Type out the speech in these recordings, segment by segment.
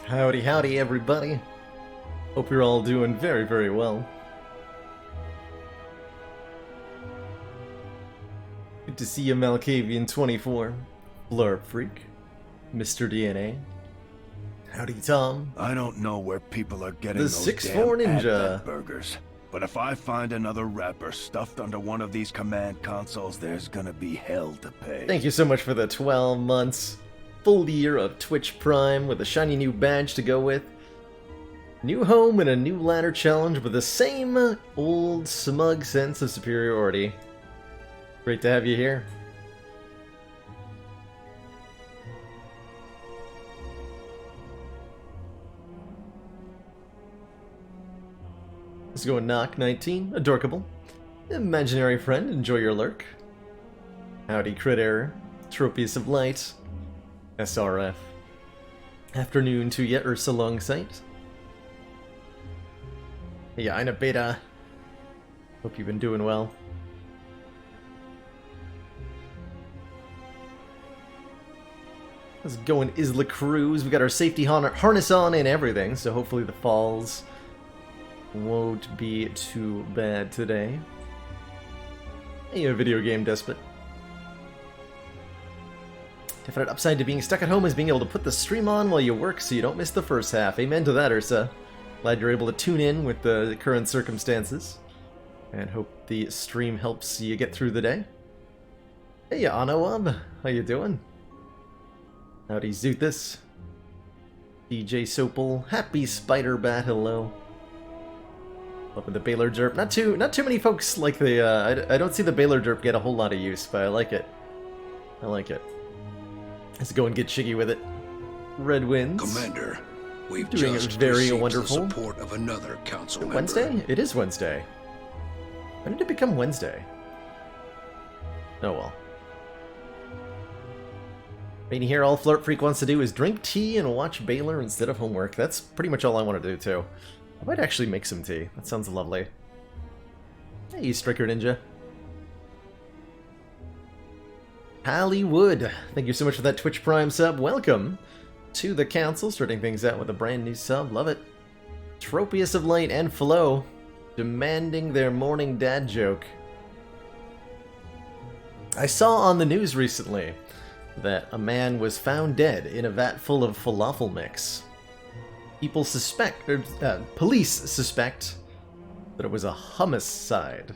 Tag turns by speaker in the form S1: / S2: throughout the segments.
S1: Howdy, howdy, everybody. Hope you're all doing very, very well. Good to see you, Malkavian24, Blurb Freak, Mr. DNA. Howdy, Tom.
S2: I don't know where people are getting
S1: The
S2: those
S1: 6'4"
S2: damn
S1: ninja.
S2: Advent burgers, but if I find another rapper stuffed under one of these command consoles, there's gonna be hell to pay.
S1: Thank you so much for the 12 months. Full year of Twitch Prime with a shiny new badge to go with. New home and a new ladder challenge with the same old smug sense of superiority. Great to have you here. Let's go knock 19, adorkable. Imaginary friend, enjoy your lurk. Howdy critter, tropius of light. SRF. Afternoon to yet or so long sight. Hey, Ina Beta. Hope you've been doing well. How's it going, Isla Cruz? We got our safety harness on and everything, so hopefully the falls won't be too bad today. Hey, a video game despot. Definite upside to being stuck at home is being able to put the stream on while you work so you don't miss the first half. Amen to that, Ursa. Glad you're able to tune in with the current circumstances. And hope the stream helps you get through the day. Hey, Anawab. How you doing? Howdy, Zoothus. DJ Sopal. Happy Spider Bat, hello. Loving the Baylor Derp. Not too many folks like the, I don't see the Baylor Derp get a whole lot of use, but I like it. I like it. Let's go and get jiggy with it. Red Winds.
S3: Commander, we've
S1: doing
S3: just
S1: very
S3: received
S1: wonderful.
S3: the support of another council member.
S1: Wednesday? It is Wednesday. When did it become Wednesday? Oh well. Being here, all Flirt Freak wants to do is drink tea and watch Baylor instead of homework. That's pretty much all I want to do too. I might actually make some tea. That sounds lovely. Hey, Striker Ninja. Hollywood, thank you so much for that Twitch Prime sub. Welcome to the council, starting things out with a brand new sub. Love it. Tropius of Light and Flo demanding their morning dad joke. I saw on the news recently that a man was found dead in a vat full of falafel mix. People suspect, or police suspect, that it was a homicide.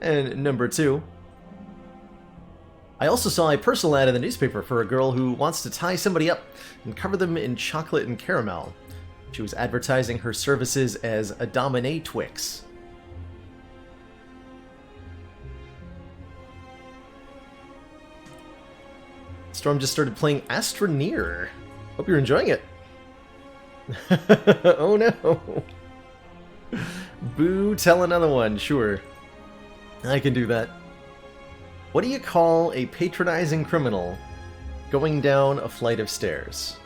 S1: And number 2, I also saw a personal ad in the newspaper for a girl who wants to tie somebody up and cover them in chocolate and caramel. She was advertising her services as a dominatrix. Storm just started playing Astroneer. Hope you're enjoying it. Oh no. Boo, tell another one, sure. I can do that. What do you call a patronizing criminal going down a flight of stairs?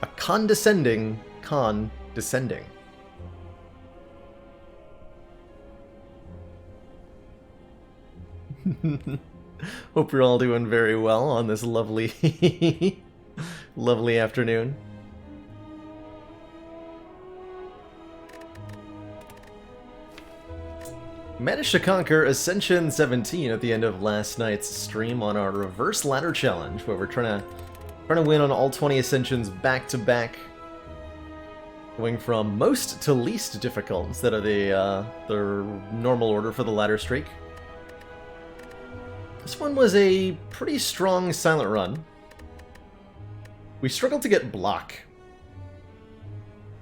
S1: A condescending descending. Hope you're all doing very well on this lovely, lovely afternoon. Managed to conquer Ascension 17 at the end of last night's stream on our reverse ladder challenge, where we're trying to win on all 20 Ascensions back to back, going from most to least difficult instead of the normal order for the ladder streak. This one was a pretty strong silent run. We struggled to get block.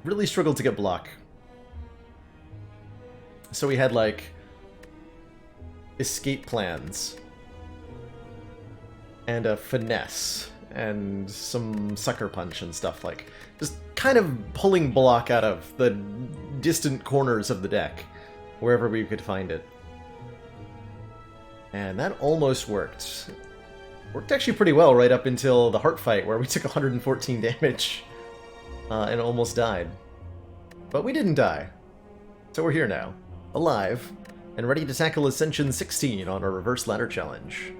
S1: Really struggled to get block. So we had like escape plans and a finesse and some sucker punch and stuff, like just kind of pulling block out of the distant corners of the deck wherever we could find it. And that almost worked. Worked actually pretty well right up until the heart fight where we took 114 damage and almost died. But we didn't die. So we're here now, alive, and ready to tackle Ascension 16 on our reverse ladder challenge.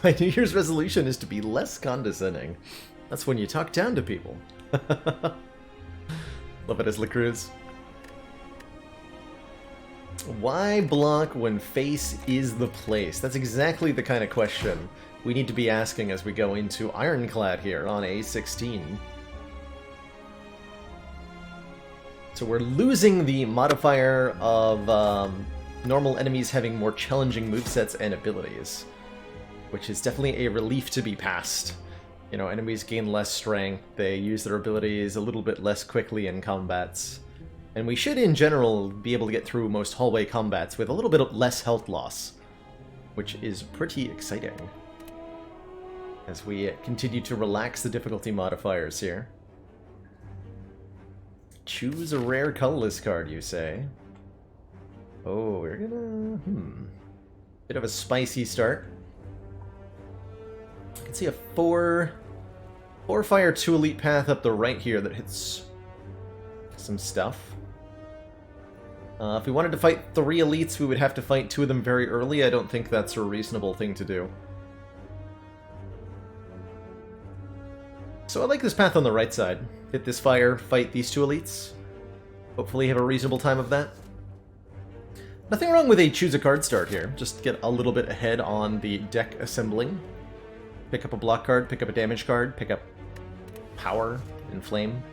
S1: My New Year's resolution is to be less condescending. That's when you talk down to people. Love it as La Cruz. Why block when face is the place? That's exactly the kind of question we need to be asking as we go into Ironclad here on A16. So we're losing the modifier of normal enemies having more challenging movesets and abilities, which is definitely a relief to be past. You know, enemies gain less strength, they use their abilities a little bit less quickly in combats, and we should in general be able to get through most hallway combats with a little bit less health loss, which is pretty exciting as we continue to relax the difficulty modifiers here. Choose a rare colorless card, you say? Oh, we're gonna... Bit of a spicy start. I can see a 4 fire 2 elite path up the right here that hits some stuff. If we wanted to fight 3 elites, we would have to fight 2 of them very early. I don't think that's a reasonable thing to do. So I like this path on the right side. Hit this fire, fight these 2 elites. Hopefully have a reasonable time of that. Nothing wrong with a choose a card start here. Just get a little bit ahead on the deck assembling. Pick up a block card, pick up a damage card, pick up power and flame.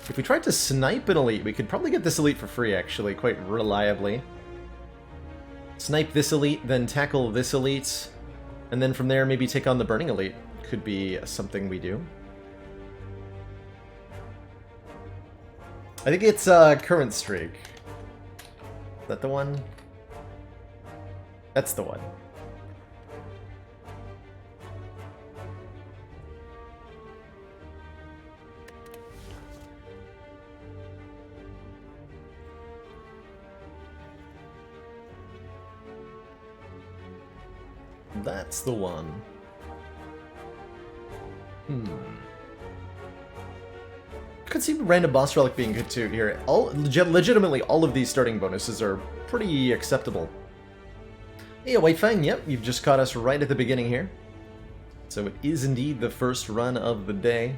S1: If we tried to snipe an elite, we could probably get this elite for free, actually, quite reliably. Snipe this elite, then tackle this elite, and then from there maybe take on the burning elite. Could be something we do. I think it's current streak. Is that the one? That's the one. That's the one. I could see random boss relic being good too here. Legitimately, all of these starting bonuses are pretty acceptable. Hey, White Fang, yep, you've just caught us right at the beginning here. So it is indeed the first run of the day.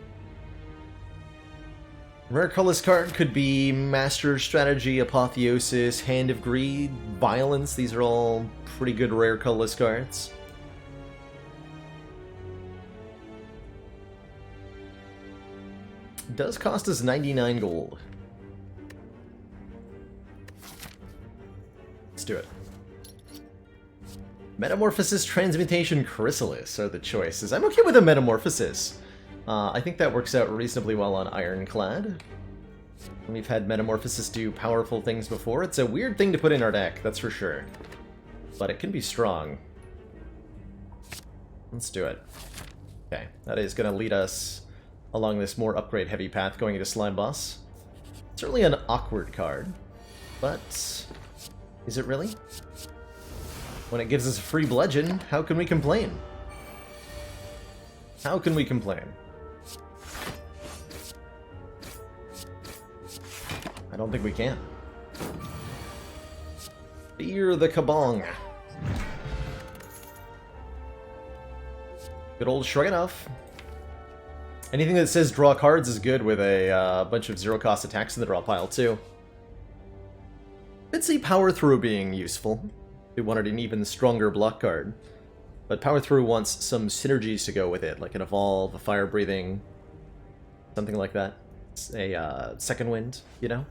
S1: Rare colorless card could be Master Strategy, Apotheosis, Hand of Greed, Violence. These are all pretty good rare colorless cards. It does cost us 99 gold. Let's do it. Metamorphosis, Transmutation, Chrysalis are the choices. I'm okay with a Metamorphosis. I think that works out reasonably well on Ironclad. We've had Metamorphosis do powerful things before. It's a weird thing to put in our deck, that's for sure. But it can be strong. Let's do it. Okay, that is going to lead us along this more upgrade-heavy path going into Slime Boss. Certainly an awkward card, but is it really? When it gives us a free bludgeon, how can we complain? How can we complain? I don't think we can. Fear the Kabong. Good old Shrug It Off. Anything that says draw cards is good with a bunch of zero-cost attacks in the draw pile, too. Could see Power Through being useful. We wanted an even stronger block card. But Power Through wants some synergies to go with it, like an Evolve, a Fire Breathing, something like that. A Second Wind, you know?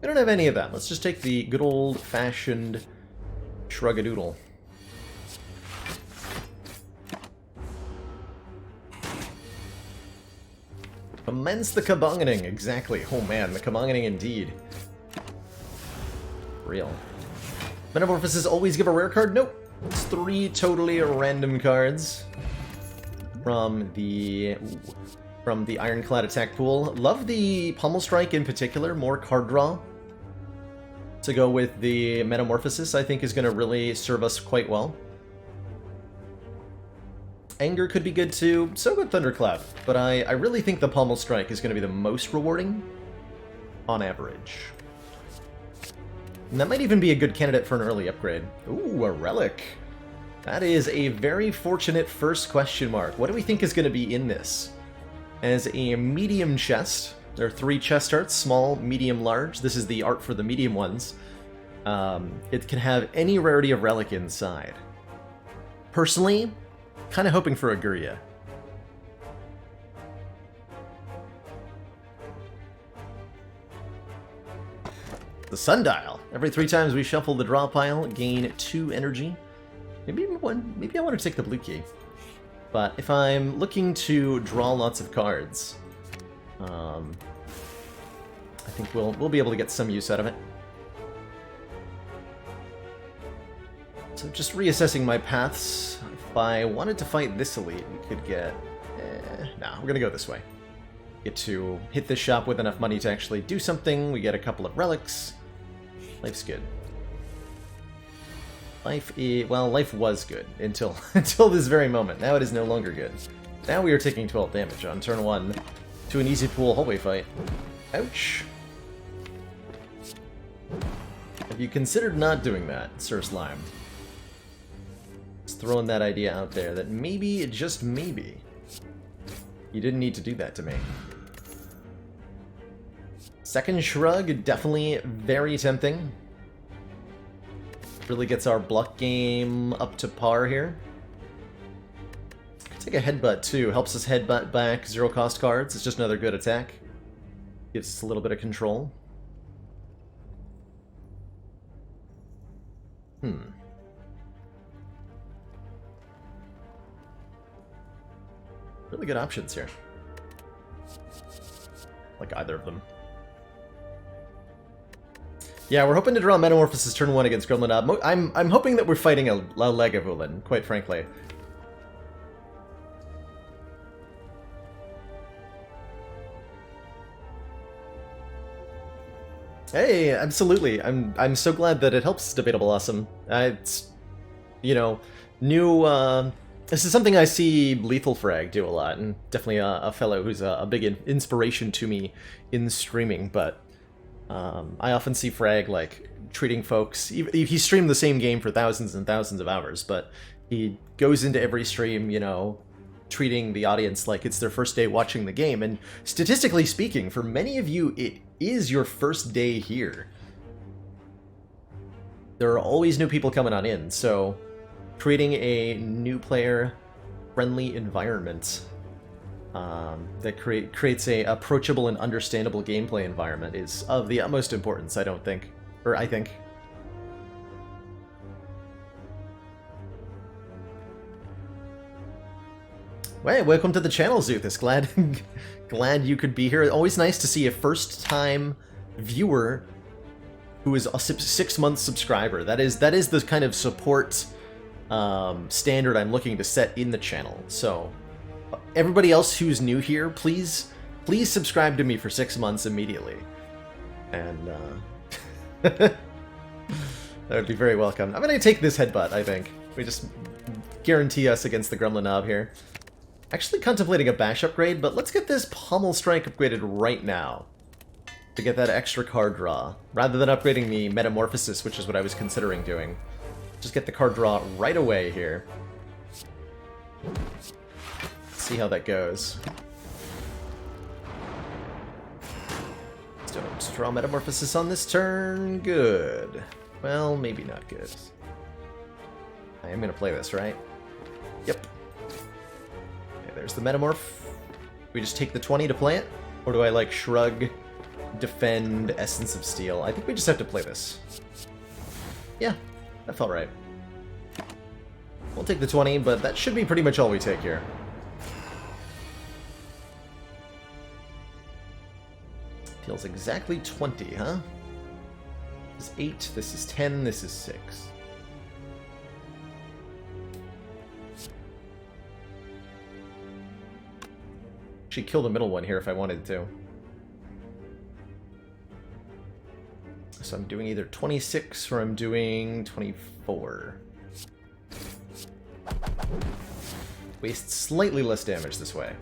S1: We don't have any of that. Let's just take the good old-fashioned Shrug-a-Doodle. Commence the kabongening, exactly. Oh man, the kabongening indeed. Real. Metamorphosis always give a rare card? Nope. It's 3 totally random cards from the Ironclad attack pool. Love the Pommel Strike in particular, more card draw to go with the Metamorphosis, I think is going to really serve us quite well. Anger could be good too, so could Thunderclap, but I really think the Pommel Strike is going to be the most rewarding on average. And that might even be a good candidate for an early upgrade. Ooh, a Relic. That is a very fortunate first question mark. What do we think is going to be in this? As a medium chest, there are 3 chest arts, small, medium, large. This is the art for the medium ones. It can have any rarity of relic inside. Personally, kind of hoping for a Gurya. The Sundial. Every 3 times we shuffle the draw pile, gain 2 energy. Maybe I want to take the blue key. But if I'm looking to draw lots of cards, I think we'll be able to get some use out of it. So just reassessing my paths. If I wanted to fight this elite, we could get... Nah, we're gonna go this way. Get to hit this shop with enough money to actually do something. We get a couple of relics. Life's good. Life was good until this very moment. Now it is no longer good. Now we are taking 12 damage on turn 1 to an easy pool hallway fight. Ouch. Have you considered not doing that, Sir Slime? Just throwing that idea out there that maybe, just maybe, you didn't need to do that to me. Second Shrug, definitely very tempting. Really gets our block game up to par here. Could take a headbutt too. Helps us headbutt back 0 cost cards. It's just another good attack. Gives us a little bit of control. Really good options here. Like either of them. Yeah, we're hoping to draw Metamorphosis turn 1 against Gremlin. I'm hoping that we're fighting a Lagavulin, quite frankly. Hey, absolutely. I'm so glad that it helps Debatable Awesome. It's, you know, new... this is something I see Lethal Frag do a lot, and definitely a fellow who's a big inspiration to me in streaming, but... I often see Frag, like, treating folks... He streamed the same game for thousands and thousands of hours, but he goes into every stream, you know, treating the audience like it's their first day watching the game, and statistically speaking, for many of you, it is your first day here. There are always new people coming on in, so creating a new player-friendly environment that creates a approachable and understandable gameplay environment is of the utmost importance, I think. Hey, welcome to the channel, Zuthus. Glad you could be here. Always nice to see a first-time viewer who is a 6-month subscriber. That is the kind of support standard I'm looking to set in the channel. So... everybody else who's new here, please subscribe to me for 6 months immediately. And, that would be very welcome. I'm gonna take this headbutt, I think. We just guarantee us against the Gremlin Knob here. Actually contemplating a bash upgrade, but let's get this Pommel Strike upgraded right now. To get that extra card draw. Rather than upgrading the Metamorphosis, which is what I was considering doing. Just get the card draw right away here. See how that goes. Don't draw Metamorphosis on this turn. Good. Well, maybe not good. I am going to play this, right? Yep. Okay, there's the Metamorph. We just take the 20 to play it? Or do I, like, Shrug, Defend, Essence of Steel? I think we just have to play this. Yeah, that felt right. We'll take the 20, but that should be pretty much all we take here. Feels exactly 20, huh? This is 8, this is 10, this is 6. Actually kill the middle one here if I wanted to. So I'm doing either 26 or I'm doing 24. Waste slightly less damage this way.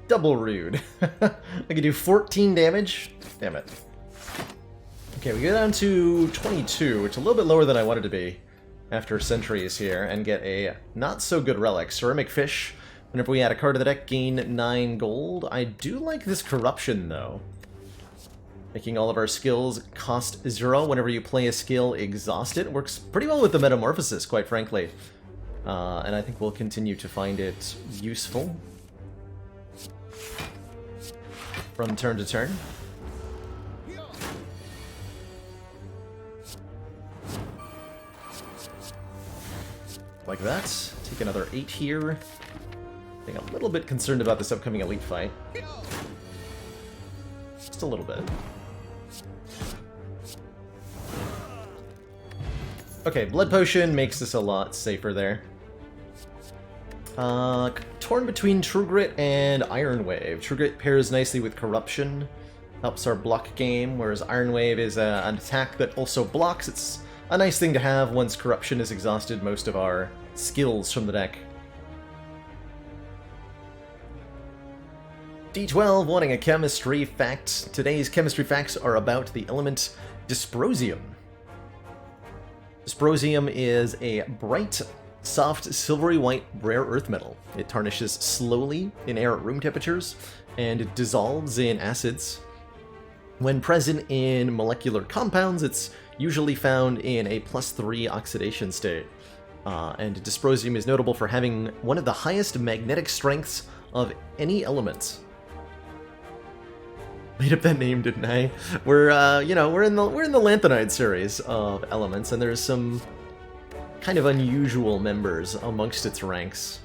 S1: Double rude. I can do 14 damage? Damn it. Okay, we go down to 22, which is a little bit lower than I wanted to be after Sentries here, and get a not-so-good relic. Ceramic Fish. Whenever we add a card to the deck, gain 9 gold. I do like this Corruption, though. Making all of our skills cost 0 whenever you play a skill, exhaust it. Works pretty well with the Metamorphosis, quite frankly. And I think we'll continue to find it useful from turn to turn. Like that. Take another 8 here. Being a little bit concerned about this upcoming elite fight. Just a little bit. Okay, Blood Potion makes this a lot safer there. Torn between True Grit and Iron Wave. True Grit pairs nicely with Corruption. Helps our block game, whereas Iron Wave is an attack that also blocks. It's a nice thing to have once Corruption has exhausted most of our skills from the deck. D12 wanting a chemistry fact. Today's chemistry facts are about the element Dysprosium. Dysprosium is a bright, soft, silvery white rare earth metal. It tarnishes slowly in air at room temperatures, and it dissolves in acids. When present in molecular compounds, it's usually found in a +3 oxidation state. And Dysprosium is notable for having one of the highest magnetic strengths of any element. Made up that name, didn't I? We're, you know, we're in the Lanthanide series of elements, and there's some kind of unusual members amongst its ranks.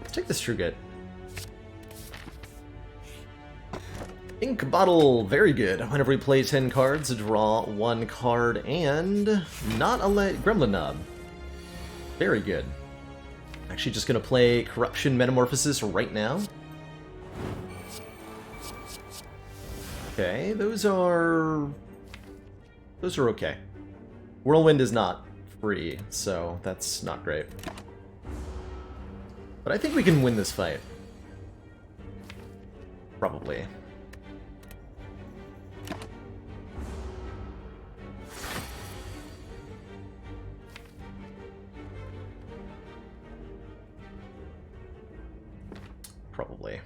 S1: Let's take this True Grit. Ink Bottle, very good. Whenever we play 10 cards, draw 1 card, and not a Gremlin Knob. Very good. Actually just gonna play Corruption Metamorphosis right now. Okay, those are okay. Whirlwind is not free, so that's not great. But I think we can win this fight. Probably. Probably.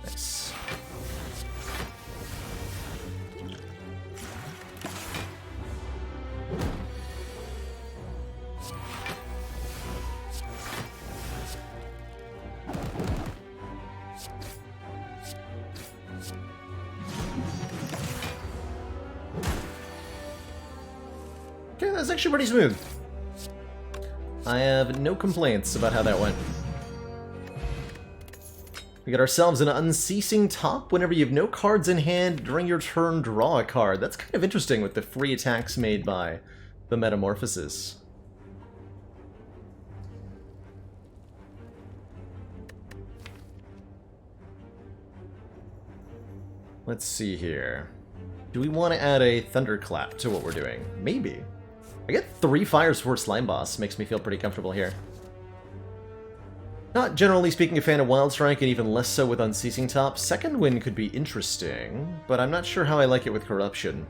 S1: Nice. Okay, that's actually pretty smooth. I have no complaints about how that went. We got ourselves an Unceasing Top. Whenever you have no cards in hand, during your turn, draw a card. That's kind of interesting with the free attacks made by the Metamorphosis. Let's see here. Do we want to add a Thunderclap to what we're doing? Maybe. I get 3 fires for Slime Boss. Makes me feel pretty comfortable here. Not generally speaking a fan of Wild Strike, and even less so with Unceasing Top. Second Wind could be interesting, but I'm not sure how I like it with Corruption.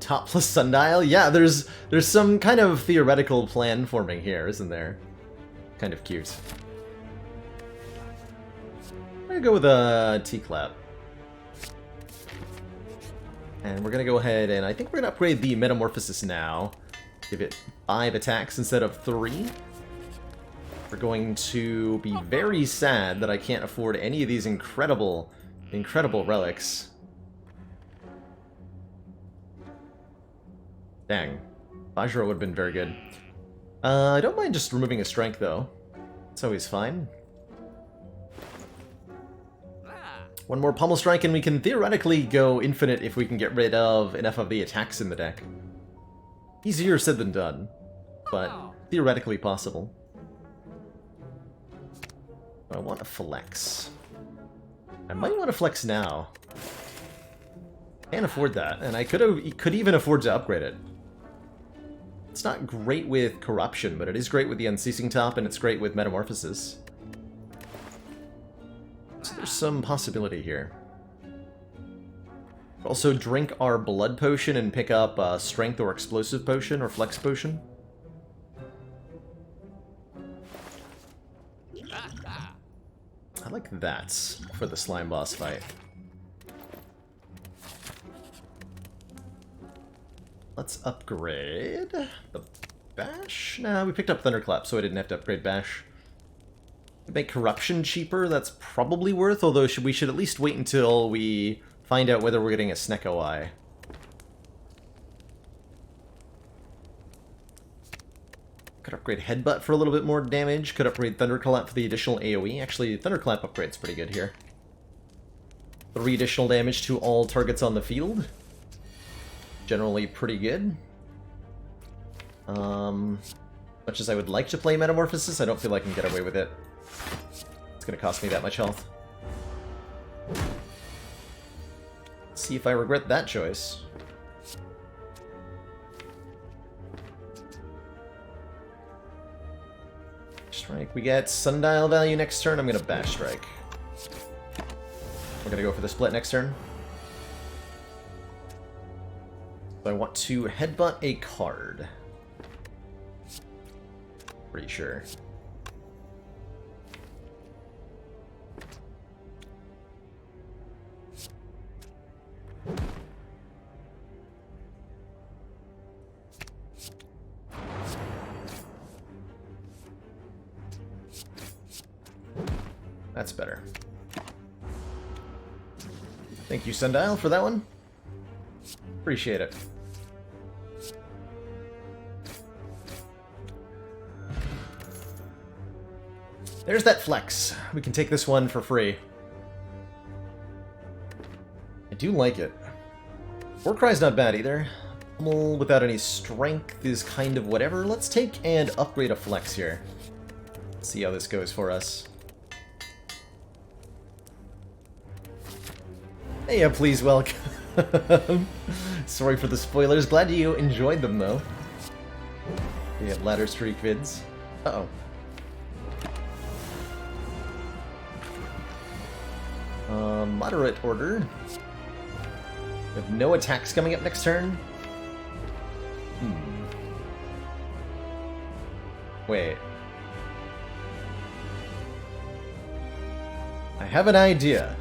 S1: Top plus Sundial? Yeah, there's some kind of theoretical plan forming here, isn't there? Kind of cute. I'm gonna go with a T-Clap. And we're gonna go ahead and I think we're gonna upgrade the Metamorphosis now. Give it 5 attacks instead of 3. We're going to be very sad that I can't afford any of these incredible relics. Dang. Vajra would have been very good. I don't mind just removing a strength, though. It's always fine. One more Pummel Strike and we can theoretically go infinite if we can get rid of enough of the attacks in the deck. Easier said than done. but theoretically possible. I want to flex. I might want to flex now. Can't afford that, and I could even afford to upgrade it. It's not great with corruption, but it is great with the unceasing top, and it's great with metamorphosis. So there's some possibility here. Also drink our blood potion and pick up strength or explosive potion or flex potion. I like that for the slime boss fight. Let's upgrade the bash. Nah, we picked up Thunderclap, so I didn't have to upgrade bash. Make corruption cheaper, that's probably worth, although we should at least wait until we find out whether we're getting a Snecko Eye. Could upgrade Headbutt for a little bit more damage, could upgrade Thunderclap for the additional AoE. Actually, Thunderclap upgrade's pretty good here. 3 additional damage to all targets on the field. Generally pretty good. Much as I would like to play Metamorphosis, I don't feel I can get away with it. It's gonna cost me that much health. Let's see if I regret that choice. Strike. We get Sundial value next turn. I'm gonna Bash Strike. We're gonna go for the split next turn. So I want to Headbutt a card. Pretty sure. That's better. Thank you, Sundial, for that one. Appreciate it. There's that flex. We can take this one for free. I do like it. Warcry's not bad either. Pummel without any strength is kind of whatever. Let's take and upgrade a flex here. See how this goes for us. Hey, please welcome. Sorry for the spoilers. Glad you enjoyed them, though. We have ladder streak vids. Uh-oh. Moderate order. With no attacks coming up next turn. Wait. I have an idea.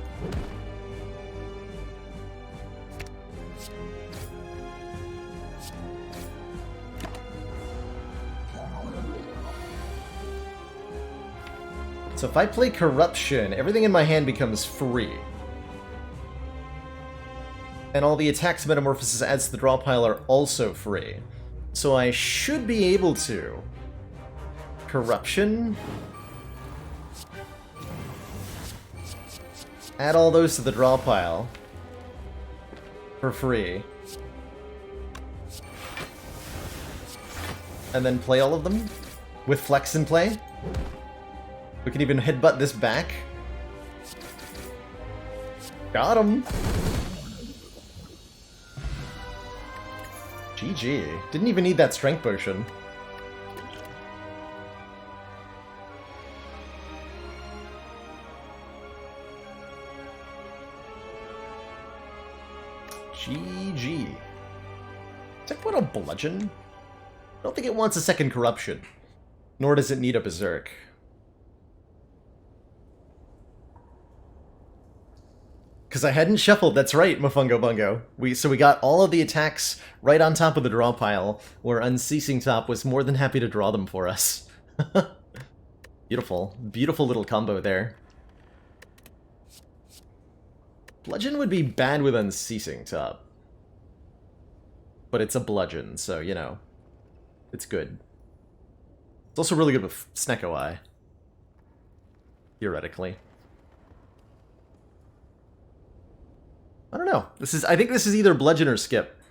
S1: So if I play Corruption, everything in my hand becomes free. And all the attacks Metamorphosis adds to the draw pile are also free. So I should be able to... Corruption... Add all those to the draw pile. For free. And then play all of them? With Flex in play? We can even headbutt this back. Got him! GG. Didn't even need that strength potion. GG. Does it want a bludgeon? I don't think it wants a second corruption. Nor does it need a berserk. Because I hadn't shuffled, that's right, Mofungo Bungo. So we got all of the attacks right on top of the draw pile, where Unceasing Top was more than happy to draw them for us. Beautiful. Beautiful little combo there. Bludgeon would be bad with Unceasing Top. But it's a bludgeon, so, you know. It's good. It's also really good with Snecko Eye. Theoretically. I don't know. I think this is either bludgeon or skip.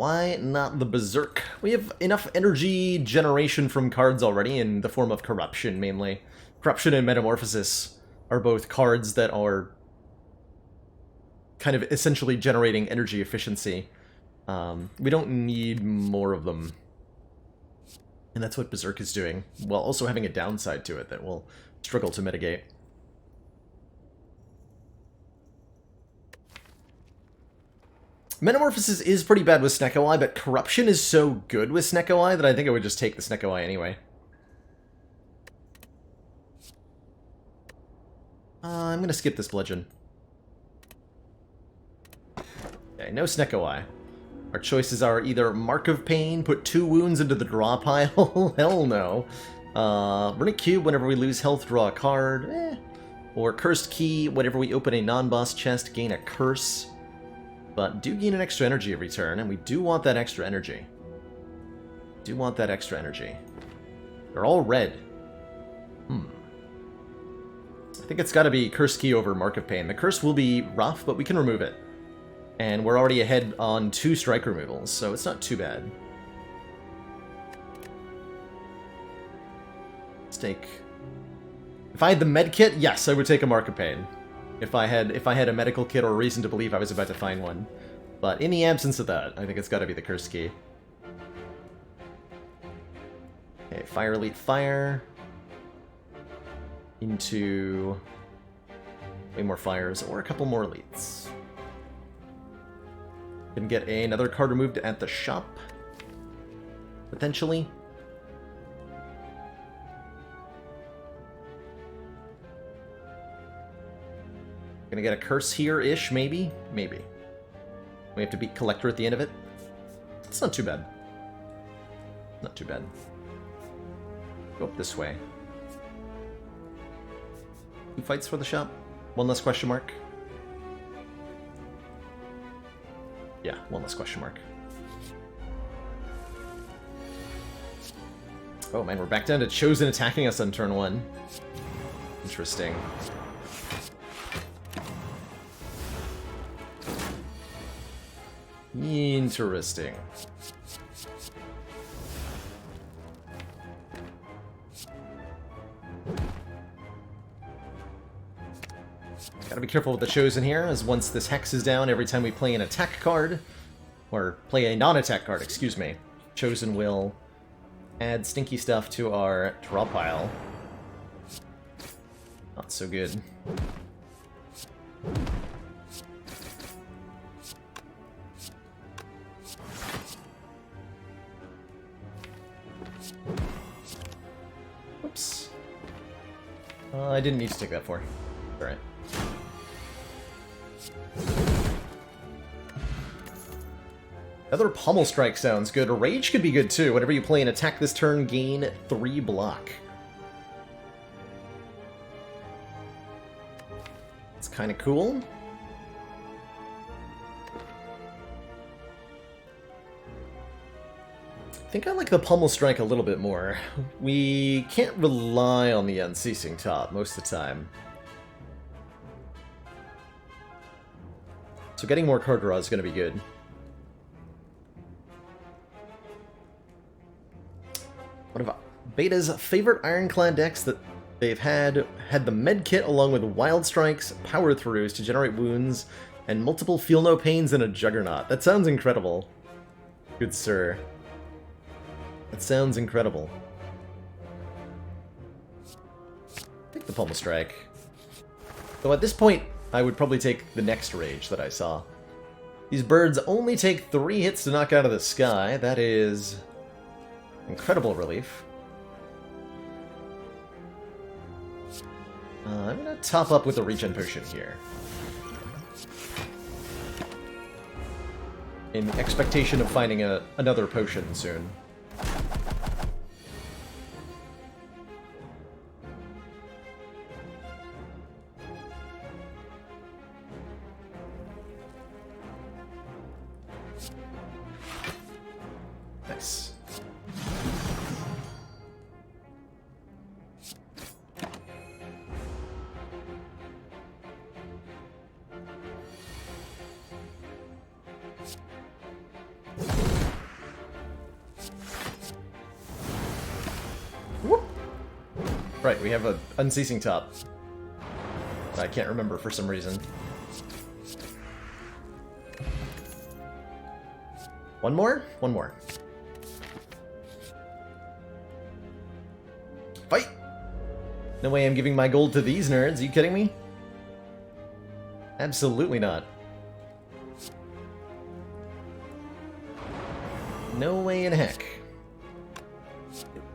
S1: Why not the Berserk? We have enough energy generation from cards already in the form of Corruption, mainly. Corruption and Metamorphosis are both cards that are kind of essentially generating energy efficiency. We don't need more of them. And that's what Berserk is doing, while also having a downside to it that we'll struggle to mitigate. Metamorphosis is pretty bad with Snecko Eye, but Corruption is so good with Snecko Eye that I think I would just take the Snecko Eye anyway. I'm gonna skip this Bludgeon. Okay, no Snecko Eye. Our choices are either Mark of Pain, put 2 wounds into the draw pile, hell no. Runic Cube, whenever we lose health, draw a card, Or Cursed Key, whenever we open a non-boss chest, gain a curse. But do gain an extra energy every turn, and we do want that extra energy. Do want that extra energy. They're all red. I think it's gotta be Cursed Key over Mark of Pain. The curse will be rough, but we can remove it. And we're already ahead on 2 strike removals, so it's not too bad. Let's take... If I had the med kit, yes, I would take a Mark of Pain. If I had a medical kit or a reason to believe I was about to find one. But in the absence of that, I think it's gotta be the Cursed Key. Okay, Fire Elite Fire. Into... way more fires, or a couple more elites. Can get another card removed at the shop, potentially. Gonna get a curse here-ish, maybe? Maybe. We have to beat Collector at the end of it. It's not too bad. Not too bad. Go up this way. 2 fights for the shop? 1 less question mark? Yeah, 1 less question mark. Oh man, we're back down to Chosen attacking us on turn 1. Interesting. Interesting. Gotta be careful with the Chosen here, as once this Hex is down, every time we play an attack card, or play a non-attack card, excuse me, Chosen will add stinky stuff to our draw pile. Not so good. Oops. I didn't need to take that for. Alright. Another Pommel Strike sounds good. A Rage could be good too. Whenever you play an attack this turn, gain 3 block. It's kind of cool. I think I like the Pommel Strike a little bit more. We can't rely on the Unceasing Top most of the time. So getting more card draw is going to be good. One of Beta's favorite Ironclad decks that they've had the Med Kit along with Wild Strikes, Power Throughs to generate wounds, and multiple Feel No Pains and a Juggernaut. That sounds incredible. Good sir. That sounds incredible. Take the Pommel Strike. Though at this point, I would probably take the next Rage that I saw. These birds only take 3 hits to knock out of the sky. That is incredible relief. I'm gonna top up with a regen potion here. In the expectation of finding another potion soon. Nice. right, we have a unceasing top. I can't remember for some reason. One more? One more. Fight! No way I'm giving my gold to these nerds, are you kidding me? Absolutely not. No way in heck.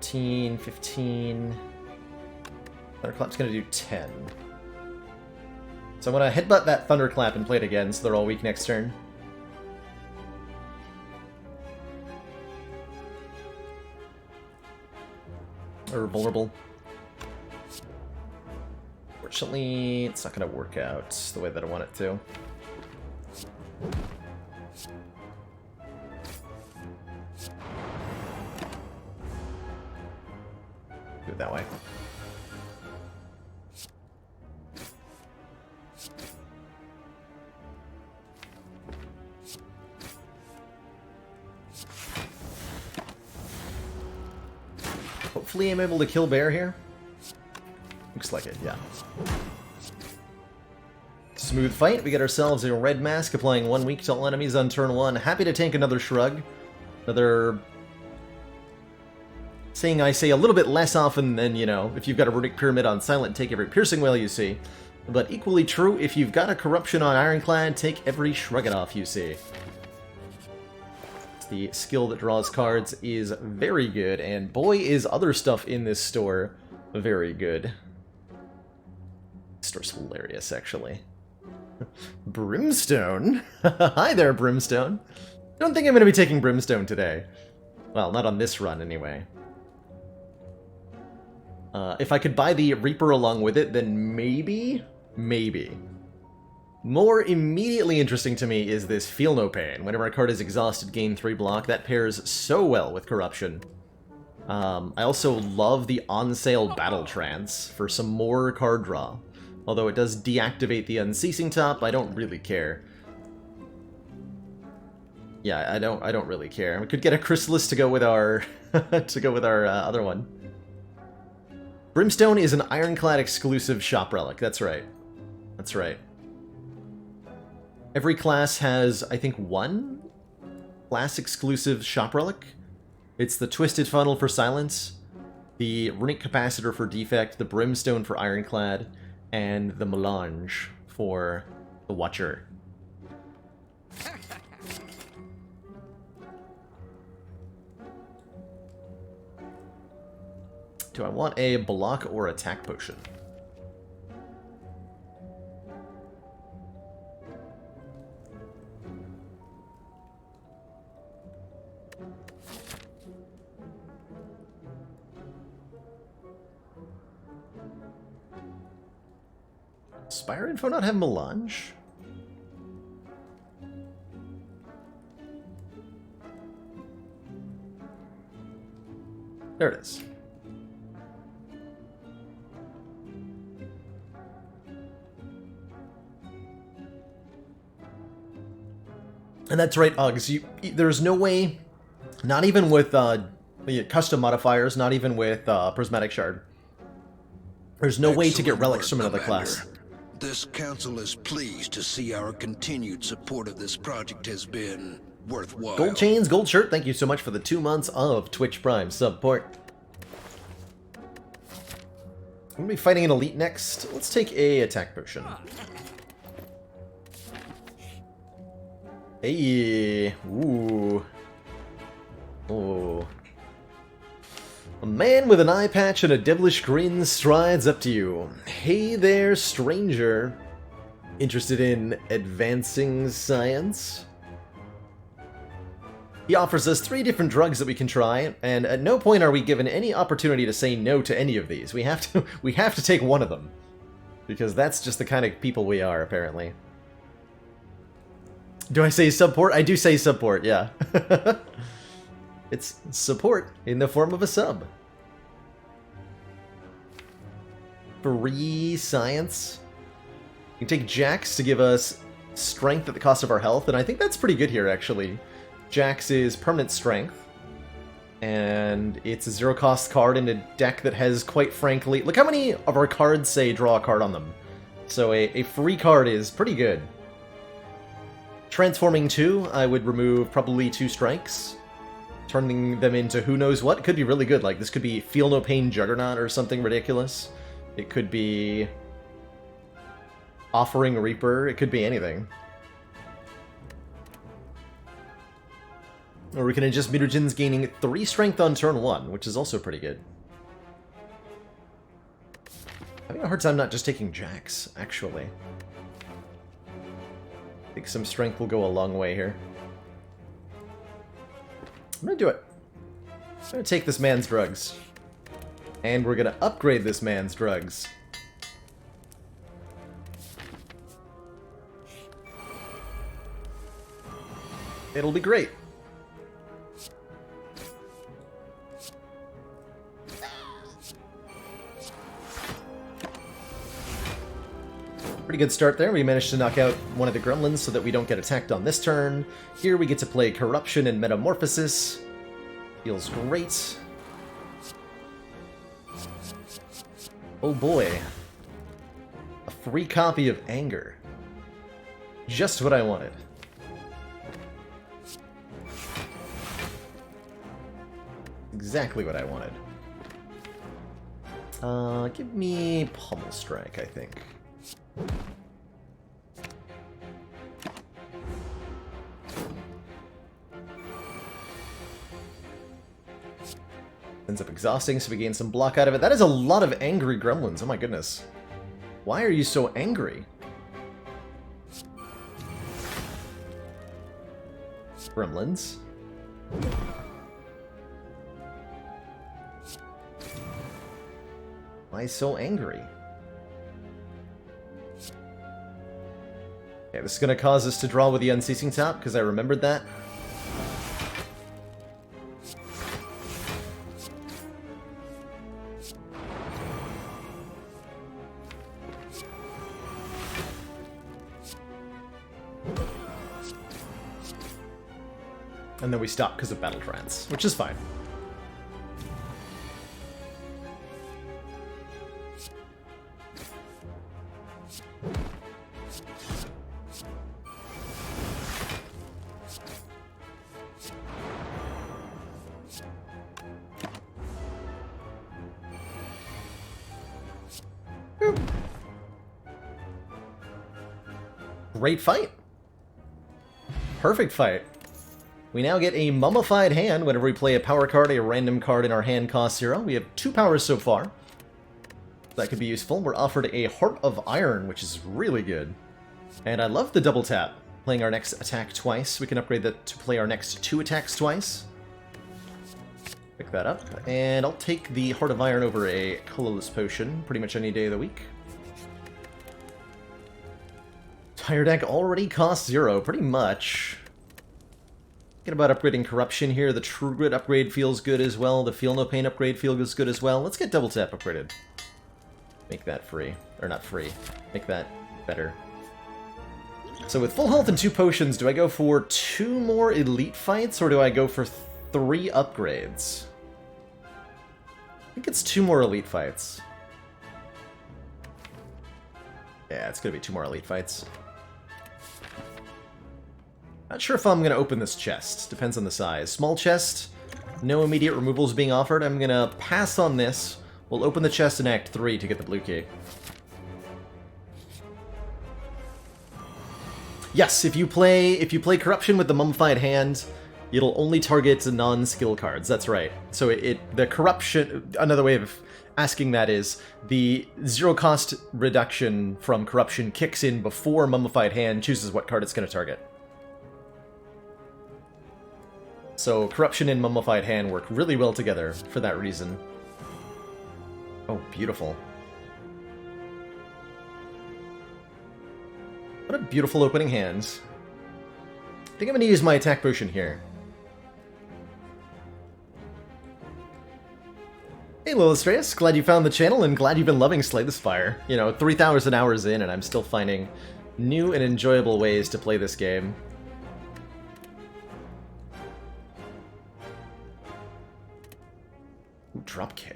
S1: 13, 15... Thunderclap's gonna do 10. So I'm gonna headbutt that Thunderclap and play it again, so they're all weak next turn. Or vulnerable. Fortunately, it's not gonna work out the way that I want it to. Do it that way. Hopefully I'm able to kill Bear here. Looks like it, yeah. Smooth fight. We get ourselves a red mask, applying 1 week to all enemies on turn 1. Happy to tank another shrug. Another... saying I say a little bit less often than, you know, if you've got a runic pyramid on silent, take every piercing whale you see. But equally true, if you've got a corruption on Ironclad, take every shrug it off you see. The skill that draws cards is very good, and boy is other stuff in this store very good. This store's hilarious, actually. Brimstone? Hi there, Brimstone. I don't think I'm going to be taking Brimstone today. Well, not on this run, anyway. If I could buy the Reaper along with it, then maybe? Maybe. More immediately interesting to me is this Feel No Pain. Whenever a card is exhausted, gain 3 block. That pairs so well with Corruption. I also love the on-sale Battle Trance for some more card draw. Although it does deactivate the Unceasing Top, I don't really care. Yeah, I don't really care. We could get a Chrysalis to go with our other one. Brimstone is an Ironclad exclusive shop relic. That's right. That's right. Every class has, I think, one class-exclusive shop relic. It's the Twisted Funnel for Silence, the Runic Capacitor for Defect, the Brimstone for Ironclad, and the Melange for the Watcher. Do I want a block or attack potion? Spire info not have Melange? There it is. And that's right, Uggs. There's no way, not even with the custom modifiers, not even with Prismatic Shard. There's no way to get relics from another class.
S3: This council is pleased to see our continued support of this project has been worthwhile.
S1: Gold Chains, Gold Shirt, thank you so much for the 2 months of Twitch Prime support. I'm going to be fighting an Elite next. Let's take a attack potion. Hey, ooh. Oh. A man with an eye patch and a devilish grin strides up to you. Hey there, stranger. Interested in advancing science? He offers us 3 different drugs that we can try, and at no point are we given any opportunity to say no to any of these. We have to take one of them. Because that's just the kind of people we are, apparently. Do I say support? I do say support, yeah. It's support in the form of a sub. Free science. You can take Jax to give us strength at the cost of our health, and I think that's pretty good here, actually. Jax is permanent strength, And it's a zero-cost card in a deck that has, quite frankly... Look how many of our cards say draw a card on them. So a free card is pretty good. Transforming 2, I would remove probably 2 strikes. Turning them into who knows what could be really good. Like, this could be Feel No Pain Juggernaut or something ridiculous. It could be Offering Reaper. It could be anything. Or we can adjust mutagens gaining 3 strength on turn 1, which is also pretty good. Having a hard time not just taking jacks, actually. I think some strength will go a long way here. I'm gonna do it. I'm gonna take this man's drugs. And we're gonna upgrade this man's drugs. It'll be great. Pretty good start there. We managed to knock out one of the gremlins so that we don't get attacked on this turn. Here we get to play Corruption and Metamorphosis. Feels great. Oh boy. A free copy of Anger. Just what I wanted. Exactly what I wanted. Give me Pummel Strike, I think. Ends up exhausting, so we gain some block out of it. That is a lot of angry gremlins, oh my goodness. Why are you so angry? Gremlins. Why so angry? Okay, this is going to cause us to draw with the Unceasing Tap, because I remembered that. And then we stop because of Battle Trance, which is fine. Great fight. Perfect fight. We now get a Mummified Hand whenever we play a power card. A random card in our hand costs 0. We have 2 powers so far. That could be useful. We're offered a Heart of Iron, which is really good. And I love the double tap. Playing our next attack twice. We can upgrade that to play our next 2 attacks twice. Pick that up. And I'll take the Heart of Iron over a Colorless Potion pretty much any day of the week. Tire deck already costs 0, pretty much. Thinking about upgrading Corruption here. The True Grit upgrade feels good as well. The Feel No Pain upgrade feels good as well. Let's get Double Tap upgraded. Make that free. Or not free. Make that better. So with full health and 2 potions, do I go for 2 more elite fights, or do I go for 3 upgrades? I think it's 2 more elite fights. Yeah, it's gonna be 2 more elite fights. Not sure if I'm going to open this chest. Depends on the size. Small chest, no immediate removals being offered. I'm going to pass on this. We'll open the chest in Act 3 to get the blue key. Yes, if you play Corruption with the Mummified Hand, it'll only target non-skill cards. That's right. So the Corruption... Another way of asking that is, the 0-cost reduction from Corruption kicks in before Mummified Hand chooses what card it's going to target. So Corruption and Mummified Hand work really well together for that reason. Oh, beautiful. What a beautiful opening hand. I think I'm going to use my attack potion here. Hey Lilistreus, glad you found the channel and glad you've been loving Slay the Spire. You know, 3,000 hours in and I'm still finding new and enjoyable ways to play this game. dropkick.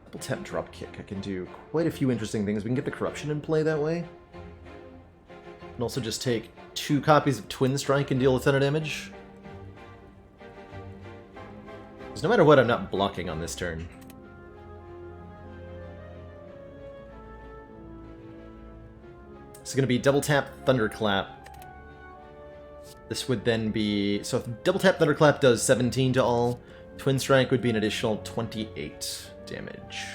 S1: Double tap dropkick. I can do quite a few interesting things. We can get the corruption in play that way. And also just take 2 copies of Twin Strike and deal a ton of damage. Because no matter what, I'm not blocking on this turn. This is going to be double tap Thunderclap. This would then be... So if double tap Thunderclap does 17 to all, Twin Strike would be an additional 28 damage.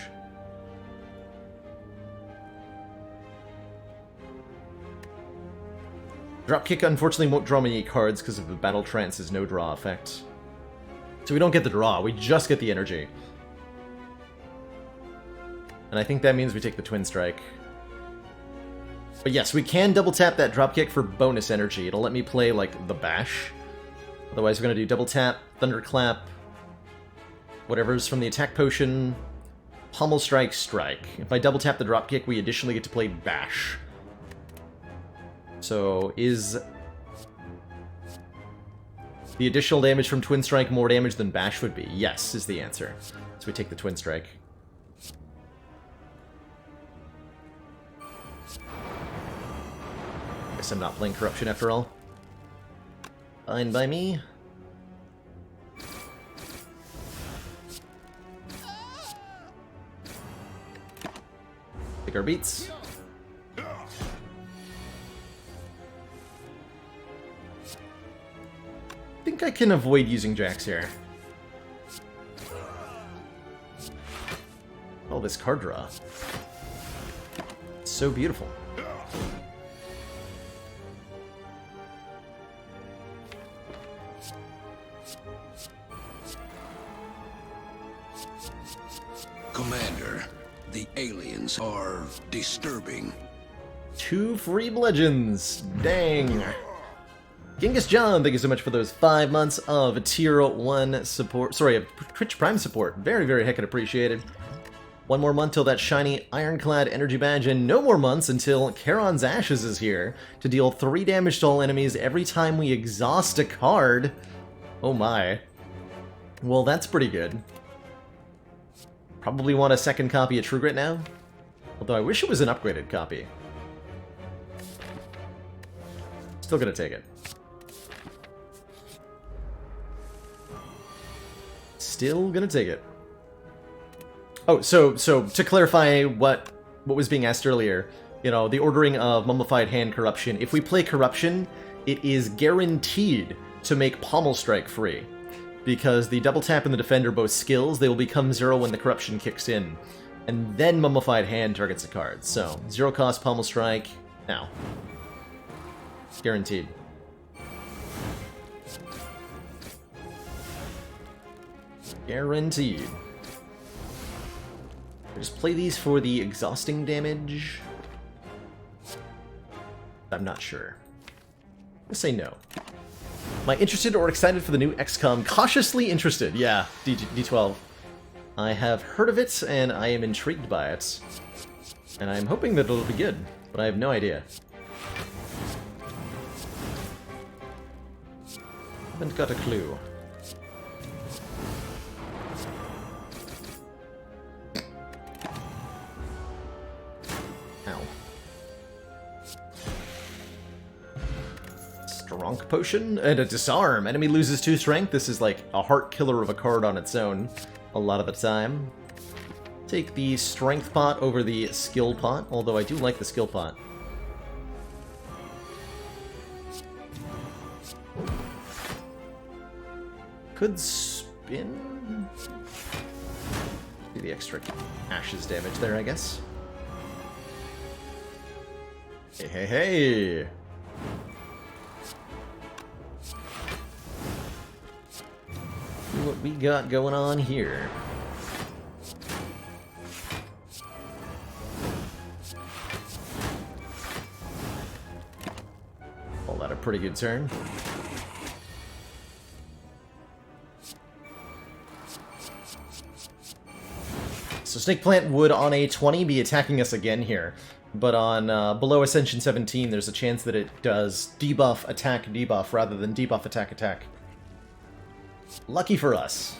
S1: Dropkick unfortunately won't draw many cards because of the Battle Trance's no draw effect. So we don't get the draw, we just get the energy. And I think that means we take the Twin Strike. But yes, we can double tap that dropkick for bonus energy. It'll let me play, like, the bash. Otherwise, we're going to do double tap, Thunderclap, whatever's from the attack potion, Pommel Strike, Strike. If I double tap the dropkick, we additionally get to play bash. So, is the additional damage from Twin Strike more damage than bash would be? Yes, is the answer. So we take the Twin Strike. Guess I'm not playing Corruption after all. Fine by me. Take our beats. I think I can avoid using Jax here. Oh, this card draw. So beautiful.
S3: Commander, the aliens are disturbing.
S1: 2 free bludgeons. Dang. Genghis John, thank you so much for those 5 months of Tier 1 support. Sorry, of Twitch Prime support. Very, very heckin' appreciated. 1 more month till that shiny Ironclad energy badge, and no more months until Charon's Ashes is here to deal 3 damage to all enemies every time we exhaust a card. Oh my. Well, that's pretty good. Probably want a second copy of True Grit now. Although I wish it was an upgraded copy. Still gonna take it. Still gonna take it. Oh, so to clarify what was being asked earlier, you know, the ordering of Mummified Hand Corruption. If we play Corruption, it is guaranteed to make Pommel Strike free. Because the double tap and the defender both skills, they will become 0 when the corruption kicks in. And then Mummified Hand targets a card. So, 0 cost Pommel Strike, now. Guaranteed. Guaranteed. I just play these for the exhausting damage. I'm not sure. Let's say no. Am I interested or excited for the new XCOM? Cautiously interested, yeah, D12. I have heard of it, and I am intrigued by it. And I'm hoping that it'll be good, but I have no idea. Haven't got a clue. Ow. Strong potion and a disarm. Enemy loses 2 strength. This is like a heart killer of a card on its own a lot of the time. Take the strength pot over the skill pot, although I do like the skill pot. Could spin. Do the extra ashes damage there, I guess. Hey, hey, hey! See what we got going on here. Call that a pretty good turn. So Snake Plant would on a 20 be attacking us again here, but on below Ascension 17 there's a chance that it does debuff attack debuff rather than debuff attack attack. Lucky for us.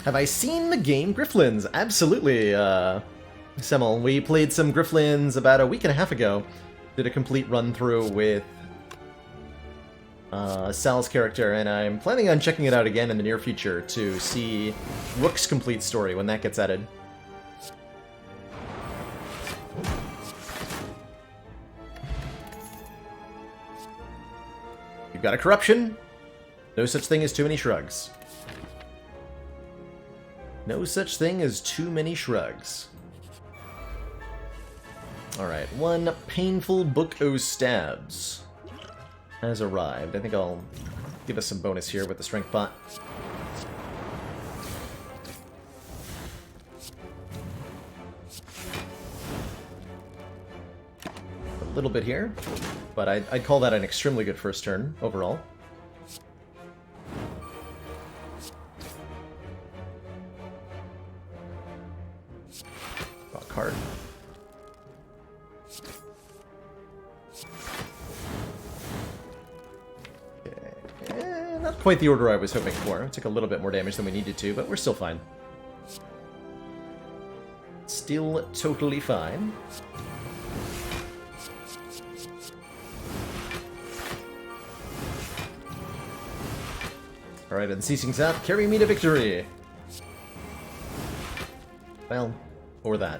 S1: Have I seen the game Grifflins? Absolutely, Semmel. We played some Grifflins about a week and a half ago. Did a complete run-through with Sal's character, and I'm planning on checking it out again in the near future to see Rook's complete story when that gets added. You've got a corruption. No such thing as too many shrugs. No such thing as too many shrugs. Alright, one painful book o' stabs has arrived. I think I'll give us some bonus here with the strength bot. A little bit here, but I'd call that an extremely good first turn overall. Draw a card. Not quite the order I was hoping for. It took a little bit more damage than we needed to, but we're still fine. Still totally fine. Alright, unceasing zap, carry me to victory! Well, or that.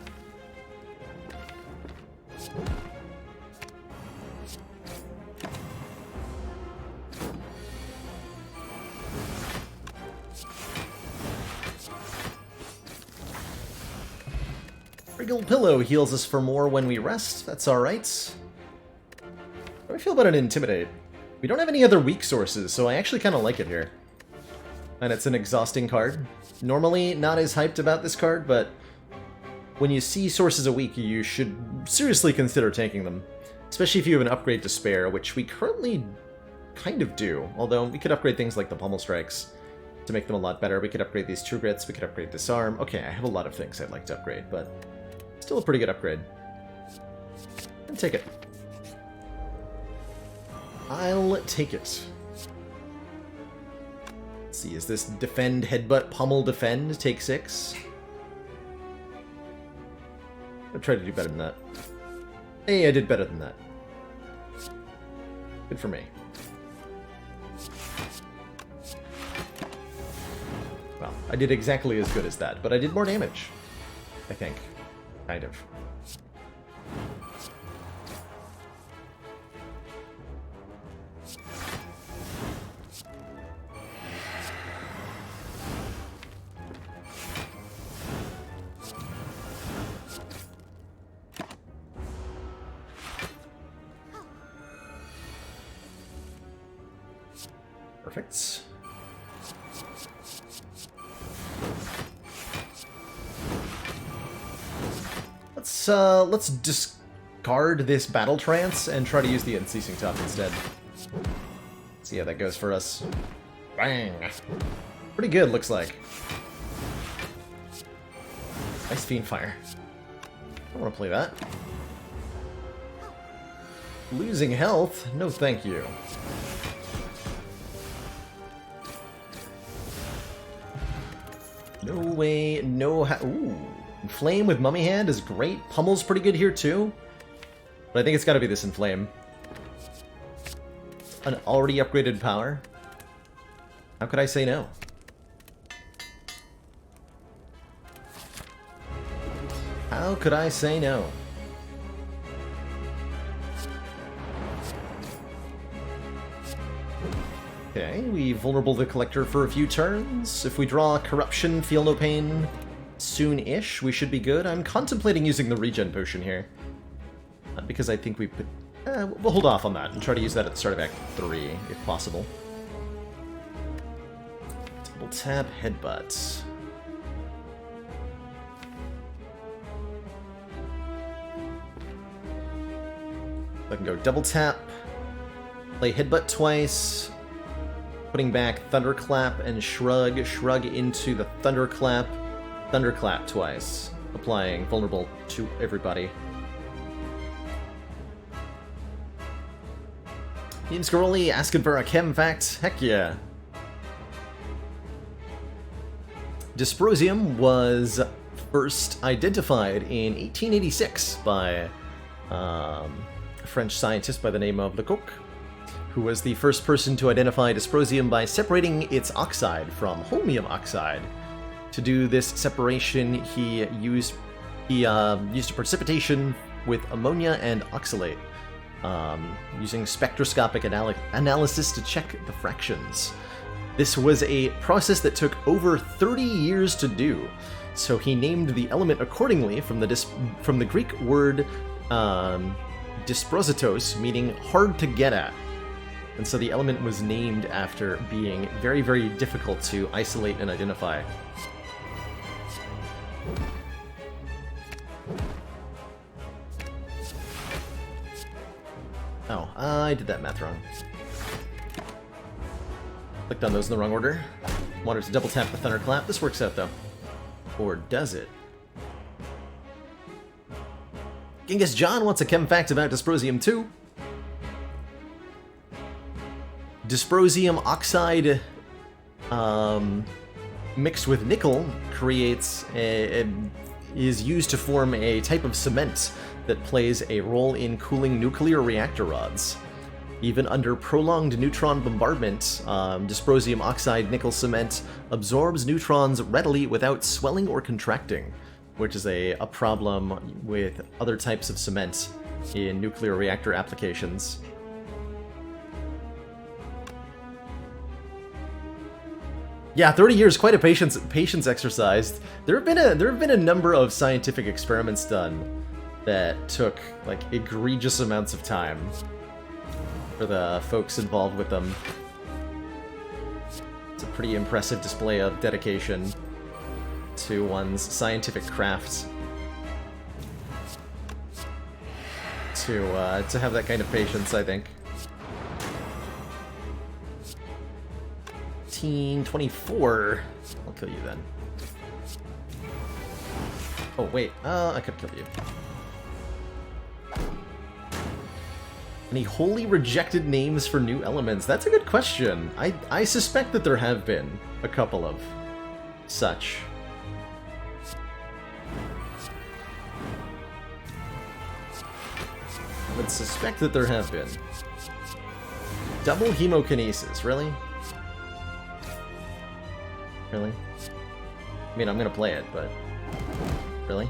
S1: Wriggle Pillow heals us for more when we rest. That's alright. How do I feel about an Intimidate? We don't have any other weak sources, so I actually kind of like it here. And it's an exhausting card. Normally not as hyped about this card, but when you see sources a week, you should seriously consider taking them. Especially if you have an upgrade to spare, which we currently kind of do. Although we could upgrade things like the Pommel Strikes to make them a lot better. We could upgrade these True Grits, we could upgrade Disarm. Okay, I have a lot of things I'd like to upgrade, but still a pretty good upgrade. And take it. I'll take it. Let's see, is this Defend, Headbutt, Pummel, Defend, take 6? I'll try to do better than that. Hey, I did better than that. Good for me. Well, I did exactly as good as that, but I did more damage. I think. Kind of. Perfect. Let's discard this Battle Trance and try to use the Unceasing Top instead. See how that goes for us. Bang! Pretty good, looks like. Nice Fiend Fire. I don't want to play that. Losing health? No thank you. No way, no ooh. Inflame with Mummy Hand is great. Pummel's pretty good here too. But I think it's gotta be this Inflame. An already upgraded power. How could I say no? How could I say no? Okay, we vulnerable the Collector for a few turns. If we draw Corruption, Feel No Pain soon-ish, we should be good. I'm contemplating using the Regen Potion here. Because I think we put... we'll hold off on that and try to use that at the start of Act 3, if possible. Double tap, Headbutt. I can go double tap, play Headbutt twice, putting back Thunderclap and Shrug, Shrug into the Thunderclap, Thunderclap twice, applying vulnerable to everybody. Team Scaroli asking for a chem fact? Heck yeah. Dysprosium was first identified in 1886 by a French scientist by the name of Lecoq, who was the first person to identify dysprosium by separating its oxide from holmium oxide. To do this separation, he used a precipitation with ammonia and oxalate, using spectroscopic analysis to check the fractions. This was a process that took over 30 years to do, so he named the element accordingly from the Greek word dysprositos, meaning hard to get at. And so the element was named after being very, very difficult to isolate and identify. Oh, I did that math wrong. Clicked on those in the wrong order. Wanted to double tap the thunderclap. This works out though. Or does it? Genghis John wants a chem fact about dysprosium too. Dysprosium oxide mixed with nickel is used to form a type of cement that plays a role in cooling nuclear reactor rods. Even under prolonged neutron bombardment, dysprosium oxide nickel cement absorbs neutrons readily without swelling or contracting, which is a problem with other types of cement in nuclear reactor applications. Yeah, 30 years, quite a patience exercise. There have been a number of scientific experiments done that took like egregious amounts of time for the folks involved with them. It's a pretty impressive display of dedication to one's scientific craft to have that kind of patience, I think. 24. I'll kill you then. Oh wait, I could kill you. Any wholly rejected names for new elements? That's a good question. I suspect that there have been a couple of such. I would suspect that there have been. Double hemokinesis, really? Really? I mean, I'm gonna play it, but... Really?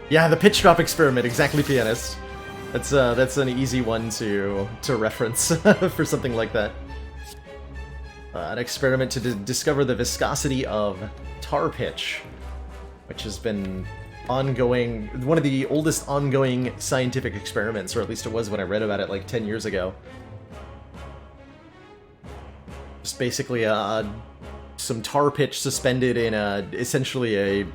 S1: Yeah, the pitch drop experiment, exactly, pianist. That's an easy one to reference for something like that. An experiment to discover the viscosity of tar pitch, which has been ongoing, one of the oldest ongoing scientific experiments, or at least it was when I read about it like 10 years ago. Just basically some tar pitch suspended in essentially a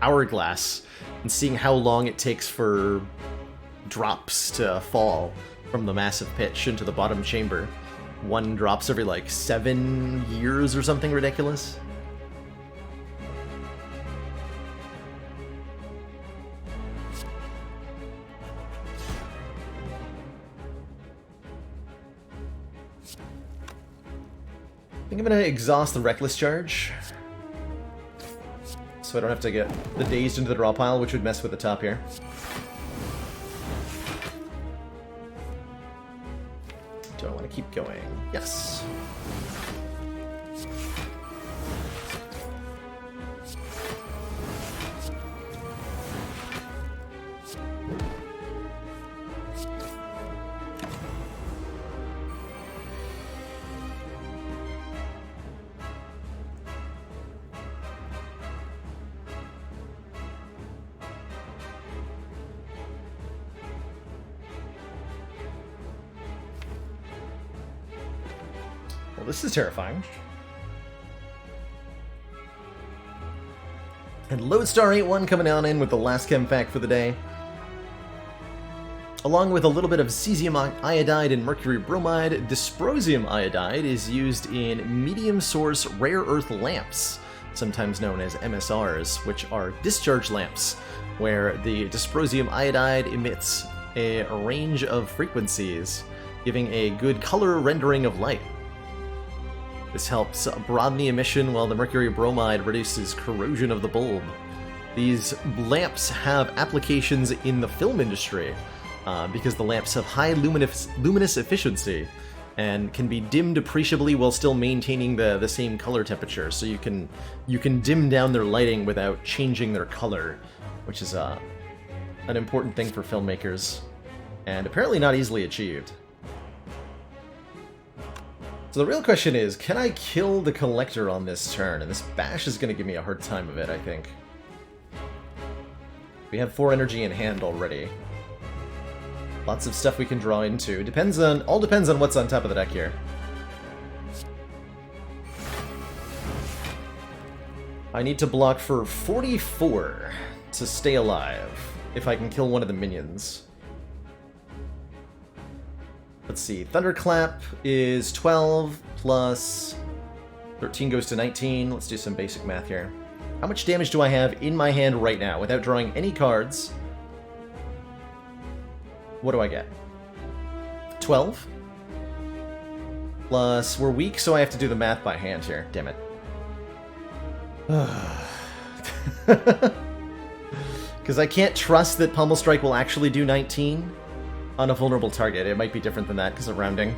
S1: hourglass, and seeing how long it takes for drops to fall from the massive pitch into the bottom chamber. One drops every like 7 years or something ridiculous. I think I'm gonna exhaust the Reckless Charge, so I don't have to get the Dazed into the draw pile, which would mess with the top here. Do I want to keep going? Yes. Well, this is terrifying. And Lodestar 81 coming on in with the last chem fact for the day. Along with a little bit of cesium iodide and mercury bromide, dysprosium iodide is used in medium source rare earth lamps, sometimes known as MSRs, which are discharge lamps, where the dysprosium iodide emits a range of frequencies, giving a good color rendering of light. This helps broaden the emission while the mercury bromide reduces corrosion of the bulb. These lamps have applications in the film industry because the lamps have high luminous efficiency and can be dimmed appreciably while still maintaining the same color temperature. So you can dim down their lighting without changing their color, which is an important thing for filmmakers, and apparently not easily achieved. So the real question is, can I kill the Collector on this turn? And this bash is going to give me a hard time of it, I think. We have 4 energy in hand already. Lots of stuff we can draw into. All depends on what's on top of the deck here. I need to block for 44 to stay alive if I can kill one of the minions. Let's see, Thunderclap is 12 plus 13 goes to 19. Let's do some basic math here. How much damage do I have in my hand right now without drawing any cards? What do I get? 12? Plus, we're weak, so I have to do the math by hand here. Damn it. Because I can't trust that Pummel Strike will actually do 19 on a vulnerable target. It might be different than that because of rounding.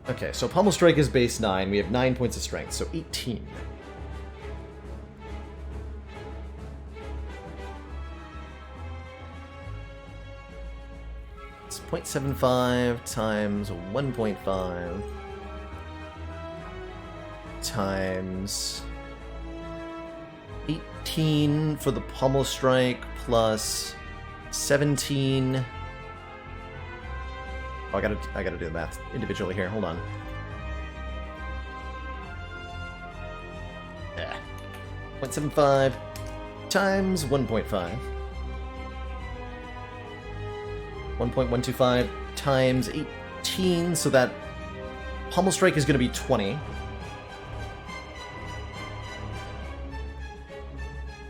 S1: Okay, so Pummel Strike is base 9. We have 9 points of strength, so 18. It's 0.75 times 1.5 times 18 for the Pummel Strike plus 17. Oh, I gotta do the math individually here. Hold on. Yeah. 0.75 times 1.5. 1.125 times 18, so that Pummel Strike is going to be 20.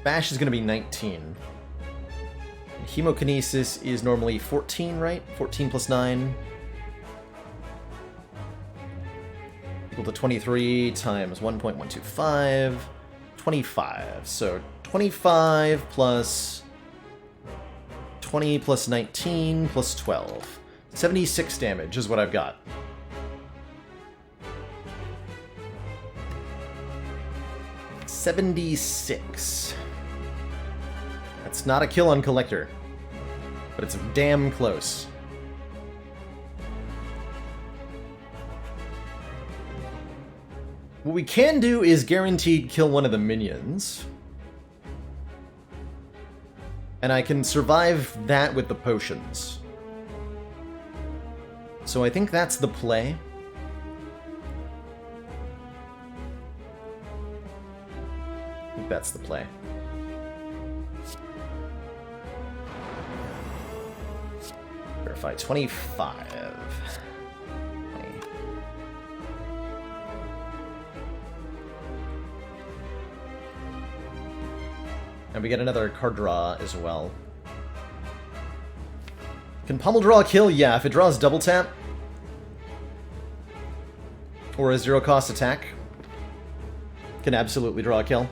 S1: Bash is going to be 19. And Hemokinesis is normally 14, right? 14 plus 9. Equal to 23 times 1.125. 25. So 25 plus 20 plus 19 plus 12. 76 damage is what I've got. $76. That's not a kill on Collector, but it's damn close. What we can do is guaranteed kill one of the minions. And I can survive that with the potions. So I think that's the play. I think that's the play. Verify 25. 20. And we get another card draw as well. Can Pummel draw a kill? Yeah, if it draws double tap. Or a zero cost attack. Can absolutely draw a kill.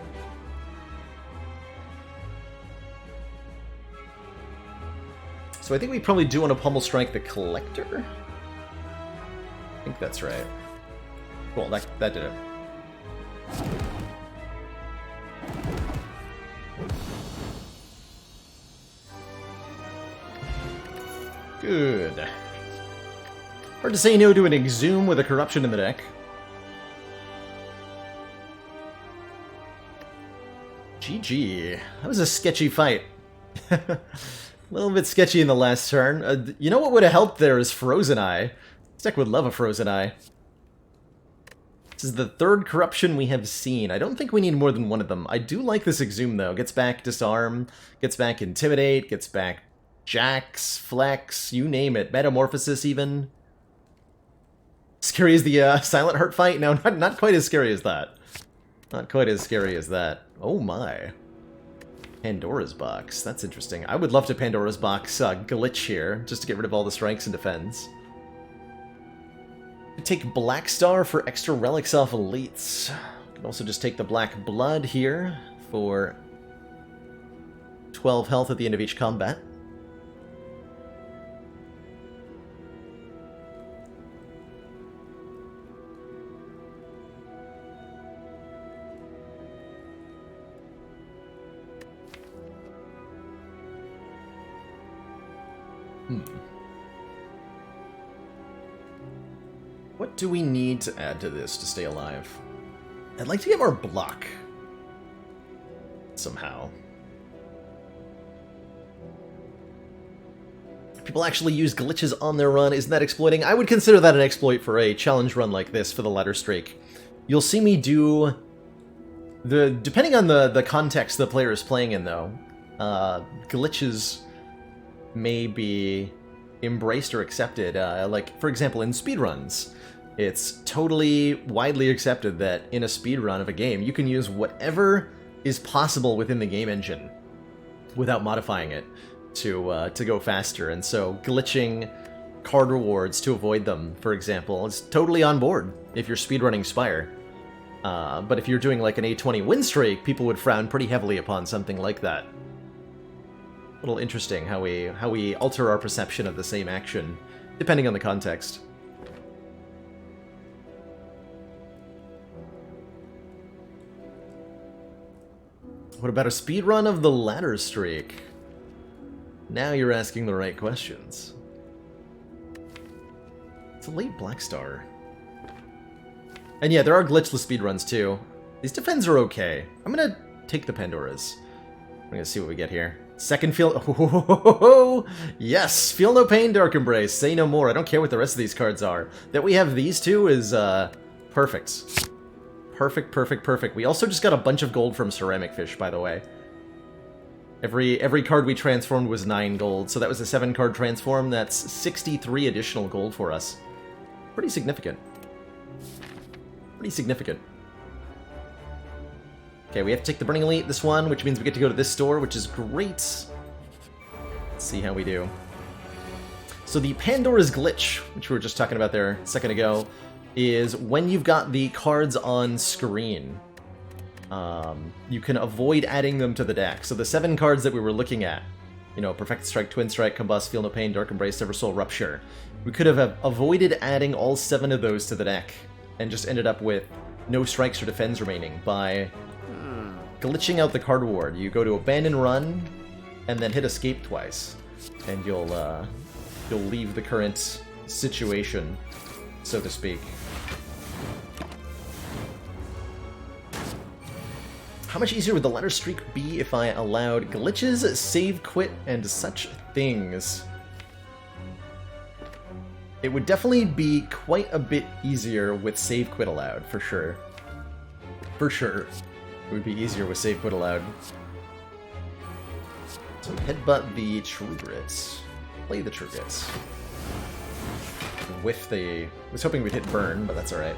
S1: So I think we probably do want to Pummel Strike the Collector. I think that's right. Cool, that did it. Good. Hard to say no to an Exhume with a Corruption in the deck. GG. That was a sketchy fight. A little bit sketchy in the last turn. You know what would have helped there is Frozen Eye. This deck would love a Frozen Eye. This is the third Corruption we have seen. I don't think we need more than one of them. I do like this Exhume, though. Gets back Disarm, gets back Intimidate, gets back Jax, Flex, you name it. Metamorphosis, even. Scary as the Silent Heart fight? No, not quite as scary as that. Not quite as scary as that. Oh my. Pandora's Box. That's interesting. I would love to Pandora's Box glitch here, just to get rid of all the strikes and defends. Take Black Star for extra relics off elites. You can also just take the Black Blood here for 12 health at the end of each combat. What do we need to add to this to stay alive? I'd like to get more block. Somehow. People actually use glitches on their run. Isn't that exploiting? I would consider that an exploit for a challenge run like this for the ladder streak. You'll see me do... Depending on the context the player is playing in, though, glitches may be embraced or accepted. Like, for example, in speedruns, it's totally widely accepted that in a speedrun of a game, you can use whatever is possible within the game engine without modifying it to go faster. And so glitching card rewards to avoid them, for example, is totally on board if you're speedrunning Spire. But if you're doing like an A20 win streak, people would frown pretty heavily upon something like that. A little interesting how we alter our perception of the same action, depending on the context. What about a speedrun of the ladder streak? Now you're asking the right questions. It's a late Black Star. And yeah, there are glitchless speedruns too. These defends are okay. I'm gonna take the Pandoras. I'm gonna see what we get here. Second feel... Oh, yes! Feel no pain, Dark Embrace. Say no more. I don't care what the rest of these cards are. That we have these two is, perfect. Perfect, perfect, perfect. We also just got a bunch of gold from Ceramic Fish, by the way. Every card we transformed was 9 gold, so that was a 7-card transform. That's 63 additional gold for us. Pretty significant. Pretty significant. Okay, we have to take the Burning Elite, this one, which means we get to go to this store, which is great. Let's see how we do. So the Pandora's Glitch, which we were just talking about there a second ago, is when you've got the cards on screen, you can avoid adding them to the deck. So the 7 cards that we were looking at, you know, Perfected Strike, Twin Strike, Combust, Feel No Pain, Dark Embrace, Eversoul, Rupture, we could have avoided adding all 7 of those to the deck and just ended up with no strikes or defends remaining by glitching out the card reward. You go to Abandon Run and then hit Escape twice, and you'll leave the current situation, so to speak. How much easier would the ladder streak be if I allowed glitches, save quit, and such things? It would definitely be quite a bit easier with save quit allowed, for sure. For sure. It would be easier with save quit allowed. So headbutt the True Grit. Play the True Grit. Whiff the... I was hoping we'd hit burn, but that's alright.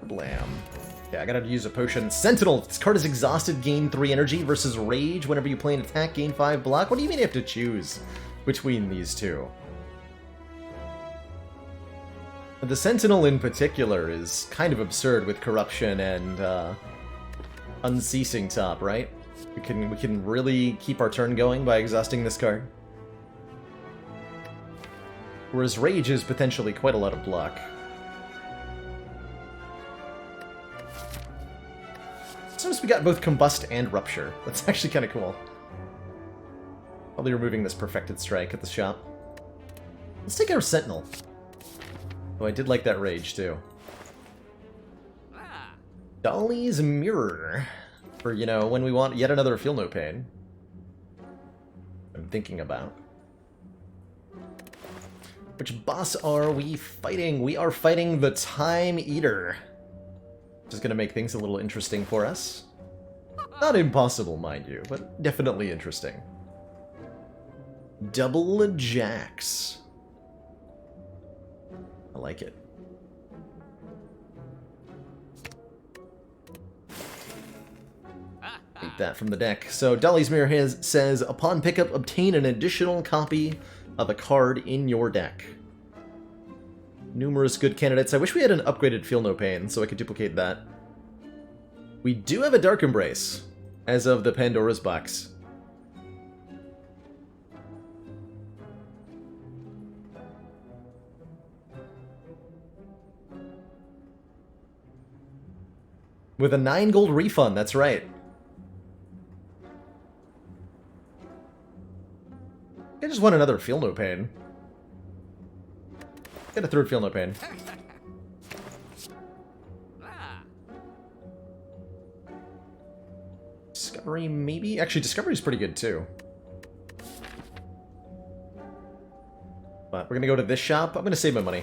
S1: Blam. Yeah, I gotta use a potion. Sentinel! This card is exhausted, gain 3 energy, versus Rage. Whenever you play an attack, gain 5 block. What do you mean you have to choose between these two? The Sentinel in particular is kind of absurd with Corruption and Unceasing top, right? We can really keep our turn going by exhausting this card. Whereas Rage is potentially quite a lot of block. Notice we got both Combust and Rupture. That's actually kind of cool. Probably removing this Perfected Strike at the shop. Let's take our Sentinel. Oh, I did like that Rage, too. Dolly's Mirror. For, you know, when we want yet another Feel No Pain. I'm thinking about. Which boss are we fighting? We are fighting the Time Eater. Which is going to make things a little interesting for us. Not impossible, mind you, but definitely interesting. Double Jacks. I like it. Take that from the deck. So Dolly's Mirror says, upon pickup, obtain an additional copy of a card in your deck. Numerous good candidates. I wish we had an upgraded Feel No Pain so I could duplicate that. We do have a Dark Embrace, as of the Pandora's Box. With a 9 gold refund, that's right. I just want another Feel No Pain. Get a third Feel No Pain. Discovery, maybe? Actually, Discovery's pretty good, too. But we're gonna go to this shop. I'm gonna save my money.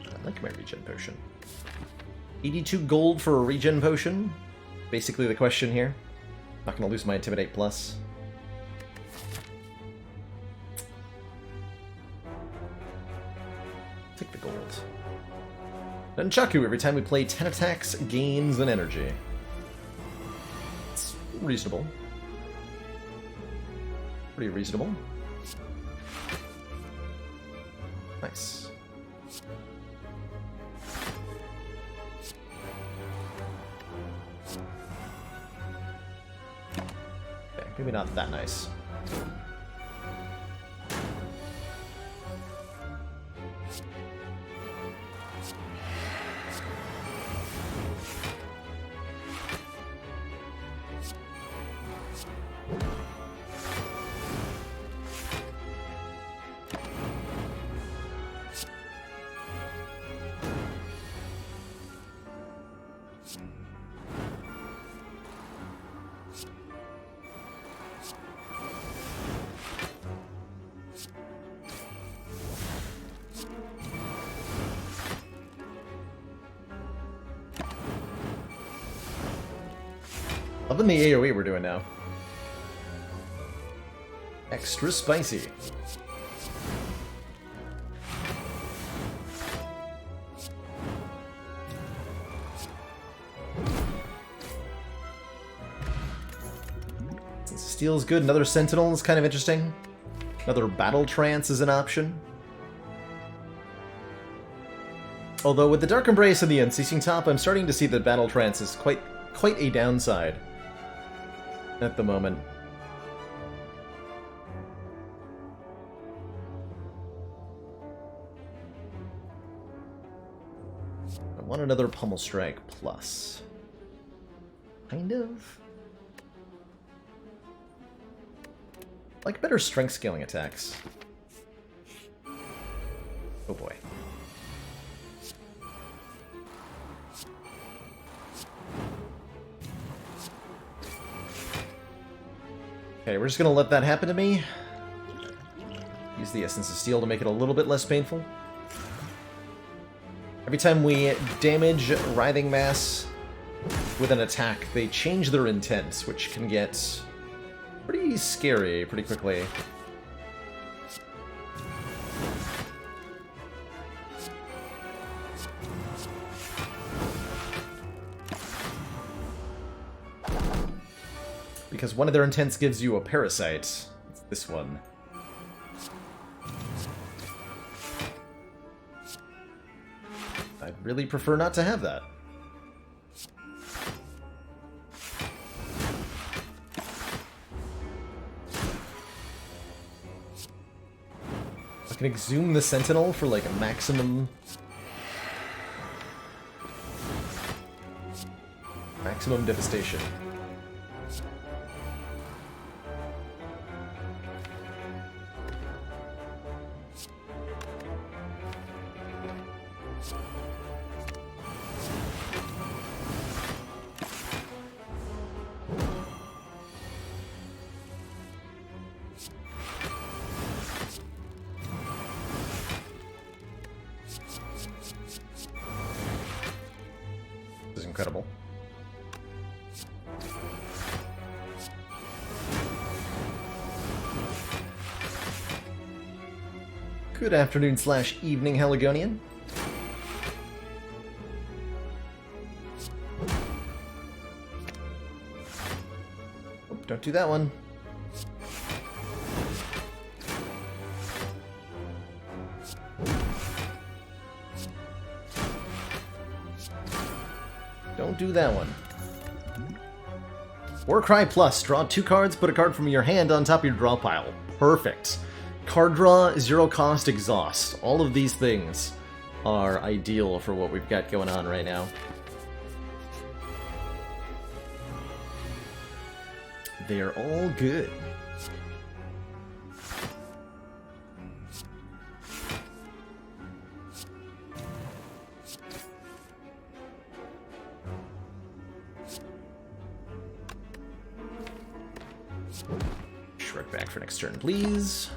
S1: I like my regen potion. 82 gold for a regen potion. Basically the question here. Not gonna lose my Intimidate Plus. Take the gold. Nunchaku, every time we play 10 attacks, gains an energy. It's reasonable. Pretty reasonable. Nice. Maybe not that nice. Loving the AoE we're doing now. Extra spicy. Steel's good. Another Sentinel is kind of interesting. Another Battle Trance is an option. Although with the Dark Embrace and the Unceasing Top, I'm starting to see that Battle Trance is quite a downside at the moment. I want another Pummel Strike plus. Kind of. Like better strength scaling attacks. Oh boy. Okay, we're just gonna let that happen to me. Use the Essence of Steel to make it a little bit less painful. Every time we damage Writhing Mass with an attack, they change their intent, which can get pretty scary pretty quickly. Because one of their intents gives you a parasite. It's this one. I'd really prefer not to have that. I can exhume the Sentinel for like a maximum devastation. is incredible. Good afternoon / evening, Heligonian. Oh, don't do that one. Don't do that one. Warcry Plus. Draw 2 cards, put a card from your hand on top of your draw pile. Perfect. Card draw, 0 cost, exhaust. All of these things are ideal for what we've got going on right now. They're all good. Shrug back for next turn, please.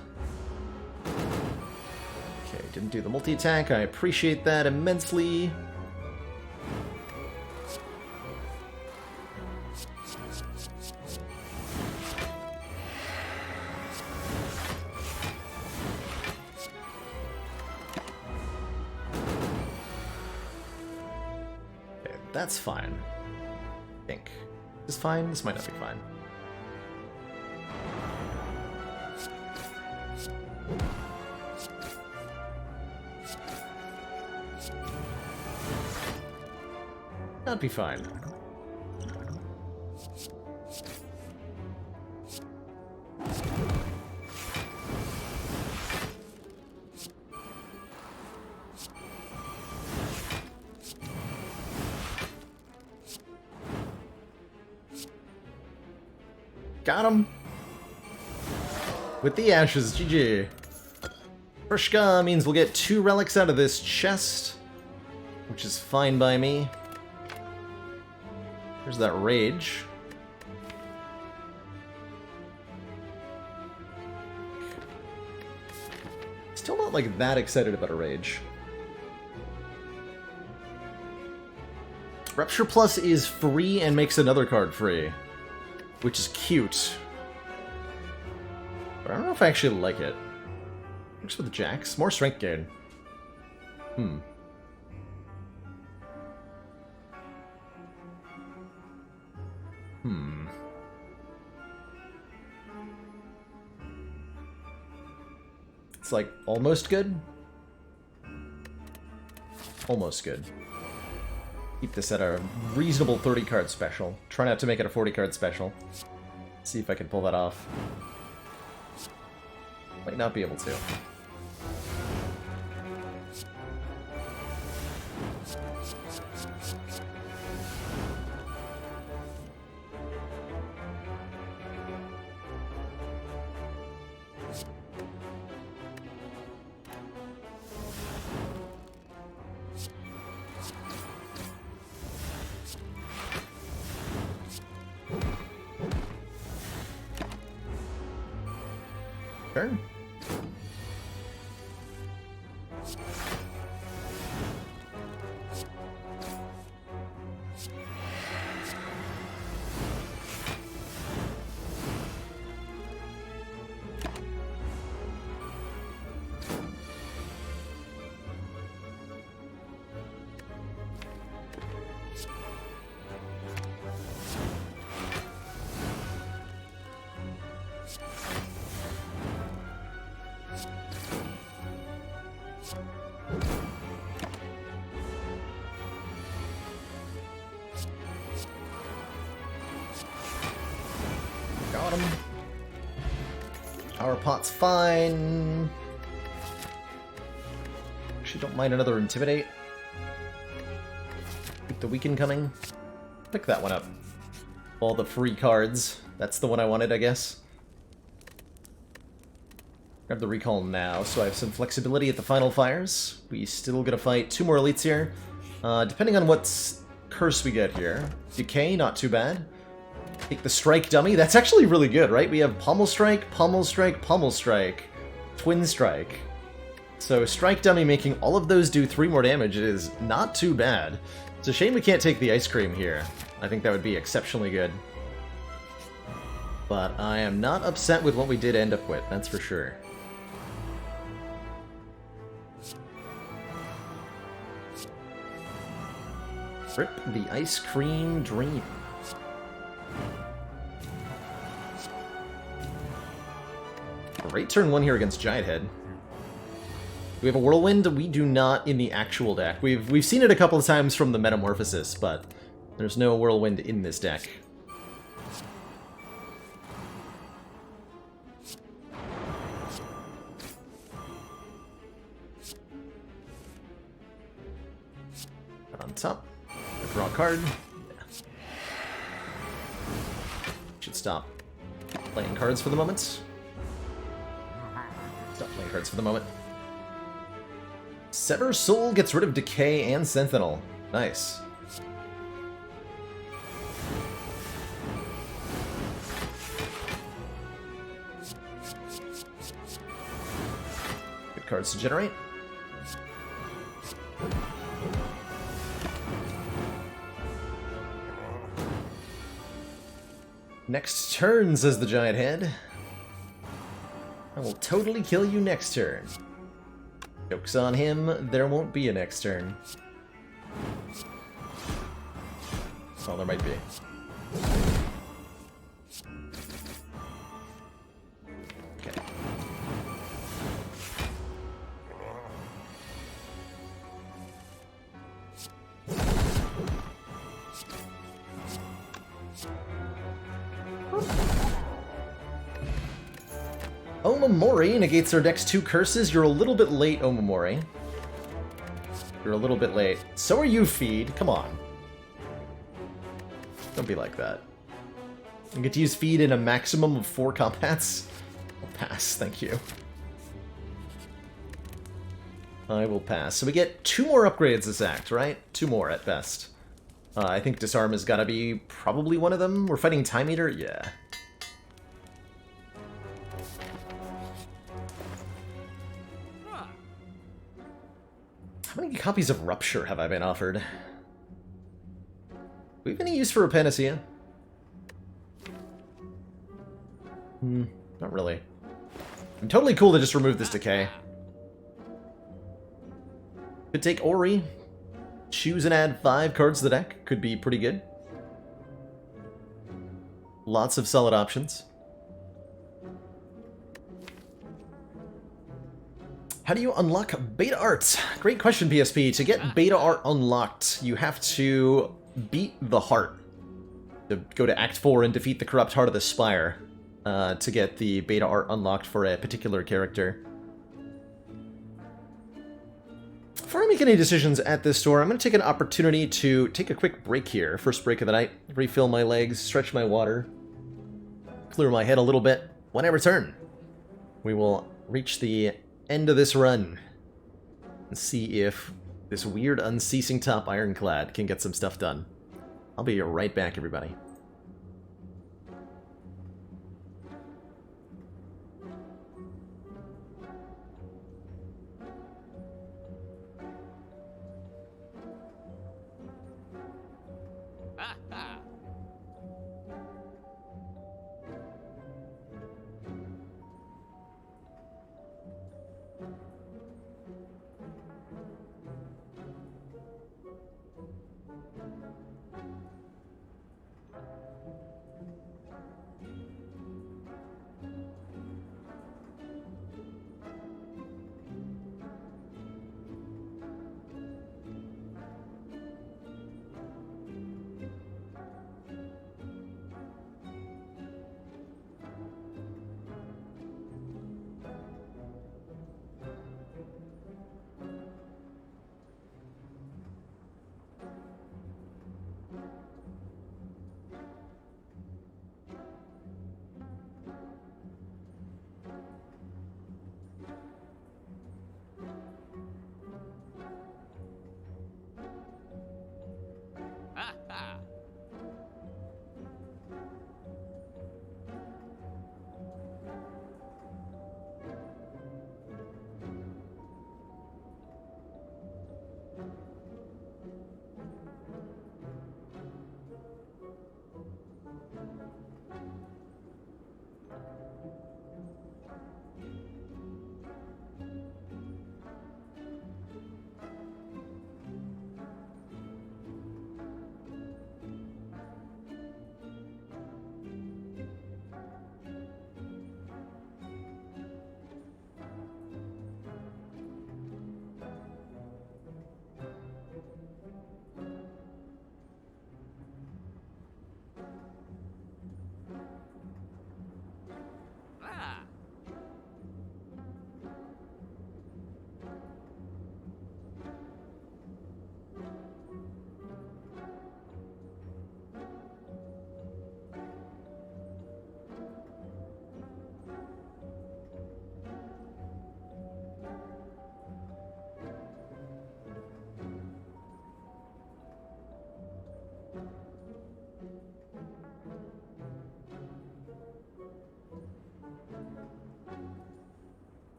S1: Okay, didn't do the multi-attack. I appreciate that immensely. Okay, that's fine. I think. This is fine? This might not be fine. That'd be fine. Got him! With the ashes, GG. Pershka means we'll get 2 relics out of this chest, which is fine by me. There's that rage. Still not like that excited about a rage. Rupture Plus is free and makes another card free, which is cute. But I don't know if I actually like it. Works with the jacks. More strength gain. It's like almost good. Almost good. Keep this at a reasonable 30 card special. Try not to make it a 40 card special. See if I can pull that off. Might not be able to. Turn. Got him. Our pot's fine. Actually, don't mind another Intimidate. Keep the Weaken coming. Pick that one up. All the free cards. That's the one I wanted, I guess. Grab the Recall now, so I have some flexibility at the final fires. We still gonna fight 2 more elites here. Depending on what curse we get here. Decay, not too bad. Take the Strike Dummy. That's actually really good, right? We have Pummel Strike, Pummel Strike, Pummel Strike, Twin Strike. So Strike Dummy making all of those do 3 more damage is not too bad. It's a shame we can't take the ice cream here. I think that would be exceptionally good. But I am not upset with what we did end up with, that's for sure. Rip the ice cream dream. Great turn 1 here against Giant Head. We have a Whirlwind. We do not in the actual deck. We've seen it a couple of times from the Metamorphosis, but there's no Whirlwind in this deck. On top, draw a card. Yeah. Should stop playing cards for the moment. Stop playing cards for the moment. Sever Soul gets rid of Decay and Sentinel. Nice. Good cards to generate. Next turn, says the Giant Head. I will totally kill you next turn. Joke's on him, there won't be a next turn. Well, there might be. Okay. Omamori negates our deck's 2 curses. You're a little bit late, Omamori. You're a little bit late. So are you, Feed. Come on. Don't be like that. You get to use Feed in a maximum of 4 combats. I'll pass, thank you. I will pass. So we get 2 more upgrades this act, right? 2 more at best. I think Disarm has got to be probably one of them. We're fighting Time Eater? Yeah. How many copies of Rupture have I been offered? Do we have any use for a Panacea? Not really. I'm totally cool to just remove this Decay. Could take Ori. Choose and add 5 cards to the deck. Could be pretty good. Lots of solid options. How do you unlock Beta Art? Great question, PSP. To get Beta Art unlocked, you have to beat the Heart. To go to Act 4 and defeat the Corrupt Heart of the Spire to get the Beta Art unlocked for a particular character. Before I make any decisions at this store, I'm going to take an opportunity to take a quick break here. First break of the night. Refill my legs, stretch my water, clear my head a little bit. When I return, we will reach the end of this run and see if this weird unceasing top Ironclad can get some stuff done. I'll be right back, everybody.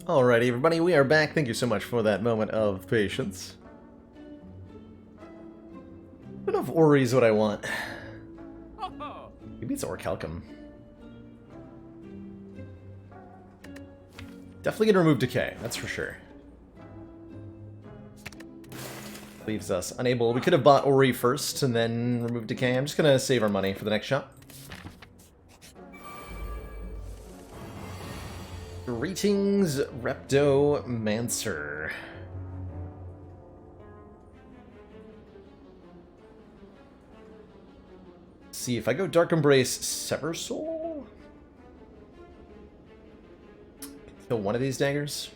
S1: Alrighty, everybody, we are back. Thank you so much for that moment of patience. I don't know if Ori is what I want. Maybe it's Orichalcum. Definitely gonna remove Decay, that's for sure. Leaves us unable. We could have bought Ori first and then removed Decay. I'm just gonna save our money for the next shot. Greetings, Reptomancer. See, if I go Dark Embrace, Sever Soul? Kill one of these daggers?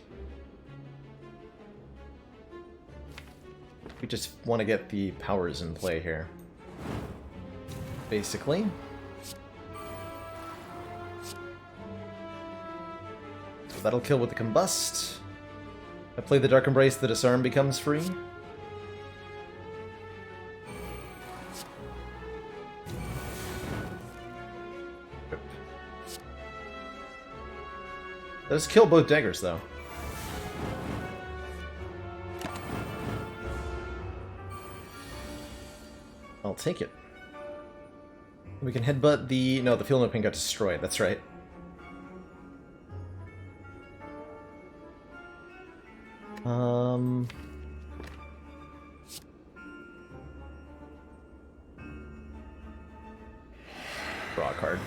S1: We just want to get the powers in play here. Basically. So that'll kill with the Combust. I play the Dark Embrace, the Disarm becomes free. Let's kill both daggers, though. I'll take it. We can headbutt the... No, the Field Opening got destroyed. That's right. Draw a card.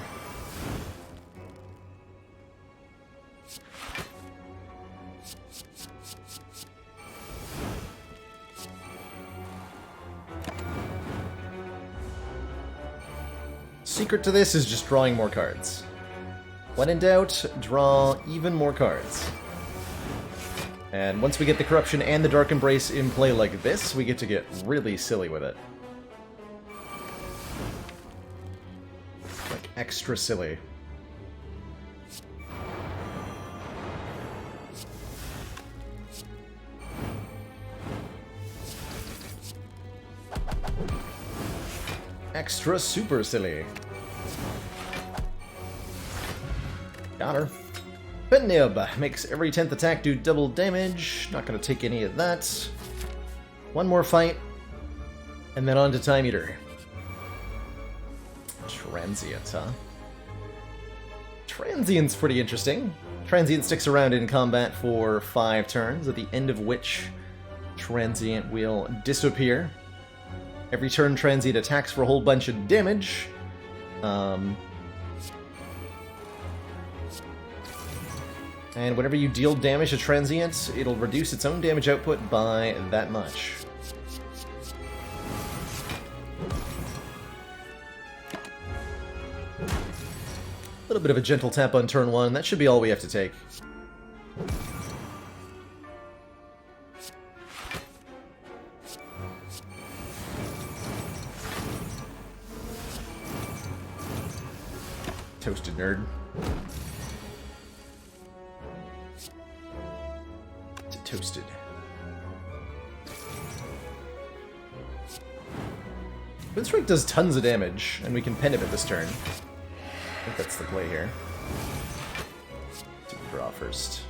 S1: Secret to this is just drawing more cards. When in doubt, draw even more cards. And once we get the Corruption and the Dark Embrace in play like this, we get to get really silly with it. Like, extra silly. Extra super silly. Got her. Nib makes every 10th attack do double damage. Not going to take any of that. One more fight. And then on to Time Eater. Transient, huh? Transient's pretty interesting. Transient sticks around in combat for 5 turns, at the end of which Transient will disappear. Every turn, Transient attacks for a whole bunch of damage. And whenever you deal damage to Transient, it'll reduce its own damage output by that much. A little bit of a gentle tap on turn 1. That should be all we have to take. Toasted nerd. Toasted. Moonstrike does tons of damage, and we can pen it at this turn. I think that's the play here. So draw first.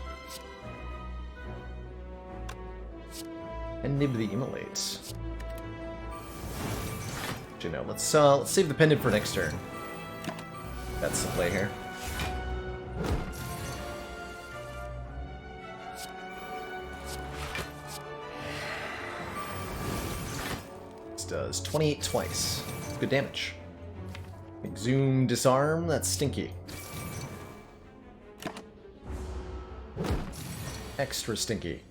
S1: And nib the Immolate. Actually, no, let's save the pendant for next turn. That's the play here. This does 28 twice. Good damage. Exhume, disarm, that's stinky. Extra stinky.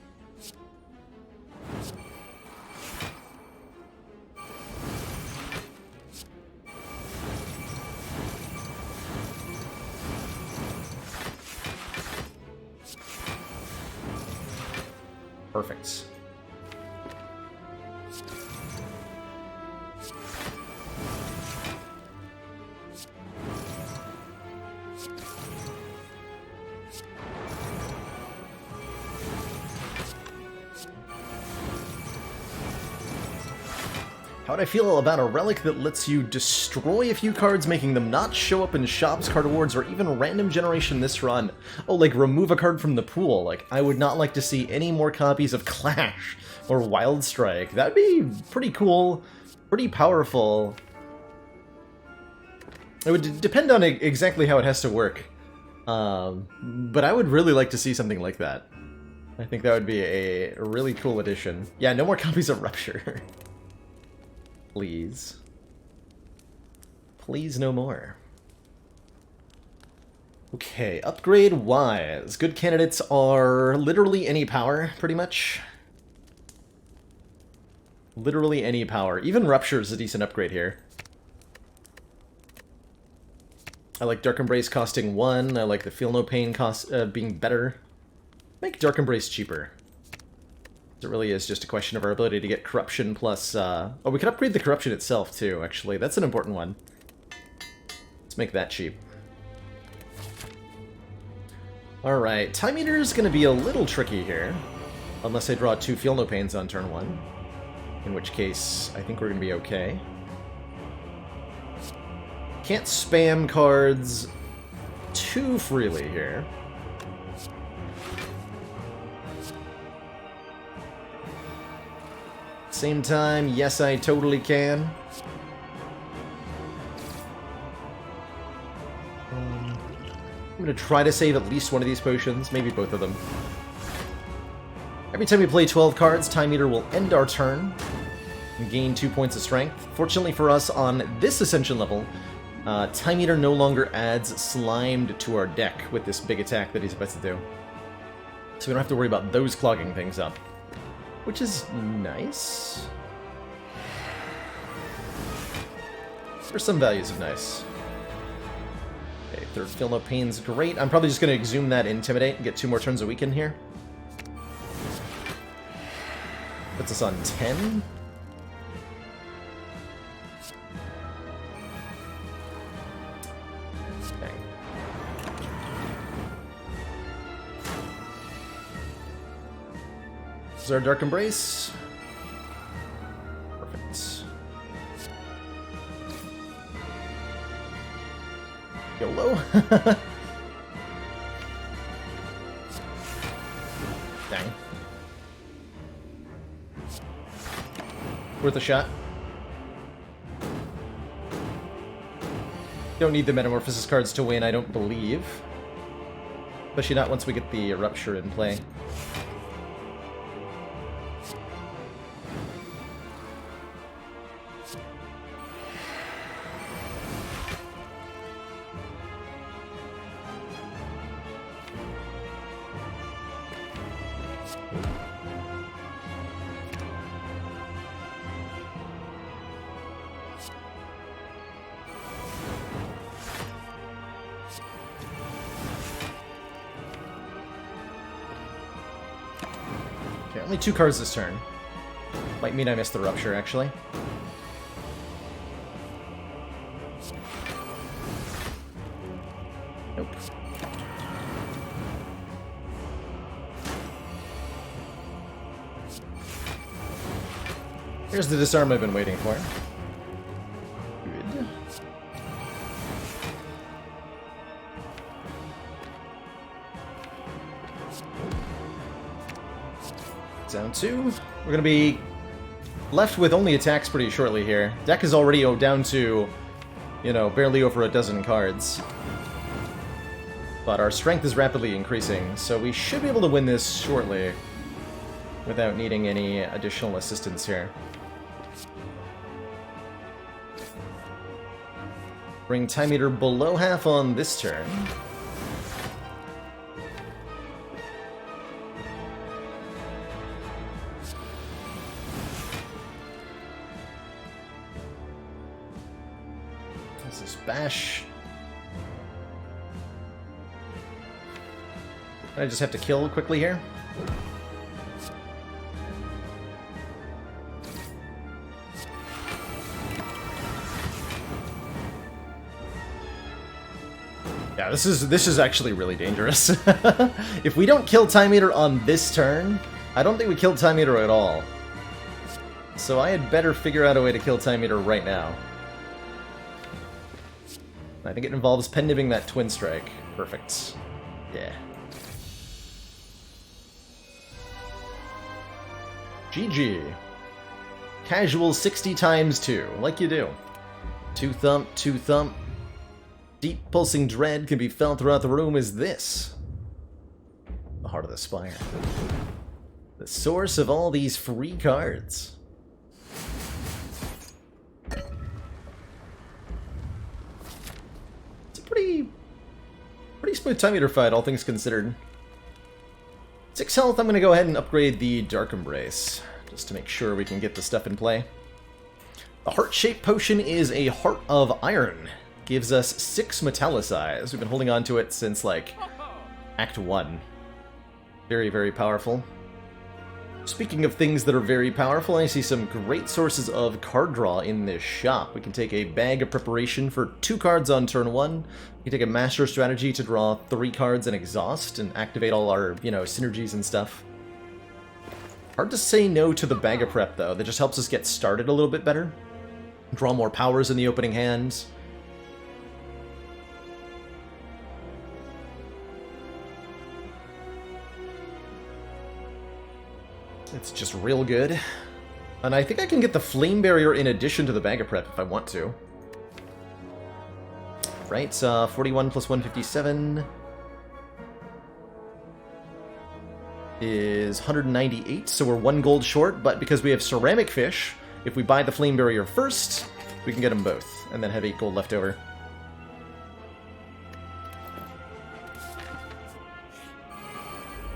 S1: Perfect. How would I feel about a relic that lets you destroy a few cards, making them not show up in shops, card awards, or even random generation this run? Oh, like remove a card from the pool. Like, I would not like to see any more copies of Clash or Wild Strike. That'd be pretty cool, pretty powerful. It would depend on exactly how it has to work. But I would really like to see something like that. I think that would be a really cool addition. Yeah, no more copies of Rupture. Please. Please no more. Okay, upgrade-wise. Good candidates are literally any power, pretty much. Literally any power. Even Rupture is a decent upgrade here. I like Dark Embrace costing 1. I like the Feel No Pain cost being better. Make Dark Embrace cheaper. It really is just a question of our ability to get Corruption plus... Oh, we could upgrade the Corruption itself, too, actually. That's an important one. Let's make that cheap. Alright, Time Eater's gonna be a little tricky here. Unless I draw 2 Feel No Pains on turn 1. In which case, I think we're gonna be okay. Can't spam cards too freely here. Same time, yes, I totally can. I'm gonna try to save at least one of these potions, maybe both of them. Every time we play 12 cards, Time Eater will end our turn and gain 2 points of strength. Fortunately for us, on this Ascension level, Time Eater no longer adds Slimed to our deck with this big attack that he's about to do. So we don't have to worry about those clogging things up. Which is nice. For some values of nice. Okay, third Feel No Pain's great. I'm probably just going to exhume that Intimidate and get 2 more turns a weekend here. Puts us on 10. Okay. This is our Dark Embrace. Perfect. YOLO. Dang. Worth a shot. Don't need the Metamorphosis cards to win, I don't believe. Especially not once we get the Rupture in play. Okay, only 2 cards this turn. Might mean I missed the Rupture, actually. Nope. Here's the disarm I've been waiting for. Good. Down 2. We're gonna be left with only attacks pretty shortly here. Deck is already down to, you know, barely over a dozen cards. But our strength is rapidly increasing, so we should be able to win this shortly without needing any additional assistance here. Bring Time Eater below half on this turn. This is Bash. I just have to kill quickly here. Yeah, this is actually really dangerous. If we don't kill Time Eater on this turn, I don't think we killed Time Eater at all. So I had better figure out a way to kill Time Eater right now. I think it involves pen nibbing that Twin Strike. Perfect. Yeah. GG. Casual 60 times 2, like you do. 2 thump, 2 thump. Deep pulsing dread can be felt throughout the room as this. The heart of the Spire. The source of all these free cards. It's a pretty smooth Time Eater fight, all things considered. 6 health, I'm going to go ahead and upgrade the Dark Embrace, just to make sure we can get the stuff in play. The Heart-shaped potion is a Heart of Iron. Gives us 6 Metallicize. We've been holding on to it since, like, Act 1. Very, very powerful. Speaking of things that are very powerful, I see some great sources of card draw in this shop. We can take a Bag of Preparation for 2 cards on turn 1. We can take a Master Strategy to draw 3 cards and exhaust and activate all our, synergies and stuff. Hard to say no to the Bag of Prep, though. That just helps us get started a little bit better. Draw more powers in the opening hand. It's just real good. And I think I can get the Flame Barrier in addition to the Bag of Prep if I want to. Right, 41 plus 157 is 198, so we're 1 gold short, but because we have Ceramic Fish, if we buy the Flame Barrier first, we can get them both, and then have 8 gold left over.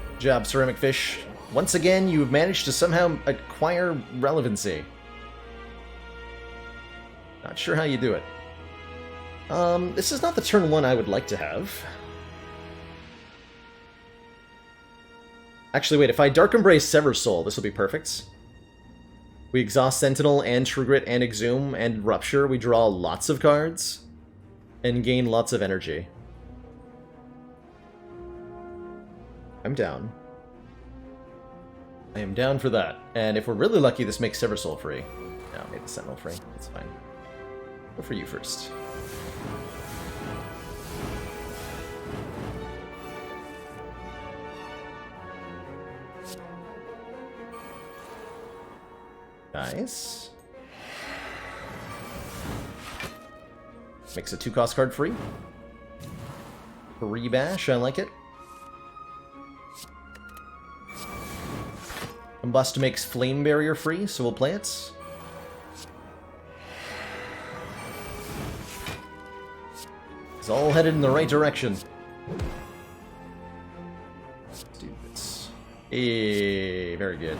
S1: Good job, Ceramic Fish. Once again, you've managed to somehow acquire relevancy. Not sure how you do it. This is not the turn 1 I would like to have. Actually, wait, if I Dark Embrace Sever Soul, this will be perfect. We exhaust Sentinel and True Grit and Exhume and Rupture. We draw lots of cards and gain lots of energy. I'm down. I am down for that. And if we're really lucky, this makes Sever Soul free. No, I made the Sentinel free. That's fine. Go for you first. Nice. Makes a 2-cost card free. Rebash, I like it. Combust makes Flame Barrier free, so we'll play it. It's all headed in the right direction. Let's do this. Hey, very good.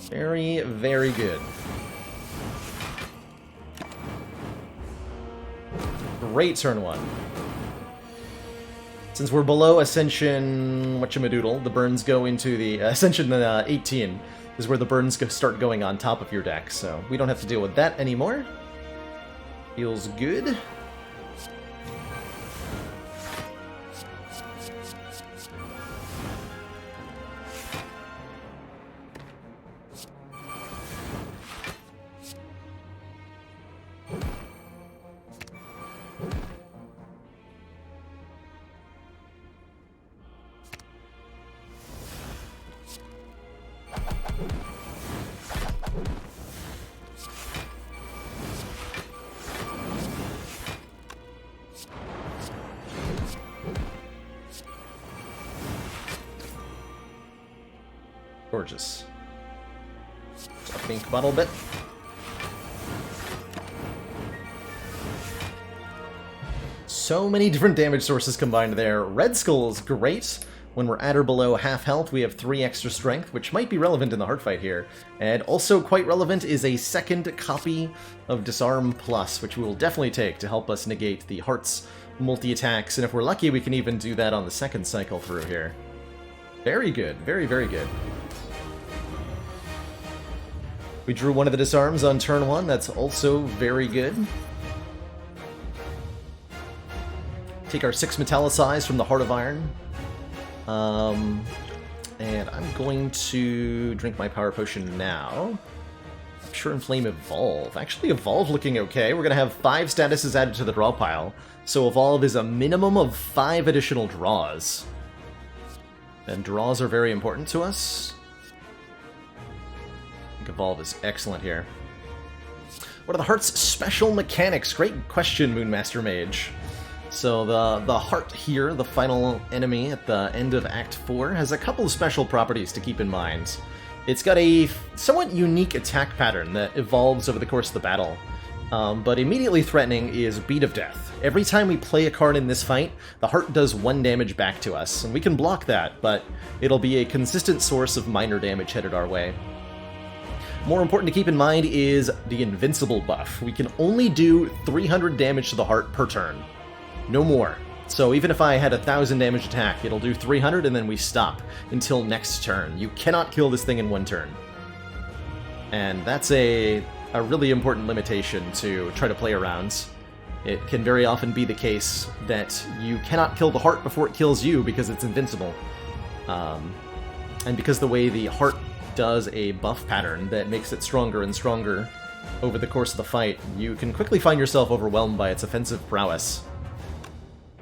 S1: Very, very good. Great turn 1. Since we're below Ascension whatchamadoodle, the burns go into the Ascension 18 is where the burns start going on top of your deck, so we don't have to deal with that anymore. Feels good. Gorgeous. Pink bottle bit. So many different damage sources combined there. Red Skull's great. When we're at or below half health, we have 3 extra strength, which might be relevant in the heart fight here. And also quite relevant is a second copy of Disarm Plus, which we will definitely take to help us negate the heart's multi-attacks. And if we're lucky, we can even do that on the second cycle through here. Very good. Very, very good. We drew one of the disarms on turn 1. That's also very good. Take our 6 Metallicize from the Heart of Iron. And I'm going to drink my power potion now. Sure and Flame Evolve. Actually, Evolve looking okay. We're going to have 5 statuses added to the draw pile. So Evolve is a minimum of 5 additional draws. And draws are very important to us. I think Evolve is excellent here. What are the heart's special mechanics? Great question, Moonmaster Mage. So the heart here, the final enemy at the end of Act 4, has a couple of special properties to keep in mind. It's got a somewhat unique attack pattern that evolves over the course of the battle. But immediately threatening is Beat of Death. Every time we play a card in this fight, the heart does 1 damage back to us, and we can block that, but it'll be a consistent source of minor damage headed our way. More important to keep in mind is the Invincible buff. We can only do 300 damage to the heart per turn. No more. So even if I had 1,000 damage attack, it'll do 300 and then we stop until next turn. You cannot kill this thing in 1 turn. And that's a really important limitation to try to play around. It can very often be the case that you cannot kill the heart before it kills you because it's invincible. And because the way the heart does a buff pattern that makes it stronger and stronger over the course of the fight, you can quickly find yourself overwhelmed by its offensive prowess.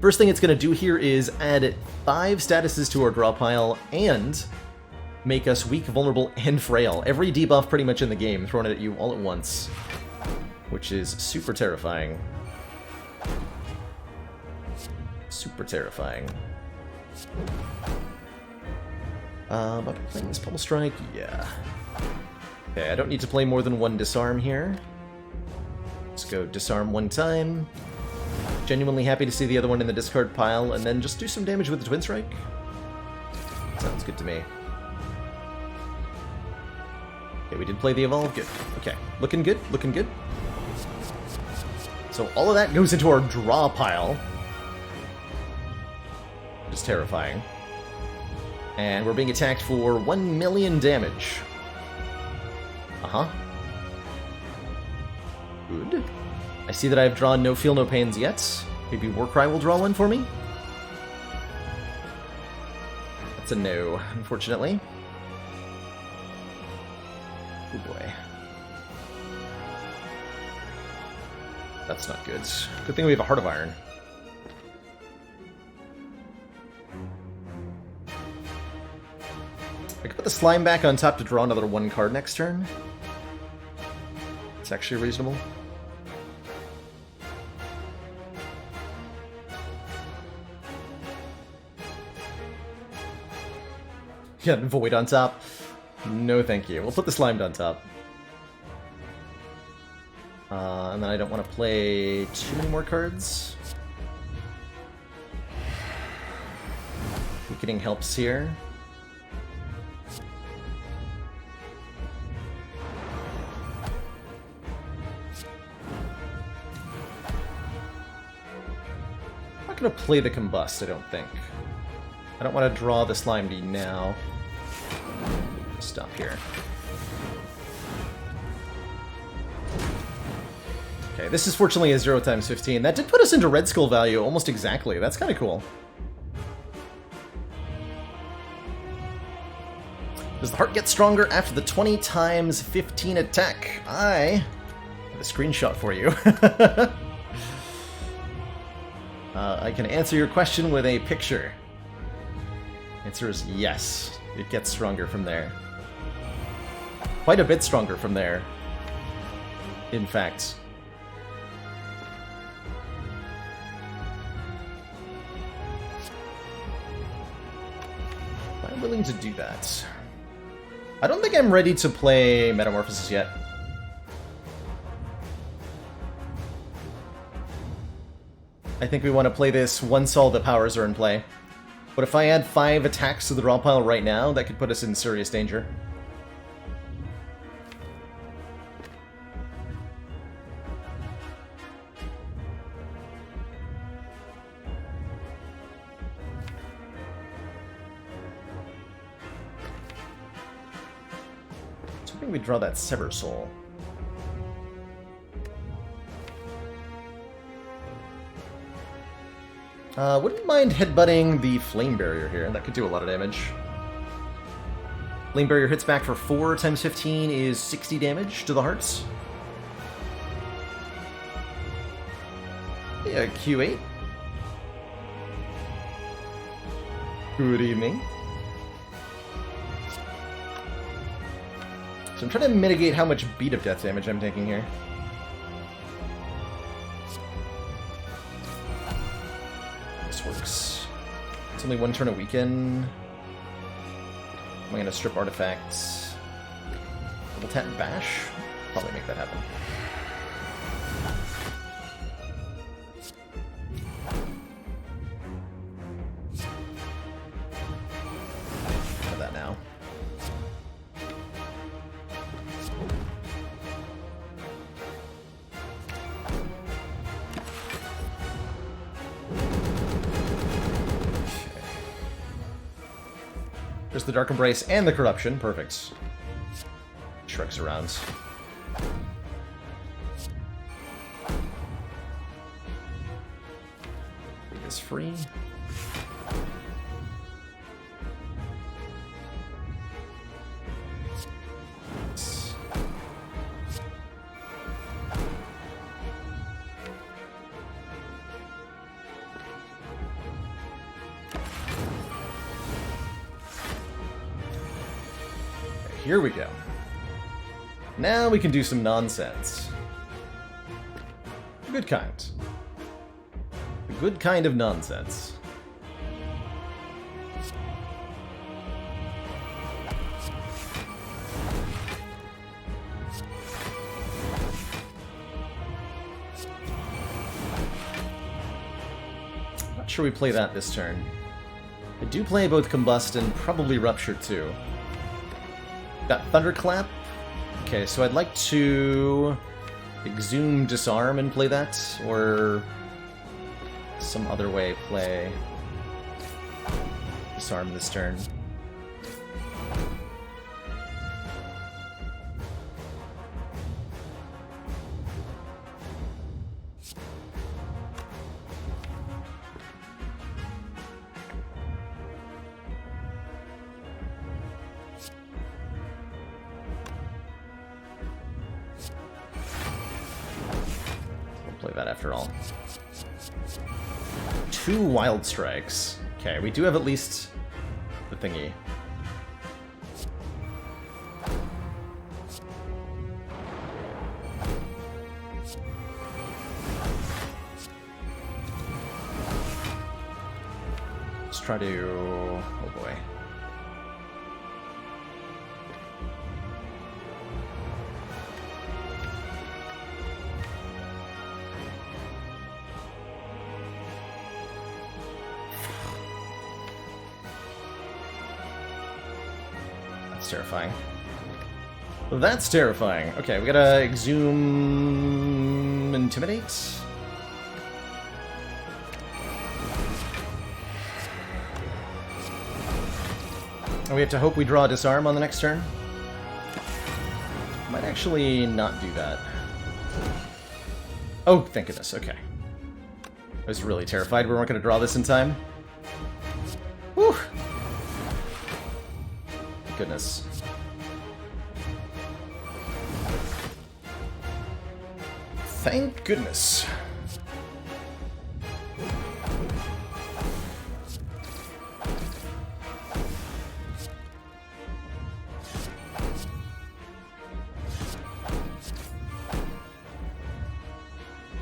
S1: First thing it's going to do here is add 5 statuses to our draw pile and make us weak, vulnerable, and frail. Every debuff pretty much in the game thrown at you all at once, which is super terrifying. Super terrifying. Am I playing this Pummel Strike? Yeah. Okay, I don't need to play more than 1 disarm here. Let's go disarm 1 time. Genuinely happy to see the other one in the discard pile, and then just do some damage with the Twin Strike. Sounds good to me. Okay, we did play the Evolve. Good. Okay, looking good, looking good. So all of that goes into our draw pile. Which is terrifying. And we're being attacked for 1 million damage. Uh-huh. Good. I see that I've drawn No Feel No Pains yet. Maybe Warcry will draw one for me? That's a no, unfortunately. Oh boy. That's not good. Good thing we have a Heart of Iron. I could put the Slime back on top to draw another 1 card next turn. It's actually reasonable. Yeah, Void on top. No thank you. We'll put the Slimed on top. And then I don't want to play too many more cards. Weakening helps here. I'm not going to play the Combust, I don't think. I don't want to draw the Slime D now. Stop here. Okay, this is fortunately a 0 times 15. That did put us into Red Skull value almost exactly. That's kind of cool. Does the heart get stronger after the 20 times 15 attack? I have a screenshot for you. I can answer your question with a picture. Answer is yes. It gets stronger from there. Quite a bit stronger from there, in fact. I'm willing to do that. I don't think I'm ready to play Metamorphosis yet. I think we want to play this once all the powers are in play. But if I add 5 attacks to the draw pile right now, that could put us in serious danger. So I think we draw that Sever Soul. Wouldn't mind headbutting the Flame Barrier here. That could do a lot of damage. Flame Barrier hits back for 4 times 15 is 60 damage to the hearts. Yeah, Q8. Good evening. So I'm trying to mitigate how much beat of death damage I'm taking here. This works. It's only 1 turn a weekend. Am I going to strip artifacts? Double tap bash? Probably make that happen. Have that now. There's the Dark Embrace and the Corruption. Perfect. Shrek's around. Is free. Here we go. Now we can do some nonsense. Good kind. A good kind of nonsense. Not sure we play that this turn. I do play both Combust and probably Rupture too. Got Thunderclap. Okay, so I'd like to Exhume Disarm and play that, or some other way play Disarm this turn. Play that after all. 2 Wild Strikes. Okay, we do have at least the thingy. Let's try to... oh boy. Terrifying. That's terrifying. Okay, we gotta Exhume Intimidate. And we have to hope we draw Disarm on the next turn. Might actually not do that. Oh, thank goodness. Okay. I was really terrified we weren't gonna draw this in time. Whew. Goodness. Thank goodness.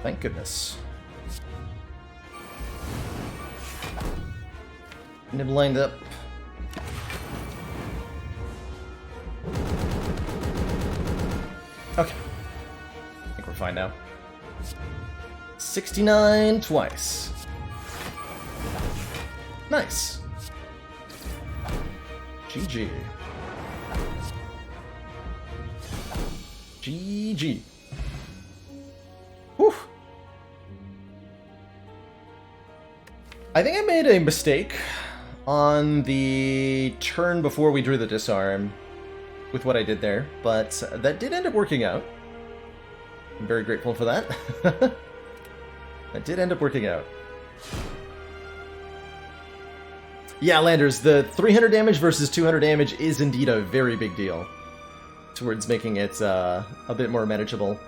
S1: Thank goodness. Nib lined up. Okay. I think we're fine now. 69 twice. Nice. GG. GG. Whew. I think I made a mistake on the turn before we drew the Disarm with what I did there, but that did end up working out. I'm very grateful for that. That did end up working out. Yeah, Landers, the 300 damage versus 200 damage is indeed a very big deal towards making it a bit more manageable.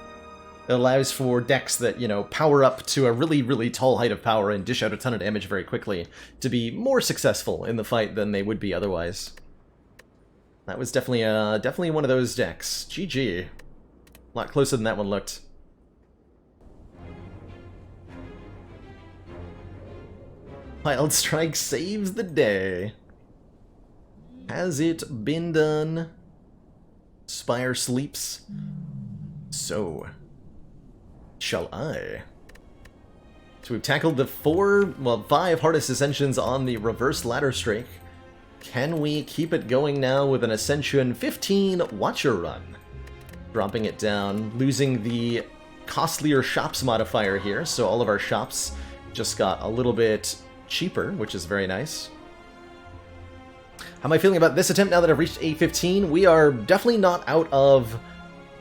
S1: It allows for decks that, you know, power up to a really, really tall height of power and dish out a ton of damage very quickly to be more successful in the fight than they would be otherwise. That was definitely one of those decks. GG. A lot closer than that one looked. Wild Strike saves the day. Has it been done? Spire sleeps. So, shall I? So we've tackled the 5 hardest ascensions on the reverse ladder streak. Can we keep it going now with an Ascension 15 Watcher run? Dropping it down, losing the costlier shops modifier here, so all of our shops just got a little bit cheaper, which is very nice. How am I feeling about this attempt now that I've reached A15? We are definitely not out of,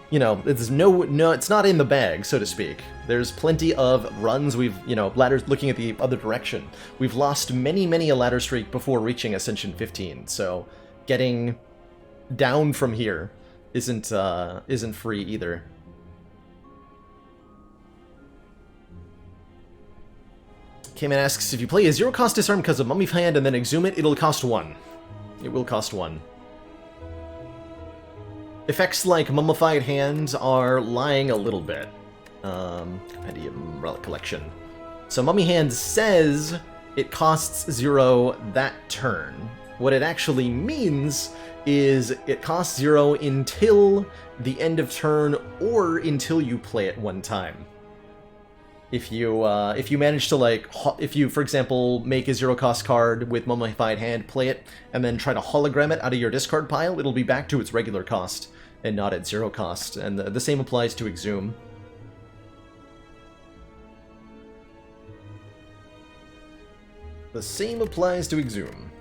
S1: you know, it's it's not in the bag, so to speak. There's plenty of runs we've, you know, ladders looking at the other direction. We've lost many a ladder streak before reaching Ascension 15, so getting down from here isn't free either. Cayman asks, if you play a zero-cost disarm because of Mummy's Hand and then exhume it, it'll cost 1. It will cost 1. Effects like Mummified Hands are lying a little bit. Compendium Relic Collection. So Mummy Hand says it costs 0 that turn. What it actually means is it costs 0 until the end of turn or until you play it one time. If you manage to, like, if you, for example, make a zero-cost card with Mummified Hand, play it, and then try to hologram it out of your discard pile, it'll be back to its regular cost, and not at 0 cost, and the same applies to Exhume. The same applies to Exhume.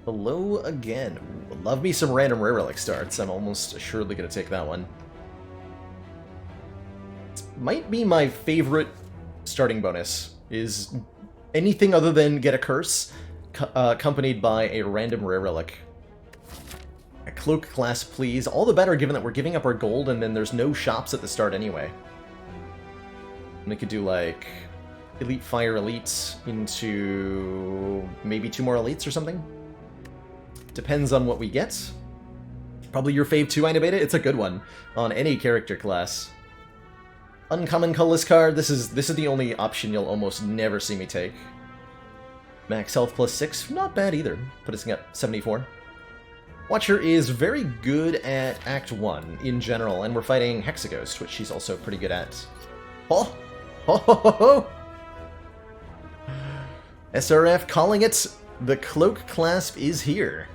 S1: Hello again. Ooh, love me some random rare relic starts. I'm almost assuredly going to take that one. Might be my favorite starting bonus, is anything other than get a curse, accompanied by a random rare relic. A cloak class, please. All the better given that we're giving up our gold and then there's no shops at the start anyway. And we could do, like, Elite Fire Elites into maybe 2 more Elites or something. Depends on what we get. Probably your fave 2 Inabeta. It's a good one on any character class. Uncommon colorless card. This is the only option you'll almost never see me take. Max health plus 6. Not bad either. Put us at 74. Watcher is very good at Act 1 in general, and we're fighting Hexaghost, which she's also pretty good at. Oh! Ho ho ho ho! SRF calling it. The Cloak Clasp is here,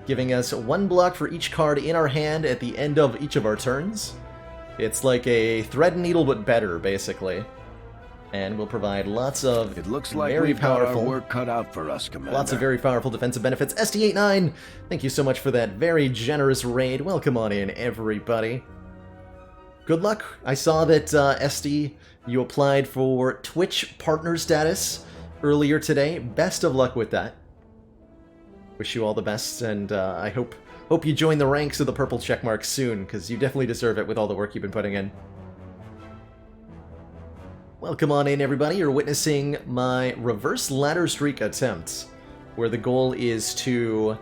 S1: giving us 1 block for each card in our hand at the end of each of our turns. It's like a Thread and Needle, but better, basically. And will provide lots of
S2: It looks like
S1: very
S2: we've got
S1: powerful,
S2: our work cut out for us, Commander.
S1: lots of very powerful defensive benefits. SD89, thank you so much for that very generous raid. Welcome on in, everybody. Good luck. I saw that, SD, you applied for Twitch partner status earlier today. Best of luck with that. Wish you all the best, and I hope you join the ranks of the purple checkmark soon, because you definitely deserve it with all the work you've been putting in. Welcome on in, everybody. You're witnessing my reverse ladder streak attempt, where the goal is to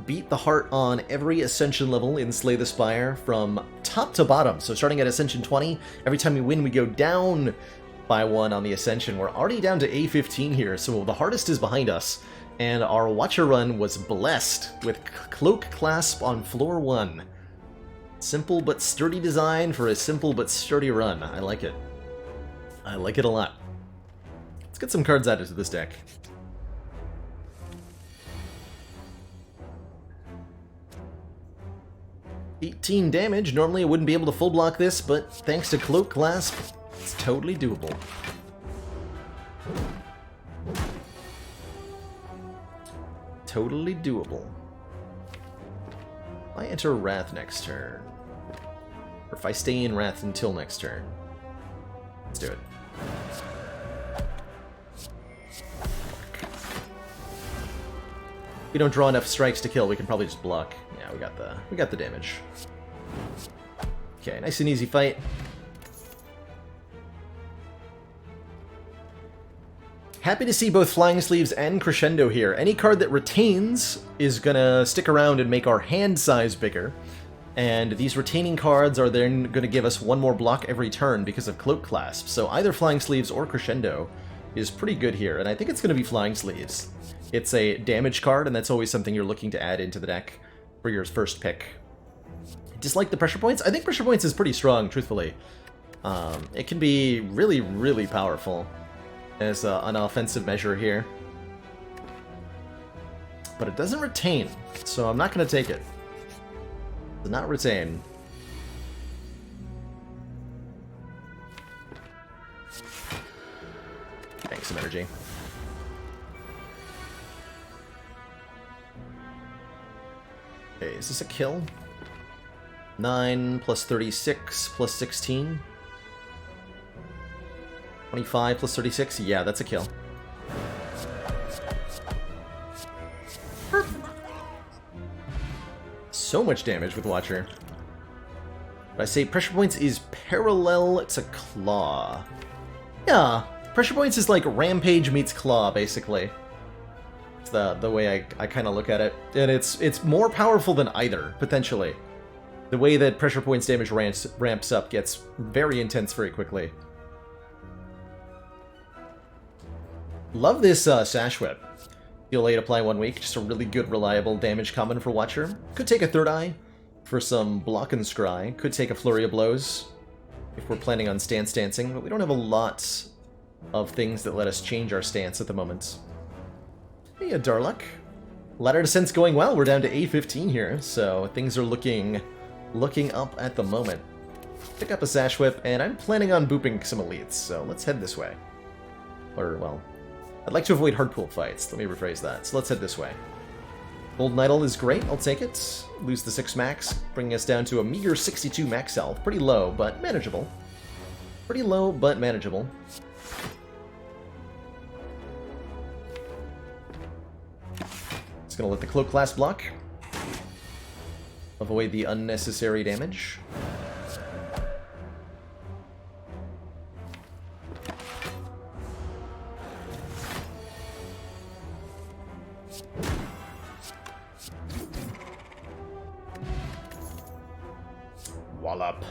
S1: beat the heart on every Ascension level in Slay the Spire from top to bottom. So starting at Ascension 20, every time we win, we go down by 1 on the Ascension. We're already down to A15 here, so the hardest is behind us. And our Watcher run was blessed with Cloak Clasp on floor 1. Simple but sturdy design for a simple but sturdy run. I like it. I like it a lot. Let's get some cards added to this deck. $18 damage. Normally I wouldn't be able to full block this, but thanks to Cloak Clasp, it's totally doable. Totally doable. If I enter Wrath next turn, or if I stay in Wrath until next turn, Let's do it. If we don't draw enough strikes to kill, we can probably just block. Yeah, we got the damage. Okay, nice and easy fight. Happy to see both Flying Sleeves and Crescendo here. Any card that retains is gonna stick around and make our hand size bigger. And these retaining cards are then gonna give us one more block every turn because of Cloak Clasp. So either Flying Sleeves or Crescendo is pretty good here, and I think it's gonna be Flying Sleeves. It's a damage card, and that's always something you're looking to add into the deck for your first pick. Dislike the Pressure Points? I think Pressure Points is pretty strong, truthfully. It can be really, really powerful as an offensive measure here. But it doesn't retain, so I'm not going to take it. Does not retain. Thanks, some energy. Okay, is this a kill? 9 plus 36 plus 16. 25 plus 36? Yeah, that's a kill. So much damage with Watcher. But I say Pressure Points is parallel to Claw. Yeah, Pressure Points is like Rampage meets Claw, basically. It's the way I kind of look at it. And it's more powerful than either, potentially. The way that Pressure Points damage ramps up gets very intense very quickly. Love this Sash Whip. Deal 8, apply 1 week. Just a really good, reliable damage common for Watcher. Could take a Third Eye for some block and scry. Could take a Flurry of Blows if we're planning on stance dancing, but we don't have a lot of things that let us change our stance at the moment. Hey, Darluck. Ladder Descent's going well. We're down to A15 here, so things are looking up at the moment. Pick up a Sash Whip, and I'm planning on booping some elites, so let's head this way. Or, well, I'd like to avoid hard pool fights. Let me rephrase that. So let's head this way. Golden Idol is great. I'll take it. Lose the 6 max, bringing us down to a meager 62 max health. Pretty low, but manageable. Pretty low, but manageable. Just gonna let the Cloak Class block. Avoid the unnecessary damage. Wallop.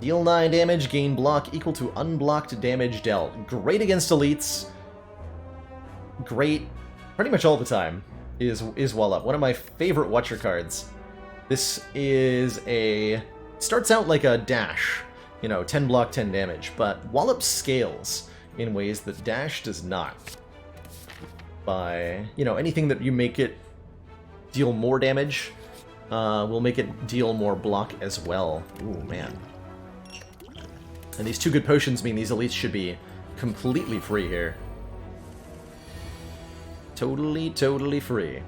S1: Deal 9 damage, gain block equal to unblocked damage dealt. Great against elites. Great pretty much all the time is Wallop. One of my favorite Watcher cards. This is a... starts out like a Dash. You know, 10 block, 10 damage. But Wallop scales in ways that Dash does not. By, you know, anything that you make it deal more damage... we'll make it deal more block as well. Ooh, man. And these 2 good potions mean these elites should be completely free here. Totally, totally free.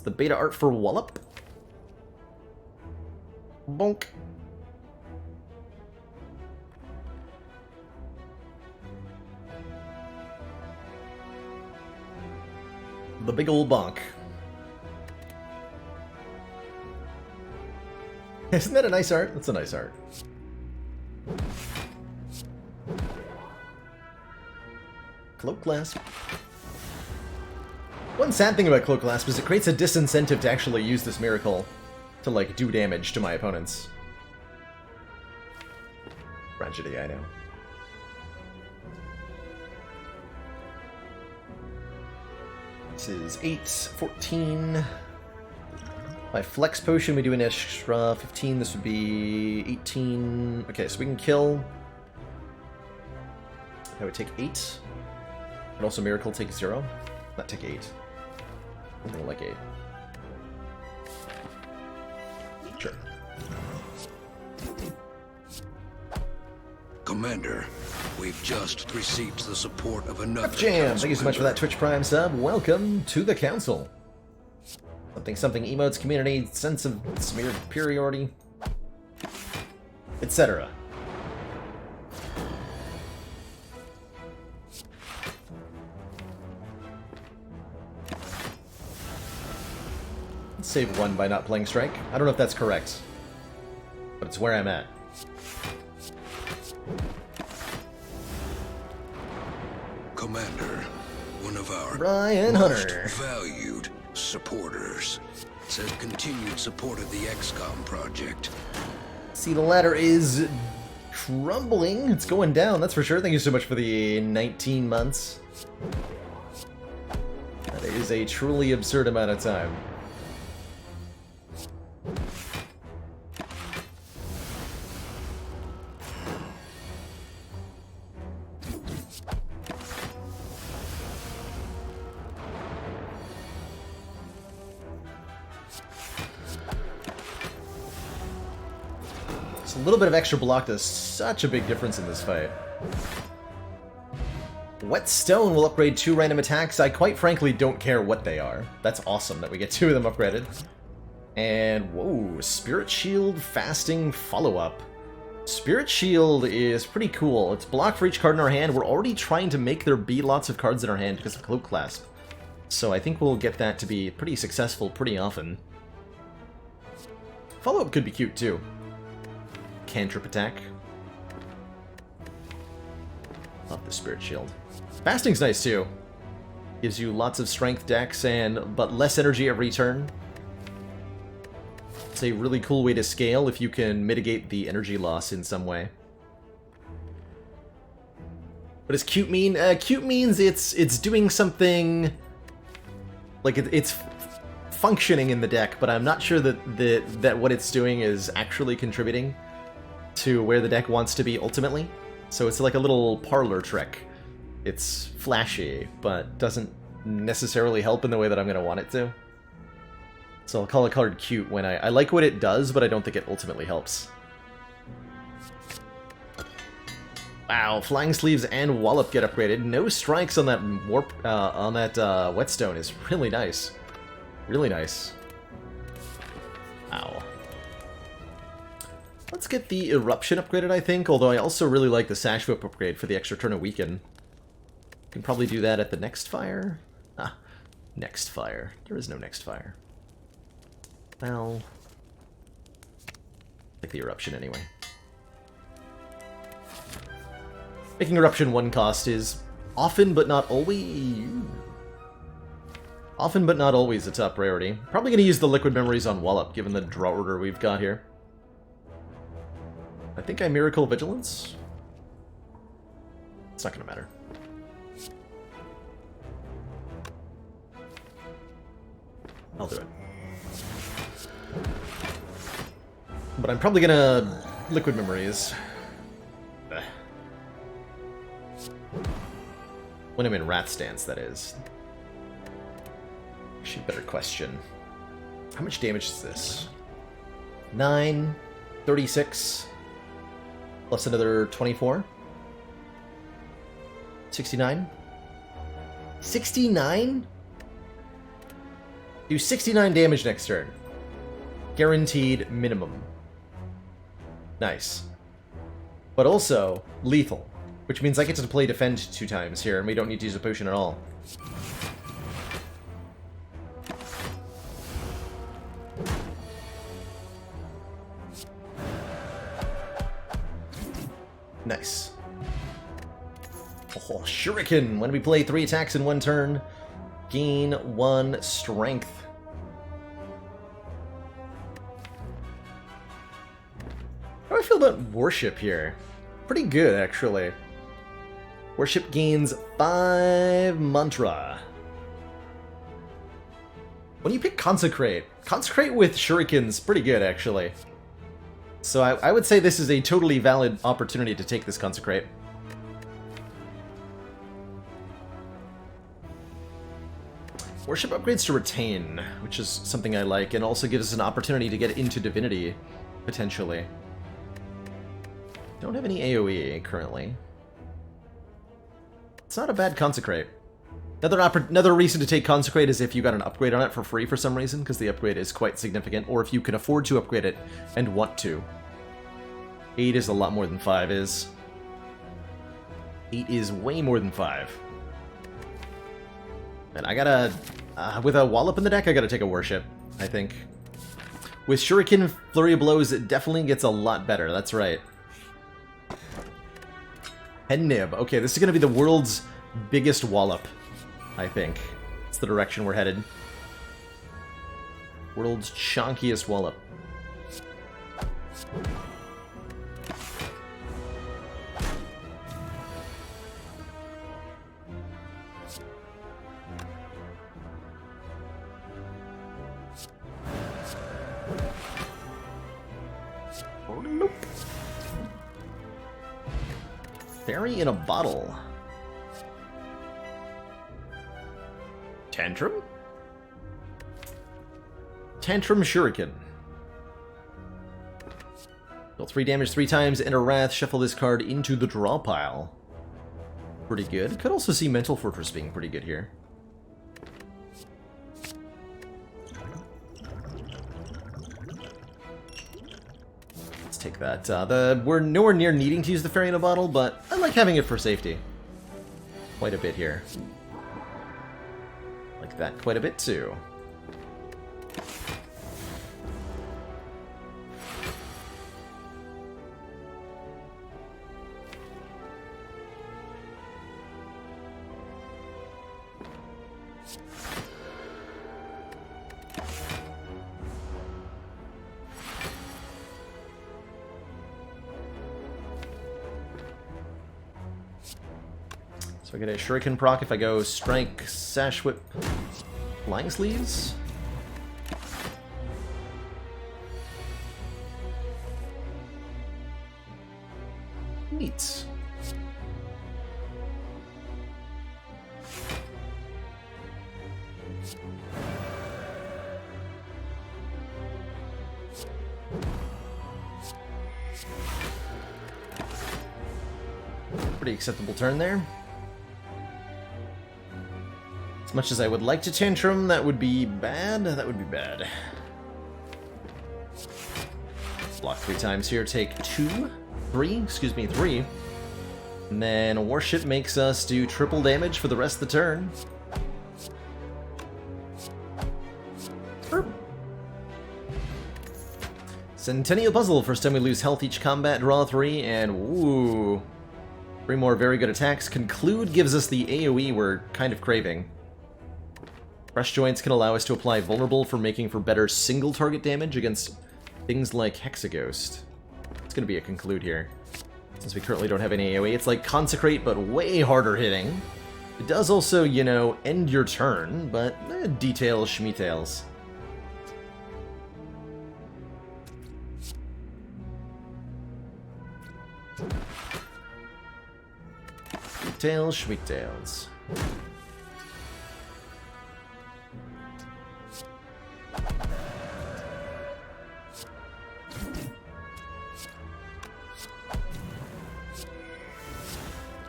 S1: The beta art for Wallop. Bonk. The big old bonk. Isn't that a nice art? That's a nice art. Cloak Clasp. One sad thing about Cloak Clasp is it creates a disincentive to actually use this miracle to, like, do damage to my opponents. Tragedy, I know. This is 8, 14. By Flex Potion, we do an extra 15. This would be 18. Okay, so we can kill. That would take 8. And also Miracle take 0. Not take 8. Something like 8. Sure.
S3: Commander, we've just received the support of another
S1: Jam!
S3: council
S1: Thank you so much for that Twitch Prime sub. Welcome to the council. Something something emotes community sense of superiority. etc. Save 1 by not playing Strike. I don't know if that's correct, but it's where I'm at.
S3: Commander, one of our
S1: Ryan
S3: most
S1: Hunter.
S3: valued supporters says continued support of the XCOM project.
S1: See, the ladder is crumbling. It's going down, that's for sure. Thank you so much for the 19 months. That is a truly absurd amount of time. A little bit of extra block does such a big difference in this fight. Whetstone will upgrade 2 random attacks. I quite frankly don't care what they are. That's awesome that we get 2 of them upgraded. And, whoa, Spirit Shield Fasting Follow-Up. Spirit Shield is pretty cool. It's block for each card in our hand. We're already trying to make there be lots of cards in our hand because of Cloak Clasp. So I think we'll get that to be pretty successful pretty often. Follow-up could be cute too. Cantrip attack. Love the Spirit Shield. Fasting's nice too. Gives you lots of strength decks but less energy every turn. It's a really cool way to scale if you can mitigate the energy loss in some way. What does cute mean? Cute means it's doing something like it's functioning in the deck, but I'm not sure that what it's doing is actually contributing to where the deck wants to be ultimately. So it's like a little parlor trick. It's flashy, but doesn't necessarily help in the way that I'm going to want it to. So I'll call a card cute when I like what it does, but I don't think it ultimately helps. Wow, Flying Sleeves and Wallop get upgraded. No strikes on that Whetstone is really nice. Really nice. Ow. Let's get the Eruption upgraded, I think, although I also really like the Sash Whip upgrade for the extra turn of Weaken. Can probably do that at the next fire. Ah, next fire. There is no next fire. Well, like the Eruption anyway. Making Eruption 1 cost is often but not always a top priority. Probably going to use the Liquid Memories on Wallop, given the draw order we've got here. I think I Miracle Vigilance. It's not going to matter. I'll do it. But I'm probably going to Liquid Memories. Ugh. When I'm in Rat Stance, that is. Actually, better question. How much damage is this? 9, 36... plus another 24. 69? 69? Do 69 damage next turn. Guaranteed minimum. Nice. But also, lethal. Which means I get to play defend 2 times here, and we don't need to use a potion at all. Nice. Oh, Shuriken! When we play 3 attacks in 1 turn, gain 1 strength. How do I feel about Worship here? Pretty good, actually. Worship gains 5 mantra. When you pick Consecrate, Consecrate with Shuriken's pretty good, actually. So I would say this is a totally valid opportunity to take this Consecrate. Worship upgrades to Retain, which is something I like, and also gives us an opportunity to get into Divinity, potentially. Don't have any AoE currently. It's not a bad Consecrate. Another reason to take Consecrate is if you got an upgrade on it for free for some reason, because the upgrade is quite significant, or if you can afford to upgrade it and want to. 8 is a lot more than 5 is. 8 is way more than 5. And I gotta... with a Wallop in the deck, I gotta take a Worship, I think. With Shuriken, Flurry of Blows, it definitely gets a lot better, that's right. Hen Nib. Okay, this is gonna be the world's biggest Wallop, I think. It's the direction we're headed. World's chonkiest Wallop. Nope. Fairy in a bottle. Tantrum? Tantrum Shuriken. Deal 3 damage 3 times, enter Wrath, shuffle this card into the draw pile. Pretty good. Could also see Mental Fortress being pretty good here. Let's take that. We're nowhere near needing to use the Fairy in a Bottle, but I like having it for safety. Quite a bit here. Like that quite a bit too. So I get a Shuriken proc if I go Strike, Sash Whip, Flying Sleeves. Neat. Pretty acceptable turn there. As much as I would like to Tantrum, that would be bad. That would be bad. Block 3 times here, take 3. And then Worship makes us do triple damage for the rest of the turn. Burp. Centennial Puzzle. First time we lose health each combat, draw 3, and ooh. 3 more very good attacks. Conclude gives us the AoE we're kind of craving. Fresh Joints can allow us to apply Vulnerable for making for better single target damage against things like Hexaghost. It's going to be a Conclude here. Since we currently don't have any AoE, it's like Consecrate, but way harder hitting. It does also, you know, end your turn, but details, schmeetails. Details, schmeetails.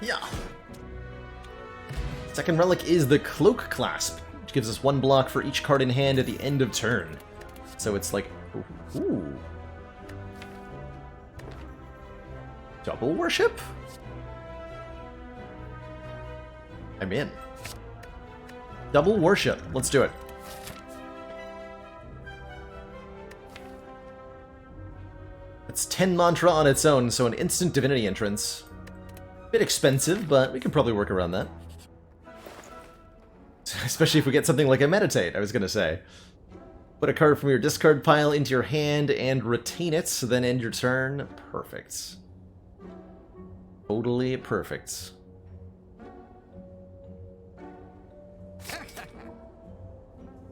S1: Yeah. Second relic is the Cloak Clasp, which gives us 1 block for each card in hand at the end of turn. So it's like, ooh. Double Worship? I'm in. Double Worship. Let's do it. It's 10 Mantra on its own, so an instant Divinity entrance. Bit expensive, but we can probably work around that. Especially if we get something like a Meditate, I was gonna say. Put a card from your discard pile into your hand and retain it, so then end your turn. Perfect. Totally perfect.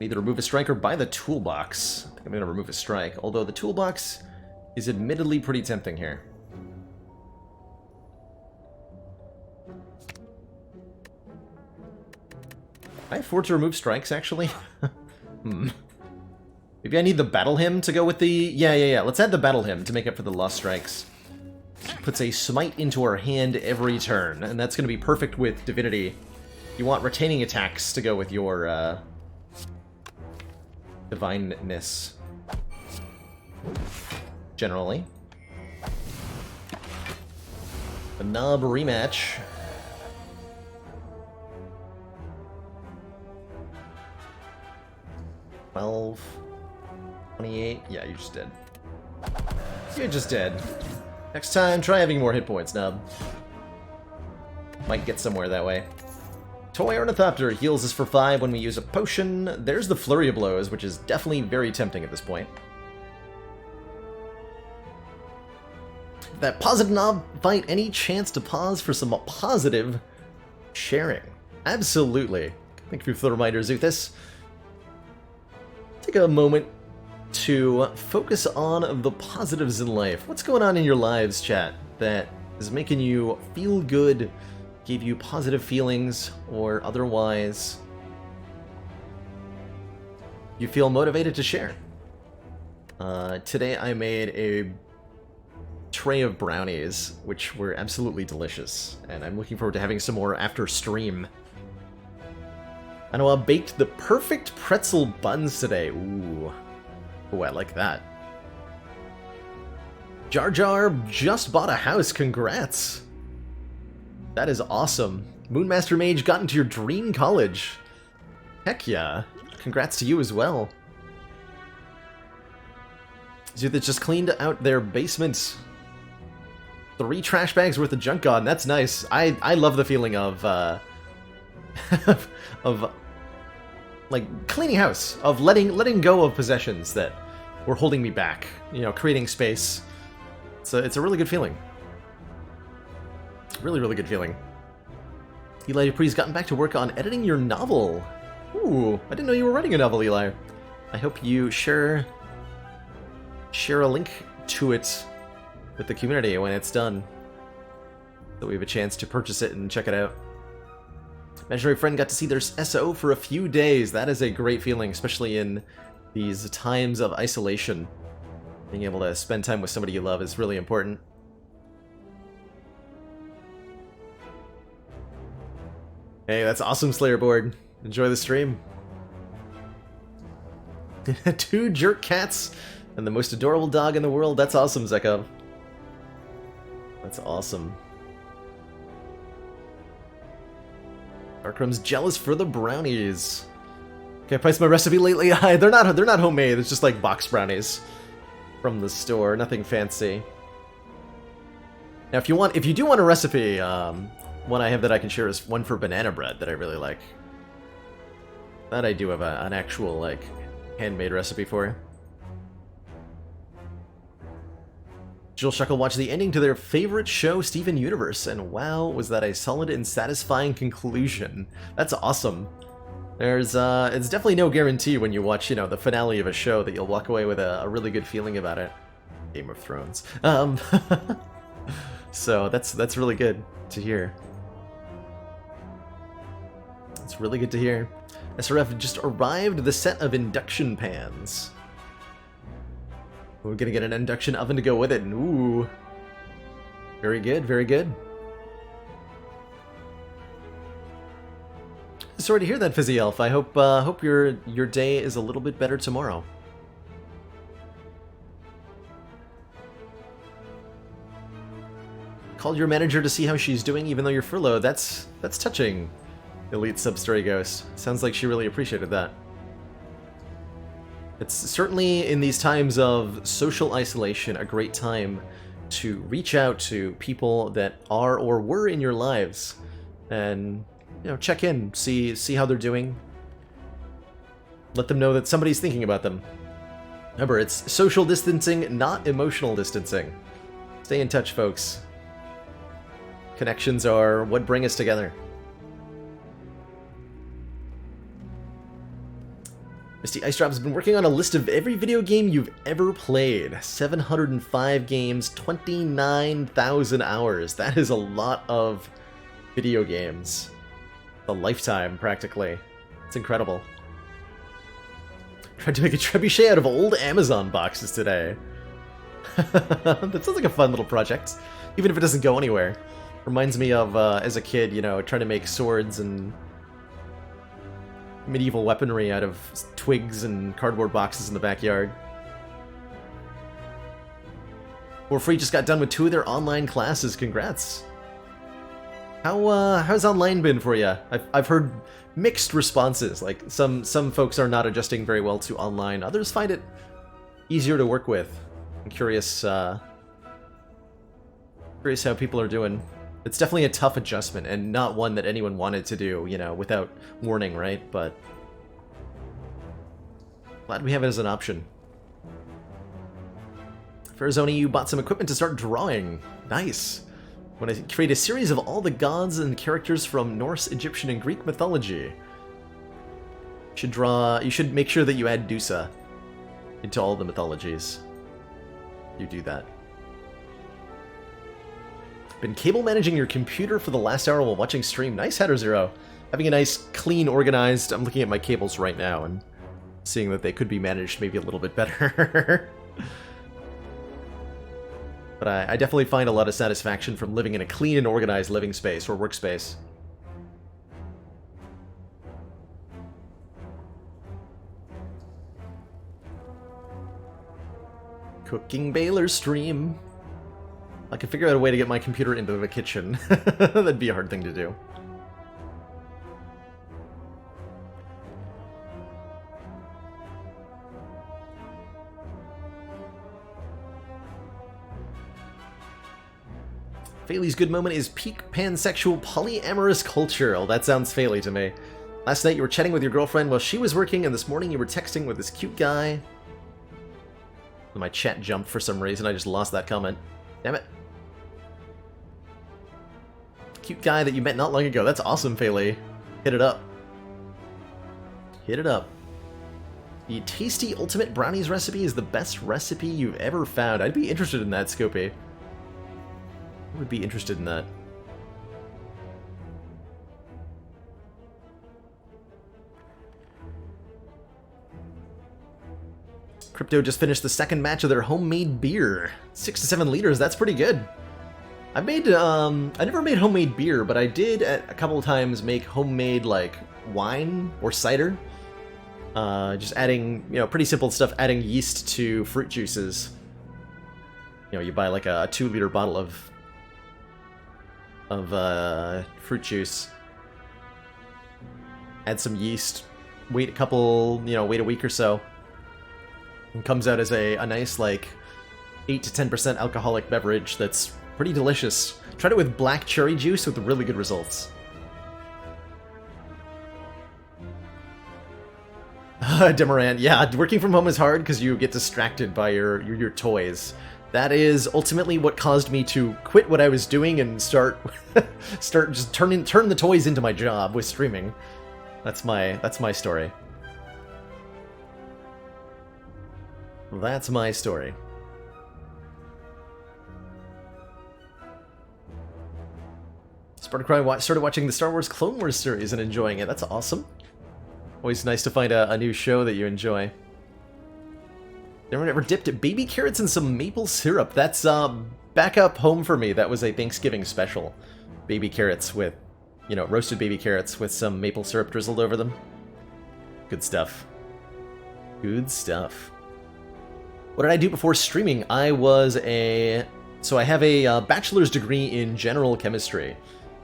S1: Either remove a strike or buy the toolbox. I think I'm gonna remove a strike, although the toolbox is admittedly pretty tempting here. I afford to remove strikes, actually? Maybe I need the Battle Hymn to go with the... Yeah. Let's add the Battle Hymn to make up for the lost strikes. Puts a Smite into our hand every turn, and that's going to be perfect with Divinity. You want retaining attacks to go with your, Divineness. Generally. The Knob rematch. $12, $28. Yeah, you're just dead. You're just dead. Next time, try having more hit points, Knob. Might get somewhere that way. Toy Ornithopter heals us for 5 when we use a potion. There's the Flurry of Blows, which is definitely very tempting at this point. That positive Knob fight, any chance to pause for some positive sharing? Absolutely. Thank you for the reminder, Zuthis. Take a moment to focus on the positives in life. What's going on in your lives, chat, that is making you feel good, gave you positive feelings, or otherwise you feel motivated to share? Today I made a tray of brownies, which were absolutely delicious, and I'm looking forward to having some more after stream. I know I baked the perfect pretzel buns today. Ooh. Ooh, I like that. Jar Jar just bought a house. Congrats. That is awesome. Moonmaster Mage got into your dream college. Heck yeah. Congrats to you as well. Zuthit just cleaned out their basement. 3 trash bags worth of junk gone. That's nice. I love the feeling of of like cleaning house, of letting go of possessions that were holding me back. You know, creating space. It's a really good feeling. Really, really good feeling. Eli Dupree's gotten back to work on editing your novel. Ooh, I didn't know you were writing a novel, Eli. I hope you share a link to it with the community when it's done, so we have a chance to purchase it and check it out. Imaginary Friend got to see their SO for a few days. That is a great feeling, especially in these times of isolation. Being able to spend time with somebody you love is really important. Hey, that's awesome, Slayer Board. Enjoy the stream. 2 jerk cats and the most adorable dog in the world. That's awesome, Zekov. That's awesome. Darkrum's jealous for the brownies. Okay, I priced my recipe lately. They're not homemade. It's just like box brownies from the store. Nothing fancy. Now, if you do want a recipe, one I have that I can share is one for banana bread that I really like. That I do have an actual like handmade recipe for. Jill Shuckle watched the ending to their favorite show, Steven Universe, and wow, was that a solid and satisfying conclusion. That's awesome. It's definitely no guarantee when you watch, you know, the finale of a show that you'll walk away with a really good feeling about it. Game of Thrones. So that's really good to hear. It's really good to hear. SRF just arrived the set of induction pans. We're gonna get an induction oven to go with it, and ooh. Very good, very good. Sorry to hear that, Fizzy Elf. I hope your day is a little bit better tomorrow. Called your manager to see how she's doing, even though you're furloughed. That's touching. Elite Substory Ghost. Sounds like she really appreciated that. It's certainly, in these times of social isolation, a great time to reach out to people that are or were in your lives and, you know, check in, see how they're doing. Let them know that somebody's thinking about them. Remember, it's social distancing, not emotional distancing. Stay in touch, folks. Connections are what bring us together. Misty Ice Drop has been working on a list of every video game you've ever played. 705 games, 29,000 hours. That is a lot of video games. A lifetime, practically. It's incredible. Tried to make a trebuchet out of old Amazon boxes today. That sounds like a fun little project, even if it doesn't go anywhere. Reminds me of, as a kid, you know, trying to make swords and medieval weaponry out of twigs and cardboard boxes in the backyard. Warfree just got done with 2 of their online classes. Congrats. How's online been for you? I've heard mixed responses. Like some folks are not adjusting very well to online. Others find it easier to work with. I'm curious how people are doing. It's definitely a tough adjustment and not one that anyone wanted to do, you know, without warning, right? But glad we have it as an option. Farazoni, you bought some equipment to start drawing. Nice. When I create a series of all the gods and characters from Norse, Egyptian, and Greek mythology. You should make sure that you add Dusa into all the mythologies. You do that. Been cable managing your computer for the last hour while watching stream. Nice, Hatter Zero. Having a nice, clean, organized... I'm looking at my cables right now and seeing that they could be managed maybe a little bit better. But I definitely find a lot of satisfaction from living in a clean and organized living space or workspace. Cooking Baylor stream. I could figure out a way to get my computer into the kitchen. That'd be a hard thing to do. Failey's good moment is peak pansexual polyamorous culture. Oh, that sounds Failey to me. Last night you were chatting with your girlfriend while she was working, and this morning you were texting with this cute guy. My chat jumped for some reason. I just lost that comment. Damn it. Cute guy that you met not long ago. That's awesome, Failey. Hit it up. Hit it up. The tasty ultimate brownies recipe is the best recipe you've ever found. I'd be interested in that, Scopy. I would be interested in that. Crypto just finished the second match of their homemade beer. 6 to 7 liters, that's pretty good. I never made homemade beer, but I did a couple of times make homemade, like, wine or cider. Just adding, you know, pretty simple stuff, adding yeast to fruit juices. You know, you buy like a 2-liter bottle of fruit juice, add some yeast, wait a week or so, and comes out as a nice, like, 8 to 10% alcoholic beverage that's pretty delicious. Tried it with black cherry juice with really good results. Demarant, yeah, working from home is hard because you get distracted by your toys. That is ultimately what caused me to quit what I was doing and start just turn the toys into my job with streaming. That's my story. That's my story. Spartacry started watching the Star Wars Clone Wars series and enjoying it. That's awesome. Always nice to find a new show that you enjoy. Never dipped baby carrots in some maple syrup. That's back up home for me. That was a Thanksgiving special. Baby carrots with, you know, roasted baby carrots with some maple syrup drizzled over them. Good stuff. Good stuff. What did I do before streaming? So I have a bachelor's degree in general chemistry,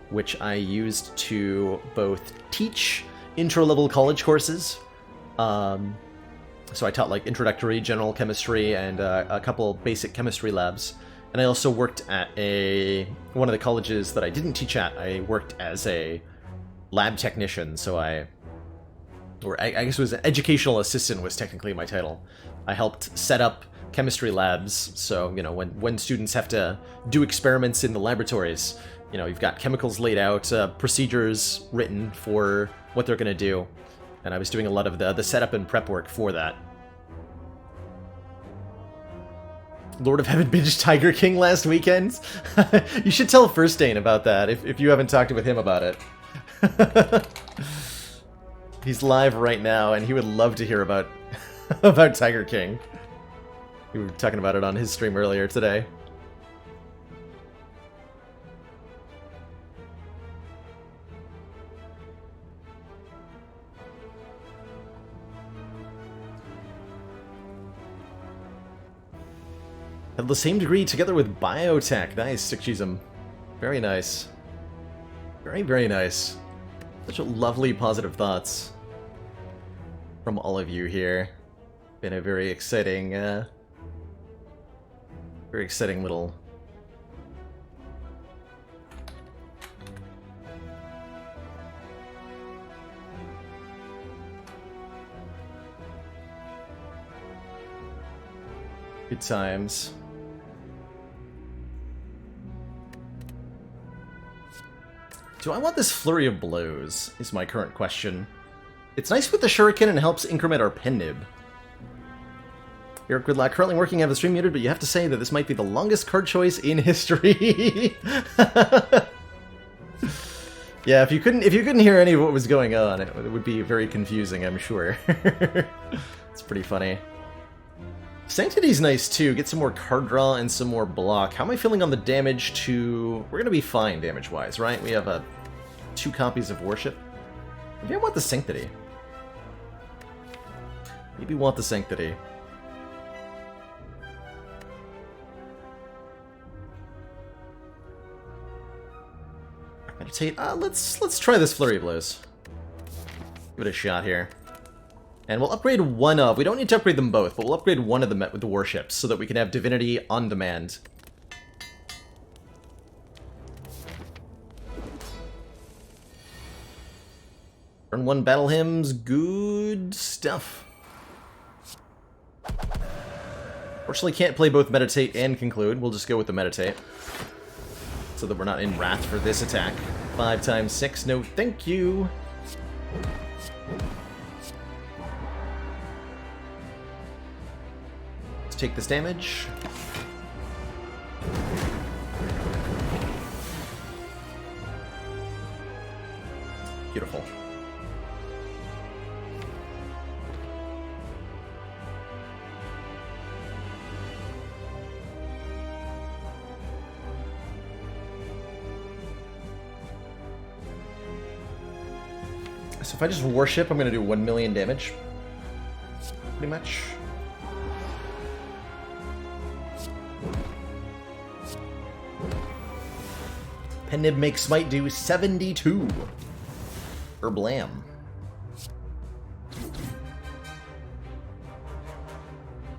S1: which I used to both teach intro-level college courses. So I taught like introductory general chemistry and a couple basic chemistry labs. And I also worked at one of the colleges that I didn't teach at. I worked as a lab technician, so I guess it was an educational assistant was technically my title. I helped set up chemistry labs, so, you know, when students have to do experiments in the laboratories, you know, you've got chemicals laid out, procedures written for what they're going to do. And I was doing a lot of the setup and prep work for that. Lord of Heaven binged Tiger King last weekend? You should tell First Dane about that, if you haven't talked with him about it. He's live right now, and he would love to hear about Tiger King. We were talking about it on his stream earlier today. Had the same degree together with biotech. Nice, Sickchism. Very nice. Very, very nice. Such lovely positive thoughts from all of you here. Been a very exciting little... good times. Do I want this Flurry of Blows, is my current question. It's nice with the Shuriken and helps increment our pen nib. Eric Goodlack, currently working, I have the stream muted, but you have to say that this might be the longest card choice in history. Yeah, if you couldn't hear any of what was going on, it would be very confusing, I'm sure. It's pretty funny. Sanctity's nice too. Get some more card draw and some more block. How am I feeling on the damage to... We're gonna be fine damage-wise, right? We have 2 copies of Worship. Maybe I want the Sanctity. Maybe want the Sanctity. Meditate. Let's try this Flurry of Blows. Give it a shot here. And we'll upgrade one of... We don't need to upgrade them both, but we'll upgrade one of them with the warships so that we can have Divinity on demand. Turn 1 Battle Hymns. Good stuff. Fortunately, can't play both Meditate and Conclude. We'll just go with the Meditate, so that we're not in wrath for this attack. 5 times 6. No, thank you. Let's take this damage. Beautiful. So if I just worship, I'm going to do 1 million damage. Pretty much. Pennib makes Smite do 72. Blam.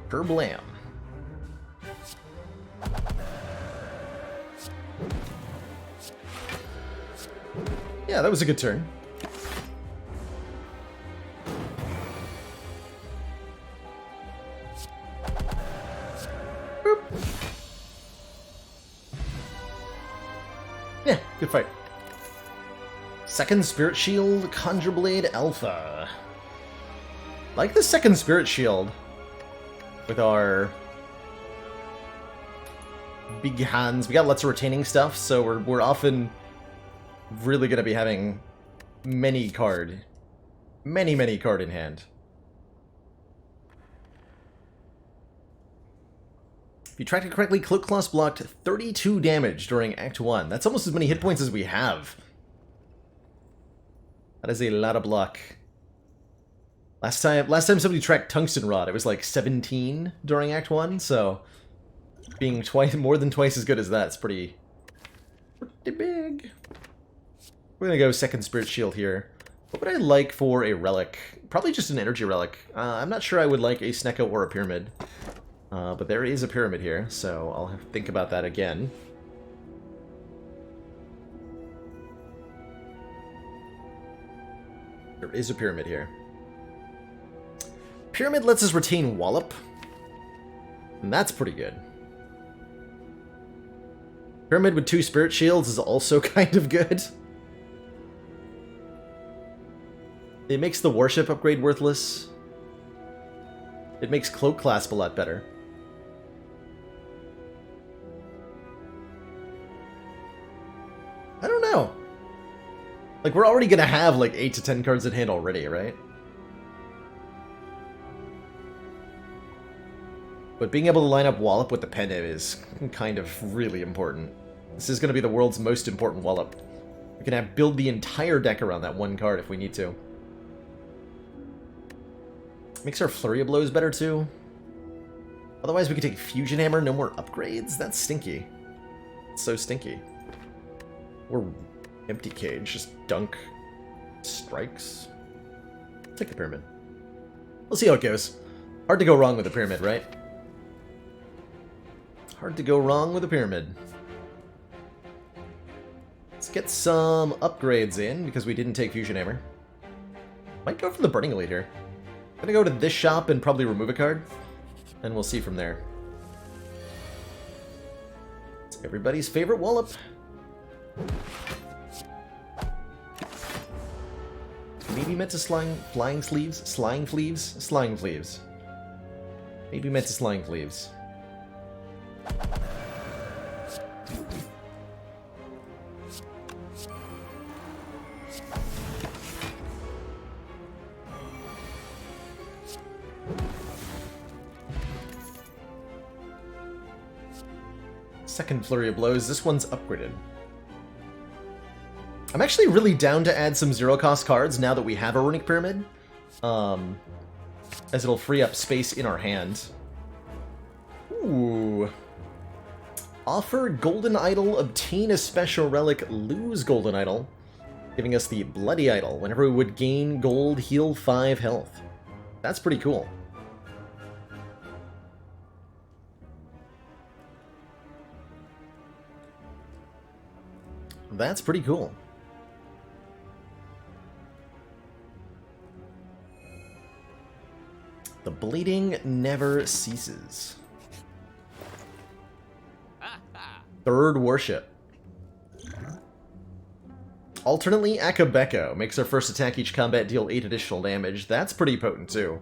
S1: Blam. Yeah, that was a good turn. Boop. Yeah, good fight. Second Spirit Shield, Conjure Blade Alpha. Like the second Spirit Shield with our big hands. We got lots of retaining stuff, so we're often really going to be having many card in hand. If you tracked it correctly, Cloak Claws blocked 32 damage during Act 1. That's almost as many hit points as we have. That is a lot of block. Last time somebody tracked Tungsten Rod, it was like 17 during Act 1, so being more than twice as good as that's pretty big. We're gonna go second Spirit Shield here. What would I like for a relic? Probably just an energy relic. I'm not sure I would like a Snecko or a Pyramid. But there is a Pyramid here, so I'll have to think about that again. There is a Pyramid here. Pyramid lets us retain Wallop, and that's pretty good. Pyramid with 2 Spirit Shields is also kind of good. It makes the Warship upgrade worthless. It makes Cloak Clasp a lot better. I don't know. Like, we're already gonna have like 8 to 10 cards in hand already, right? But being able to line up Wallop with the Pennib is kind of really important. This is gonna be the world's most important Wallop. We can build the entire deck around that one card if we need to. Makes our Flurry of Blows better too. Otherwise we could take Fusion Hammer, no more upgrades? That's stinky. It's so stinky. We're Empty cage, just dunk strikes. Take the pyramid. We'll see how it goes. Hard to go wrong with a pyramid, right? Hard to go wrong with a pyramid. Let's get some upgrades in, because we didn't take Fusion Hammer. Might go for the Burning Elite here. Gonna go to this shop and probably remove a card, and we'll see from there. It's everybody's favorite wallop. Maybe meant to flying sleeves? Slying sleeves? Slying sleeves. Maybe meant to slying sleeves. Second Flurry of Blows. This one's upgraded. I'm actually really down to add some zero-cost cards now that we have a Runic Pyramid, as it'll free up space in our hand. Ooh. Offer Golden Idol, obtain a special relic, lose Golden Idol, giving us the Bloody Idol. Whenever we would gain gold, heal 5 health. That's pretty cool. That's pretty cool. The bleeding never ceases. Third Worship. Alternately, Akabeko makes our first attack each combat deal 8 additional damage. That's pretty potent too.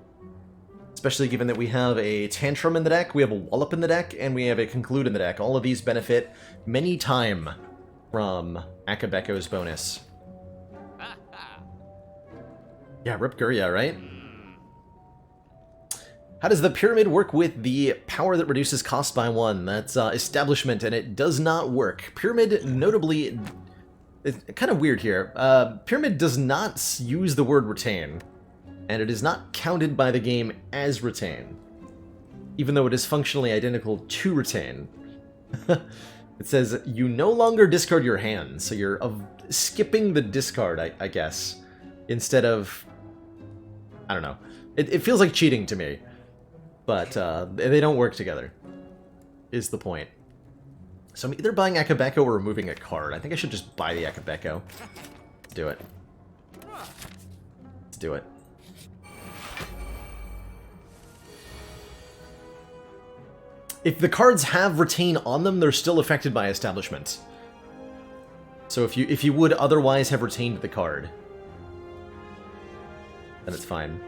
S1: Especially given that we have a Tantrum in the deck, we have a Wallop in the deck, and we have a Conclude in the deck. All of these benefit many time from Akabeko's bonus. Yeah, Rip Gurya, right? How does the pyramid work with the power that reduces cost by 1? That's establishment, and it does not work. Pyramid, notably, it's kind of weird here. Pyramid does not use the word retain, and it is not counted by the game as retain, even though it is functionally identical to retain. It says, you no longer discard your hand, so you're skipping the discard, I guess, instead of... I don't know. It feels like cheating to me. But they don't work together, is the point. So I'm either buying Akabeko or removing a card. I think I should just buy the Akabeko. Let's do it. Let's do it. If the cards have Retain on them, they're still affected by Establishment. So if you would otherwise have retained the card, then it's fine.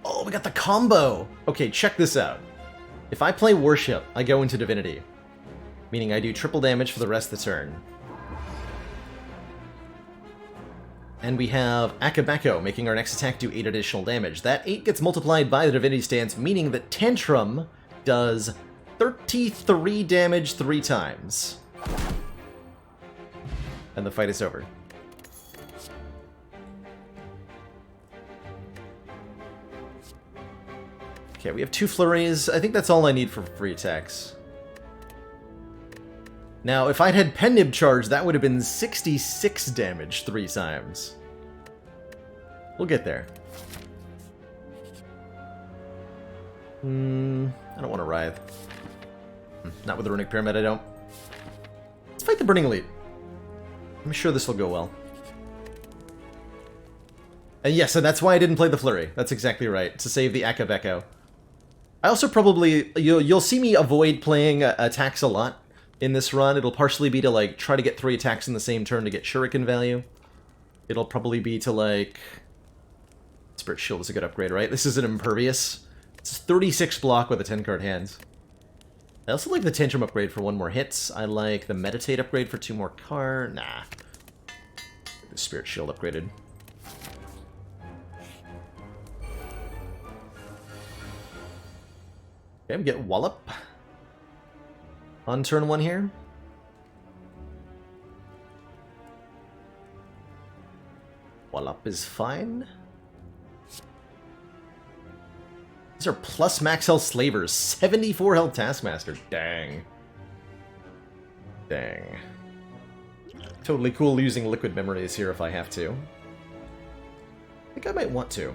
S1: Oh, we got the combo! Okay, check this out. If I play Worship, I go into Divinity, meaning I do triple damage for the rest of the turn. And we have Akabeko, making our next attack do 8 additional damage. That 8 gets multiplied by the Divinity Stance, meaning that Tantrum does 33 damage 3 times. And the fight is over. Okay, we have 2 flurries. I think that's all I need for free attacks. Now, if I'd had Pennib charge, that would have been 66 damage 3 times. We'll get there. I don't want to Writhe. Not with the Runic Pyramid, I don't. Let's fight the Burning Elite. I'm sure this will go well. And yes, and that's why I didn't play the Flurry. That's exactly right, to save the Akabeko. I also probably... You'll see me avoid playing attacks a lot in this run. It'll partially be to, like, try to get 3 attacks in the same turn to get Shuriken value. It'll probably be to, like... Spirit Shield is a good upgrade, right? This is an Impervious. It's 36 block with a 10-card hand. I also like the Tantrum upgrade for 1 more hits. I like the Meditate upgrade for 2 more cards. Nah. The Spirit Shield upgraded. Okay, we get Wallop on turn 1 here. Wallop is fine. These are plus max health slavers. 74 health taskmaster. Dang. Dang. Totally cool using liquid memories here if I have to. I think I might want to.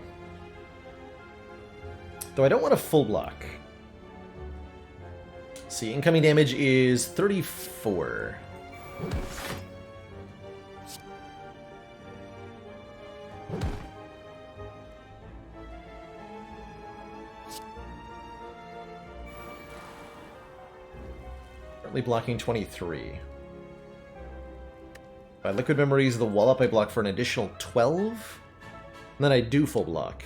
S1: Though I don't want a full block. See, incoming damage is 34. Currently blocking 23. By liquid memories, the wall up I block for an additional 12. And then I do full block.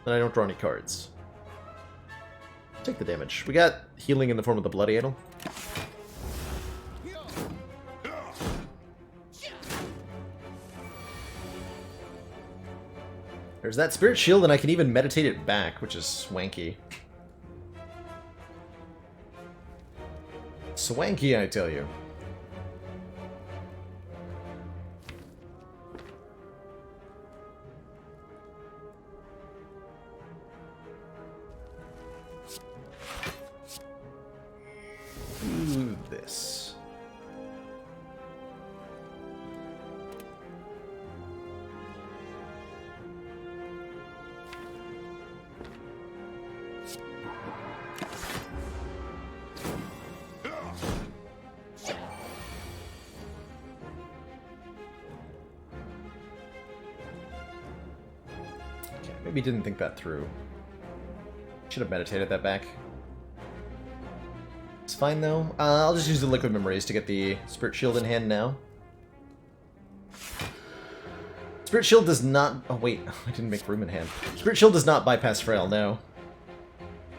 S1: Then I don't draw any cards. Take the damage. We got healing in the form of the Bloody Idol. There's that Spirit Shield, and I can even meditate it back, which is swanky. Swanky, I tell you. Do this. Okay, maybe didn't think that through. Should have meditated that back. It's fine though. I'll just use the liquid memories to get the Spirit Shield in hand now. Spirit Shield does not... Oh wait, I didn't make room in hand. Spirit Shield does not bypass Frail, no.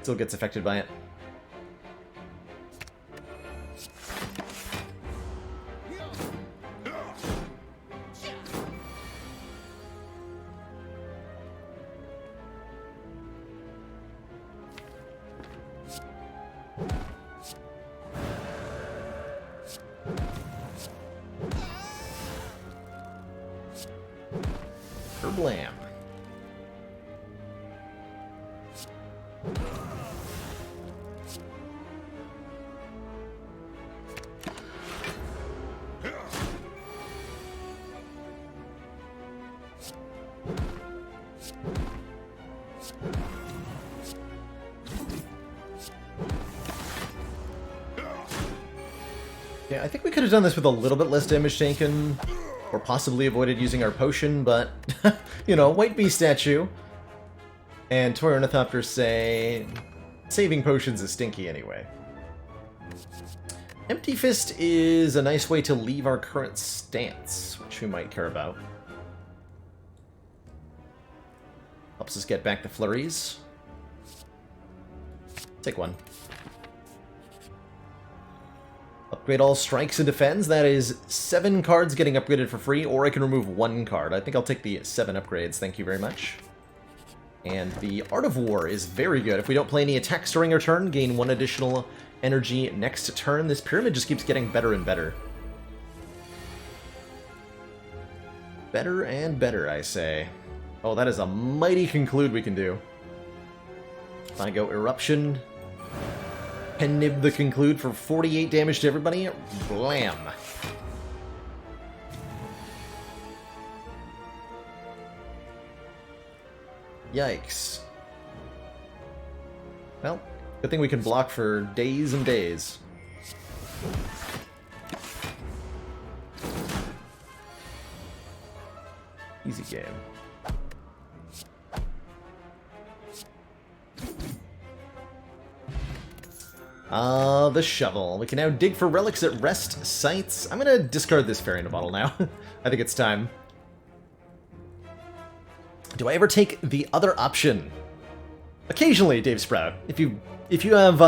S1: Still gets affected by it. Blam. Yeah, I think we could have done this with a little bit less damage taken. Or possibly avoided using our potion, but, you know, White Bee statue. And Toy Ornithopters say, saving potions is stinky anyway. Empty Fist is a nice way to leave our current stance, which we might care about. Helps us get back the flurries. Take one. Upgrade all strikes and defends. That is 7 cards getting upgraded for free, or I can remove 1 card. I think I'll take the 7 upgrades, thank you very much. And the Art of War is very good. If we don't play any attacks during our turn, gain 1 additional energy next turn. This pyramid just keeps getting better and better. Better and better, I say. Oh, that is a mighty conclude we can do. If I go Eruption... Pen Nib the Conclude for 48 damage to everybody. Blam. Yikes. Well, good thing we can block for days and days. Easy game. The shovel. We can now dig for relics at rest sites. I'm gonna discard this fairy in a bottle now. I think it's time. Do I ever take the other option? Occasionally, Dave Sprout. If you have,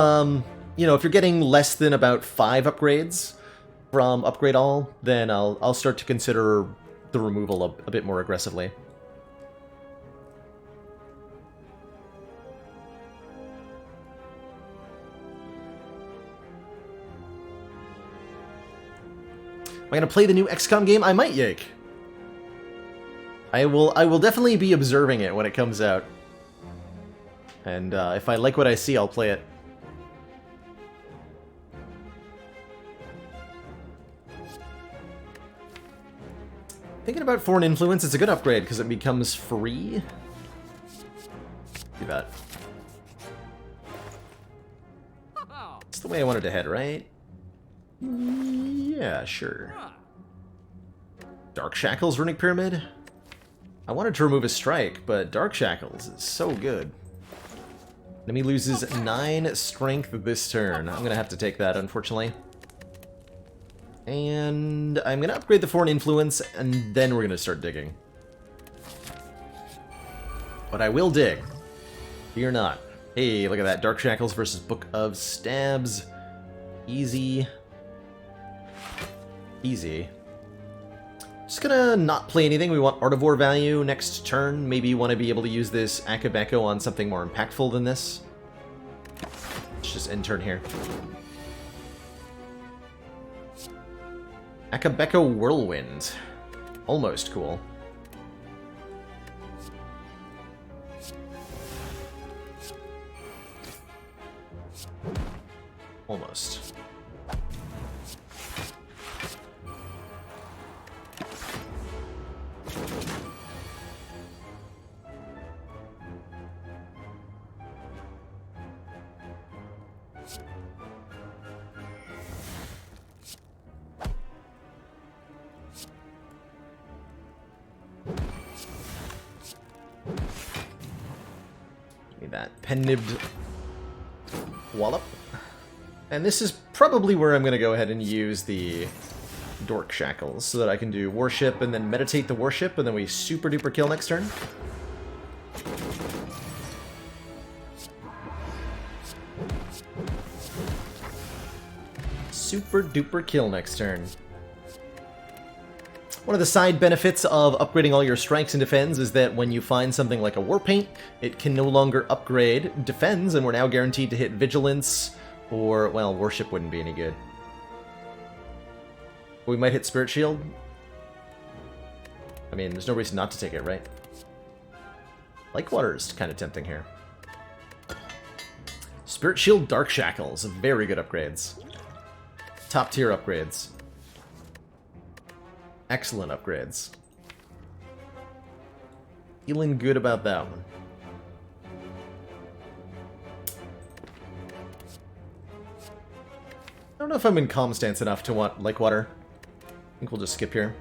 S1: you know, if you're getting less than about 5 upgrades from Upgrade All, then I'll start to consider the removal a bit more aggressively. Am I gonna play the new XCOM game? I might, Yake. I will definitely be observing it when it comes out. And if I like what I see, I'll play it. Thinking about Foreign Influence, it's a good upgrade because it becomes free. Do that. That's the way I wanted to head, right? Yeah, sure. Dark Shackles Runic Pyramid? I wanted to remove a strike, but Dark Shackles is so good. Enemy loses 9 strength this turn. I'm gonna have to take that, unfortunately. And I'm gonna upgrade the Foreign Influence, and then we're gonna start digging. But I will dig. Fear not. Hey, look at that. Dark Shackles versus Book of Stabs. Easy. Easy. Just gonna not play anything. We want Artivore value next turn. Maybe want to be able to use this Akabeko on something more impactful than this. Let's just end turn here. Akabeko Whirlwind. Almost cool. Almost. Give me that pen-nibbed wallop. And this is probably where I'm going to go ahead and use the Dork Shackles, so that I can do Warship and then meditate the Warship, and then we super duper kill next turn. Super duper kill next turn. One of the side benefits of upgrading all your strikes and defends is that when you find something like a Warpaint, it can no longer upgrade defends, and we're now guaranteed to hit Vigilance, or, well, Worship wouldn't be any good. We might hit Spirit Shield. I mean, there's no reason not to take it, right? Water's kind of tempting here. Spirit Shield, Dark Shackles, very good upgrades. Top tier upgrades. Excellent upgrades. Feeling good about that one. I don't know if I'm in calm stance enough to want Water. I think we'll just skip here.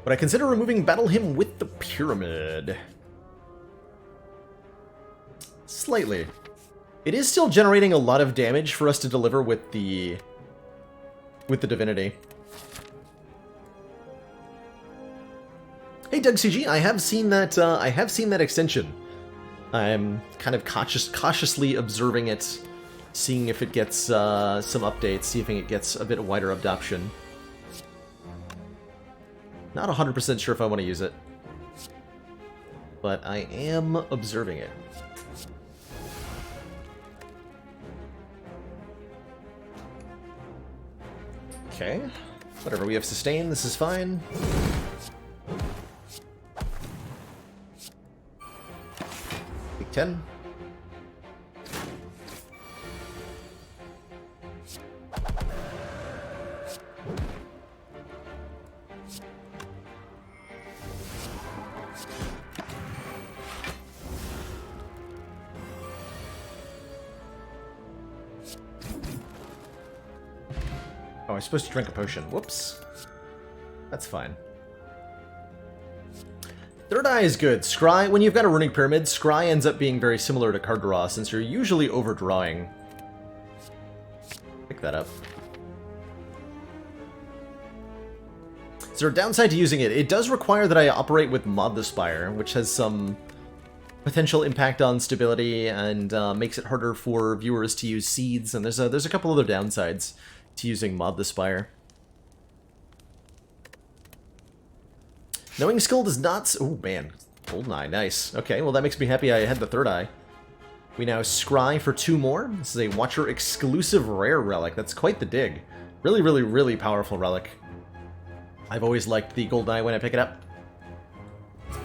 S1: But I consider removing Battle Hymn with the Pyramid. Slightly. It is still generating a lot of damage for us to deliver with the Divinity. Hey Doug CG, I have seen that extension. I'm kind of cautiously observing it, seeing if it gets some updates, see if it gets a bit wider adoption. Not 100% sure if I want to use it, but I am observing it. Okay, whatever, we have sustain, this is fine. Big 10. Oh, I'm supposed to drink a potion. Whoops. That's fine. Third Eye is good. Scry, when you've got a Runic Pyramid, Scry ends up being very similar to card draw, since you're usually overdrawing. Pick that up. Is there a downside to using it? It does require that I operate with Mod the Spire, which has some potential impact on stability and makes it harder for viewers to use seeds, and there's a couple other downsides to using Mod the Spire. Knowing Skill does not... Oh, man. Golden Eye, nice. Okay, well that makes me happy I had the Third Eye. We now scry for 2 more. This is a Watcher exclusive rare relic. That's quite the dig. Really, really, really powerful relic. I've always liked the Golden Eye when I pick it up.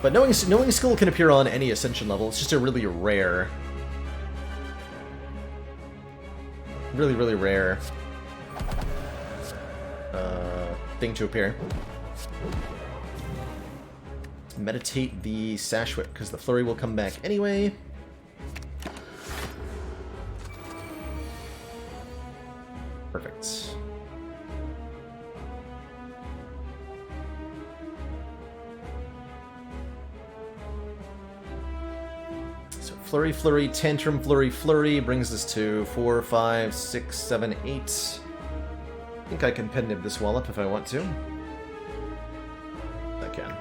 S1: But knowing skill can appear on any ascension level. It's just a really rare, really rare thing to appear. Let's meditate the Sash Whip, because the flurry will come back anyway. Perfect. So flurry, flurry, tantrum, flurry, flurry brings us to 4, 5, 6, 7, 8. I think I can pen nib this wall up if I want to. I can.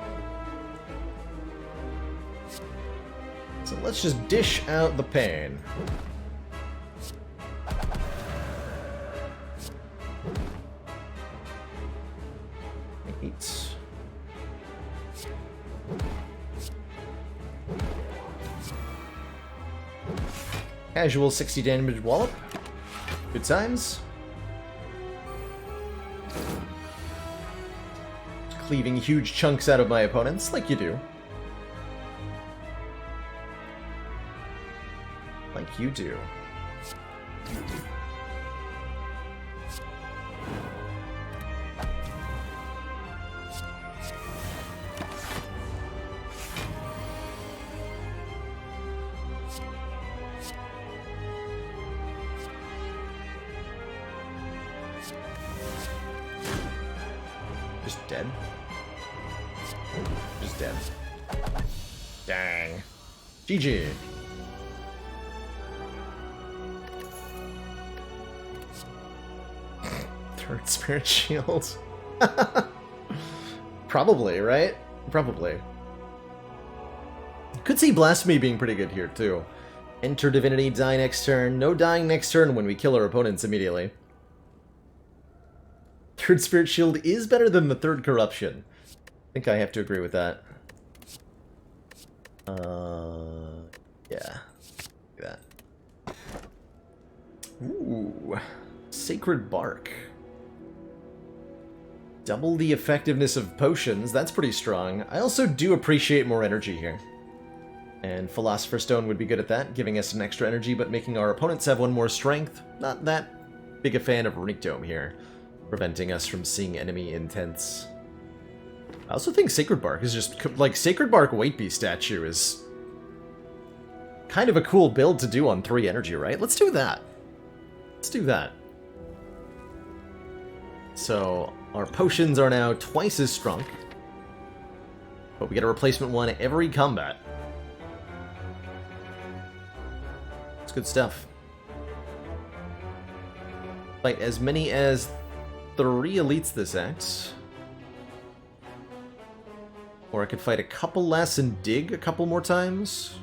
S1: So let's just dish out the pain. Casual 60 damage wallop. Good times. Cleaving huge chunks out of my opponents, like you do. Like you do. Just dead. Just dead. Dang. GG. Third Spirit Shield. Probably, right? Probably. Could see Blasphemy being pretty good here, too. Enter Divinity, die next turn. No dying next turn when we kill our opponents immediately. Third Spirit Shield is better than the third Corruption. I think I have to agree with that. Yeah. Look at that. Ooh. Sacred Bark. Double the effectiveness of potions. That's pretty strong. I also do appreciate more energy here. And Philosopher's Stone would be good at that, giving us some extra energy, but making our opponents have one more strength. Not that big a fan of Runic Dome here, preventing us from seeing enemy intents. I also think Sacred Bark is just, like, Sacred Bark Weight Beast statue is kind of a cool build to do on 3 energy, right? Let's do that. Let's do that. So, our potions are now twice as strong, but we get a replacement one every combat. It's good stuff. Fight as many as 3 elites this act. Or I could fight a couple less and dig a couple more times.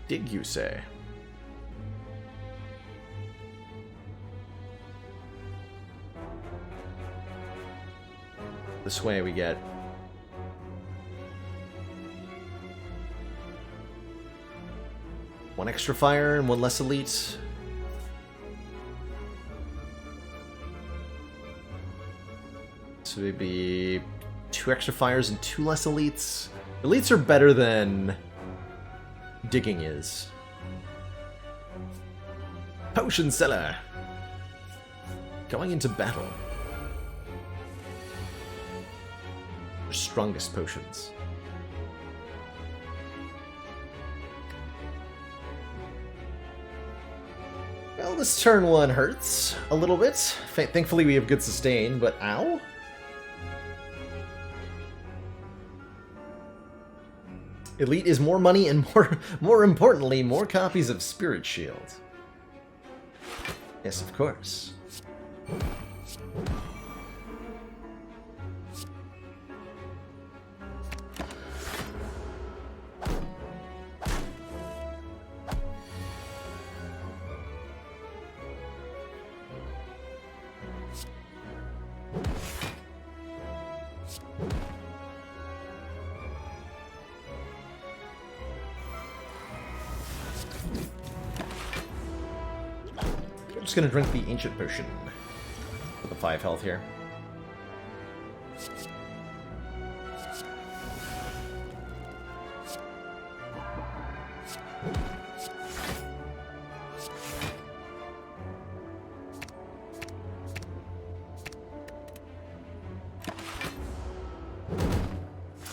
S1: Dig, you say? This way we get 1 extra fire and 1 less elite. So maybe 2 extra fires and 2 less elites. Elites are better than digging is. Potion Seller. Going into battle. Your strongest potions. Well, this turn 1 hurts a little bit. Thankfully we have good sustain, but ow? Elite is more money and more importantly, more copies of Spirit Shield. Yes, of course. I'm just gonna drink the Ancient Potion with the 5 health here.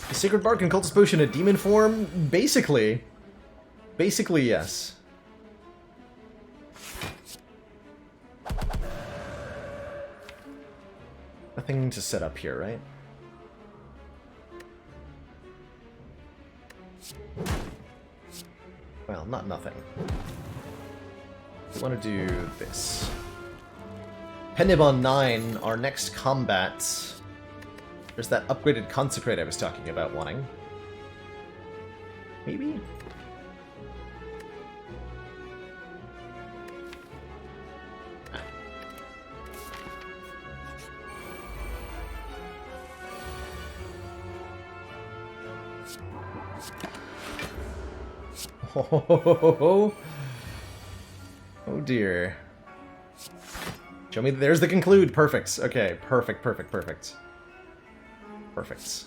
S1: The Sacred Bark and Cultist Potion a demon form? Basically. Basically, yes. Nothing to set up here, right? Well, not nothing. We want to do this. Penib on 9, our next combat. There's that upgraded Consecrate I was talking about wanting. Maybe? Oh dear. Show me, there's the conclude. Perfect. Okay, perfect, perfect, perfect. Perfect.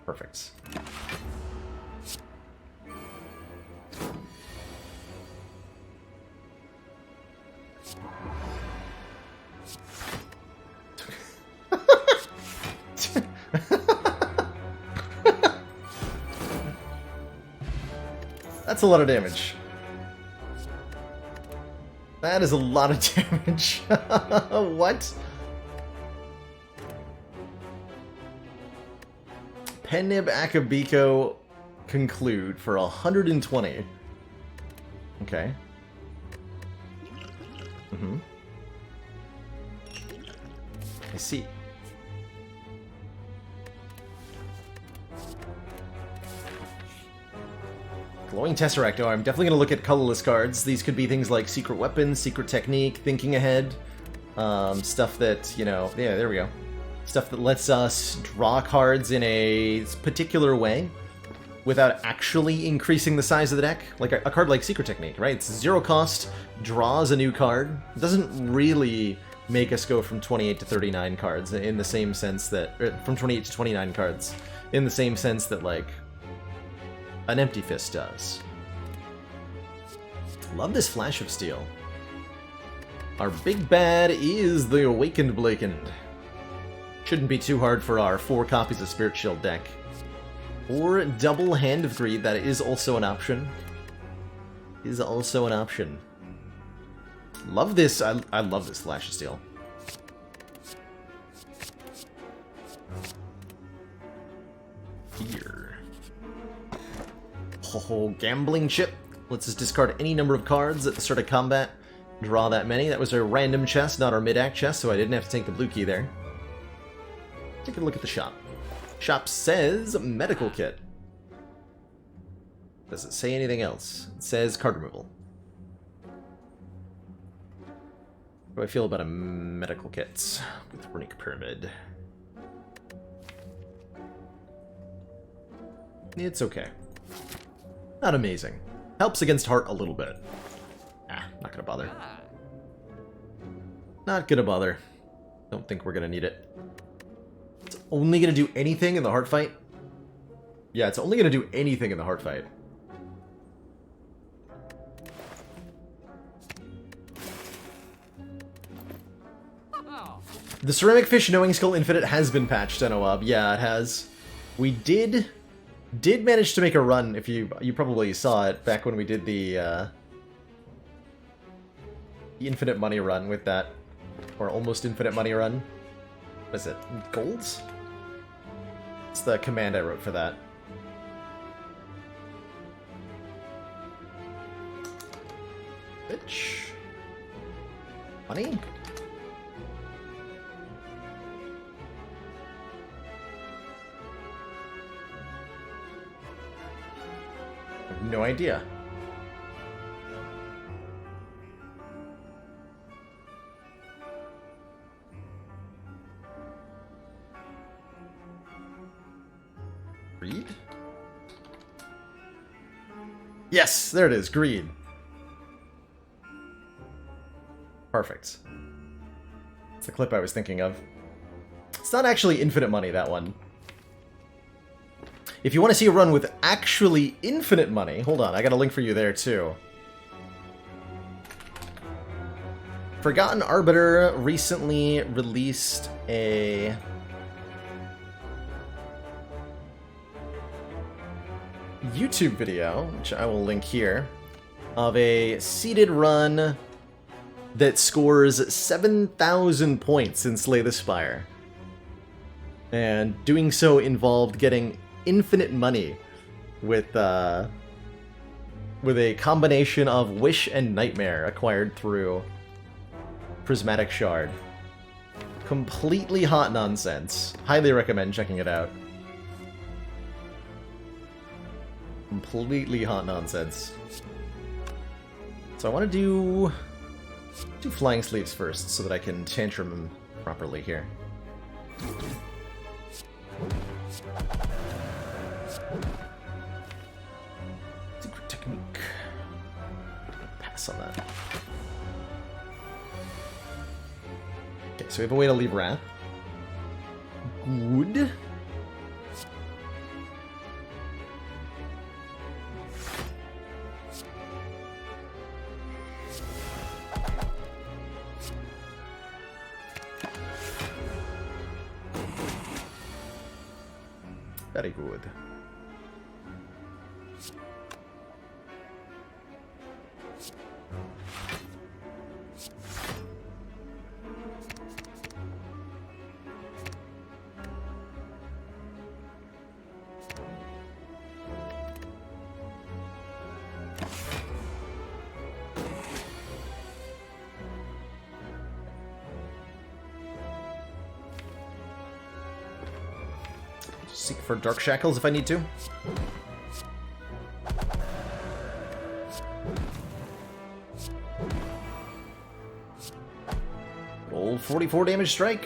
S1: Perfect. That's a lot of damage. That is a lot of damage. What? Penib Akabiko conclude for 120. Okay. I see. Glowing Tesseract. Oh, I'm definitely going to look at colorless cards. These could be things like Secret Weapons, Secret Technique, Thinking Ahead. Stuff that, you know... Yeah, there we go. Stuff that lets us draw cards in a particular way without actually increasing the size of the deck. Like a card like Secret Technique, right? It's 0 cost, draws a new card. It doesn't really make us go from 28 to 39 cards in the same sense that... from 28 to 29 cards in the same sense that, like, an Empty Fist does. Love this Flash of Steel. Our big bad is the Awakened Blakened. Shouldn't be too hard for our 4 copies of Spirit Shield deck. Or double Hand of Greed, that is also an option. Is also an option. Love this, I love this Flash of Steel. Here. Oh, Gambling Chip. Lets us discard any number of cards at the start of combat. Draw that many. That was our random chest, not our mid-act chest, so I didn't have to take the blue key there. Take a look at the shop. Shop says medical kit. Does it say anything else? It says card removal. How do I feel about a medical kit with Runic Pyramid? It's okay. Not amazing. Helps against heart a little bit. Not gonna bother. Not gonna bother. Don't think we're gonna need it. It's only gonna do anything in the heart fight? Yeah, it's only gonna do anything in the heart fight. The Ceramic Fish Knowing Skull Infinite has been patched, NOAB. Yeah, it has. We did manage to make a run, if you probably saw it, back when we did the infinite money run with that. Or almost infinite money run. What is it? Golds? It's the command I wrote for that. Bitch. Money? I have no idea. Greed? Yes, there it is, greed. Perfect. It's the clip I was thinking of. It's not actually infinite money, that one. If you want to see a run with actually infinite money, hold on, I got a link for you there too. Forgotten Arbiter recently released a YouTube video, which I will link here, of a seeded run that scores 7,000 points in Slay the Spire. And doing so involved getting infinite money with a combination of Wish and Nightmare acquired through Prismatic Shard. Completely hot nonsense. Highly recommend checking it out. Completely hot nonsense. So I want to do Flying Sleeves first so that I can tantrum them properly here. Secret technique. Pass on that. Okay, so we have a way to leave Wrath. Good. Very good. Seek for Dark Shackles if I need to. Roll 44 damage strike.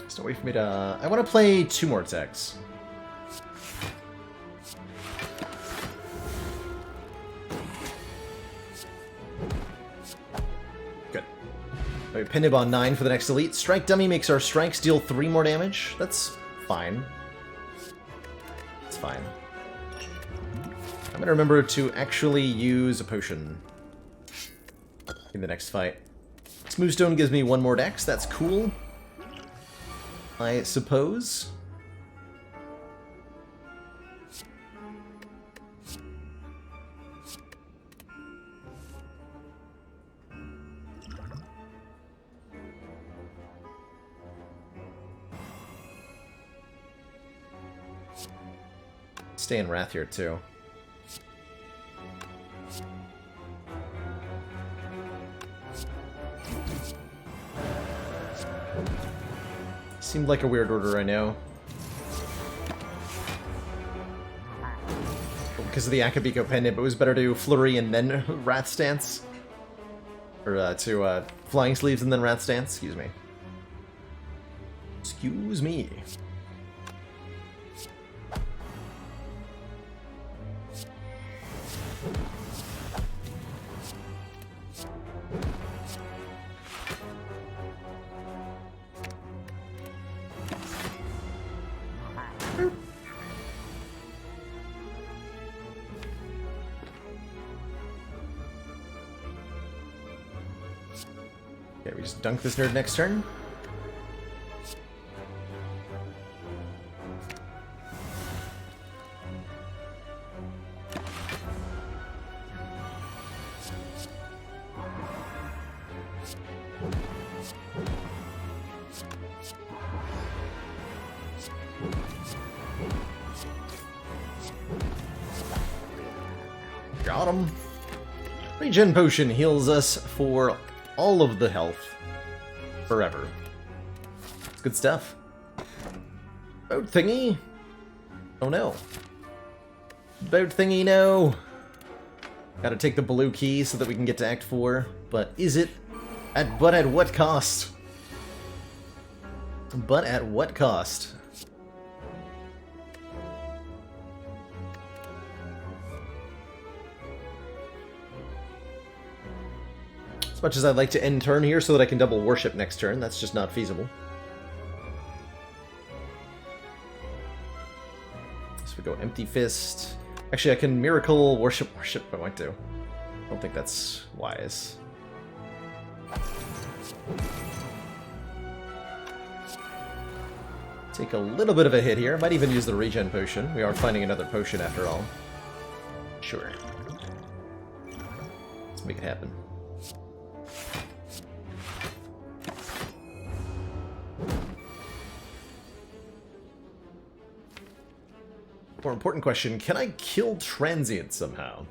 S1: So wait for me to... I want to play 2 more attacks. Good. Alright, Pinnib on 9 for the next elite. Strike Dummy makes our strikes deal 3 more damage. That's fine. It's fine. I'm gonna remember to actually use a potion in the next fight. Smooth Stone gives me 1 more dex. That's cool, I suppose. Stay in Wrath here too. Seemed like a weird order, I know. Because of the Akabiko pendant, but it was better to Flurry and then Wrath Stance. Or to Flying Sleeves and then Wrath Stance, excuse me. Excuse me. Okay, we just dunk this nerd next turn. Got him. Regen potion heals us for all of the health. Forever. It's good stuff. Boat thingy? Oh no. Boat thingy, no! Gotta take the blue key so that we can get to Act 4. But is it? But at what cost? But at what cost? As much as I'd like to end turn here so that I can double worship next turn, that's just not feasible. So we go Empty Fist. Actually, I can Miracle worship if I want to. I don't think that's wise. Take a little bit of a hit here. Might even use the regen potion. We are finding another potion after all. Sure. Let's make it happen. More important question, can I kill Transient somehow?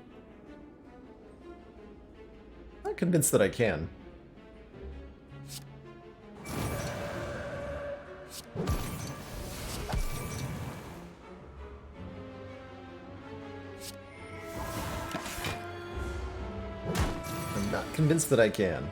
S1: I'm not convinced that I can. I'm not convinced that I can.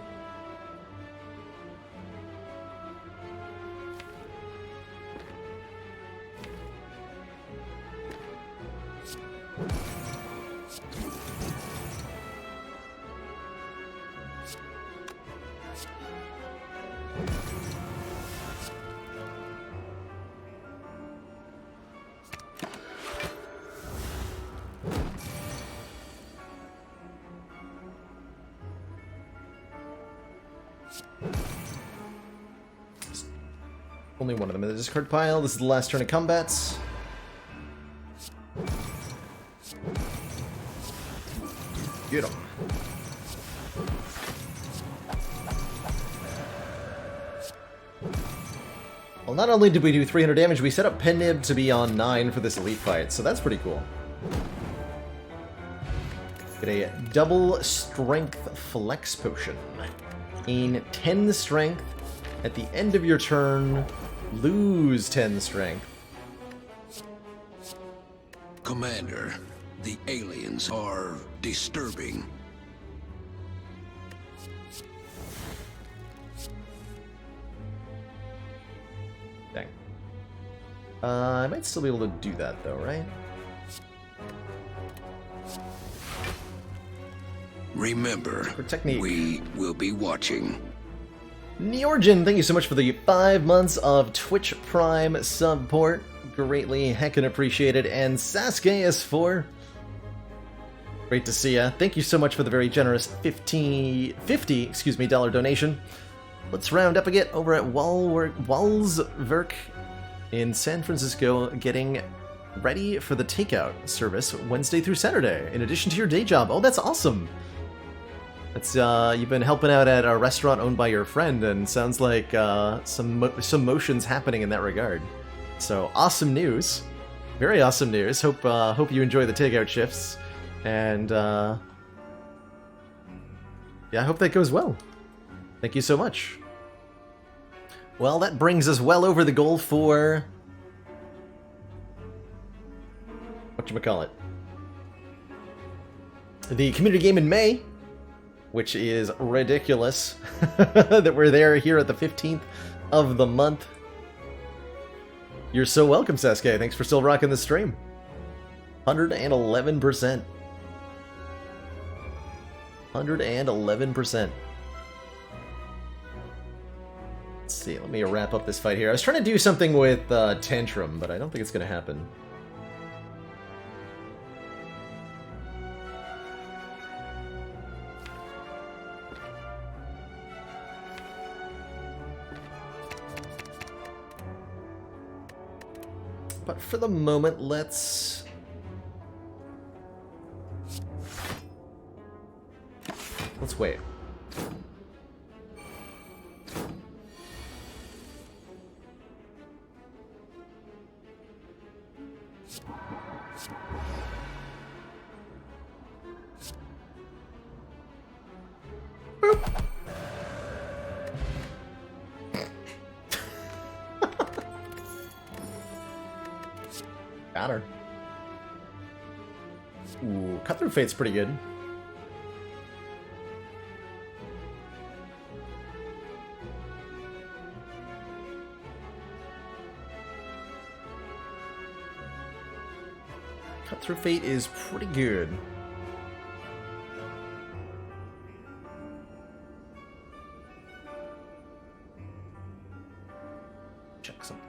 S1: Only one of them in the discard pile. This is the last turn of combats. Get him. Well, not only did we do 300 damage, we set up Pennib to be on 9 for this elite fight, so that's pretty cool. Get a double strength flex potion. Gain 10 strength at the end of your turn. Lose 10 strength.
S3: Commander, the aliens are disturbing.
S1: Dang. I might still be able to do that though, right?
S3: Remember,
S1: technique.
S3: We will be watching.
S1: Neorgen, thank you so much for the 5 months of Twitch Prime support. Greatly heckin' appreciated. And Sasuke S4. Great to see ya. Thank you so much for the very generous $50 donation. Let's round up again over at Walswerk in San Francisco, getting ready for the takeout service Wednesday through Saturday, in addition to your day job. Oh, that's awesome. That's you've been helping out at a restaurant owned by your friend, and sounds like some motions happening in that regard. So awesome news, very awesome news. Hope you enjoy the takeout shifts, and yeah, I hope that goes well. Thank you so much. Well, that brings us well over the goal for whatchamacallit, the community game in May, which is ridiculous that we're there here at the 15th of the month. You're so welcome, Sasuke. Thanks for still rocking the stream. 111%. 111%. Let's see, let me wrap up this fight here. I was trying to do something with Tantrum, but I don't think it's going to happen. But for the moment, let's wait. Got her. Ooh, Cut Through Fate's pretty good. Cut Through Fate is pretty good. Check some.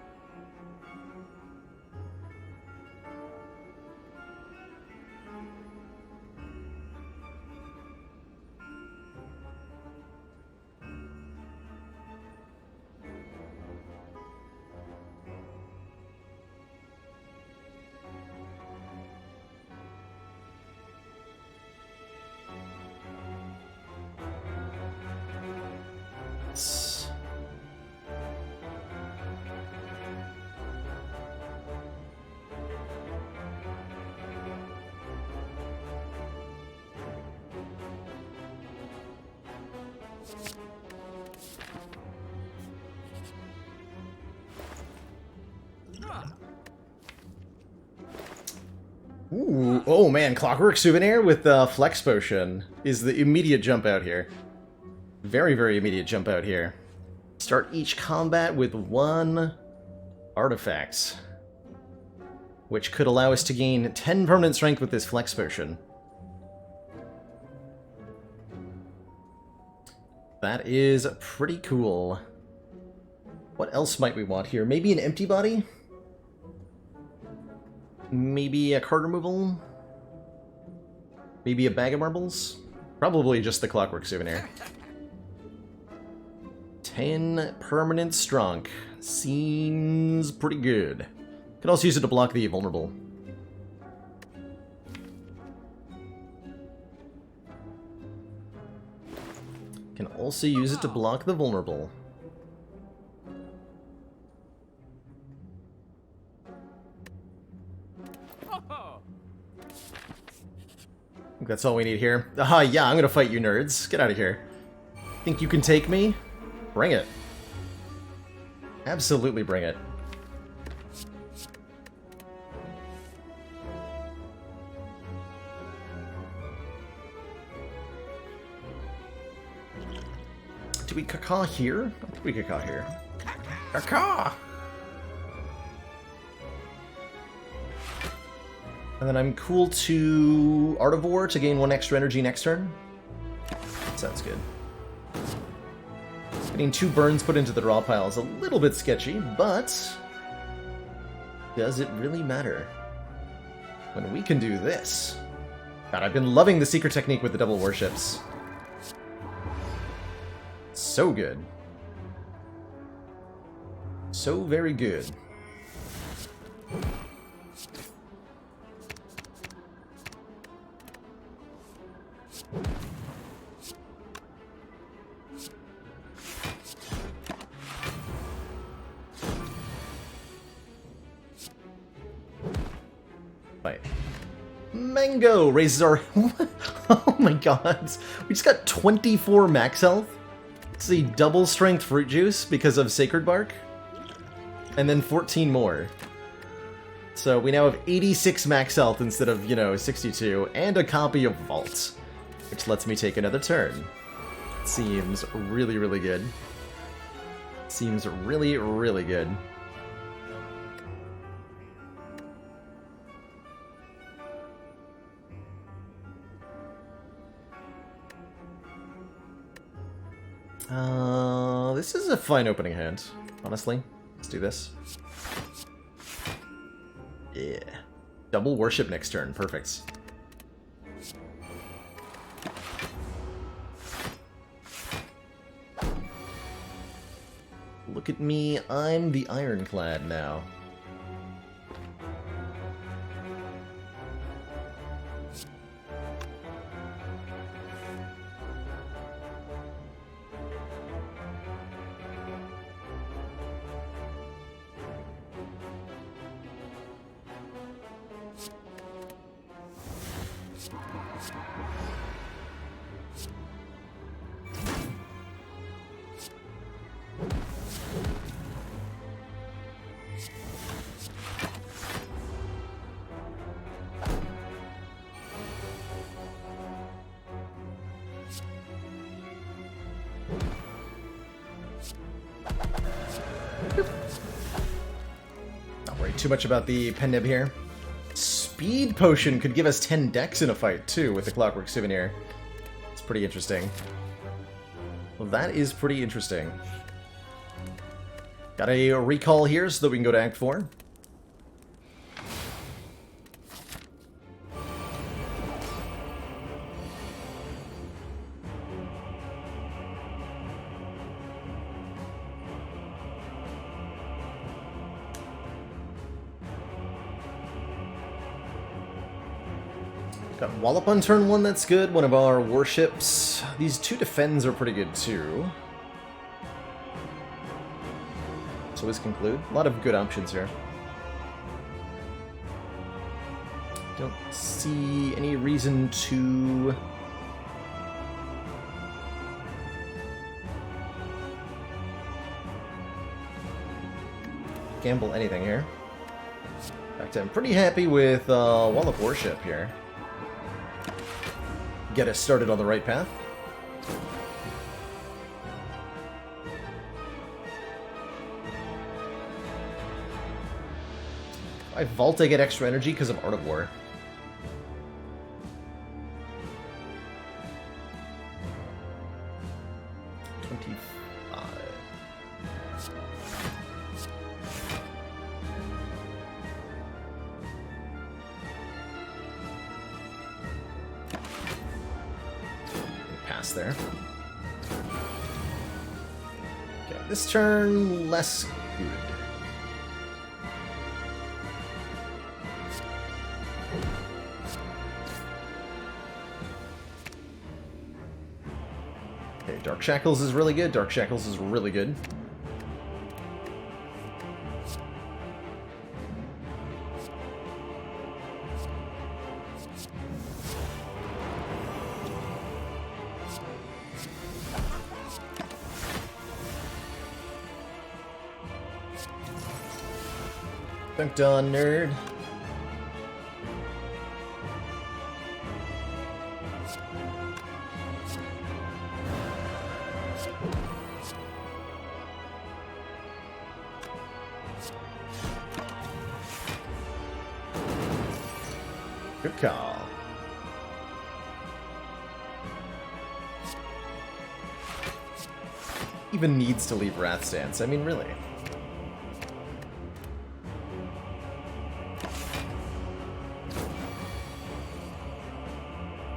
S1: Ooh, oh man, Clockwork Souvenir with Flex Potion is the immediate jump out here. Very, very immediate jump out here. Start each combat with 1 artifact, which could allow us to gain 10 permanent strength with this Flex Potion. That is pretty cool. What else might we want here? Maybe an empty body? Maybe a card removal? Maybe a bag of marbles? Probably just the Clockwork Souvenir. 10 permanent strong. Seems pretty good. Could also use it to block the vulnerable. Can also use it to block the vulnerable. I think that's all we need here. Aha, yeah, I'm gonna fight you nerds. Get out of here. Think you can take me? Bring it. Absolutely bring it. Do we caca here? I think we caca here. Caca! And then I'm cool to Art of War to gain 1 extra energy next turn. Sounds good. Getting 2 burns put into the draw pile is a little bit sketchy, but does it really matter when we can do this? God, I've been loving the secret technique with the double warships. So good. So very good. Right. Mango raises our... Oh my god. We just got 24 max health. It's a double strength fruit juice because of Sacred Bark. And then 14 more. So we now have 86 max health instead of, 62. And a copy of Vault, which lets me take another turn. Seems really, really good. Seems really, really good. This is a fine opening hand, honestly. Let's do this. Yeah. Double worship next turn. Perfect. Look at me. I'm the Ironclad now. too much about the Pennib here. Speed Potion could give us 10 decks in a fight, too, with the Clockwork Souvenir. It's pretty interesting. Well, that is pretty interesting. Got a recall here so that we can go to Act 4. Got Wallop on turn 1, that's good. One of our warships. These 2 defends are pretty good too. So let's conclude. A lot of good options here. Don't see any reason to gamble anything here. In fact, I'm pretty happy with Wallop Warship here. Get us started on the right path. If I vault, I get extra energy because of Art of War. There. Okay, this turn less good. Okay, Dark Shackles is really good. Dark Shackles is really good. Dunked on, nerd. Good call. Even needs to leave Wrath Stance. I mean, really.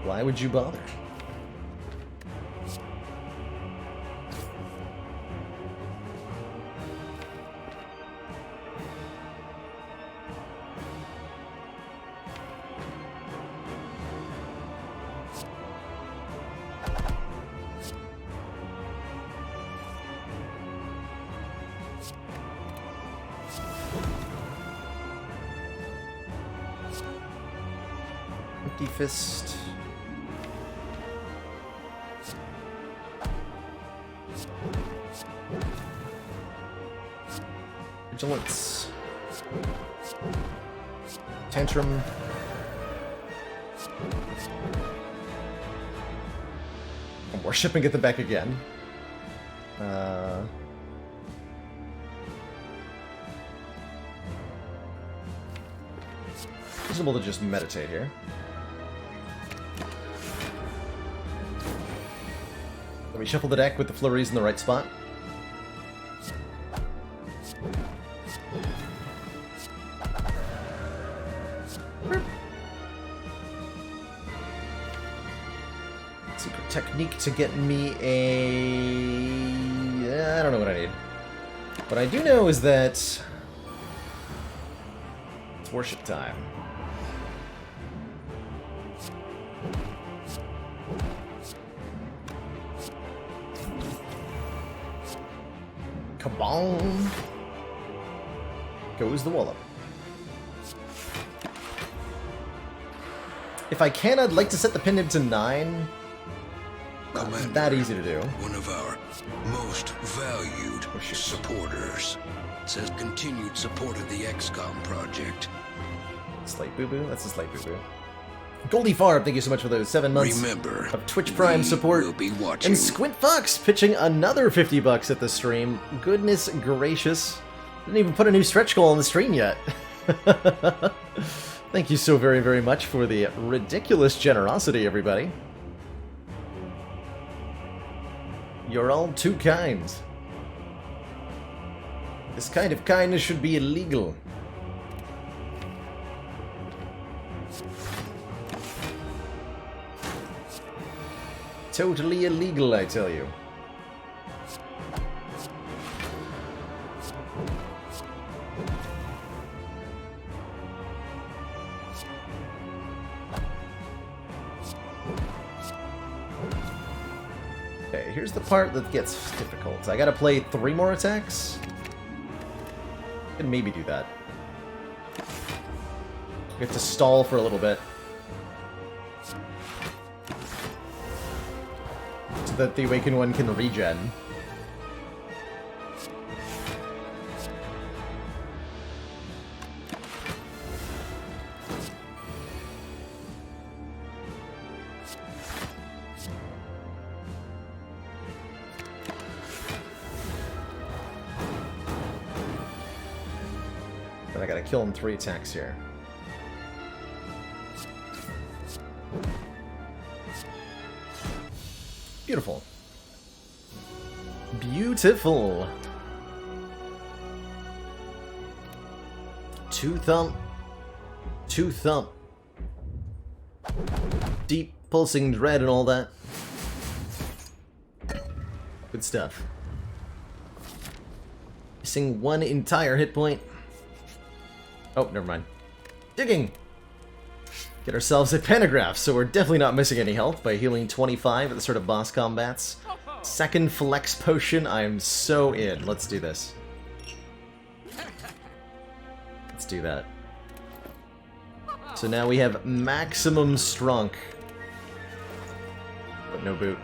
S1: Why would you bother? Empty Fist. Vigilance. Tantrum. Worship and get them back again. Reasonable to just meditate here. Let me shuffle the deck with the flurries in the right spot. Secret technique to get me a... I don't know what I need. What I do know is that it's worship time. Kabong! Goes the Wallop. If I can, I'd like to set the Pennib to 9.
S3: Commander,
S1: Not that easy to do.
S3: one of our most valued supporters says continued support of the XCOM project.
S1: Slate Boo Boo? That's a Slate Boo Boo. Goldie Farb, thank you so much for those 7 months
S3: Remember,
S1: of Twitch Prime support.
S3: We'll be watching.
S1: And Squint Fox pitching another 50 bucks at the stream. Goodness gracious. Didn't even put a new stretch goal on the stream yet. Thank you so very, very much for the ridiculous generosity, everybody. You're all too kind. This kind of kindness should be illegal. Totally illegal, I tell you. Okay, here's the part that gets difficult. I gotta play 3 more attacks? I can maybe do that. I have to stall for a little bit. So that the Awakened One can regen. But I gotta kill him 3 attacks here. Beautiful. Beautiful. 2 thump. 2 thump. Deep pulsing dread and all that. Good stuff. Missing 1 entire hit point. Oh, never mind. Digging! Get ourselves a pentagraph, so we're definitely not missing any health by healing 25 at the start of boss combats. Second flex potion, I am so in. Let's do this. Let's do that. So now we have maximum strunk. But no boot.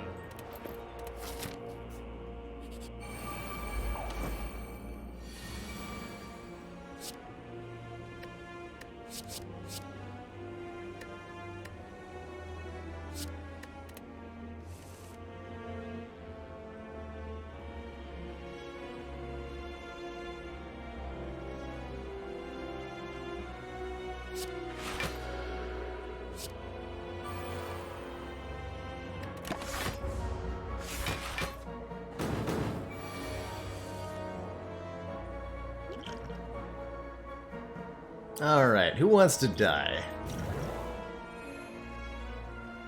S1: Alright, who wants to die?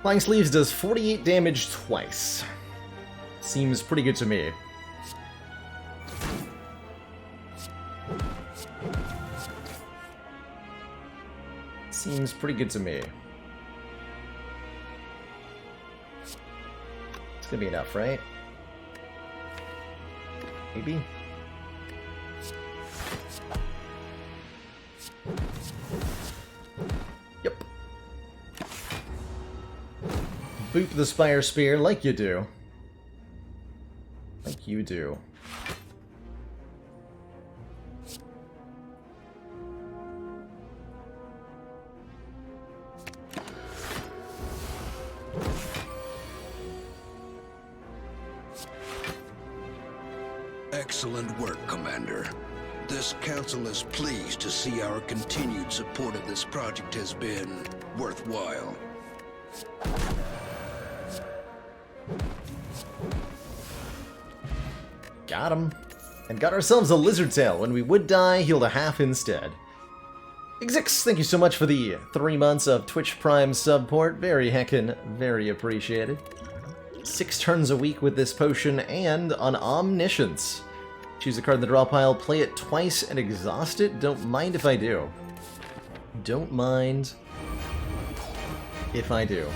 S1: Flying Sleeves does 48 damage twice. Seems pretty good to me. Seems pretty good to me. It's gonna be enough, right? Maybe? Yep. Boop the Spire Spear like you do. Like you do.
S3: Excellent work, Commander. This council is pleased to see our continued support of this project has been worthwhile.
S1: Got him. And got ourselves a lizard tail. When we would die, healed a half instead. Exix, thank you so much for the 3 months of Twitch Prime support. Very heckin' very appreciated. 6 turns a week with this potion and on Omniscience. Choose a card in the draw pile, play it twice, and exhaust it. Don't mind if I do. Don't mind if I do.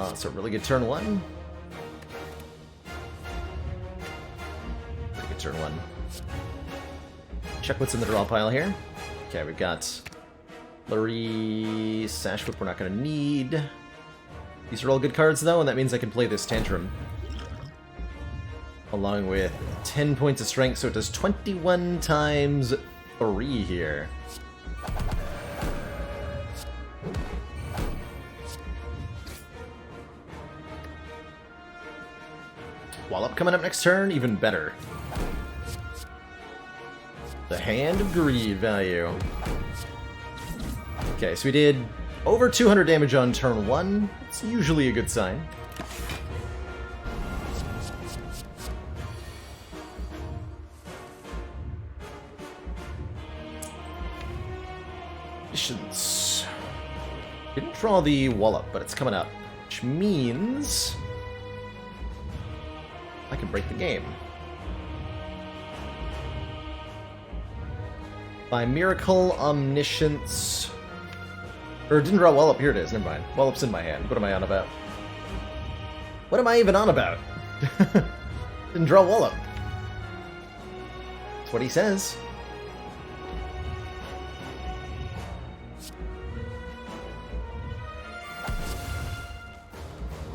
S1: It's a really good turn 1. Pretty good turn 1. Check what's in the draw pile here. Okay, we've got Flurry, Sash Whip we're not going to need. These are all good cards though, and that means I can play this Tantrum. Along with 10 points of strength, so it does 21 times 3 here. Wallop coming up next turn, even better. The Hand of Greed value. Okay, so we did over 200 damage on turn 1. It's usually a good sign. Missions. Didn't draw the wallop, but it's coming up. Which means I can break the game. By miracle, omniscience... Or didn't draw wallop. Here it is. Never mind. Wallop's in my hand. What am I on about? What am I even on about? Didn't draw wallop. That's what he says.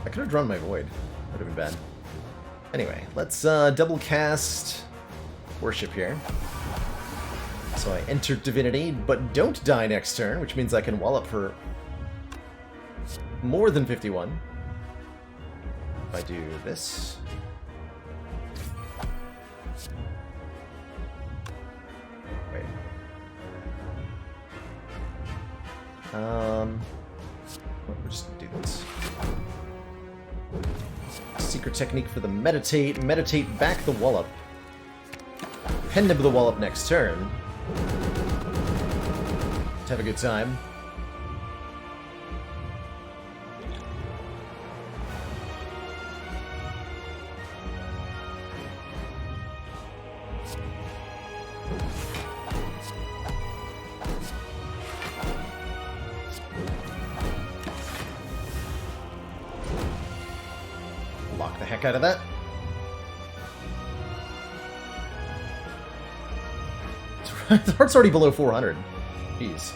S1: I could have drawn my void. Would have been bad. Anyway, let's double cast worship here. So I enter divinity, but don't die next turn, which means I can wallop for more than 51. If I do this. Wait. We'll just do this. Secret technique for the meditate. Meditate back the wallop. Pen nib the wallop next turn. Let's have a good time. Lock the heck out of that. The heart's already below 400. Jeez.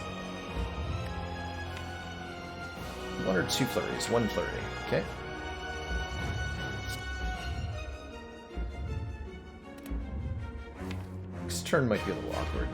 S1: 1 or 2 flurries? 1 flurry. Okay. Next turn might be a little awkward.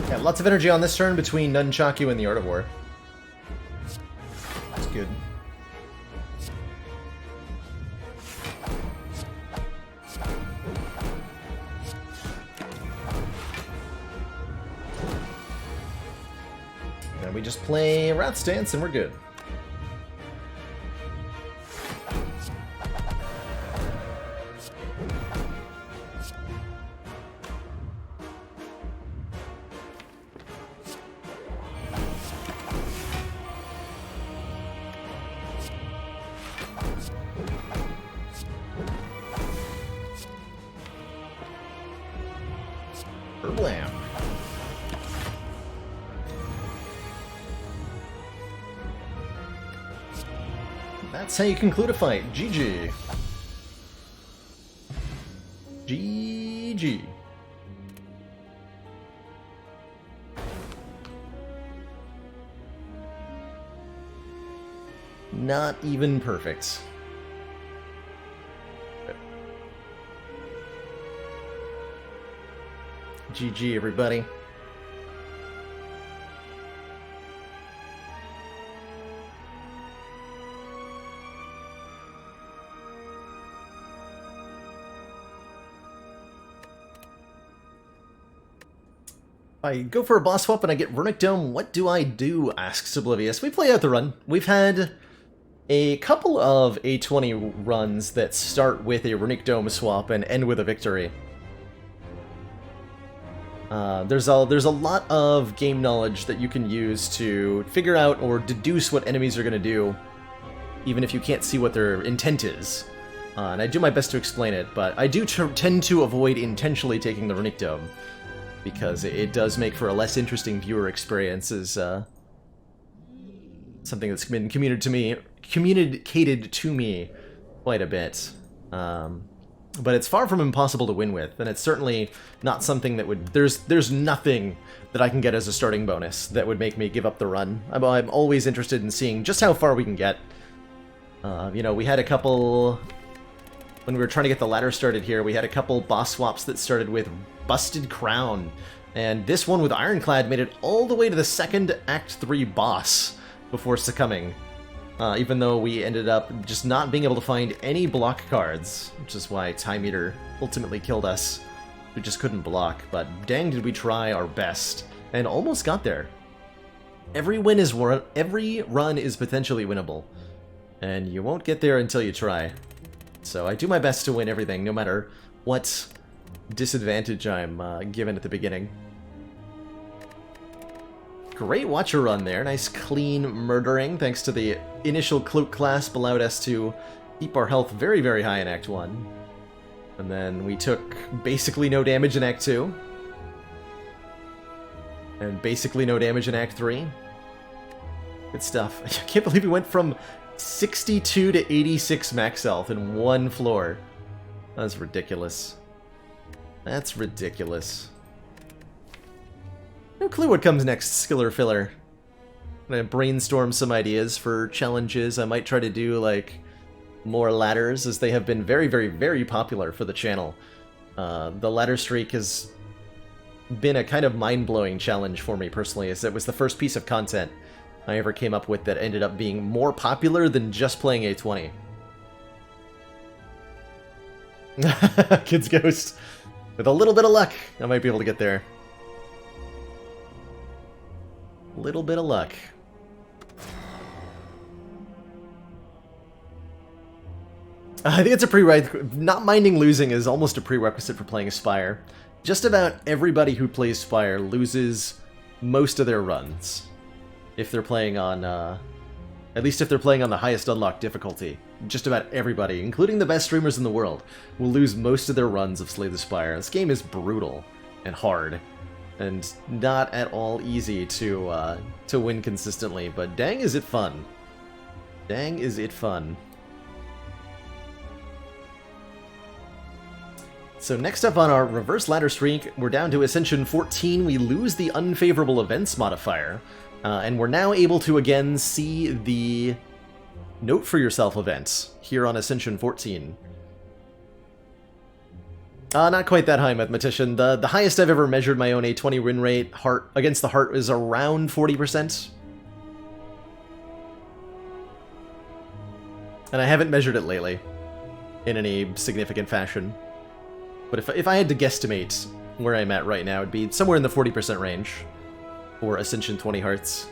S1: Yeah, lots of energy on this turn between Nunchaku and the Art of War. That's good. And we just play Wrath's Dance and we're good. Blam. That's how you conclude a fight. GG. GG. Not even perfect. GG, everybody. I go for a boss swap and I get Runic Dome. What do I do? Asks Oblivious. We play out the run. We've had a couple of A20 runs that start with a Runic Dome swap and end with a victory. There's a lot of game knowledge that you can use to figure out or deduce what enemies are going to do, even if you can't see what their intent is. And I do my best to explain it, but I do tend to avoid intentionally taking the Runic Dome, because it does make for a less interesting viewer experience, is something that's been communicated to me quite a bit. but it's far from impossible to win with, and it's certainly not something that would... There's nothing that I can get as a starting bonus that would make me give up the run. I'm always interested in seeing just how far we can get. You know, we had a couple... When we were trying to get the ladder started here, we had a couple boss swaps that started with Busted Crown, and this one with Ironclad made it all the way to the second Act 3 boss before succumbing. Even though we ended up just not being able to find any block cards, which is why Time Eater ultimately killed us. We just couldn't block, but dang did we try our best, and almost got there. Every run is potentially winnable, and you won't get there until you try. So I do my best to win everything, no matter what disadvantage I'm given at the beginning. Great Watcher run there, nice clean murdering, thanks to the initial cloak clasp allowed us to keep our health very, very high in Act 1. And then we took basically no damage in Act 2. And basically no damage in Act 3. Good stuff. I can't believe we went from 62 to 86 max health in one floor. That's ridiculous. That's ridiculous. No clue what comes next, Skiller Filler. I'm gonna brainstorm some ideas for challenges. I might try to do, like, more ladders, as they have been very, very, very popular for the channel. The ladder streak has been a kind of mind-blowing challenge for me personally, as it was the first piece of content I ever came up with that ended up being more popular than just playing A20. Kid's Ghost. With a little bit of luck, I might be able to get there. Little bit of luck. I think it's a prerequisite. Not minding losing is almost a prerequisite for playing Spire. Just about everybody who plays Spire loses most of their runs. If they're playing on, at least if they're playing on the highest unlocked difficulty. Just about everybody, including the best streamers in the world, will lose most of their runs of Slay the Spire. This game is brutal and hard, and not at all easy to win consistently, but dang is it fun. Dang is it fun. So next up on our reverse ladder streak, we're down to Ascension 14. We lose the unfavorable events modifier, and we're now able to again see the Note for Yourself events here on Ascension 14. Not quite that high, Mathematician. The highest I've ever measured my own A20 win rate against the heart is around 40%. And I haven't measured it lately in any significant fashion. But if I had to guesstimate where I'm at right now, it'd be somewhere in the 40% range for Ascension 20 hearts.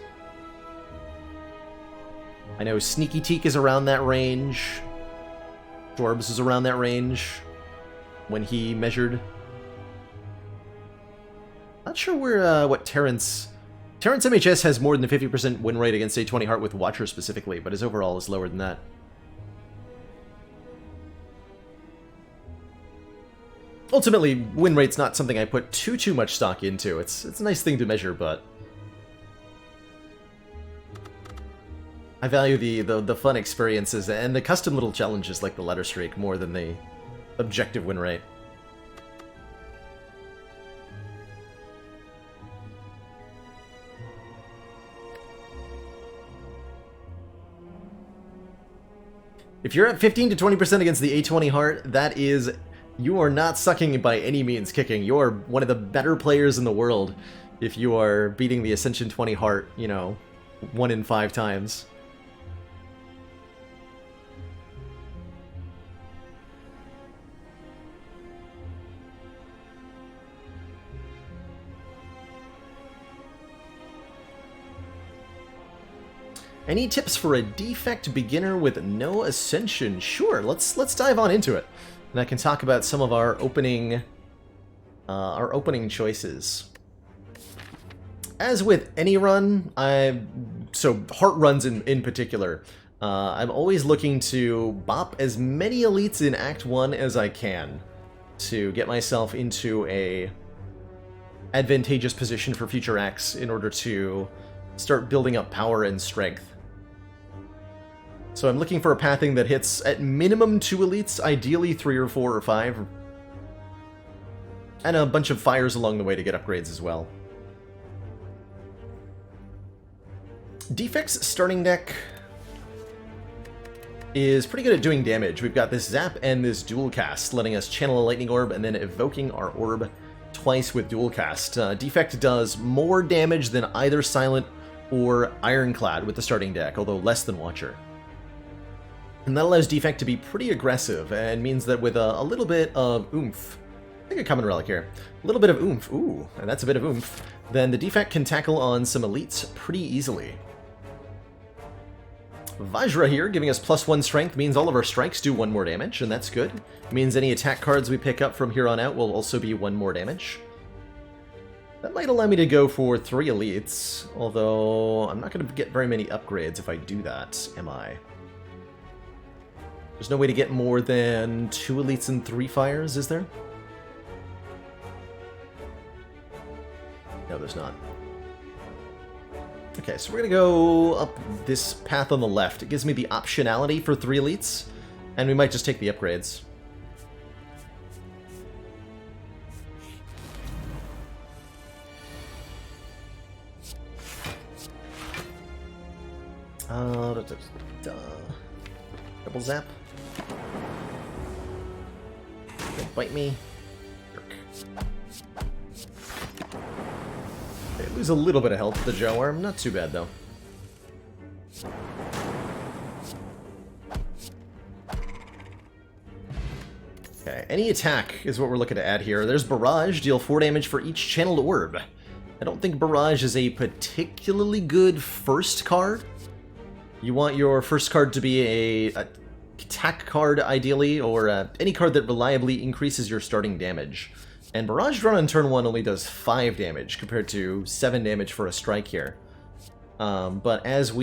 S1: I know Sneaky Teak is around that range. Jorbs is around that range when he measured. Not sure where what Terrence MHS has more than a 50% win rate against A20 heart with Watcher specifically, but his overall is lower than that. Ultimately, win rate's not something I put too much stock into. It's a nice thing to measure, but I value the fun experiences and the custom little challenges like the ladder streak more than the objective win rate. If you're at 15 to 20% against the A20 heart, that is... You are not sucking by any means kicking. You are one of the better players in the world if you are beating the Ascension 20 heart, you know, 1 in 5 times. Any tips for a defect beginner with no Ascension? Sure, let's dive on into it. And I can talk about some of our opening choices. As with any run, so heart runs in particular, I'm always looking to bop as many elites in Act 1 as I can to get myself into a advantageous position for future acts in order to start building up power and strength. So I'm looking for a pathing that hits at minimum 2 elites, ideally 3 or 4 or 5. And a bunch of fires along the way to get upgrades as well. Defect's starting deck is pretty good at doing damage. We've got this Zap and this Dual Cast, letting us channel a Lightning Orb and then evoking our Orb twice with Dual Cast. Defect does more damage than either Silent or Ironclad with the starting deck, although less than Watcher. And that allows Defect to be pretty aggressive, and means that with a little bit of oomph, I think a common relic here, a little bit of oomph, ooh, and that's a bit of oomph, then the Defect can tackle on some elites pretty easily. Vajra here, giving us +1 strength, means all of our strikes do 1 more damage, and that's good. It means any attack cards we pick up from here on out will also be 1 more damage. That might allow me to go for 3 elites, although I'm not going to get very many upgrades if I do that, am I? There's no way to get more than 2 elites and 3 fires, is there? No, there's not. Okay, so we're going to go up this path on the left. It gives me the optionality for 3 elites, and we might just take the upgrades. Double zap. Don't bite me. Okay, lose a little bit of health to the Joe Arm. Not too bad, though. Okay, any attack is what we're looking to add here. There's Barrage, deal 4 damage for each channeled orb. I don't think Barrage is a particularly good first card. You want your first card to be a attack card, ideally, or any card that reliably increases your starting damage. And Barrage Run on turn 1 only does 5 damage, compared to 7 damage for a strike here. But since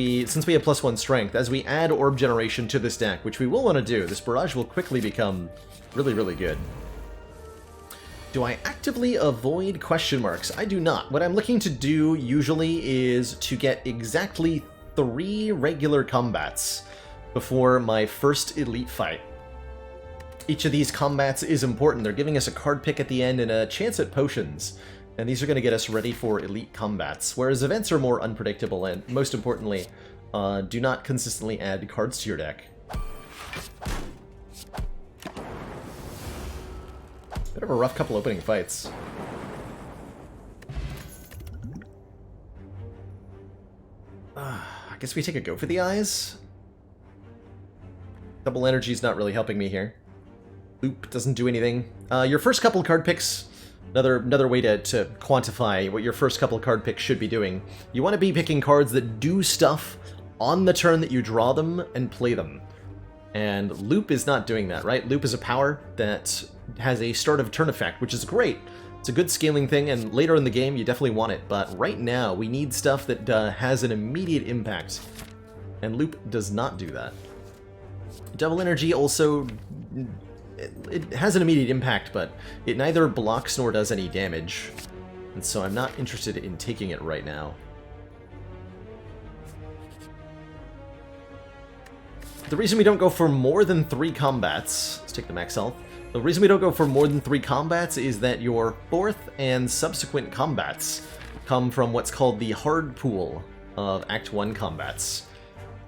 S1: we have +1 strength, as we add Orb Generation to this deck, which we will want to do, this Barrage will quickly become really, really good. Do I actively avoid question marks? I do not. What I'm looking to do, usually, is to get exactly 3 regular combats before my first elite fight. Each of these combats is important. They're giving us a card pick at the end and a chance at potions, and these are going to get us ready for elite combats, whereas events are more unpredictable and, most importantly, do not consistently add cards to your deck. Bit of a rough couple opening fights. I guess we take a go for the eyes? Double energy's not really helping me here. Loop doesn't do anything. Your first couple card picks, another way to quantify what your first couple card picks should be doing. You want to be picking cards that do stuff on the turn that you draw them and play them. And Loop is not doing that, right? Loop is a power that has a start of turn effect, which is great. It's a good scaling thing, and later in the game you definitely want it, but right now we need stuff that has an immediate impact, and Loop does not do that. Double Energy also, it has an immediate impact, but it neither blocks nor does any damage, and so I'm not interested in taking it right now. The reason we don't go for more than 3 combats, let's take the max health. The reason we don't go for more than 3 combats is that your 4th and subsequent combats come from what's called the hard pool of Act 1 combats.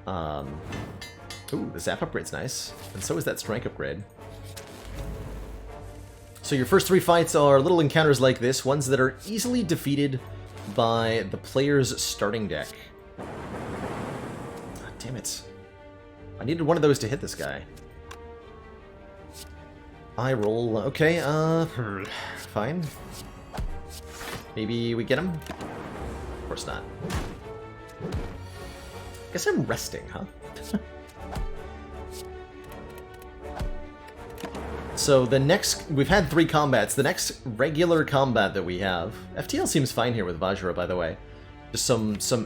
S1: Ooh, the Zap upgrade's nice, and so is that Strike upgrade. So your first 3 fights are little encounters like this, ones that are easily defeated by the player's starting deck. Ah, damn it. I needed one of those to hit this guy. I roll. Okay, fine. Maybe we get him? Of course not. Guess I'm resting, huh? So the next, we've had 3 combats. The next regular combat that we have, FTL seems fine here with Vajra, by the way. Just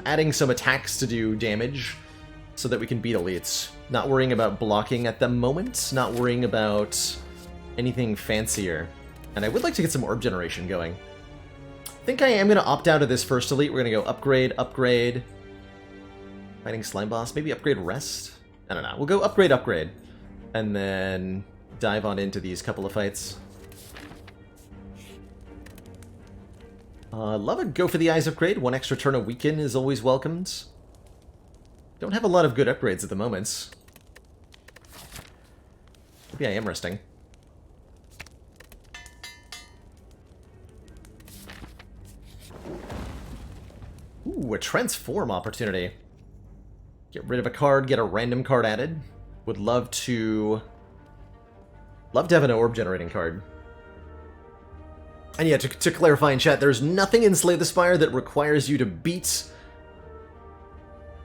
S1: adding some attacks to do damage so that we can beat elites. Not worrying about blocking at the moment, not worrying about anything fancier. And I would like to get some orb generation going. I think I am going to opt out of this first elite. We're going to go upgrade, upgrade. Fighting Slime Boss, maybe upgrade Rest. I don't know. We'll go upgrade, upgrade. And then dive on into these couple of fights. Love a go for the eyes upgrade. 1 extra turn a weaken is always welcomed. Don't have a lot of good upgrades at the moment. Maybe I am resting. Ooh, a transform opportunity. Get rid of a card, get a random card added. Would love to have an orb generating card. And yeah, to clarify in chat, there's nothing in Slay the Spire that requires you to beat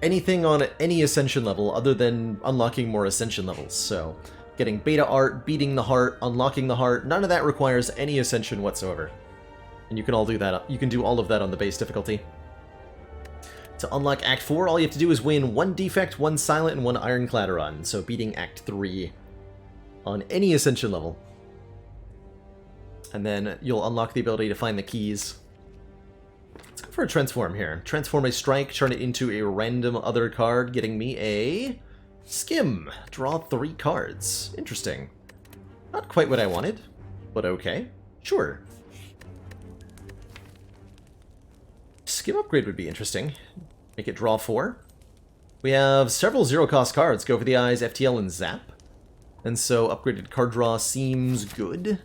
S1: anything on any Ascension level other than unlocking more Ascension levels. So, getting Beta Art, beating the Heart, unlocking the Heart, none of that requires any Ascension whatsoever. And you can all do that. You can do all of that on the base difficulty. To unlock Act 4, all you have to do is win 1 Defect, 1 Silent, and 1 Ironclad run. So beating Act 3 on any Ascension level. And then you'll unlock the ability to find the keys. Let's go for a transform here. Transform a strike, turn it into a random other card, getting me a skim. Draw 3 cards. Interesting. Not quite what I wanted, but okay. Sure. Skim upgrade would be interesting. Make it draw 4. We have several zero-cost cards. Go for the eyes, FTL, and Zap. And so upgraded card draw seems good.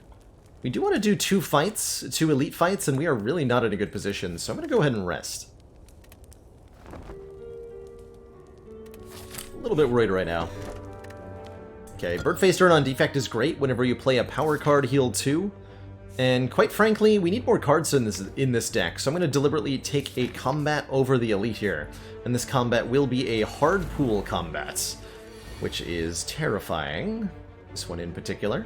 S1: We do want to do 2 fights, 2 elite fights, and we are really not in a good position, so I'm going to go ahead and rest. A little bit worried right now. Okay, Bird-Faced Turn on Defect is great whenever you play a power card, heal 2. And quite frankly, we need more cards in this deck, so I'm going to deliberately take a combat over the elite here. And this combat will be a hard pool combat, which is terrifying. This one in particular.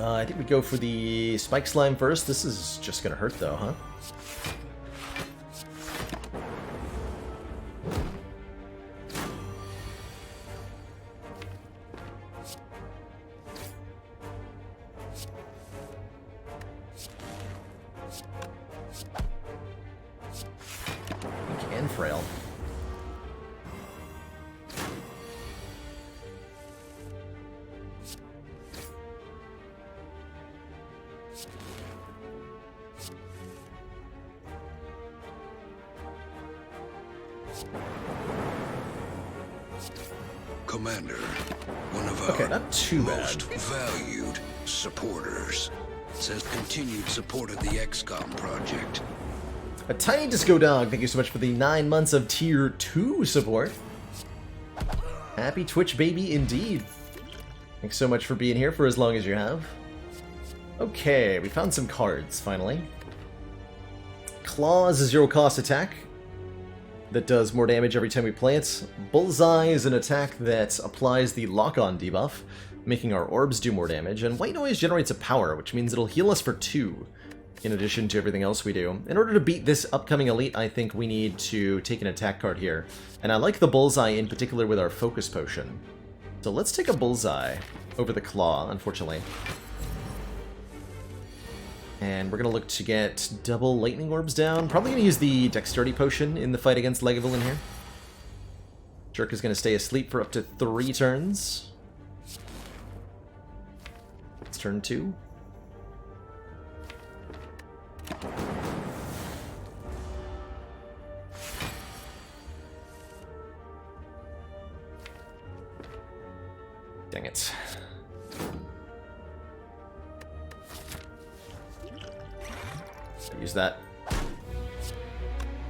S1: I think we go for the Spike Slime first. This is just going to hurt though, huh? And frail.
S3: Commander, one of
S1: Okay,
S3: our
S1: not too bad.
S3: most valued supporters says continued support of the XCOM project.
S1: A Tiny Disco Dog, thank you so much for the 9 months of Tier 2 support. Happy Twitch baby indeed. Thanks so much for being here for as long as you have. Okay, we found some cards, finally. Claw is a zero-cost attack that does more damage every time we play it. Bullseye is an attack that applies the lock-on debuff, making our orbs do more damage. And White Noise generates a power, which means it'll heal us for 2. In addition to everything else we do. In order to beat this upcoming elite, I think we need to take an attack card here. And I like the Bullseye in particular with our Focus Potion. So let's take a Bullseye over the Claw, unfortunately. And we're going to look to get double Lightning Orbs down. Probably going to use the Dexterity Potion in the fight against Lagavulin here. Jerk is going to stay asleep for up to 3 turns. It's turn 2. Dang it. Use that.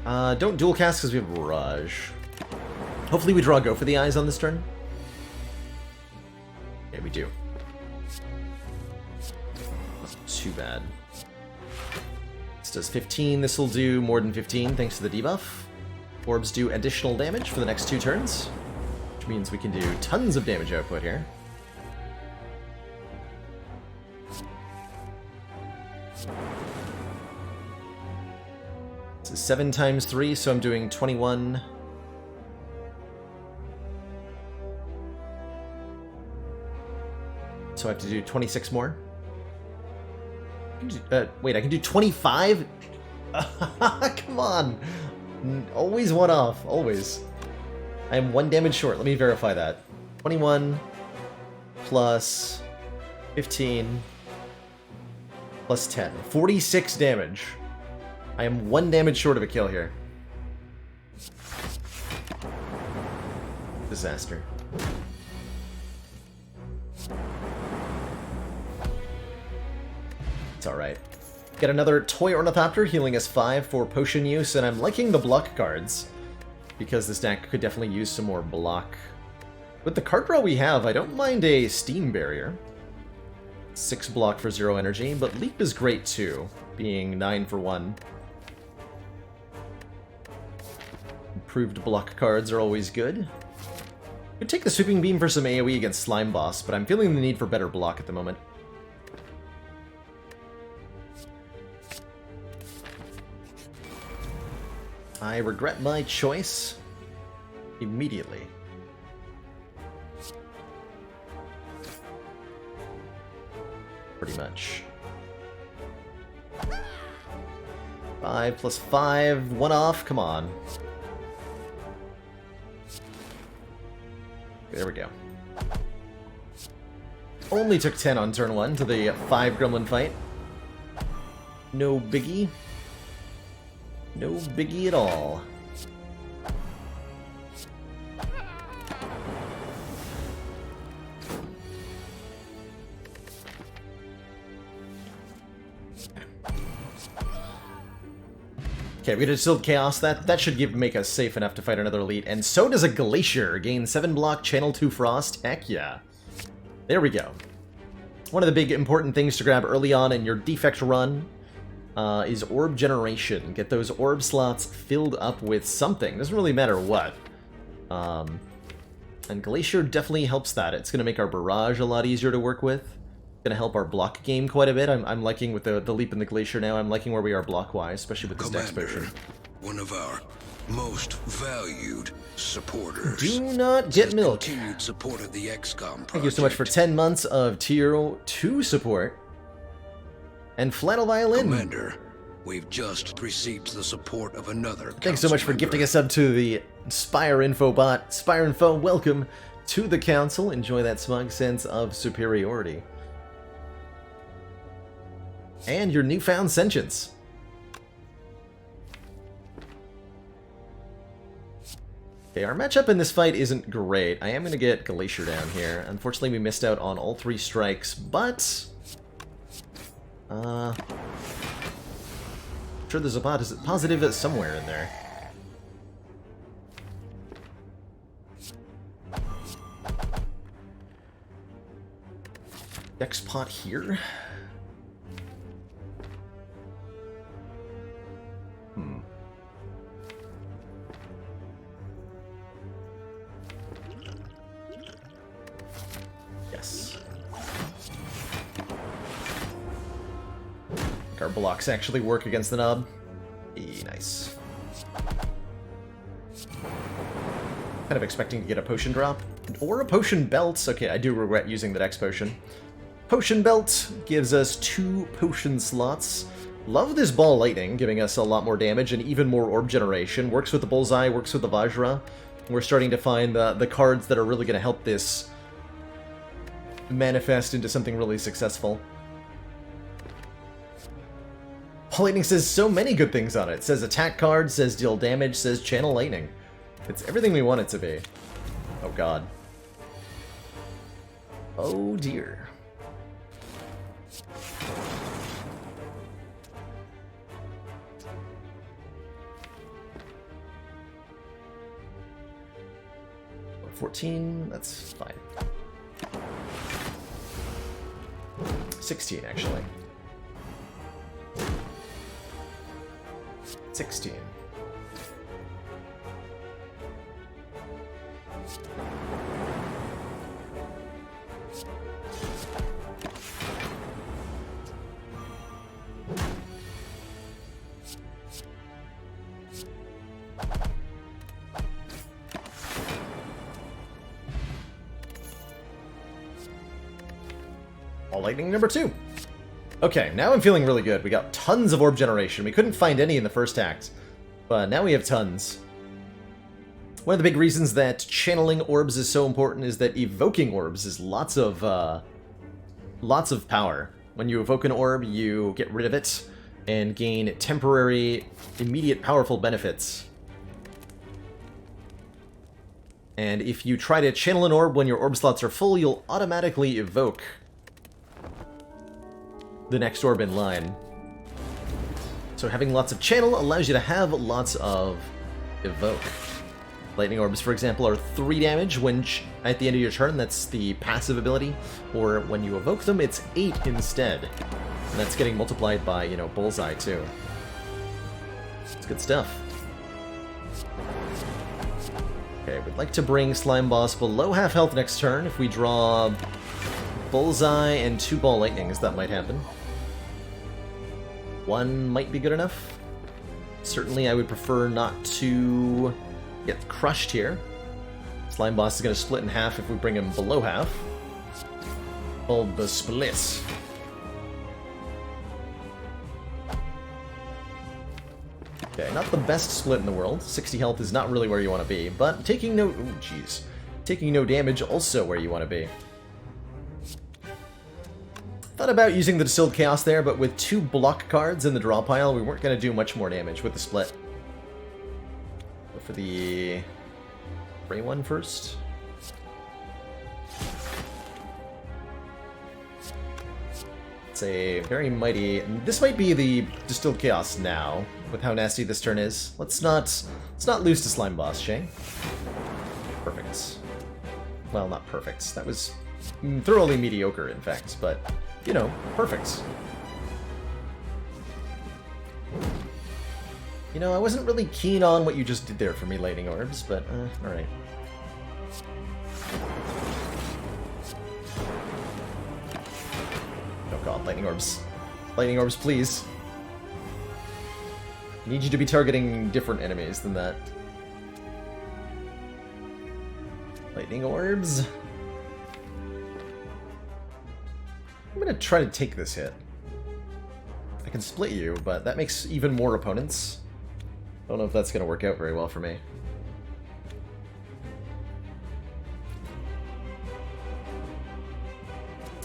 S1: Don't dual cast because we have Barrage. Hopefully we draw Go for the Eyes on this turn. Yeah, we do. Not too bad. This does 15. This will do more than 15 thanks to the debuff. Orbs do additional damage for the next 2 turns, which means we can do tons of damage output here. This is 7 times 3, so I'm doing 21. So I have to do 26 more. Wait, I can do 25? Come on! Always one off, always. I am 1 damage short, let me verify that. 21 plus 15 plus 10. 46 damage. I am 1 damage short of a kill here. Disaster. It's alright. Get another Toy Ornithopter, healing us 5 for potion use, and I'm liking the block cards, because this deck could definitely use some more block. With the card draw we have, I don't mind a Steam Barrier. 6 block for 0 energy, but Leap is great too, being 9 for 1. Improved block cards are always good. Could take the Sweeping Beam for some AoE against Slime Boss, but I'm feeling the need for better block at the moment. I regret my choice immediately. Pretty much. 5 plus 5, 1 off, come on. There we go. Only took 10 on turn 1 to the 5 gremlin fight. No biggie. No biggie at all. Okay, we distilled Chaos. That should make us safe enough to fight another elite. And so does a Glacier. Gain 7 block, channel 2 Frost. Heck yeah. There we go. One of the big important things to grab early on in your defect run is Orb Generation. Get those orb slots filled up with something. Doesn't really matter what. And Glacier definitely helps that. It's going to make our Barrage a lot easier to work with. Going to help our block game quite a bit. I'm liking with the Leap and the Glacier now. I'm liking where we are block-wise, especially with this Dex Potion.
S3: One of our most valued supporters.
S1: Do not get milk.
S3: Continued support of the XCOM project.
S1: Thank you so much for 10 months of Tier 2 support. And Flannel Violin.
S3: Commander, we've just received the support of another.
S1: Thanks so much for gifting a sub to the Spire Info bot. Spire Info, welcome to the council. Enjoy that smug sense of superiority. And your newfound sentience. Okay, our matchup in this fight isn't great. I am going to get Glacier down here. Unfortunately, we missed out on all 3 strikes, but... I'm sure there's a positive somewhere in there. Dex pot here. Yes. Our blocks actually work against the knob. Nice. Kind of expecting to get a potion drop. Or a potion belt. Okay, I do regret using the Dex potion. Potion belt gives us 2 potion slots. Love this ball lightning, giving us a lot more damage and even more orb generation. Works with the bullseye, works with the Vajra. We're starting to find the cards that are really going to help this manifest into something really successful. Ball lightning says so many good things on it. It says attack card, says deal damage, says channel lightning. It's everything we want it to be. Oh god. Oh dear. Oh, 14, that's fine. 16, actually. 16. All lightning number 2. Okay, now I'm feeling really good. We got tons of orb generation. We couldn't find any in the first act, but now we have tons. One of the big reasons that channeling orbs is so important is that evoking orbs is lots of power. When you evoke an orb, you get rid of it and gain temporary, immediate powerful benefits. And if you try to channel an orb when your orb slots are full, you'll automatically evoke the next orb in line. So having lots of channel allows you to have lots of evoke. Lightning orbs, for example, are 3 damage when at the end of your turn. That's the passive ability. Or when you evoke them, it's 8 instead. And that's getting multiplied by, you know, bullseye too. It's good stuff. Okay, we'd like to bring Slime Boss below half health next turn. If we draw bullseye and 2 ball lightnings, that might happen. 1 might be good enough. Certainly I would prefer not to get crushed here. Slime Boss is going to split in half if we bring him below half. Called the split. Okay, not the best split in the world. 60 health is not really where you want to be, but taking no... Ooh, jeez. Taking no damage also where you want to be. Thought about using the Distilled Chaos there, but with 2 block cards in the draw pile, we weren't going to do much more damage with the split. Go for the gray one first. It's a very mighty... This might be the Distilled Chaos now, with how nasty this turn is. Let's not lose to Slime Boss, Shay. Perfect. Well, not perfect. That was thoroughly mediocre, in fact, but, you know, perfect. You know, I wasn't really keen on what you just did there for me, Lightning Orbs, but, alright. Oh god, Lightning Orbs. Lightning Orbs, please. I need you to be targeting different enemies than that. Lightning Orbs. I'm gonna try to take this hit. I can split you, but that makes even more opponents. Don't know if that's gonna work out very well for me.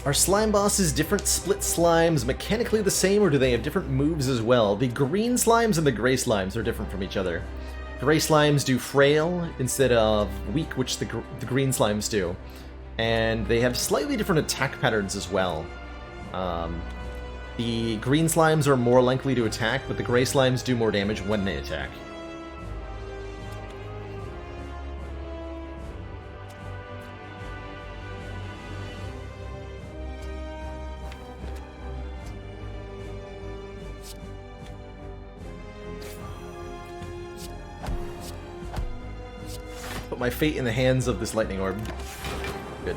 S1: Are slime bosses different split slimes mechanically the same, or do they have different moves as well? The green slimes and the gray slimes are different from each other. Gray slimes do frail instead of weak, which the green slimes do. And they have slightly different attack patterns as well. The green slimes are more likely to attack, but the gray slimes do more damage when they attack. Put my fate in the hands of this lightning orb. Good.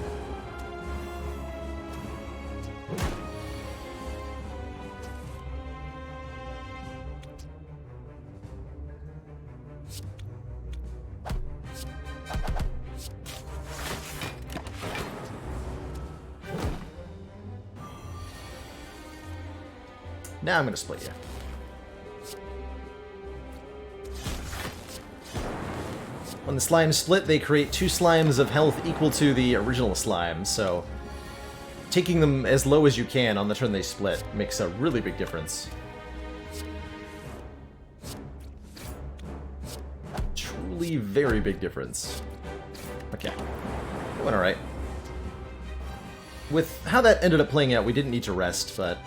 S1: Now I'm going to split you. When the slimes split, they create 2 slimes of health equal to the original slime, so taking them as low as you can on the turn they split makes a really big difference. Truly very big difference. Okay. It went alright. With how that ended up playing out, we didn't need to rest, but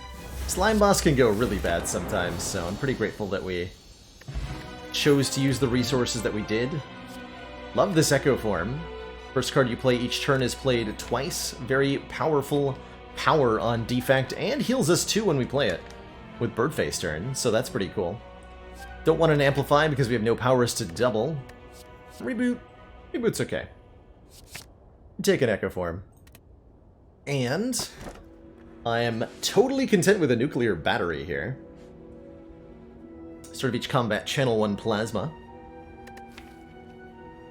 S1: Slime Boss can go really bad sometimes, so I'm pretty grateful that we chose to use the resources that we did. Love this Echo form. First card you play each turn is played twice. Very powerful power on defect, and heals us too when we play it with Birdface turn, so that's pretty cool. Don't want an Amplify because we have no powers to double. Reboot. Reboot's okay. Take an Echo form. And I am totally content with a nuclear battery here. Start of each combat, channel 1 plasma.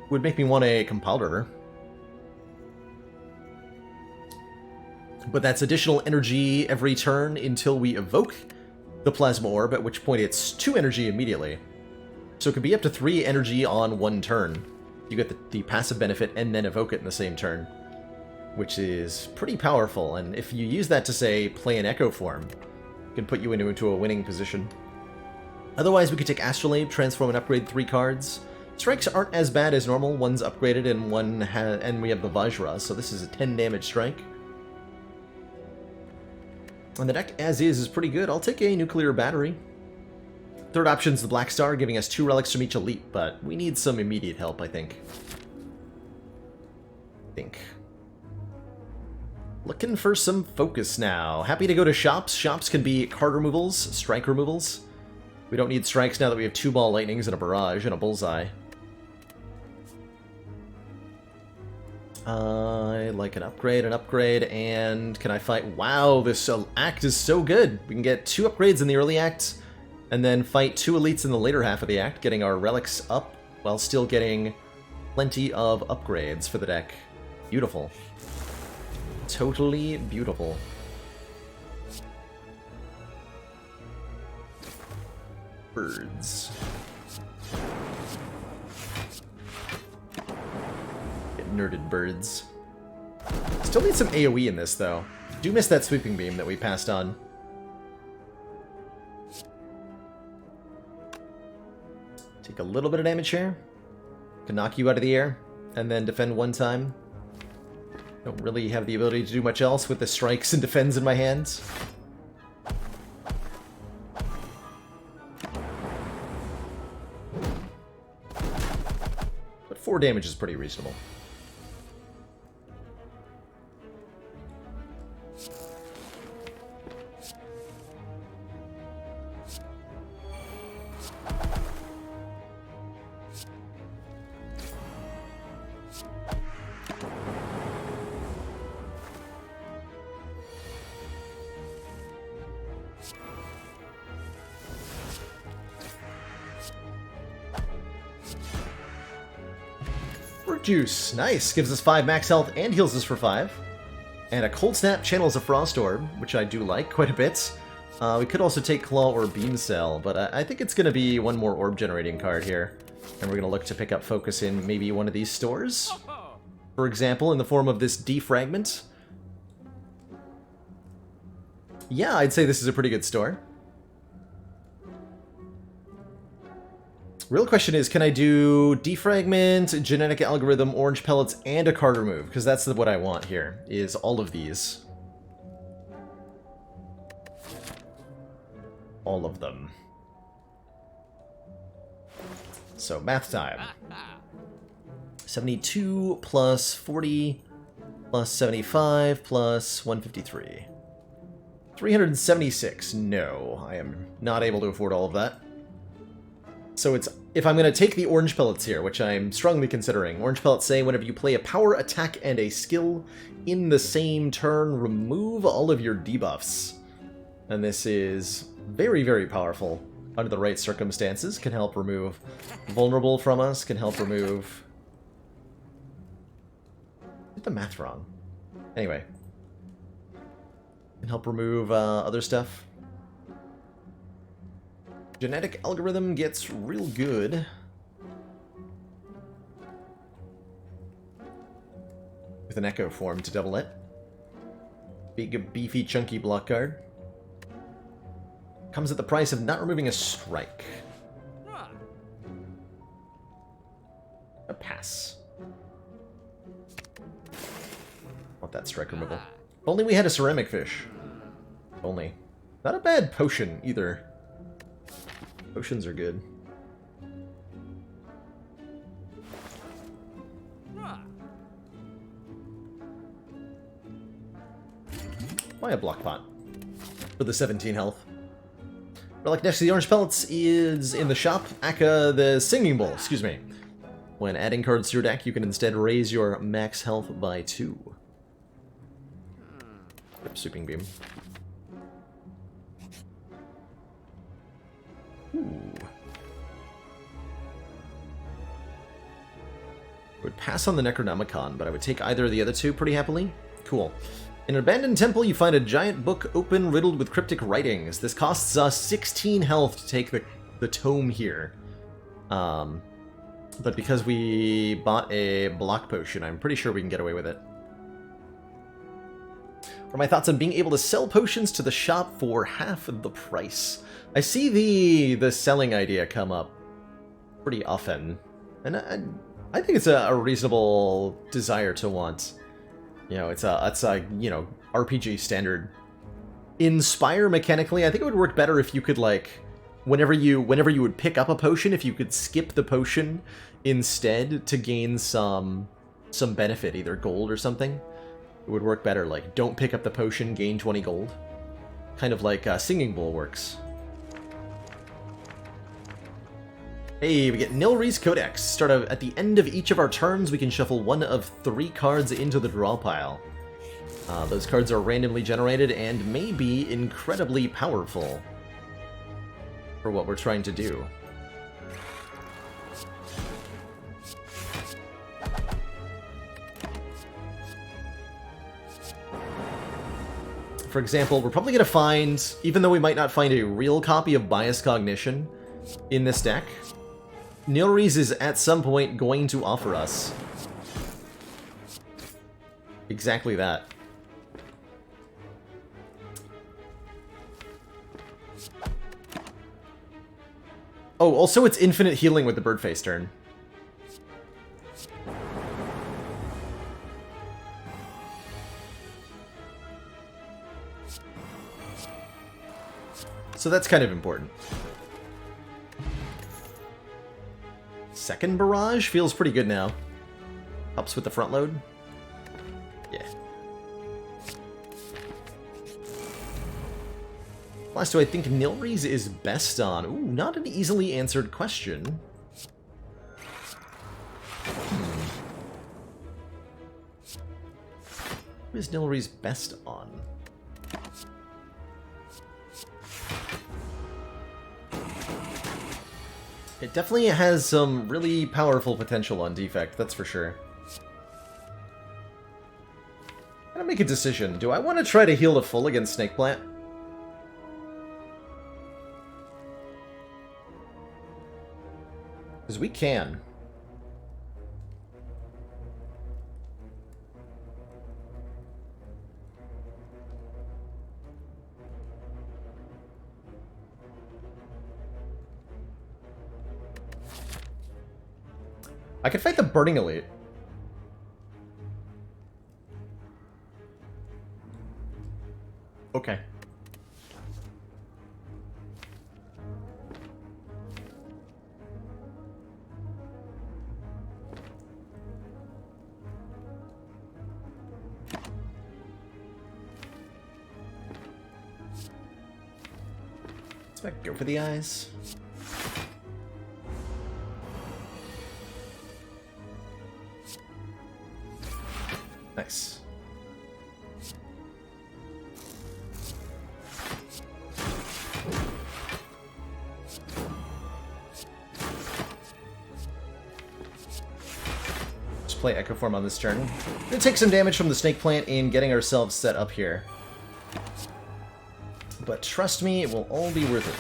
S1: Would make me want a compile river. But that's additional energy every turn until we evoke the Plasma Orb, at which point it's 2 energy immediately. So it could be up to 3 energy on one turn. You get the passive benefit and then evoke it in the same turn, which is pretty powerful. And if you use that to, say, play an Echo form, it can put you into a winning position. Otherwise, we could take Astrolabe, transform and upgrade 3 cards. Strikes aren't as bad as normal. One's upgraded and and we have the Vajra, so this is a 10 damage strike. And the deck as is pretty good. I'll take a Nuclear Battery. Third option is the Black Star, giving us 2 relics from each elite, but we need some immediate help, I think. Looking for some focus now. Happy to go to shops. Shops can be card removals, strike removals. We don't need strikes now that we have 2 Ball Lightnings and a Barrage and a Bullseye. I like an upgrade, and can I fight? Wow, this act is so good. We can get 2 upgrades in the early act, and then fight 2 elites in the later half of the act, getting our relics up while still getting plenty of upgrades for the deck. Beautiful. Totally beautiful. Birds. Get nerded birds. Still need some AoE in this, though. Do miss that Sweeping Beam that we passed on. Take a little bit of damage here. Can knock you out of the air, and then defend 1 time. Don't really have the ability to do much else with the strikes and defends in my hands. But 4 damage is pretty reasonable. Juice, nice, gives us 5 max health and heals us for 5. And a Cold Snap channels a Frost Orb, which I do like quite a bit. We could also take Claw or Beam Cell, but I think it's going to be 1 more orb generating card here. And we're going to look to pick up focus in maybe one of these stores. For example, in the form of this Defragment. Yeah, I'd say this is a pretty good store. Real question is, can I do Defragment, Genetic Algorithm, Orange Pellets, and a card remove? Because that's what I want here, is all of these. All of them. So, math time. 72 plus 40 plus 75 plus 153. 376. No, I am not able to afford all of that. So it's, if I'm going to take the Orange Pellets here, which I'm strongly considering, Orange Pellets say whenever you play a power, attack, and a skill in the same turn, remove all of your debuffs. And this is very, very powerful under the right circumstances. Can help remove Vulnerable from us, can help remove... I did the math wrong. Anyway. Can help remove other stuff. Genetic Algorithm gets real good. With an Echo form to double it. Big, beefy, chunky block card. Comes at the price of not removing a strike. A pass. Want that strike removal. If only we had a Ceramic Fish. If only. Not a bad potion, either. Potions are good. Why a block pot? For the 17 health. Relic next to the Orange Pellets is in the shop. Aka the Singing Bowl, excuse me. When adding cards to your deck, you can instead raise your max health by 2. Yep, Sweeping Beam. Ooh. Would pass on the Necronomicon, but I would take either of the other two pretty happily. Cool. In an abandoned temple, you find a giant book open, riddled with cryptic writings. This costs us 16 health to take the tome here. But because we bought a block potion, I'm pretty sure we can get away with it. What are my thoughts on being able to sell potions to the shop for half of the price? I see the selling idea come up pretty often, and I think it's a reasonable desire to want. You know, it's a you know, RPG standard. In Spire, mechanically, I think it would work better if you could, like, whenever you would pick up a potion, if you could skip the potion instead to gain some benefit, either gold or something. It would work better, like, don't pick up the potion, gain 20 gold. Kind of like Singing Bowl works. Hey, we get Nilri's Codex. At the end of each of our turns, we can shuffle one of 3 cards into the draw pile. Those cards are randomly generated and may be incredibly powerful for what we're trying to do. For example, we're probably going to find, even though we might not find a real copy of Bias Cognition in this deck, Nilri's is at some point going to offer us exactly that. Oh, also it's infinite healing with the Birdface turn. So that's kind of important. Second Barrage feels pretty good now. Helps with the front load. Yeah. Last, do I think Nilri's is best on? Ooh, not an easily answered question. Who is Nilri's best on? It definitely has some really powerful potential on defect, that's for sure. I'm gonna make a decision. Do I want to try to heal to full against Snake Plant? Because we can. I could fight the Burning Elite. Okay. Let's go for the eyes. Nice. Just play Echo Form on this turn. We're gonna take some damage from the Snake Plant in getting ourselves set up here. But trust me, it will all be worth it.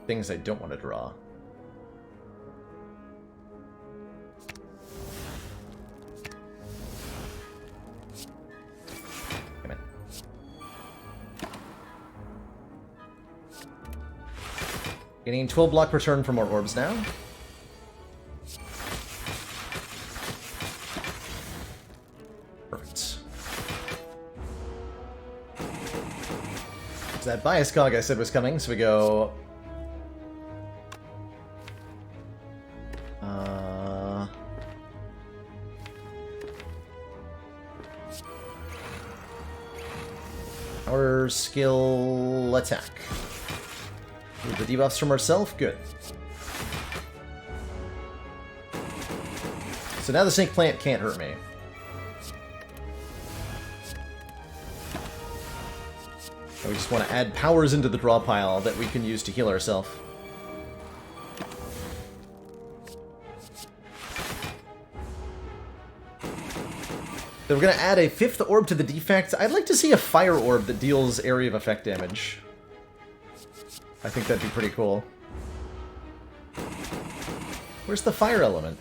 S1: Things I don't want to draw. Damn it. Getting 12 block per turn for more orbs now. Perfect. So that Bias Cog I said was coming, so we go... Our skill attack. With the debuffs from ourselves, good. So now the Snake Plant can't hurt me. And we just want to add powers into the draw pile that we can use to heal ourselves. Then we're going to add a 5th orb to the defect. I'd like to see a fire orb that deals area of effect damage. I think that'd be pretty cool. Where's the fire element?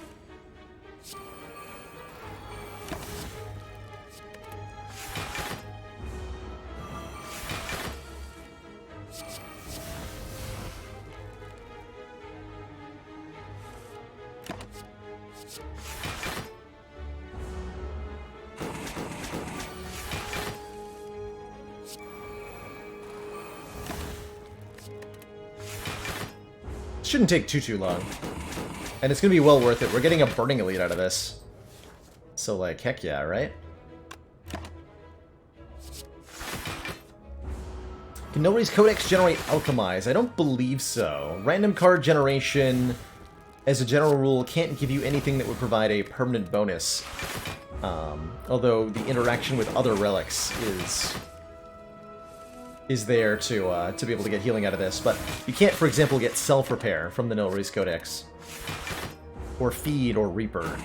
S1: Shouldn't take too long. And it's gonna be well worth it. We're getting a Burning Elite out of this. So, like, heck yeah, right? Can Nobody's Codex generate Alchemize? I don't believe so. Random card generation, as a general rule, can't give you anything that would provide a permanent bonus. Although the interaction with other relics is there to be able to get healing out of this. But you can't, for example, get Self-Repair from the Nobody's Codex. Or Feed or Reaper.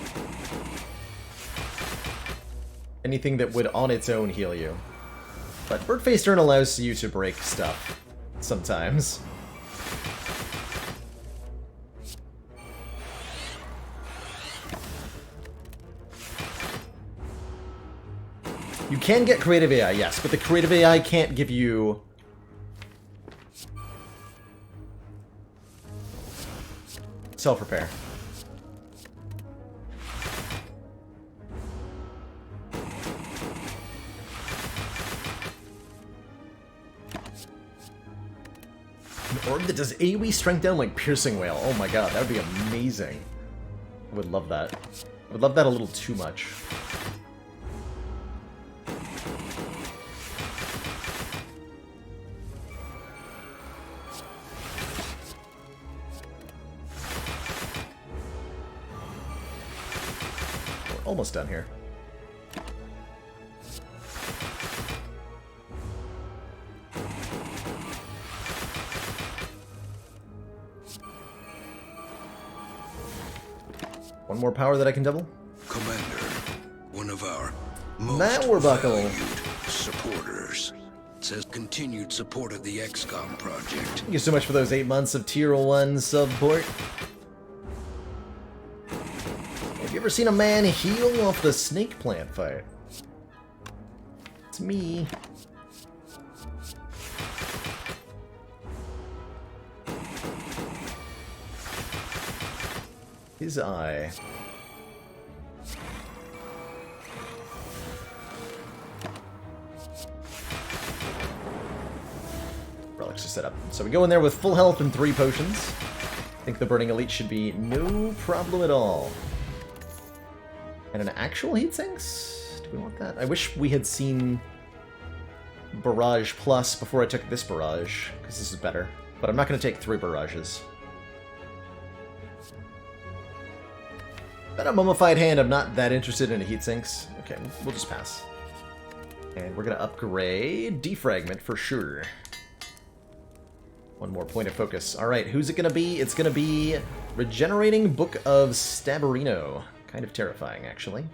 S1: Anything that would on its own heal you. But Birdfaced Urn allows you to break stuff. Sometimes. You can get Creative AI, yes, but the Creative AI can't give you... Self-Repair. An orb that does AoE strength down like Piercing Whale. Oh my god, that would be amazing. I would love that. I would love that a little too much. We're almost done here. One more power that I can double?
S3: Commander, one of our
S1: Now we're
S3: most
S1: buckling.
S3: valued supporters. It says continued support of the XCOM project.
S1: Thank you so much for those 8 months of Tier 1 support. Have you ever seen a man heal off the snake plant fight? It's me. His eye. Relics are set up. So we go in there with full health and 3 potions. I think the Burning Elite should be no problem at all. And an actual heat sinks? Do we want that? I wish we had seen Barrage Plus before I took this Barrage, because this is better. But I'm not going to take 3 barrages. But a Mummified Hand, I'm not that interested in a heat sinks. Okay, we'll just pass. And we're going to upgrade Defragment for sure. One more point of focus. Alright, who's it going to be? It's going to be Regenerating Book of Stabarino. Kind of terrifying, actually.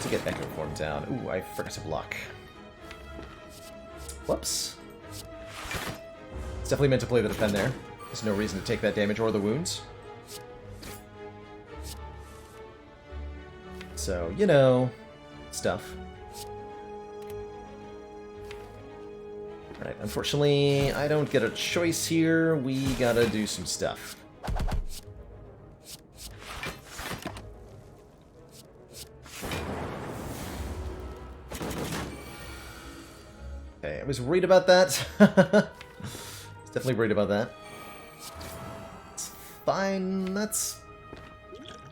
S1: To get Echo Form down. Ooh, I forgot to block. Whoops. It's definitely meant to play the defend there. There's no reason to take that damage or the wounds. So, you know, stuff. Alright, unfortunately, I don't get a choice here. We gotta do some stuff. Okay, I was worried about that. I was definitely worried about that. It's fine. That's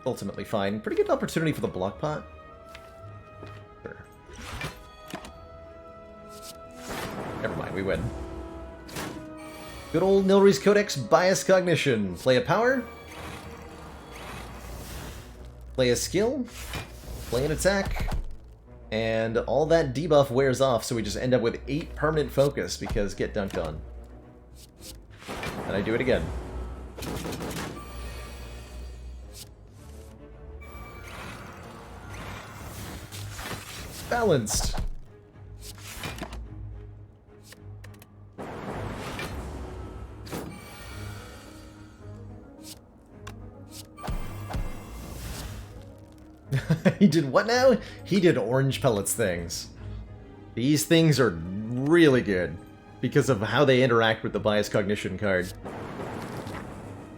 S1: ultimately fine. Pretty good opportunity for the block pot. Sure. Never mind, we win. Good old Nilry's Codex Bias Cognition. Play a power. Play a skill. Play an attack. And all that debuff wears off, so we just end up with 8 permanent focus because get dunked on. And I do it again. Balanced. He did what now? He did orange pellets things. These things are really good because of how they interact with the Bias Cognition card.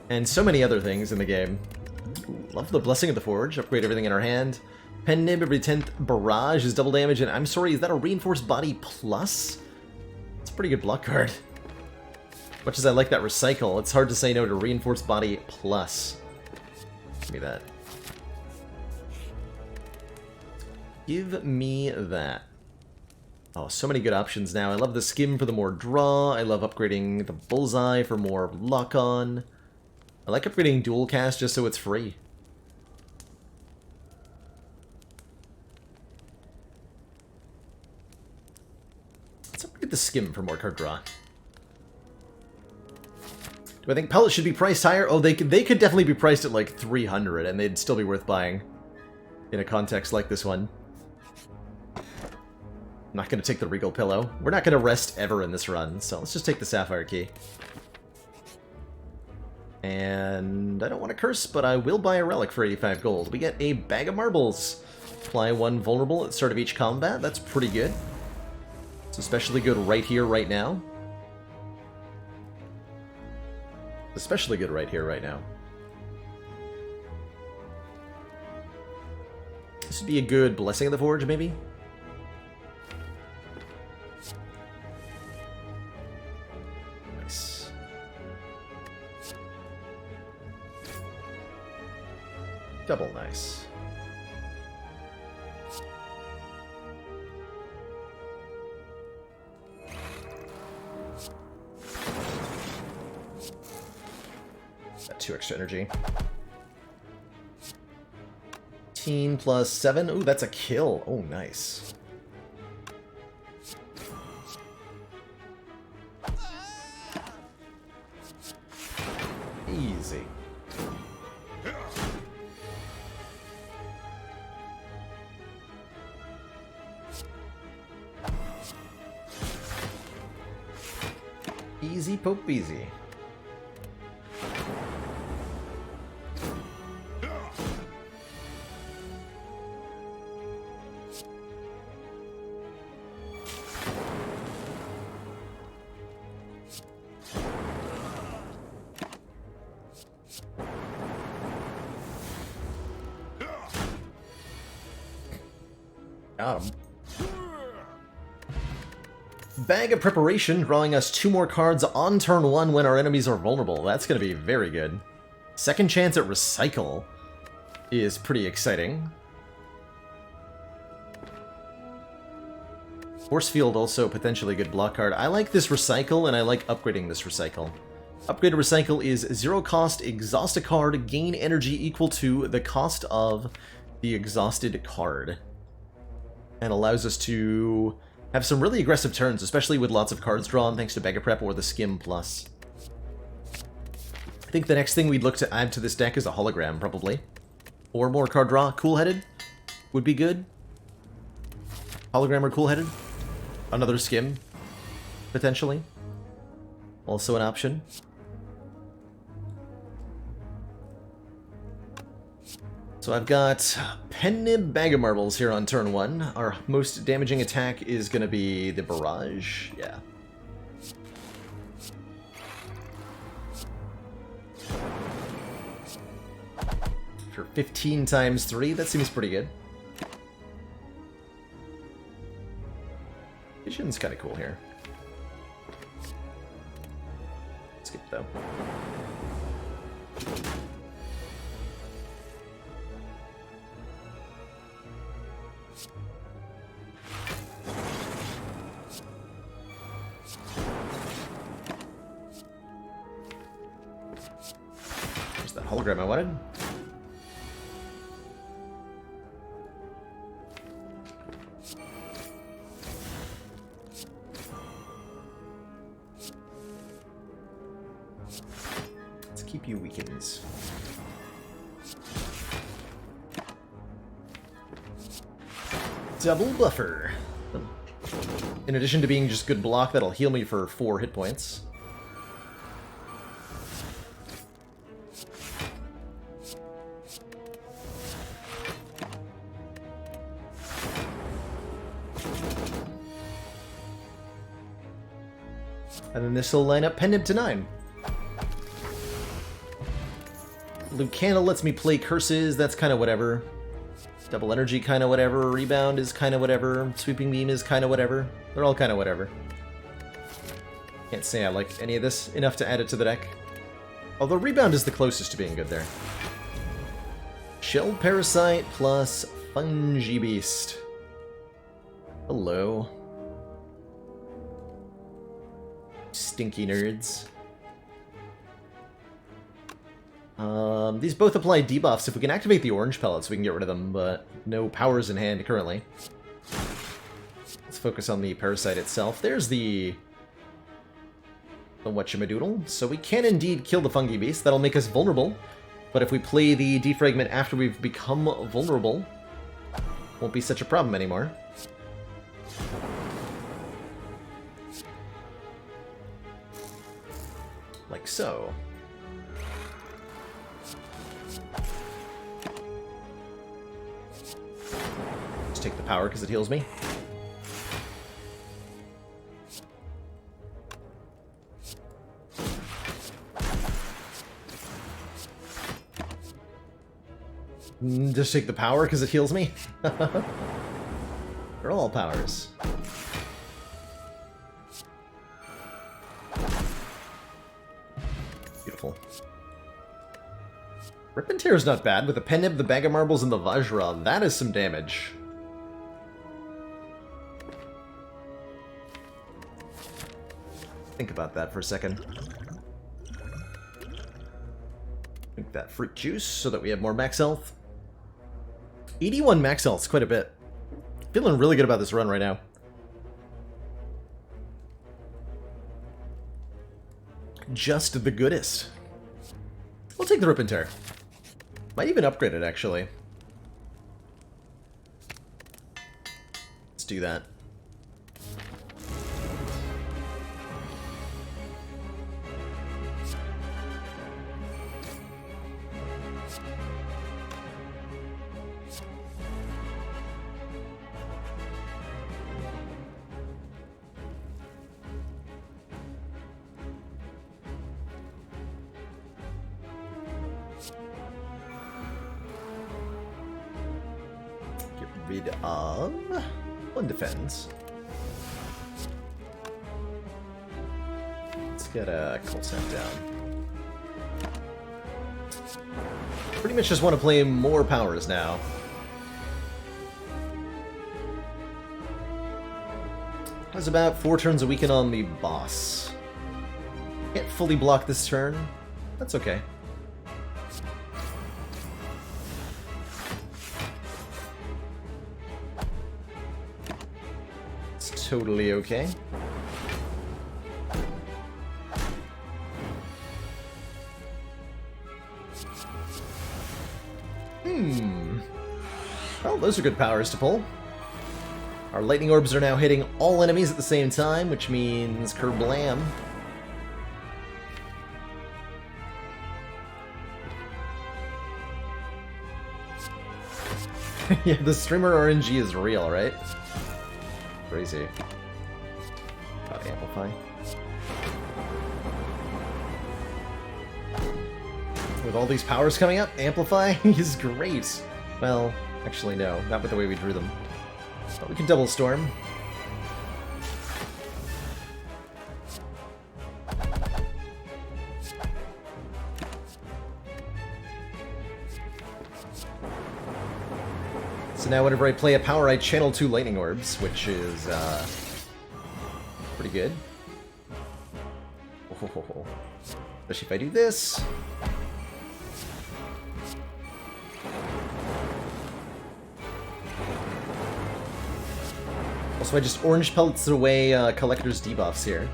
S1: And so many other things in the game. Ooh, love the Blessing of the Forge. Upgrade everything in our hand. Pen Nib every 10th barrage is double damage, and I'm sorry, is that a Reinforced Body plus? It's a pretty good block card. Much as I like that Recycle, it's hard to say no to Reinforced Body plus. Give me that. Give me that. Oh, so many good options now. I love the Skim for the more draw. I love upgrading the Bullseye for more lock-on. I like upgrading Dual Cast just so it's free. Let's upgrade the Skim for more card draw. Do I think pellets should be priced higher? Oh, they could definitely be priced at like 300 and they'd still be worth buying in a context like this one. I'm not going to take the Regal Pillow. We're not going to rest ever in this run, so let's just take the Sapphire Key. And I don't want to curse, but I will buy a relic for 85 gold. We get a bag of marbles. Apply 1 vulnerable at the start of each combat. That's pretty good. It's especially good right here, right now. Especially good right here, right now. This would be a good Blessing of the Forge, maybe? Nice. Double nice. Got 2 extra energy. 18 plus 7. Ooh, that's a kill. Oh, nice. Easy. Easy pope easy. Got him. Bag of Preparation, drawing us 2 more cards on turn 1 when our enemies are vulnerable. That's going to be very good. Second chance at Recycle is pretty exciting. Force Field also potentially a good block card. I like this Recycle, and I like upgrading this Recycle. Upgraded Recycle is 0 cost, exhaust a card, gain energy equal to the cost of the exhausted card. And allows us to have some really aggressive turns, especially with lots of cards drawn thanks to Bag of Prep or the Skim Plus. I think the next thing we'd look to add to this deck is a hologram, probably. Or more card draw. Cool-headed would be good. Hologram or cool-headed. Another Skim, potentially. Also an option. So I've got Pen Nib Bag of Marbles here on turn 1. Our most damaging attack is going to be the Barrage. Yeah. For 15 times 3, that seems pretty good. Vision's kind of cool here. Skip though. hologram I wanted. Let's keep you weakens. Double buffer. In addition to being just good block, that'll heal me for 4 hit points. And then this will line up Pendant to 9. Lucana lets me play curses, that's kind of whatever. Double energy, kind of whatever. Rebound is kind of whatever. Sweeping beam is kind of whatever. They're all kind of whatever. Can't say I like any of this enough to add it to the deck. Although rebound is the closest to being good there. Shell Parasite plus Fungi Beast. Hello. Stinky nerds. These both apply debuffs. If we can activate the orange pellets, we can get rid of them, but no powers in hand currently. Let's focus on the parasite itself. There's the whatchamadoodle. So we can indeed kill the fungi beast. That'll make us vulnerable. But if we play the defragment after we've become vulnerable, won't be such a problem anymore. Like so. Just take the power because it heals me. Just take the power because it heals me. They're all powers. Beautiful. Rip and Tear is not bad. With the Penib, the Bag of Marbles, and the Vajra, that is some damage. Think about that for a second. Drink that fruit juice so that we have more max health. 81 max health is quite a bit. Feeling really good about this run right now. Just the goodest. We'll take the Rip and Tear. Might even upgrade it, actually. Let's do that. Rid of one defense. Let's get a cold snap down. Pretty much just want to play more powers now. How's about 4 turns a weekend on the boss? Can't fully block this turn. That's okay. Totally okay. Well, those are good powers to pull. Our lightning orbs are now hitting all enemies at the same time, which means kerblam. Yeah, the streamer RNG is real, right? Crazy. Amplify. With all these powers coming up, Amplify is great. Well, actually no, not with the way we drew them. But we can double storm. So now whenever I play a power, I channel 2 lightning orbs, which is pretty good. Especially if I do this. Also, I just orange pelts away Collector's debuffs here.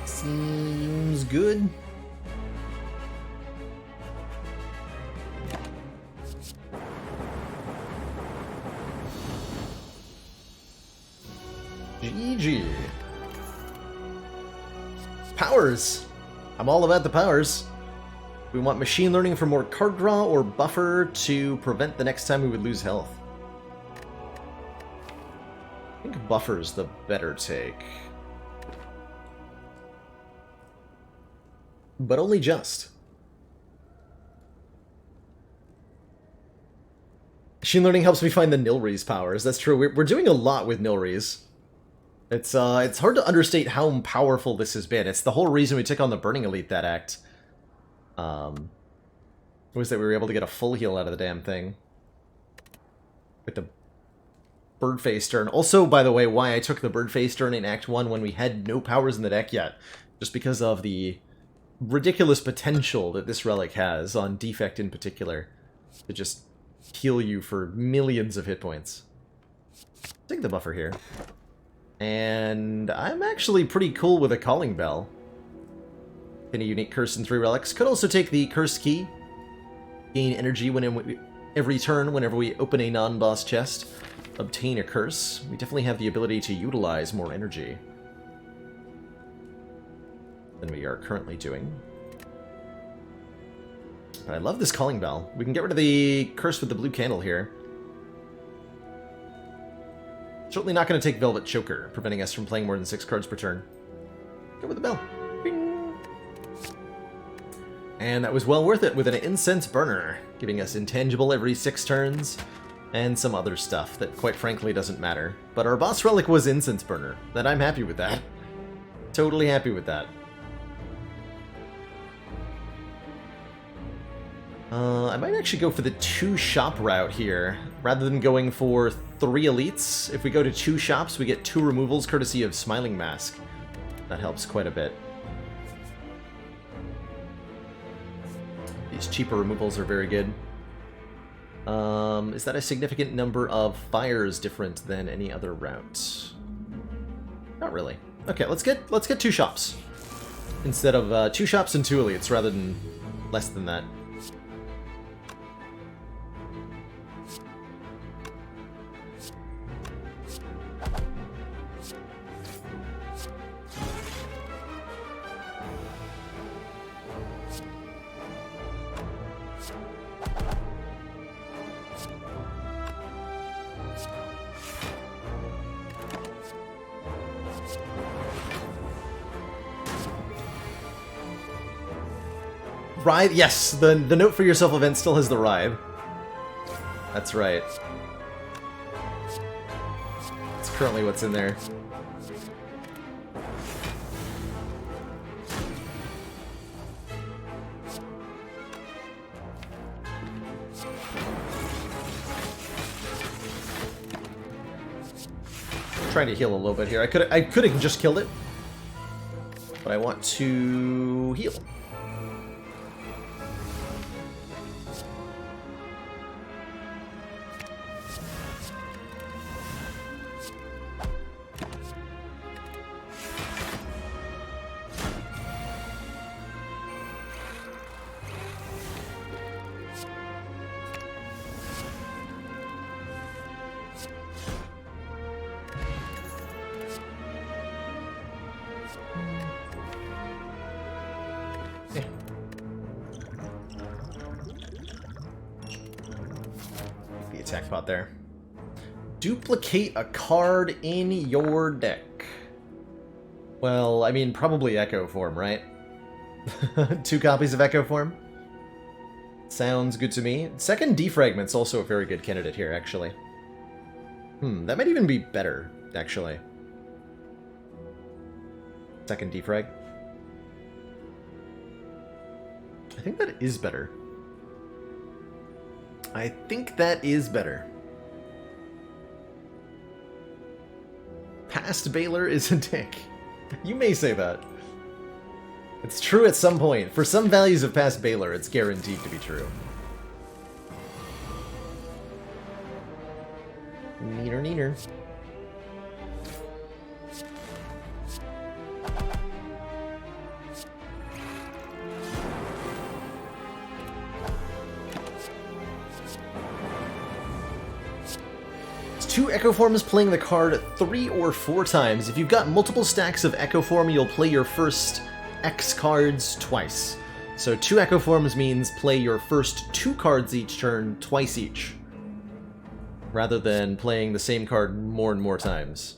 S1: Seems good. GG. Powers. I'm all about the powers. We want machine learning for more card draw or buffer to prevent the next time we would lose health. I think buffer's the better take. But only just. Machine learning helps me find the Nilrees powers. That's true. We're doing a lot with Nilrees. It's hard to understate how powerful this has been. It's the whole reason we took on the Burning Elite that act. Was that we were able to get a full heal out of the damn thing. With the Birdface turn. Also, by the way, why I took the Birdface turn in Act 1 when we had no powers in the deck yet. Just because of the ridiculous potential that this relic has, on Defect in particular, to just heal you for millions of hit points. Take the buffer here. And I'm actually pretty cool with a Calling Bell. In a unique curse and 3 relics. Could also take the Curse Key. Gain energy every turn whenever we open a non-boss chest. Obtain a curse. We definitely have the ability to utilize more energy than we are currently doing. But I love this Calling Bell. We can get rid of the curse with the blue candle here. Certainly not going to take Velvet Choker, preventing us from playing more than 6 cards per turn. Go with the bell. Bing. And that was well worth it with an Incense Burner, giving us Intangible every 6 turns, and some other stuff that quite frankly doesn't matter. But our boss relic was Incense Burner, and I'm happy with that. Totally happy with that. I might actually go for the 2 shop route here, rather than going for 3 elites. If we go to 2 shops, we get 2 removals courtesy of Smiling Mask. That helps quite a bit. These cheaper removals are very good. Is that a significant number of fires different than any other route? Not really. Okay, let's get 2 shops. Instead of 2 shops and 2 elites, rather than less than that. Ride? Yes, the Note for Yourself event still has the ride. That's right. It's currently what's in there. I'm trying to heal a little bit here. I could have just killed it, but I want to heal. Attack bot there. Duplicate a card in your deck. Well, I mean, probably Echo Form, right? 2 copies of Echo Form? Sounds good to me. Second Defragment's also a very good candidate here, actually. That might even be better, actually. Second Defrag. I think that is better. I think that is better. Past Baylor is a dick. You may say that. It's true at some point. For some values of Past Baylor, it's guaranteed to be true. Neener, neener. Two Echo Forms playing the card 3 or 4 times. If you've got multiple stacks of Echo Form, you'll play your first X cards twice. So 2 Echo Forms means play your first 2 cards each turn, twice each. Rather than playing the same card more and more times.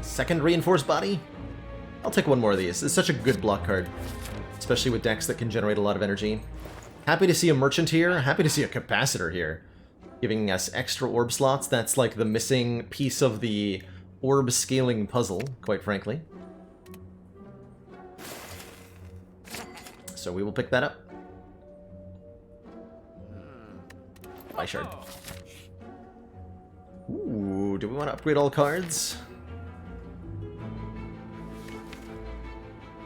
S1: Second Reinforced Body? I'll take one more of these. It's such a good block card. Especially with decks that can generate a lot of energy. Happy to see a Merchant here. Happy to see a Capacitor here. Giving us extra orb slots. That's like the missing piece of the orb scaling puzzle, quite frankly. So we will pick that up. Bye, Shard. Ooh, do we want to upgrade all cards?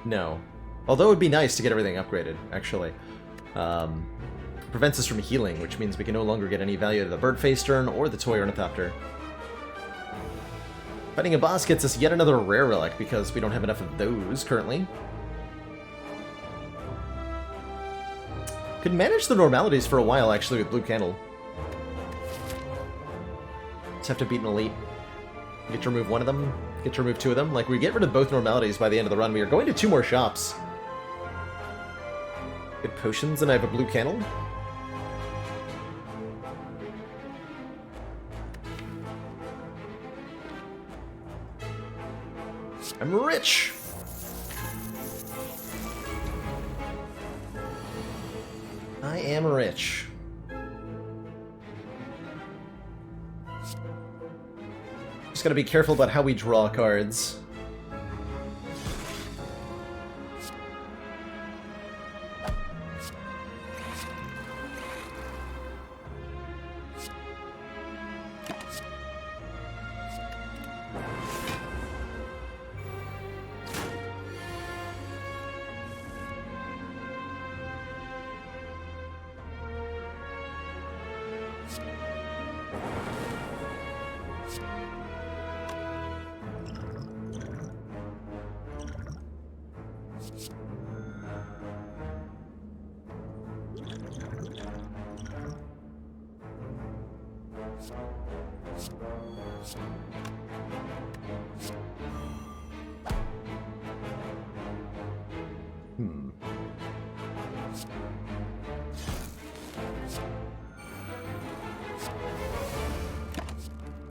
S1: No. Although it would be nice to get everything upgraded, actually. Prevents us from healing, which means we can no longer get any value to the Bird Face turn or the Toy Ornithopter. Fighting a boss gets us yet another rare relic because we don't have enough of those currently. Could manage the normalities for a while, actually, with Blue Candle. Just have to beat an elite. Get to remove one of them, get to remove 2 of them. Like, we get rid of both normalities by the end of the run. We are going to 2 more shops. Get potions, and I have a blue candle. I'm rich! I am rich. Just gotta be careful about how we draw cards.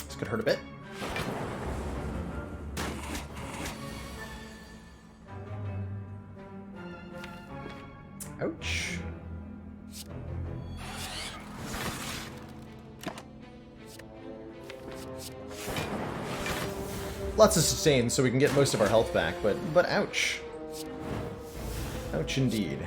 S1: This could hurt a bit. Ouch. Lots of sustain so we can get most of our health back, but ouch. Ouch indeed.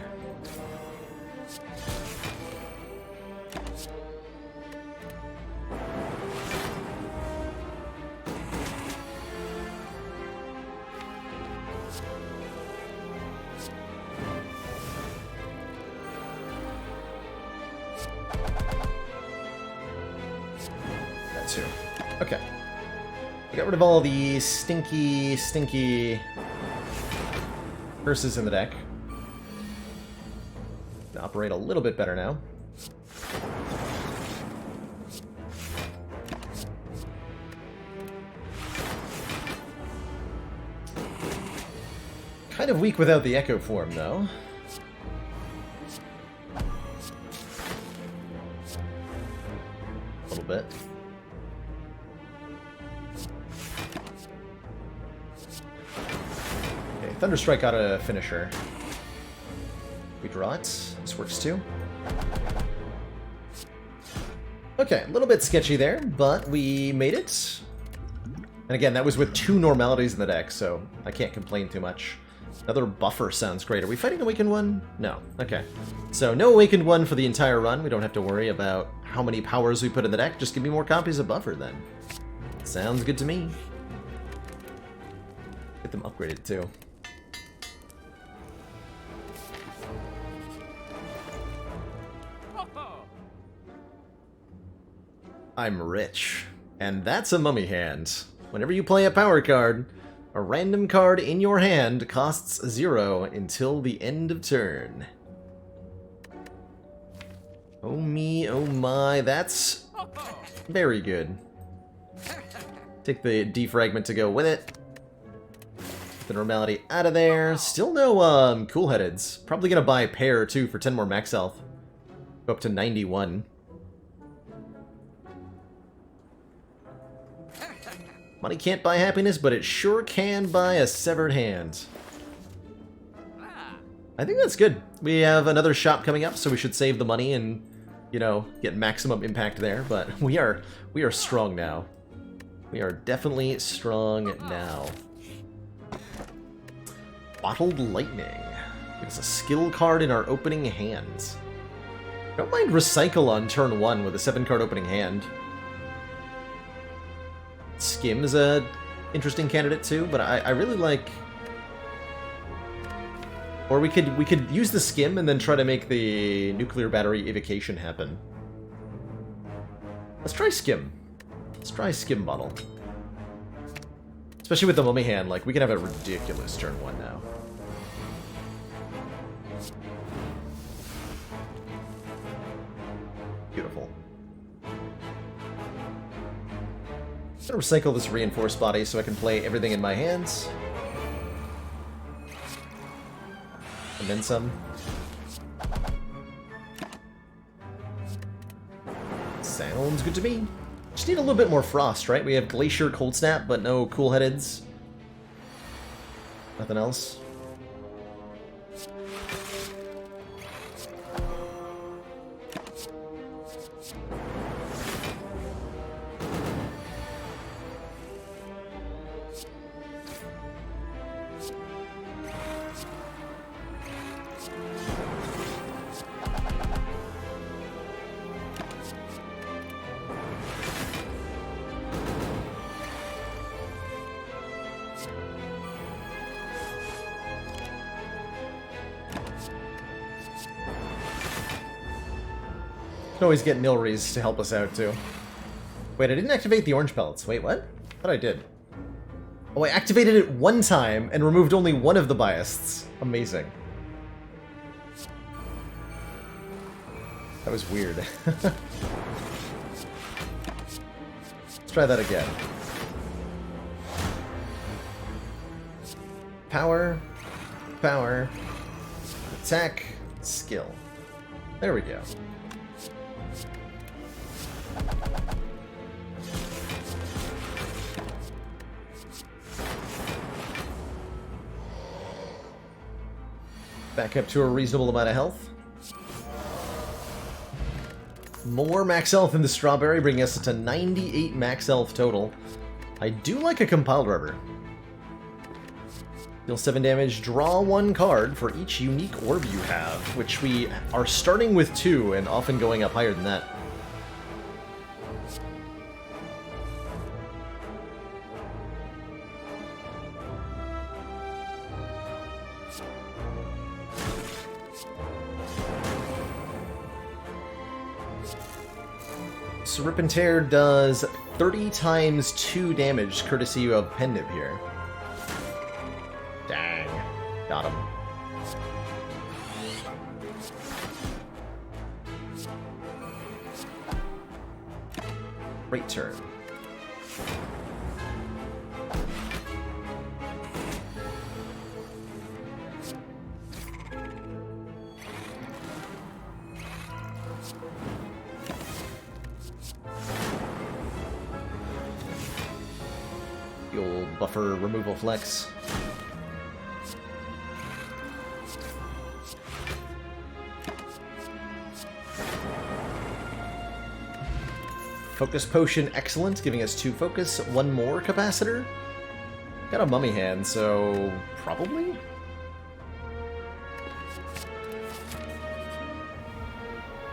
S1: That's two. Okay. We got rid of all the stinky curses in the deck. Operate a little bit better now. Kind of weak without the Echo Form, though. A little bit. Okay, Thunderstrike got a finisher. We draw it. This works too. Okay, a little bit sketchy there, but we made it. And again, that was with 2 normalities in the deck, so I can't complain too much. Another buffer sounds great. Are we fighting Awakened One? No. Okay. So no Awakened One for the entire run. We don't have to worry about how many powers we put in the deck. Just give me more copies of buffer then. Sounds good to me. Get them upgraded too. I'm rich. And that's a mummy hand. Whenever you play a power card, a random card in your hand costs 0 until the end of turn. Oh me, oh my, that's very good. Take the defragment to go with it. Get the normality out of there. Still no cool-headeds. Probably gonna buy a pair too for 10 more max health. Go up to 91. Money can't buy happiness, but it sure can buy a severed hand. I think that's good. We have another shop coming up, so we should save the money and, you know, get maximum impact there. But we are strong now. We are definitely strong now. Bottled Lightning. It's a skill card in our opening hands. Don't mind Recycle on turn 1 with a 7-card opening hand. Skim is a interesting candidate too, but I really like... Or we could use the Skim and then try to make the nuclear battery evocation happen. Let's try Skim. Let's try Skim Bottle. Especially with the mummy hand, like, we can have a ridiculous turn 1 now. Beautiful. I'm gonna recycle this reinforced body so I can play everything in my hands. And then some. Sounds good to me. Just need a little bit more frost, right? We have Glacier, Cold Snap, but no cool-headeds. Nothing else. Can always get Nilries to help us out, too. Wait, I didn't activate the orange pellets. Wait, what? I thought I did. Oh, I activated it one time and removed only one of the biasts. Amazing. That was weird. Let's try that again. Power, power, attack, skill. There we go. Back up to a reasonable amount of health. More max health in the strawberry, bringing us to 98 max health total. I do like a compiled rubber. Deal 7 damage, draw 1 card for each unique orb you have, which we are starting with 2 and often going up higher than that. So Rip and Tear does 30 times 2 damage, courtesy of Pendant here. Dang. Got him. Great turn. The old buffer removal flex. Focus Potion, excellent, giving us 2 focus, 1 more capacitor. Got a mummy hand, so probably?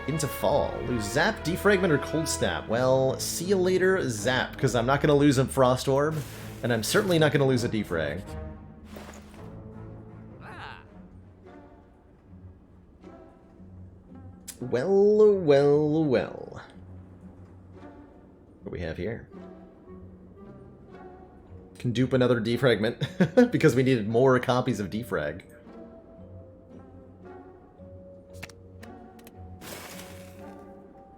S1: Into fall. Lose Zap, Defragment, or Cold Snap? Well, see you later, Zap, because I'm not going to lose a Frost Orb, and I'm certainly not going to lose a Defrag. Well, well, well. What do we have here? Can dupe another defragment because we needed more copies of defrag.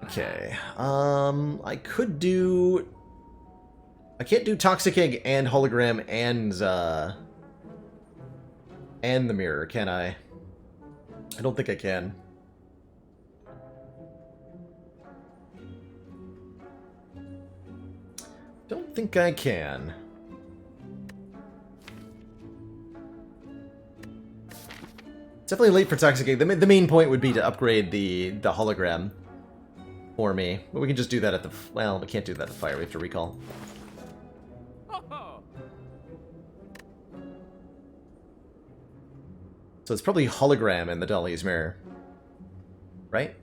S1: Okay. I could do... I can't do Toxic Egg and Hologram and the Mirror, can I? I don't think I can. Don't think I can. It's definitely late for Toxic Egg. The main point would be to upgrade the Hologram for me. But we can just do that at the... Well, we can't do that at the Fire. We have to recall. So it's probably Hologram in the Dolly's Mirror. Right?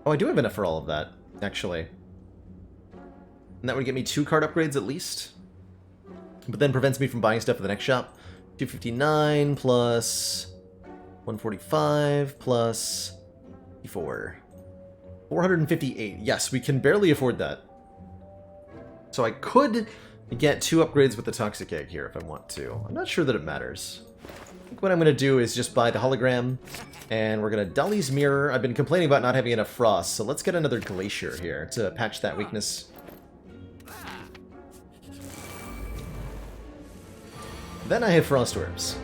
S1: Oh, I do have enough for all of that, actually. And that would get me 2 card upgrades at least. But then prevents me from buying stuff at the next shop. 259 plus 145 plus 54. 458. Yes, we can barely afford that. So I could get 2 upgrades with the Toxic Egg here if I want to. I'm not sure that it matters. I think what I'm going to do is just buy the Hologram, and we're going to Dolly's Mirror. I've been complaining about not having enough Frost, so let's get another Glacier here to patch that weakness. Then I have Frost Orbs.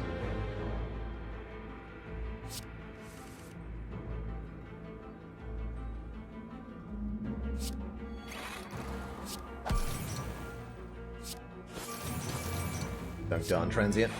S1: Dunked on Transient.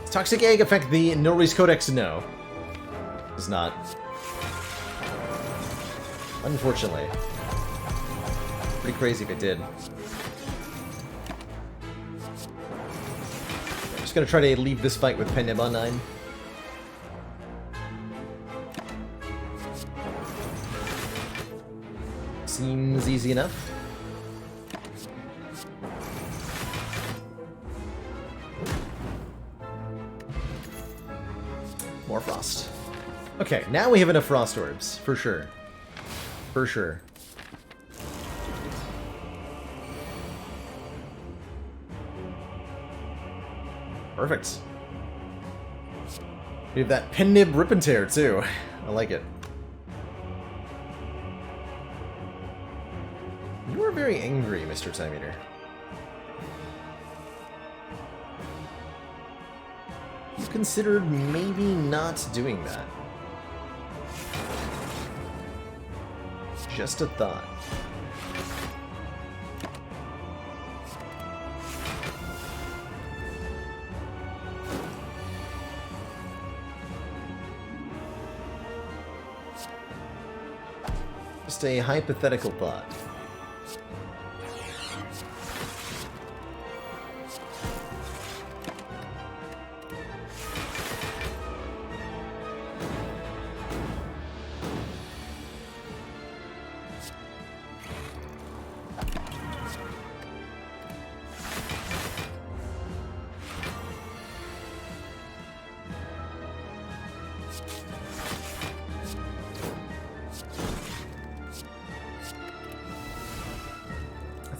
S1: Toxic Egg affect the Norris Codex? No. Does not. Unfortunately. Pretty crazy if it did. I'm just gonna try to leave this fight with Penib on 9. Seems easy enough. More Frost. Okay, now we have enough Frost Orbs, for sure. For sure. Perfect. We have that Penib Rip and Tear, too. I like it. You are very angry, Mr. Time Eater. You considered maybe not doing that. Just a thought. Just a hypothetical thought.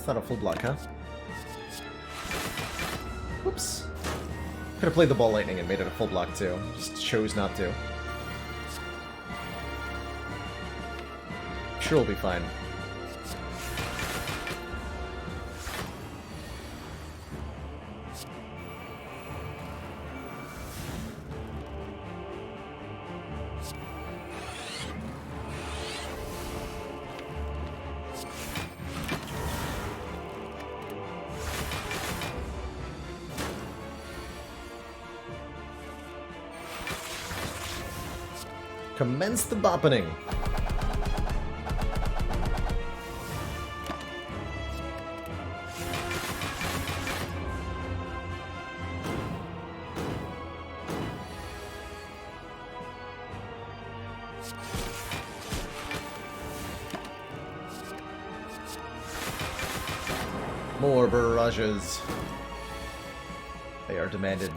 S1: Not a full block, huh? Whoops. Could have played the Ball Lightning and made it a full block too. Just chose not to. Sure, we'll be fine. Commence the boppening. More barrages. They are demanded.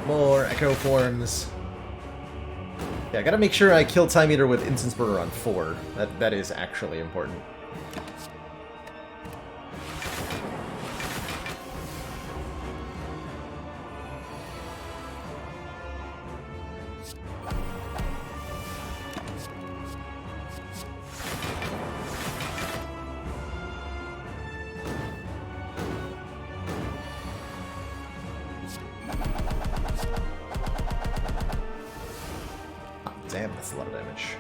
S1: More echo forms. Yeah, I gotta make sure I kill Time Eater with Instance Burner on 4. That is actually important. Damn, that's a lot of damage.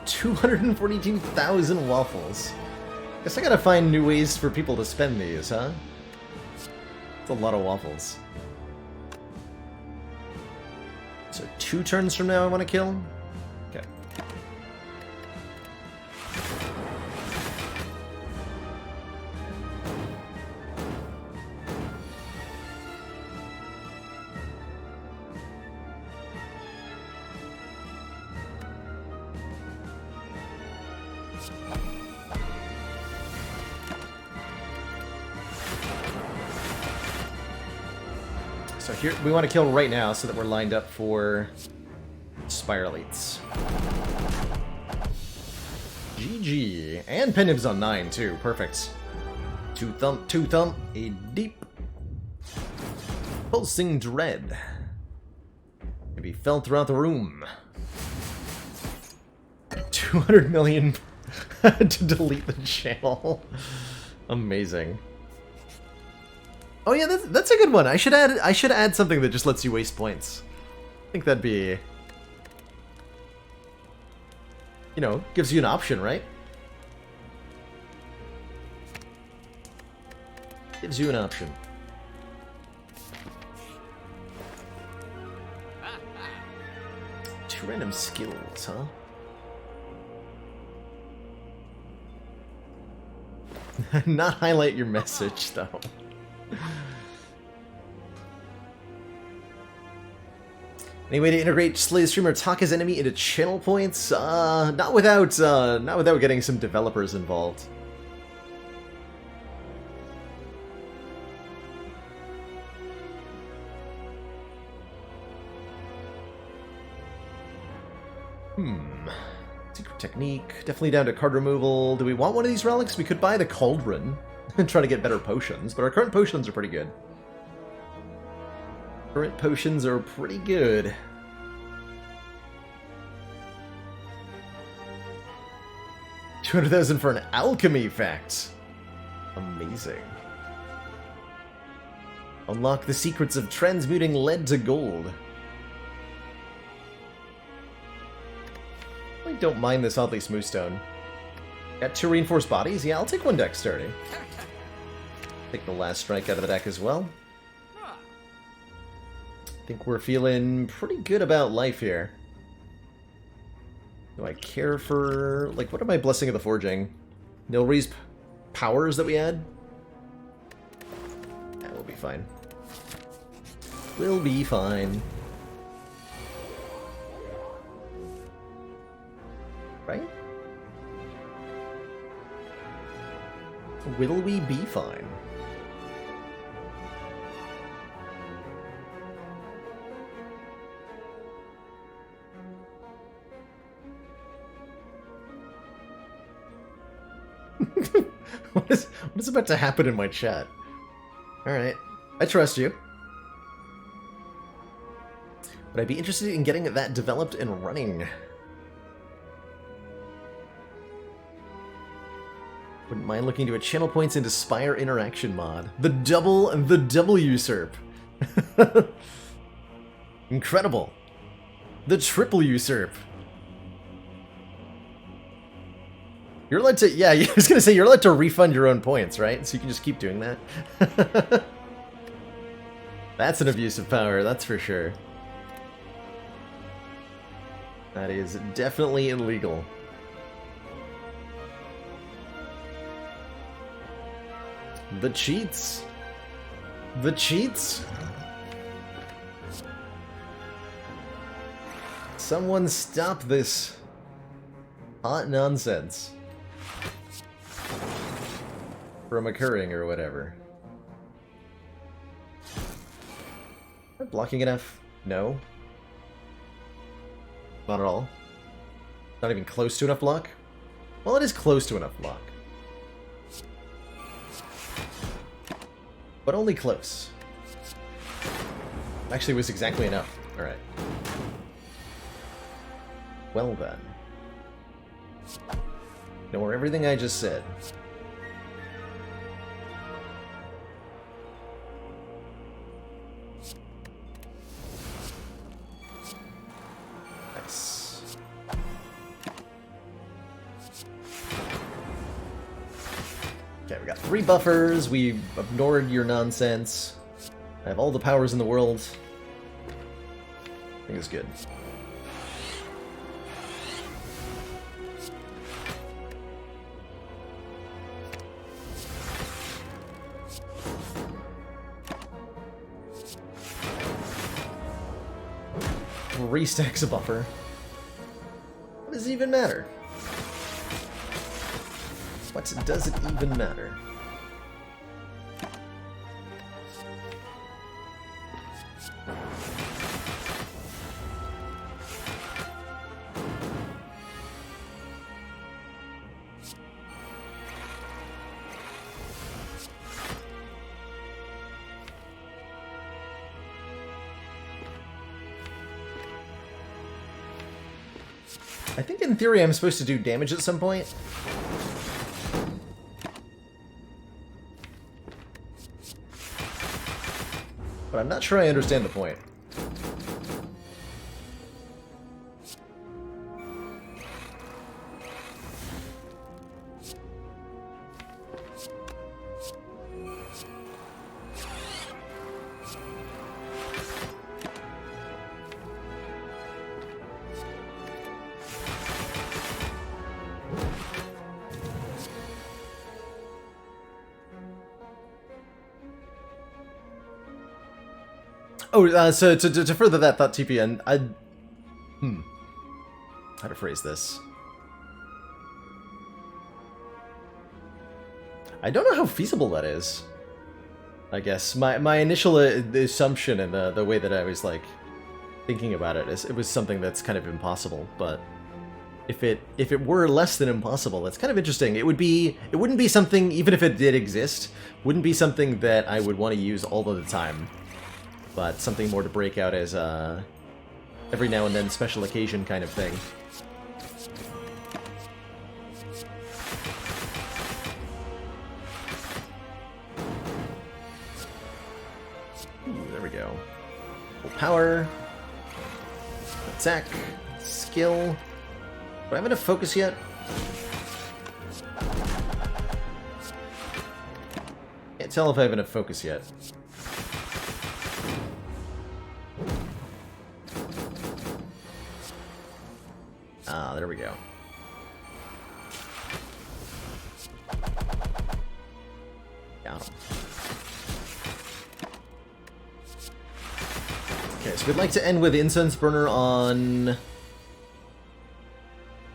S1: $242,000 waffles. Guess I gotta find new ways for people to spend these, huh? That's a lot of waffles. So 2 turns from now I want to kill? Okay. So here, we want to kill right now so that we're lined up for Spire elites. GG. And Penib's on 9 too, perfect. Two thump, a deep pulsing dread. Can be felt throughout the room. 200 million to delete the channel. Amazing. Oh yeah, that's a good one. I should add something that just lets you waste points. I think that'd be, you know, gives you an option, right? Gives you an option. Two random skills, huh? Not highlight your message, though. Any way to integrate Slay the Streamer Taka's enemy into channel points? Not without getting some developers involved. Secret technique. Definitely down to card removal. Do we want one of these relics? We could buy the Cauldron and try to get better potions, but our current potions are pretty good. Current potions are pretty good. $200,000 for an alchemy fact. Amazing. Unlock the secrets of transmuting lead to gold. I don't mind this oddly smooth stone. Got 2 reinforced bodies? Yeah, I'll take 1 dexterity. Take the last strike out of the deck as well. I think we're feeling pretty good about life here. Do I care for... like, what am I Blessing of the Forging? Nilree's powers that we add? That will be fine. We'll be fine. Right? Will we be fine? What is about to happen in my chat? Alright, I trust you. Would I be interested in getting that developed and running? Wouldn't mind looking to a channel points into Spire interaction mod. The double usurp. Incredible. The triple usurp. You're allowed to, yeah, I was gonna say, you're allowed to refund your own points, right? So you can just keep doing that. That's an abuse of power, that's for sure. That is definitely illegal. The cheats. The cheats. Someone stop this hot nonsense from occurring or whatever. Am I blocking enough? No. Not at all. Not even close to enough block? Well, it is close to enough block. But only close. Actually, it was exactly enough. Alright. Well then. Ignore everything I just said. Nice. Okay, we got 3 buffers. We ignored your nonsense. I have all the powers in the world. I think it's good. Restacks a buffer. What does it even matter? What does it even matter? I think in theory I'm supposed to do damage at some point. But I'm not sure I understand the point. Oh, so to further that thought, TPN, how to phrase this? I don't know how feasible that is. I guess my initial assumption and the way that I was like thinking about it is it was something that's kind of impossible. But if it were less than impossible, that's kind of interesting. It wouldn't be something, even if it did exist, wouldn't be something that I would want to use all of the time. But something more to break out as a every now and then special occasion kind of thing. Ooh, there we go. Full power. Attack. Skill. Do I have enough focus yet? Can't tell if I have enough focus yet. Ah, there we go. Got him. Okay, so we'd like to end with Incense Burner on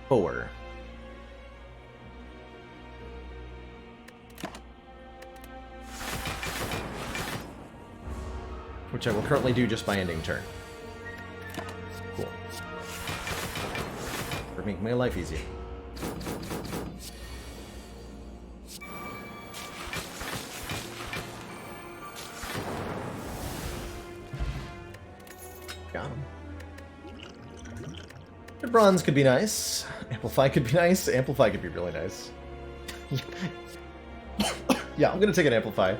S1: 4. Which I will currently do just by ending turn. Cool. For making my life easier. Got him. The bronze could be nice. Amplify could be nice. Amplify could be really nice. Yeah, I'm gonna take an Amplify.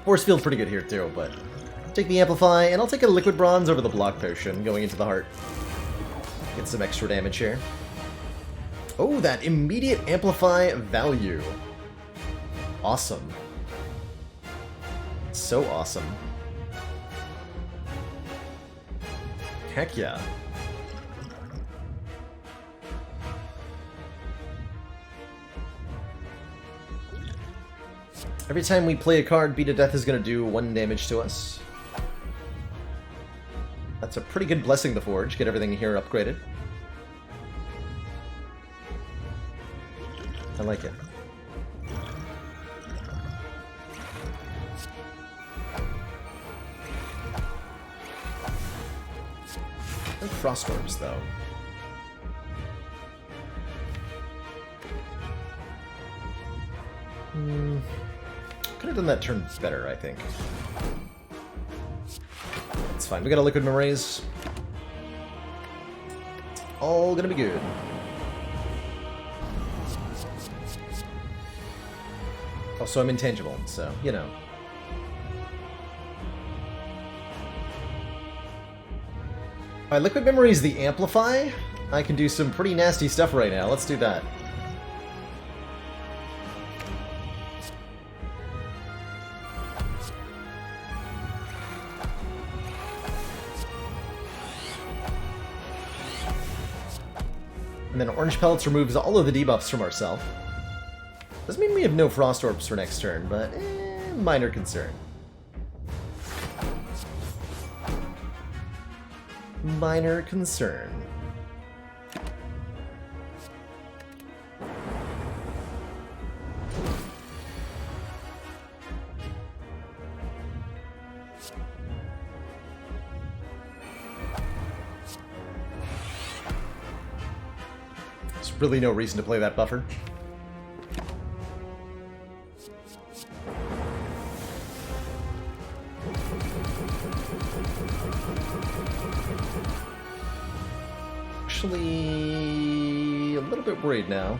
S1: Force Field's pretty good here too, but take the Amplify, and I'll take a Liquid Bronze over the Block Potion going into the heart. Get some extra damage here. Oh, that immediate Amplify value. Awesome. So awesome. Every time we play a card, Beat to Death is going to do 1 damage to us. That's a pretty good Blessing the Forge. Get everything here upgraded. I like it. I like Frost Orbs, though. Could have done that turn better, I think. It's fine. We got a Liquid Moraze. All gonna be good. Also, I'm intangible, so, you know. Alright, Liquid Memory is the Amplify. I can do some pretty nasty stuff right now. Let's do that. And then Orange Pellets removes all of the debuffs from ourselves. Doesn't mean we have no Frost Orbs for next turn, but minor concern. Minor concern. There's really no reason to play that buffer. Actually, a little bit worried now.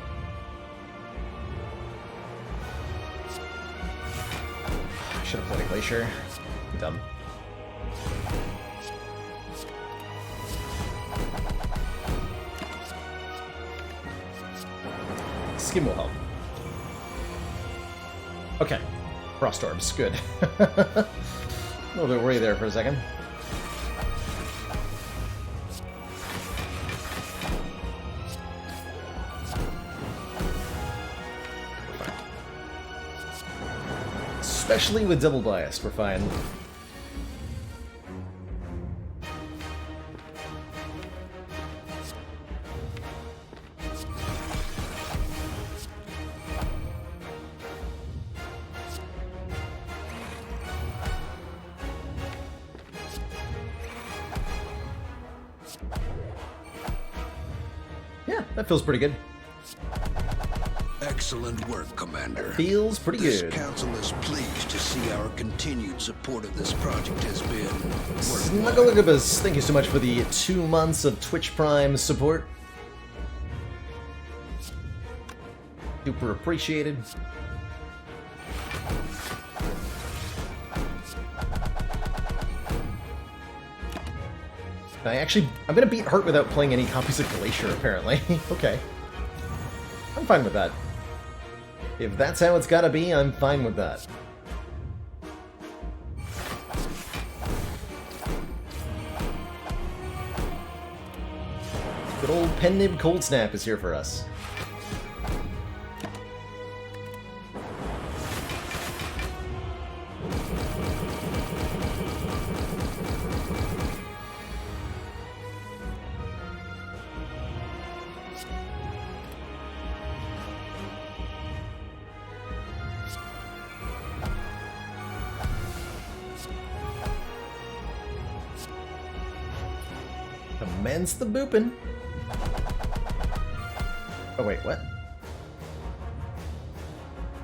S1: I should have played a Glacier. Dumb. Skim will help. Okay. Frost Orbs, good. A little bit worried there for a second. Especially with Double Biased, we're fine. Yeah, that feels pretty good.
S3: Excellent work, Commander.
S1: Feels pretty good.
S3: This council is pleased to see our continued support of this project has been worthwhile.
S1: Snuggleugabus, thank you so much for the 2 months of Twitch Prime support. Super appreciated. I'm gonna beat Hurt without playing any copies of Glacier, apparently. Okay. I'm fine with that. If that's how it's gotta be, I'm fine with that. Good old Pen Nib Cold Snap is here for us. Commence the boopin'. Oh wait, what?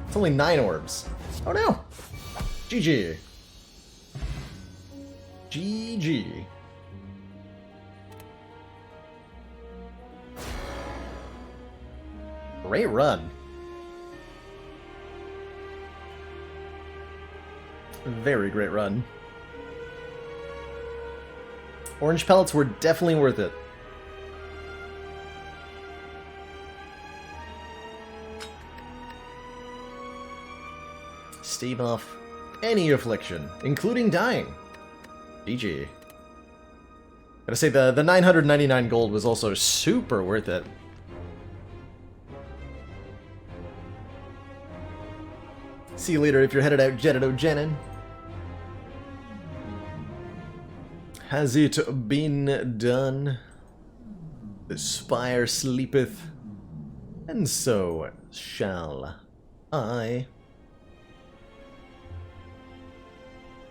S1: It's only 9 orbs. Oh no! GG. GG. Great run. Very great run. Orange Pellets were definitely worth it. Stave off any affliction, including dying. GG. Gotta say, the 999 gold was also super worth it. See you later if you're headed out, Janet O'Janin. Has it been done? The spire sleepeth, and so shall I.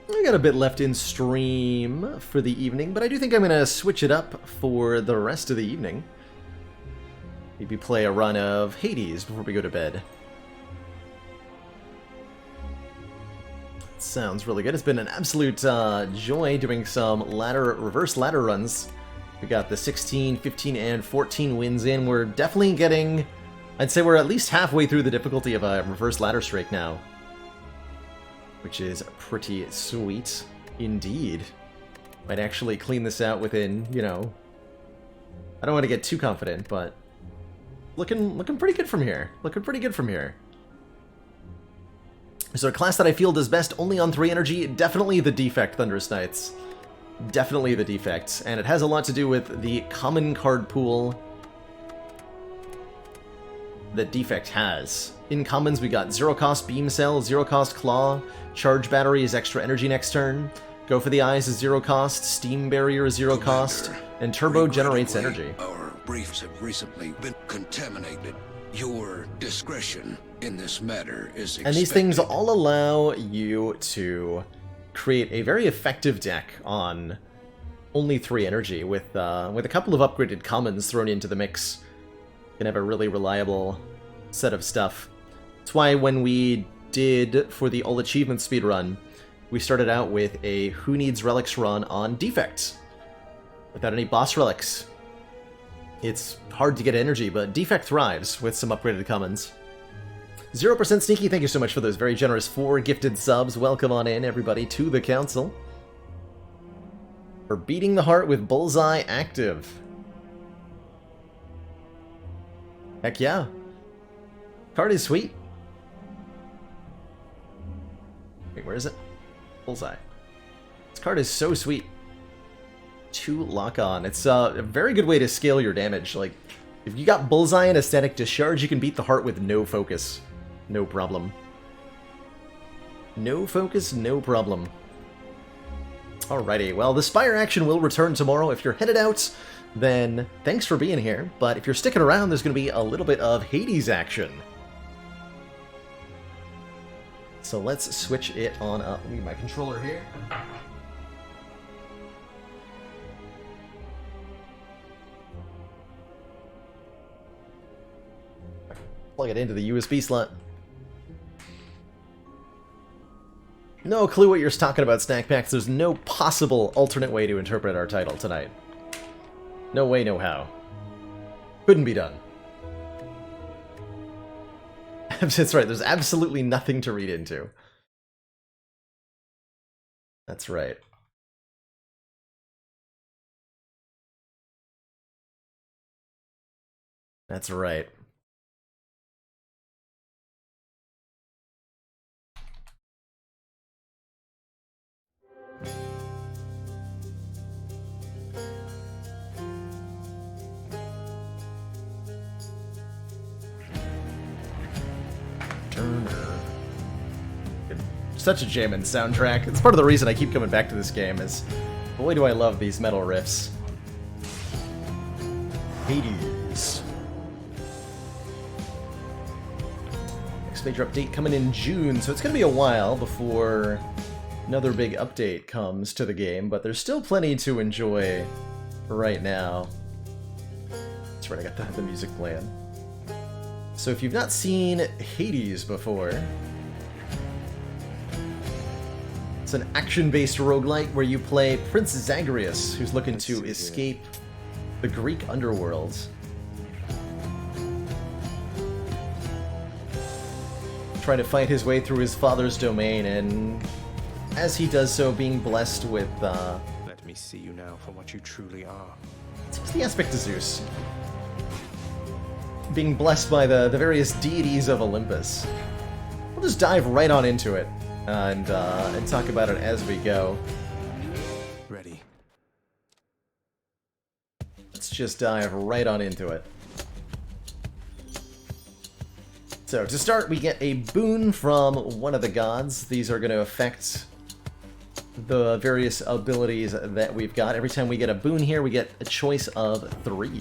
S1: I got a bit left in stream for the evening, but I do think I'm going to switch it up for the rest of the evening. Maybe play a run of Hades before we go to bed. Sounds really good. It's been an absolute joy doing some reverse ladder runs. We got the 16, 15, and 14 wins in. We're definitely getting... I'd say we're at least halfway through the difficulty of a reverse ladder streak now. Which is pretty sweet indeed. Might actually clean this out within, you know... I don't want to get too confident, but... Looking pretty good from here. Looking pretty good from here. So a class that I feel does best only on 3 energy, definitely the Defect Thunderous Knights. Definitely the Defect. And it has a lot to do with the common card pool that Defect has. In commons, we got 0-cost Beam Cell, 0-cost Claw, Charge Battery is extra energy next turn, Go for the Eyes is 0-cost, Steam Barrier is 0-cost, and Turbo generates energy.
S3: Our briefs have recently been contaminated. Your discretion in this matter is expected.
S1: And these things all allow you to create a very effective deck on only 3 energy with a couple of upgraded commons thrown into the mix. You can have a really reliable set of stuff. That's why when we did for the All Achievement speedrun, we started out with a Who Needs Relics run on Defect, without any boss relics. It's hard to get energy, but Defect thrives with some upgraded commons. 0% Sneaky, thank you so much for those very generous 4 gifted subs. Welcome on in, everybody, to the council. For beating the heart with Bullseye active. Heck yeah. Card is sweet. Wait, where is it? Bullseye. This card is so sweet. 2 lock on. It's a very good way to scale your damage. Like, if you got Bullseye and Aesthetic Discharge, you can beat the heart with no focus. No problem. No focus, no problem. Alrighty, well, the Spire action will return tomorrow. If you're headed out, then thanks for being here. But if you're sticking around, there's going to be a little bit of Hades action. So let's switch it on up. Let me get my controller here. Plug it into the USB slot. No clue what you're talking about, Snack Packs. There's no possible alternate way to interpret our title tonight. No way, no how. Couldn't be done. That's right, there's absolutely nothing to read into. That's right. That's right. Such a jammin' soundtrack. It's part of the reason I keep coming back to this game is, boy do I love these metal riffs. Hades. Next major update coming in June, so it's gonna be a while before another big update comes to the game, but there's still plenty to enjoy right now. That's right, I got the music playing. So if you've not seen Hades before, it's an action-based roguelite where you play Prince Zagreus, who's looking to escape the Greek underworld. Trying to fight his way through his father's domain, and as he does so, being blessed with,
S4: Let me see you now for what you truly are.
S1: What's the aspect to Zeus? Being blessed by the various deities of Olympus. We'll just dive right on into it, and talk about it as we go.
S4: Ready.
S1: Let's just dive right on into it. It's So to start, we get a boon from one of the gods. These are going to affect the various abilities that we've got. Every time we get a boon here, we get a choice of 3.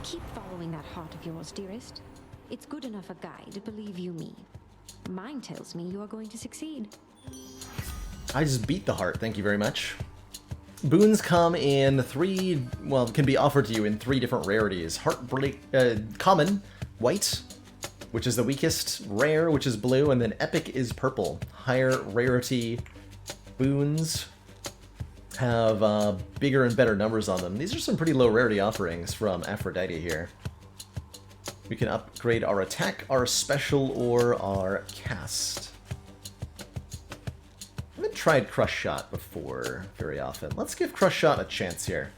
S5: Keep following that heart of yours, dearest. It's good enough a guide, believe you me. Mine tells me you are going to succeed.
S1: I just beat the heart, thank you very much. Boons come in 3, well, can be offered to you in 3 different rarities. Heartbreak, common, white, which is the weakest, rare, which is blue, and then epic is purple. Higher rarity boons have bigger and better numbers on them. These are some pretty low rarity offerings from Aphrodite here. We can upgrade our attack, our special, or our cast. I haven't tried Crush Shot before very often. Let's give Crush Shot a chance here.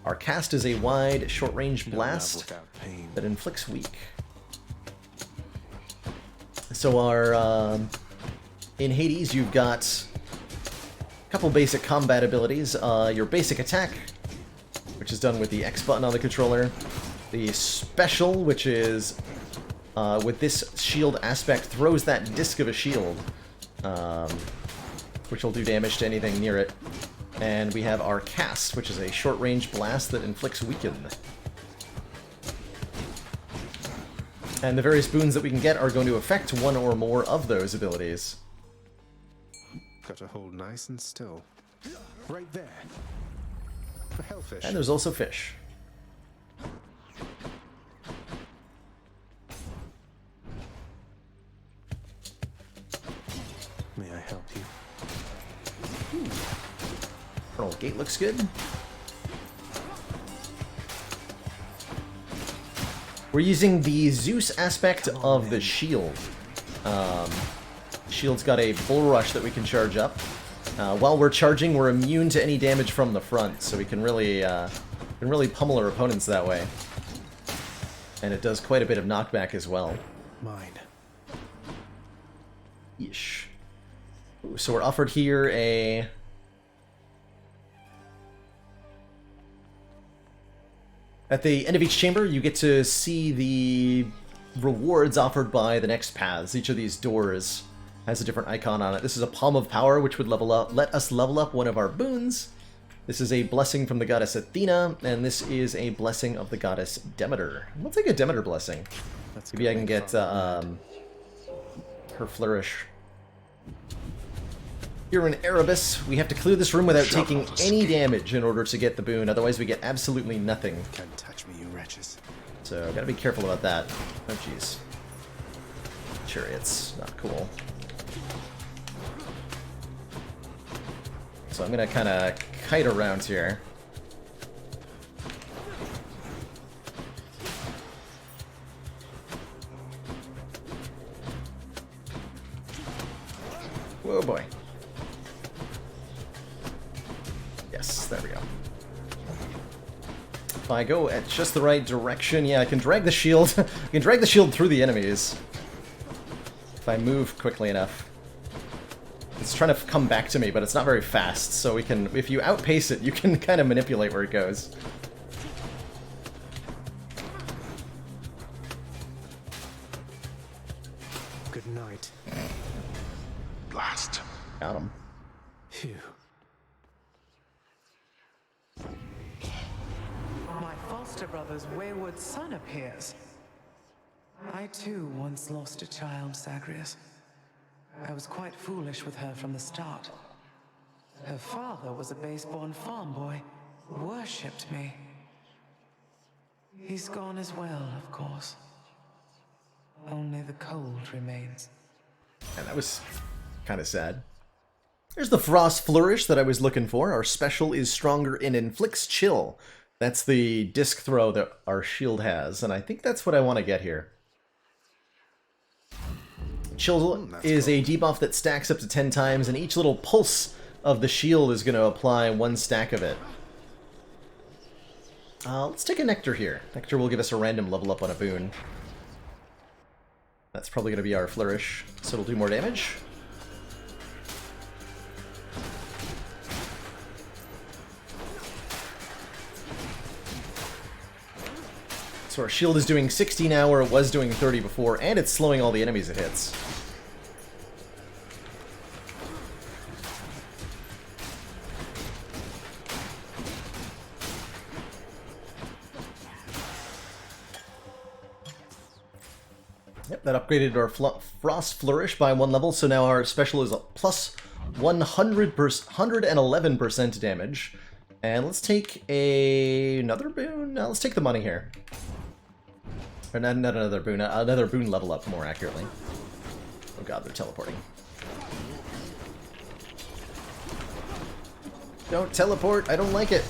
S1: Our cast is a wide, short-range blast that inflicts weak. So our, in Hades, you've got a couple basic combat abilities. Your basic attack, which is done with the X button on the controller. The special, which is, with this shield aspect, throws that disc of a shield, which will do damage to anything near it. And we have our cast, which is a short-range blast that inflicts weaken. And the various boons that we can get are going to affect one or more of those abilities.
S4: Got to hold nice and still. Right there. For hellfish.
S1: And there's also fish.
S4: May I help you?
S1: Pearl Gate looks good. We're using the Zeus aspect of the shield. Shield's got a bull rush that we can charge up. While we're charging, we're immune to any damage from the front, so we can really pummel our opponents that way. And it does quite a bit of knockback as well.
S4: Mine.
S1: Yeesh. Ooh, so we're offered here a... At the end of each chamber, you get to see the rewards offered by the next paths. Each of these doors has a different icon on it. This is a Palm of Power, which would let us level up one of our boons. This is a blessing from the goddess Athena, and this is a blessing of the goddess Demeter. We'll take a Demeter blessing. Maybe I can get her flourish. Here in Erebus, we have to clear this room without taking any damage in order to get the boon, otherwise we get absolutely nothing.
S4: Can't touch me, you wretches.
S1: So, gotta be careful about that. Oh, jeez. Chariots, not cool. So I'm gonna kinda kite around here. Whoa, boy. Yes, there we go. If I go at just the right direction, yeah, I can drag the shield. I can drag the shield through the enemies. If I move quickly enough. It's trying to come back to me, but it's not very fast, so we can, if you outpace it, you can kind of manipulate where it goes.
S4: Good night.
S2: Blast.
S1: Got him.
S4: Phew.
S6: My foster brother's wayward son appears. I too once lost a child, Zagreus. I was quite foolish with her from the start. Her father was a base-born farm boy, worshipped me. He's gone as well, of course. Only the cold remains.
S1: And that was kind of sad. There's the Frost Flourish that I was looking for. Our special is stronger and inflicts chill. That's the disc throw that our shield has, and I think that's what I want to get here. Chill is a debuff that stacks up to 10 times, and each little pulse of the shield is going to apply 1 stack of it. Let's take a Nectar here. Nectar will give us a random level up on a boon. That's probably going to be our Flourish, so it'll do more damage. So our shield is doing 60 now, where it was doing 30 before, and it's slowing all the enemies it hits. Yep, that upgraded our Frost Flourish by 1 level, so now our special is a plus 111% damage. And let's take another boon? No, let's take the money here. Or not another boon level up, more accurately. Oh god, they're teleporting. Don't teleport, I don't like it.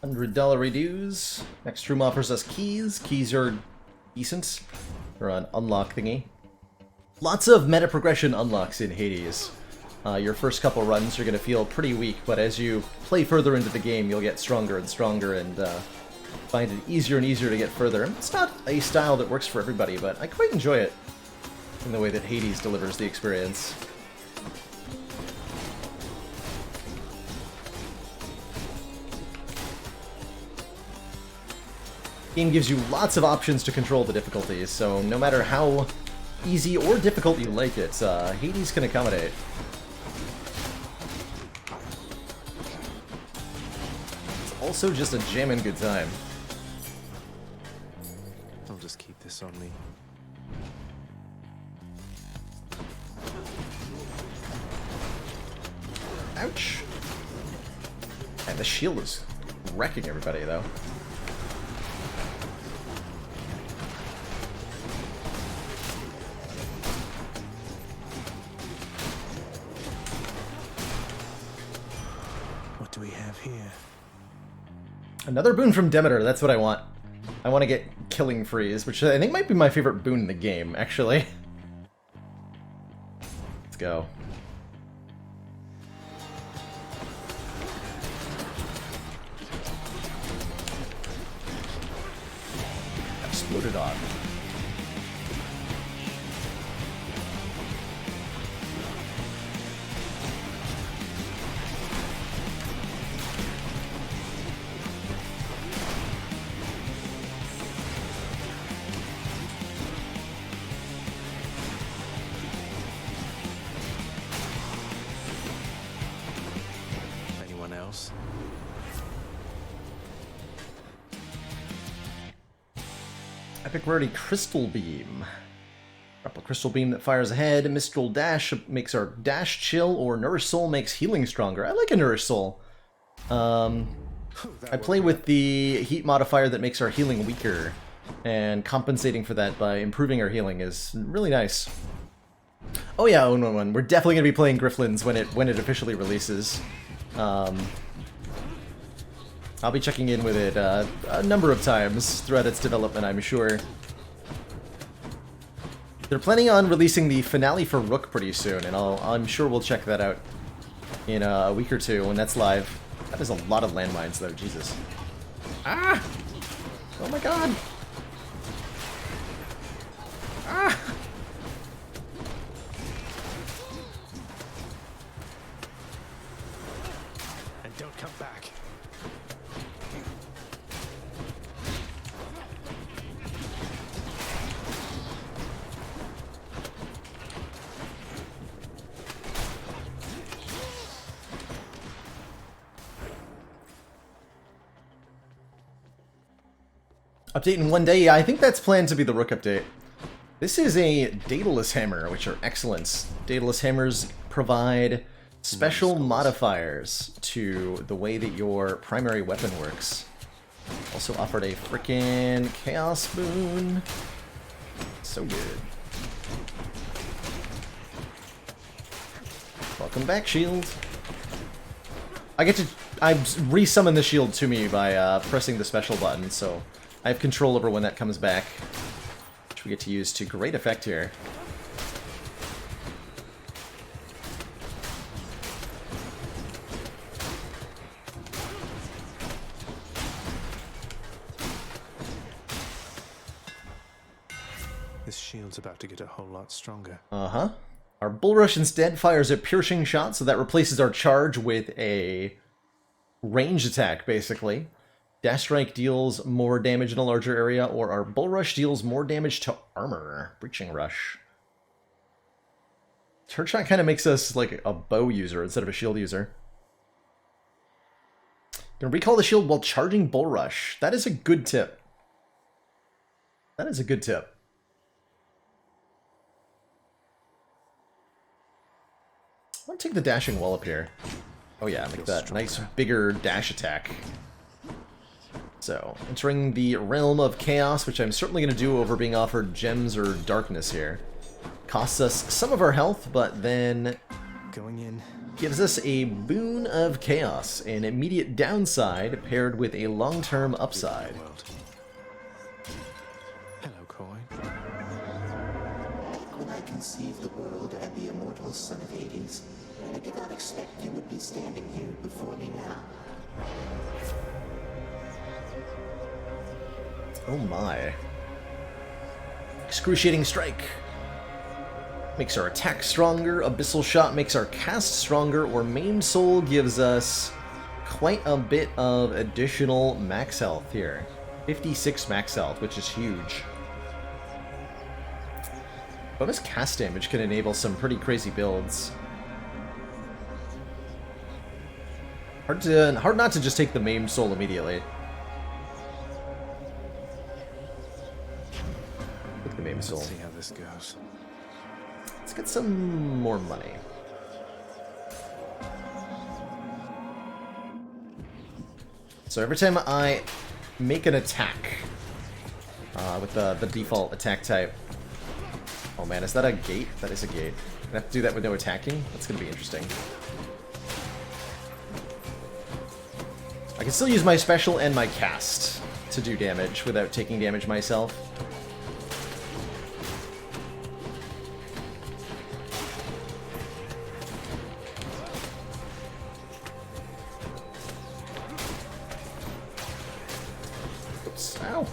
S1: $100 reduce. Next room offers us keys. Keys are decent. They're an unlock thingy. Lots of meta progression unlocks in Hades. Your first couple runs are going to feel pretty weak, but as you play further into the game, you'll get stronger and stronger and find it easier and easier to get further. It's not a style that works for everybody, but I quite enjoy it in the way that Hades delivers the experience. The game gives you lots of options to control the difficulties, so no matter how easy or difficult you like it, Hades can accommodate. It's also just a jammin' good time.
S4: I'll just keep this on me.
S1: Ouch! And the shield is wrecking everybody, though.
S4: What do we have here?
S1: Another boon from Demeter, that's what I want. I want to get Killing Freeze, which I think might be my favorite boon in the game, actually. Let's go. Exploded on.
S4: Anyone else?
S1: Epic rarity Crystal Beam. Up a Crystal Beam that fires ahead. Mistral Dash makes our dash chill, or Nourish Soul makes healing stronger. I like a Nourish Soul. I play with the heat modifier that makes our healing weaker, and compensating for that by improving our healing is really nice. Oh yeah, 011. We're definitely going to be playing Grifflins when it officially releases. I'll be checking in with it a number of times throughout its development, I'm sure. They're planning on releasing the finale for Rook pretty soon, and I'm sure we'll check that out in a week or two when that's live. That is a lot of landmines, though. Jesus. Ah! Oh my god! Ah!
S4: And don't come back.
S1: Update in 1 day? Yeah, I think that's planned to be the Rook update. This is a Daedalus Hammer, which are excellent. Daedalus Hammers provide special modifiers to the way that your primary weapon works. Also offered a frickin' Chaos Boon. So good. Welcome back, Shield. I resummon the shield to me by pressing the special button, so I have control over when that comes back, which we get to use to great effect here.
S4: shield's about to get a whole lot stronger.
S1: Uh-huh. Our Bull Rush instead fires a piercing shot, so that replaces our charge with a ranged attack, basically. Dash Strike deals more damage in a larger area, or our Bull Rush deals more damage to armor. Breaching Rush. Charge Shot kind of makes us like a bow user instead of a shield user. Gonna recall the shield while charging Bull Rush. That is a good tip. That is a good tip. I want to take the dashing wall up here. Oh yeah, make that nice bigger dash attack. So, entering the realm of chaos, which I'm certainly going to do over being offered gems or darkness here. Costs us some of our health, but then
S4: Going in.
S1: gives us a boon of chaos, an immediate downside paired with a long-term upside.
S4: Hello, Coin.
S7: When I conceived the world and the immortal son of Hades, I did not expect you would be standing here before me now.
S1: Oh my. Excruciating Strike. Makes our attack stronger, Abyssal Shot makes our cast stronger, or Maimed Soul gives us quite a bit of additional max health here. 56 max health, which is huge. Bonus cast damage can enable some pretty crazy builds. Hard not to just take the Maimed Soul immediately. Take the Maimed Soul.
S4: Let's see how this goes.
S1: Let's get some more money. So every time I make an attack with the default attack type. Oh man, is that a gate? That is a gate. I have to do that with no attacking? That's going to be interesting. I can still use my special and my cast to do damage without taking damage myself. Oops, ow.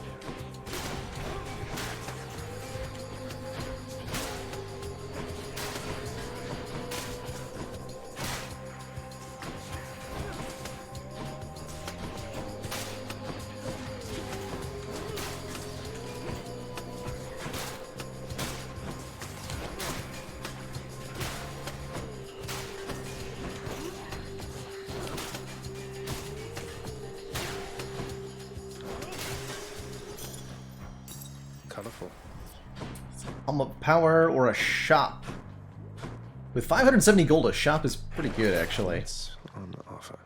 S4: Colorful.
S1: Palm of Power or a shop. With 570 gold, a shop is pretty good, actually.
S4: It's on offer.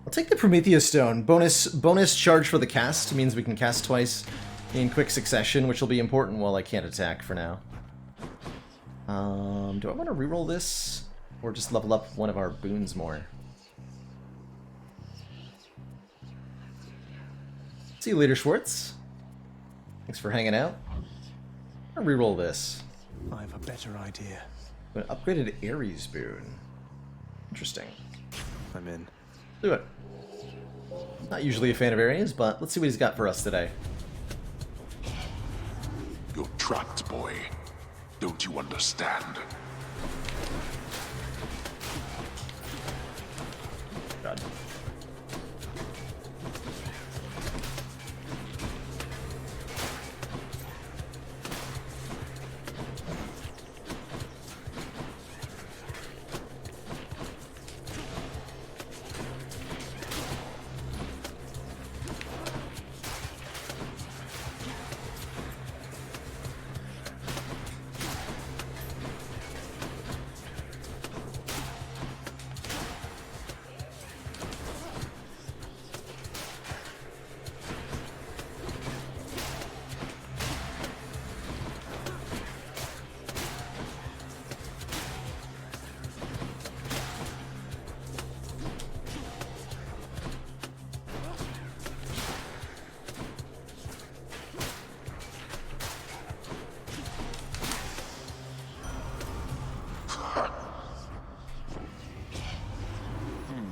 S1: I'll take the Prometheus Stone. Bonus charge for the cast means we can cast twice in quick succession, which will be important while I can't attack for now. Do I want to reroll this? Or just level up one of our boons more? See you later, Schwartz. Thanks for hanging out. I'll reroll this.
S4: I have a better idea.
S1: An upgraded Ares boon. Interesting.
S4: I'm in.
S1: Do it. Not usually a fan of Ares, but let's see what he's got for us today.
S8: You're trapped, boy. Don't you understand?
S1: God.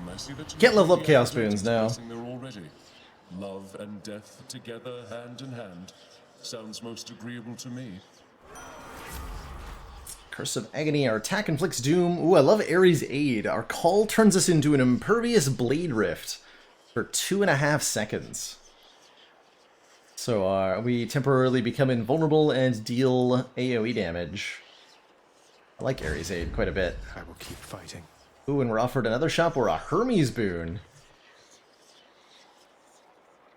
S8: I see that you
S1: Can't level up
S8: have
S1: Chaos
S8: the
S1: boons now.
S8: blessing there already. Love and death together hand in hand. Sounds most agreeable to me.
S1: Curse of Agony, our attack inflicts doom. Ooh, I love Ares' Aid. Our call turns us into an impervious blade rift for 2.5 seconds. So we temporarily become invulnerable and deal AoE damage. I like Ares' Aid quite a bit.
S4: I will keep fighting.
S1: Ooh, and we're offered another shop or a Hermes boon.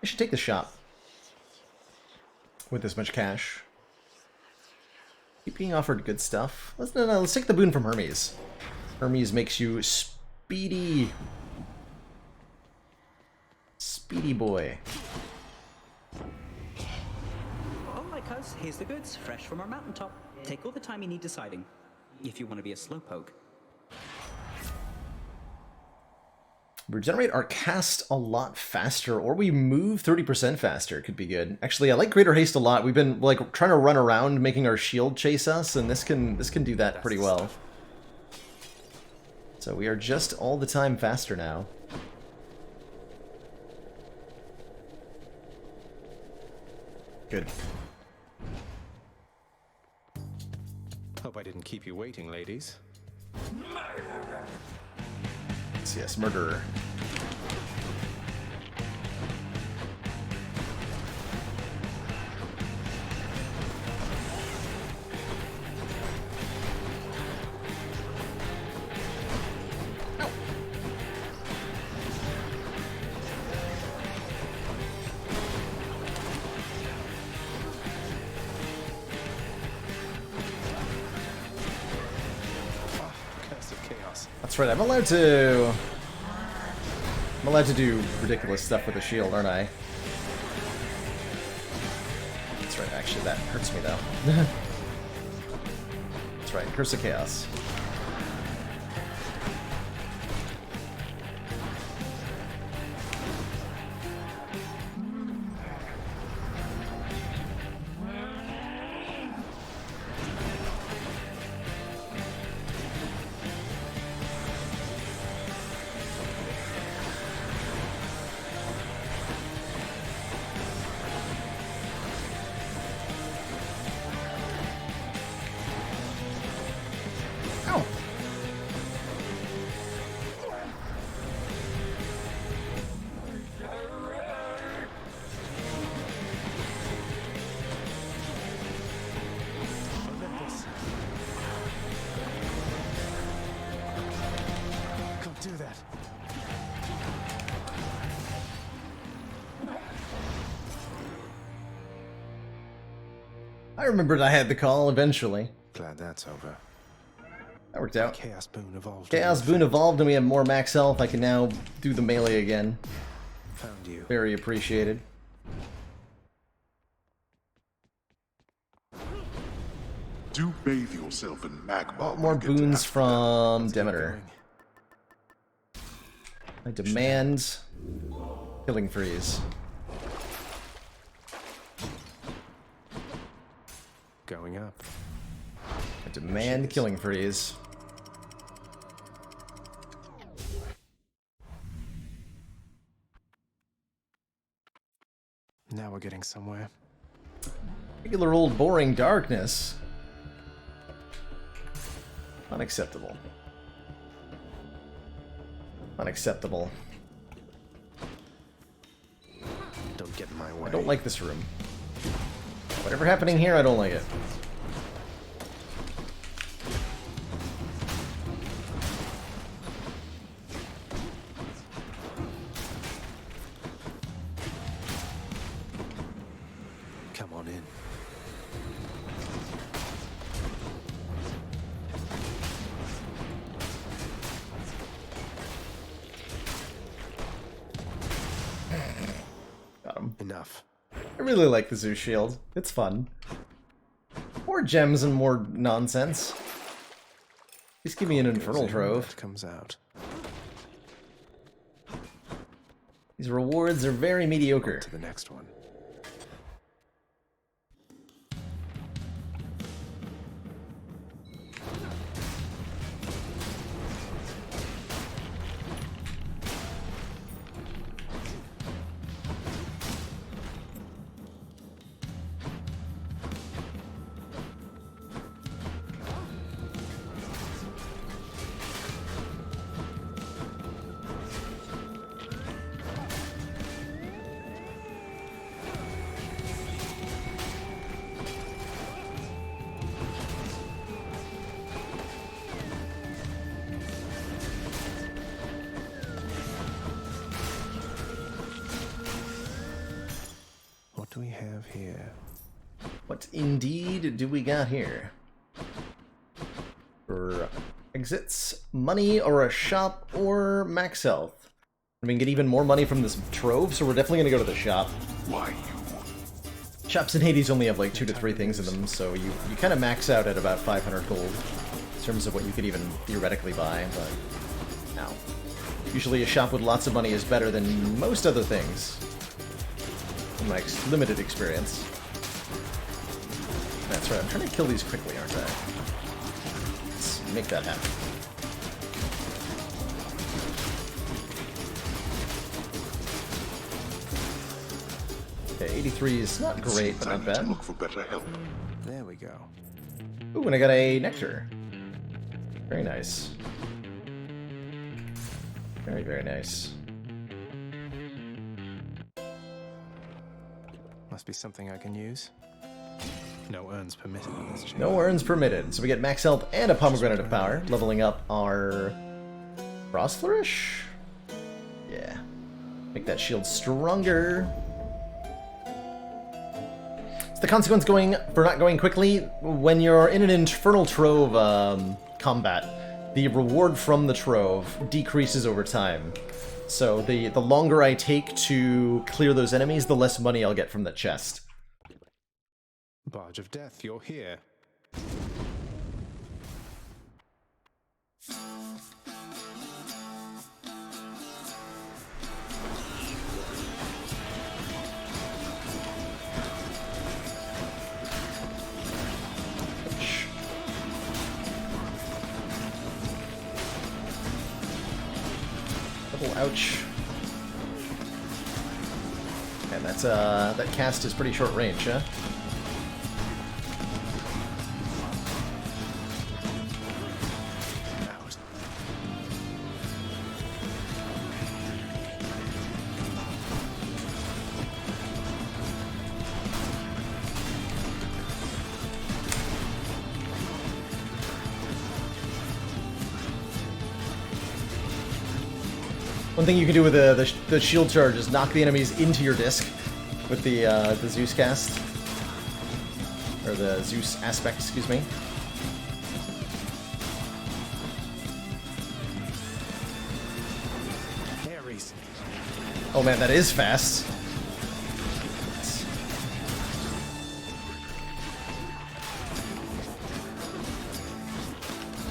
S1: I should take the shop with this much cash. Keep being offered good stuff. Let's take the boon from Hermes. Hermes makes you speedy. Speedy boy.
S9: All right, cuz, here's the goods, fresh from our mountaintop. Take all the time you need deciding, if you want to be a slowpoke.
S1: Regenerate our cast a lot faster, or we move 30% faster. Could be good. Actually, I like Greater Haste a lot. We've been like trying to run around, making our shield chase us, and this can do that pretty well. So we are just all the time faster now. Good.
S4: Hope I didn't keep you waiting, ladies.
S1: Yes, murderer.
S4: Curse of chaos.
S1: That's right, I'm allowed to do ridiculous stuff with a shield, aren't I? That's right, actually that hurts me though. That's right, Curse of Chaos.
S4: Do that.
S1: I remembered I had the call eventually.
S4: Glad that's over.
S1: That worked out.
S4: Chaos boon evolved.
S1: Chaos Boon evolved and we have more max health. I can now do the melee again.
S4: Found you.
S1: Very appreciated.
S8: Do bathe yourself in magma.
S1: More
S8: when you get to
S1: boons
S8: Aphrodite.
S1: from
S4: Keep
S1: Demeter.
S4: going.
S1: I demand killing freeze.
S4: Going up.
S1: I demand killing freeze.
S4: Now we're getting somewhere.
S1: Regular old boring darkness. Unacceptable. Unacceptable.
S4: Don't get in my way.
S1: I don't like this room. Whatever happening here, I don't like it.
S4: Come on in.
S1: Got him.
S4: Enough.
S1: I really like the Zeus shield. It's fun. More gems and more nonsense. Just give me an infernal trove.
S4: That comes out.
S1: These rewards are very mediocre.
S4: To the next one. have here?
S1: What indeed do we got here? For exits, money, or a shop, or max health. I mean, get even more money from this trove, so we're definitely gonna go to the shop.
S8: Why you?
S1: Shops in Hades only have like 2 to 3 things in them, so you kind of max out at about 500 gold in terms of what you could even theoretically buy, but no. Usually a shop with lots of money is better than most other things, in my limited experience. That's right, I'm trying to kill these quickly, aren't I? Let's make that happen. Okay, 83 is not great, but not bad.
S8: Look for better help.
S4: There we go.
S1: Ooh, and I got a nectar. Very nice. Very, very nice.
S4: Must be something I can use. No urns permitted in this chamber.
S1: No urns permitted. So we get max health and a pomegranate of power, leveling up our Frost Flourish? Yeah. Make that shield stronger. The consequence for not going quickly, when you're in an Infernal Trove combat, the reward from the Trove decreases over time. So the longer I take to clear those enemies, the less money I'll get from the chest.
S4: Barge of Death, you're here.
S1: Ouch. And that's that cast is pretty short range, huh? One thing you can do with the shield charge is knock the enemies into your disc with the Zeus cast. Or the Zeus aspect, excuse me.
S4: Ares.
S1: Oh man, that is fast.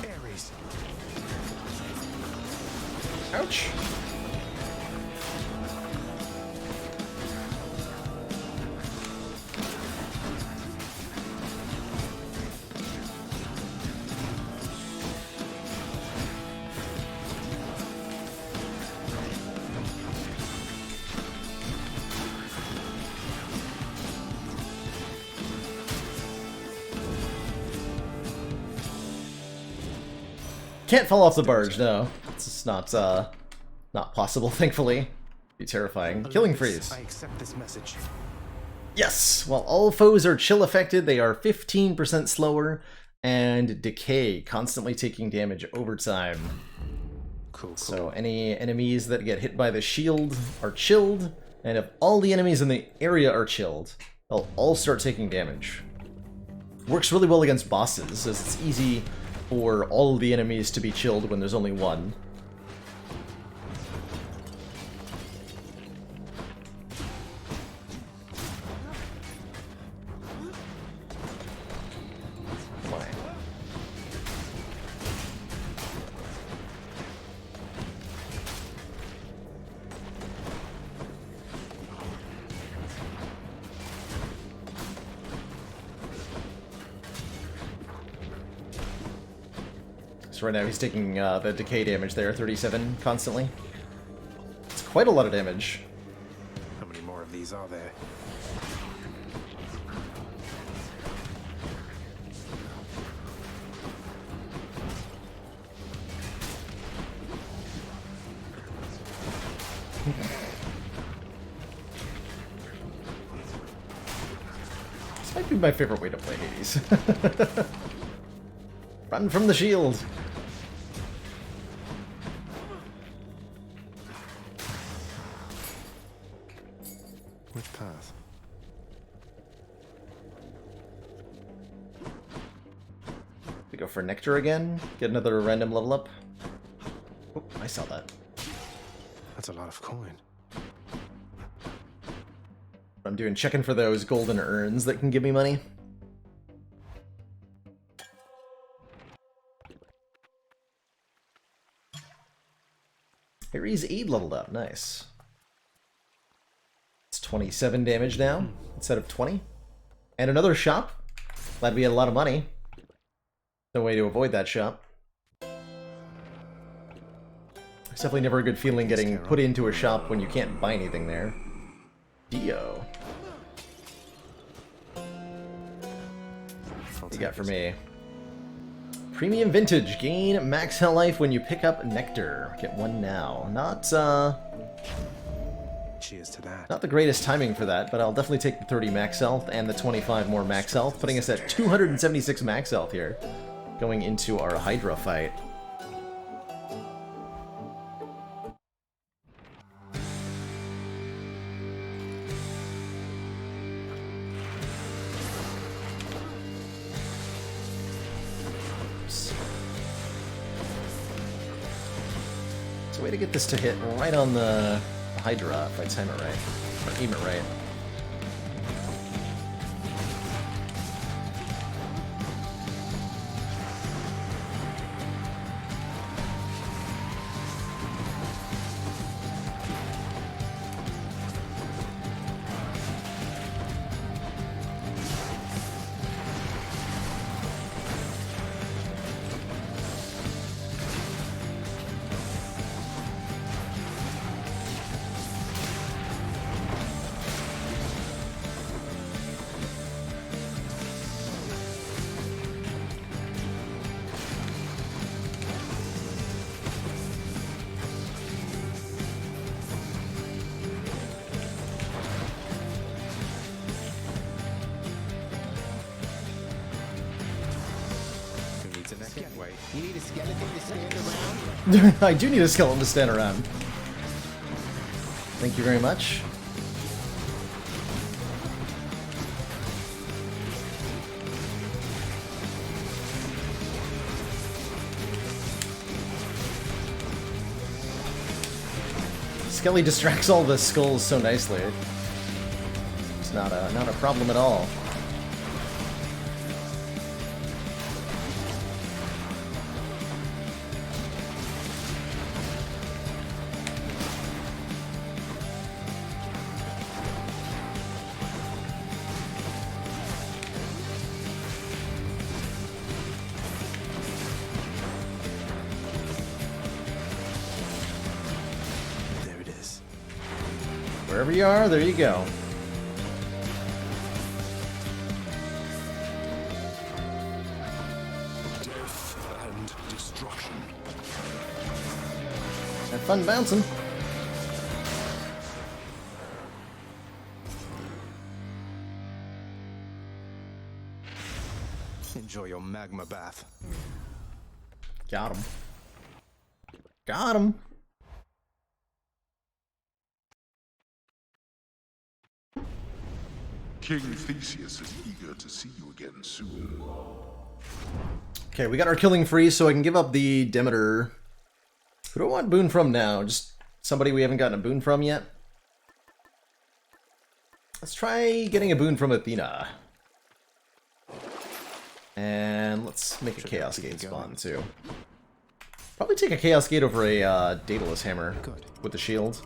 S4: Ares.
S1: Ouch. Can't fall off the barge, no. It's just not possible, thankfully. Be terrifying. Killing freeze.
S4: I accept this message.
S1: Yes! While all foes are chill affected, they are 15% slower, and decay, constantly taking damage over time.
S4: Cool.
S1: So any enemies that get hit by the shield are chilled, and if all the enemies in the area are chilled, they'll all start taking damage. Works really well against bosses, as it's easy for all of the enemies to be chilled when there's only one. Why? So right now he's taking the decay damage there, 37 constantly. It's quite a lot of damage.
S4: How many more of these are there?
S1: This might be my favorite way to play Hades. Run from the shield!
S4: Which path?
S1: for Nectar again. Get another random level up. Oh, I saw that.
S4: That's a lot of coin.
S1: I'm doing checking for those golden urns that can give me money. Harry's aid leveled up, nice. It's 27 damage now, instead of 20. And another shop. Glad we had a lot of money. No way to avoid that shop. It's definitely never a good feeling getting put into a shop when you can't buy anything there. Dio. What you got for me? Premium Vintage. Gain max hell life when you pick up Nectar. Get one now.
S4: Cheers to that.
S1: Not the greatest timing for that, but I'll definitely take the 30 max health and the 25 more max health, putting us at 276 max health here, going into our Hydra fight. So way to get this to hit right on the Hydra, if I time it right. Or aim it right.
S10: You need a skeleton to stand around?
S1: I do need a skeleton to stand around. Thank you very much. Skelly distracts all the skulls so nicely. It's not a problem at all. Wherever you are, there you go.
S8: Death and destruction.
S1: Have fun bouncing.
S4: Enjoy your magma bath.
S1: Got him. Got him.
S8: King Theseus is eager to see you again soon.
S1: Okay, we got our killing free, so I can give up the Demeter. Who do I want boon from now? Just somebody we haven't gotten a boon from yet? Let's try getting a boon from Athena. And let's make a Chaos Gate spawn, too. Probably take a Chaos Gate over a Daedalus Hammer with the shield.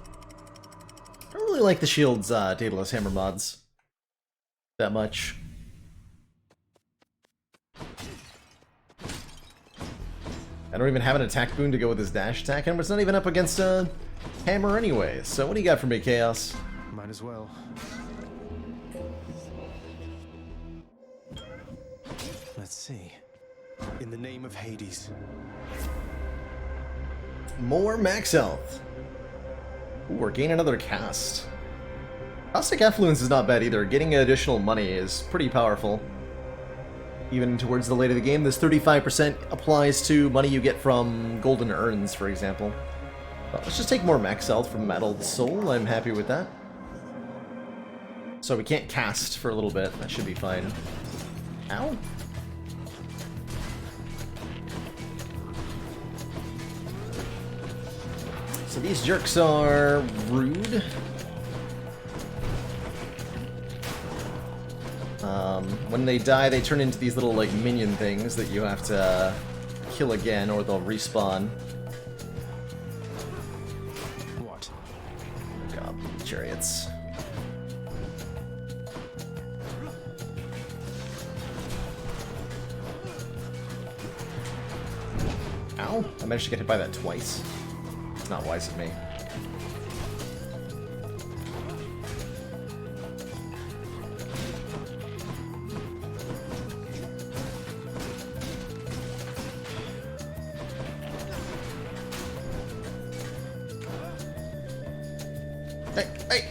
S1: I don't really like the shield's Daedalus Hammer mods that much. I don't even have an attack boon to go with his dash attack, and it's not even up against a hammer anyway. So what do you got for me, Chaos?
S4: Might as well. Let's see. In the name of Hades.
S1: More max health. Ooh, we're gaining another cast. Caustic Effluence is not bad either. Getting additional money is pretty powerful. Even towards the late of the game, this 35% applies to money you get from golden urns, for example. But let's just take more max health from Metal Soul. I'm happy with that. So we can't cast for a little bit. That should be fine. Ow. So these jerks are rude. When they die, they turn into these little, like, minion things that you have to kill again, or they'll respawn.
S4: What?
S1: God, chariots. Ow! I managed to get hit by that twice. It's not wise of me. Hey, hey!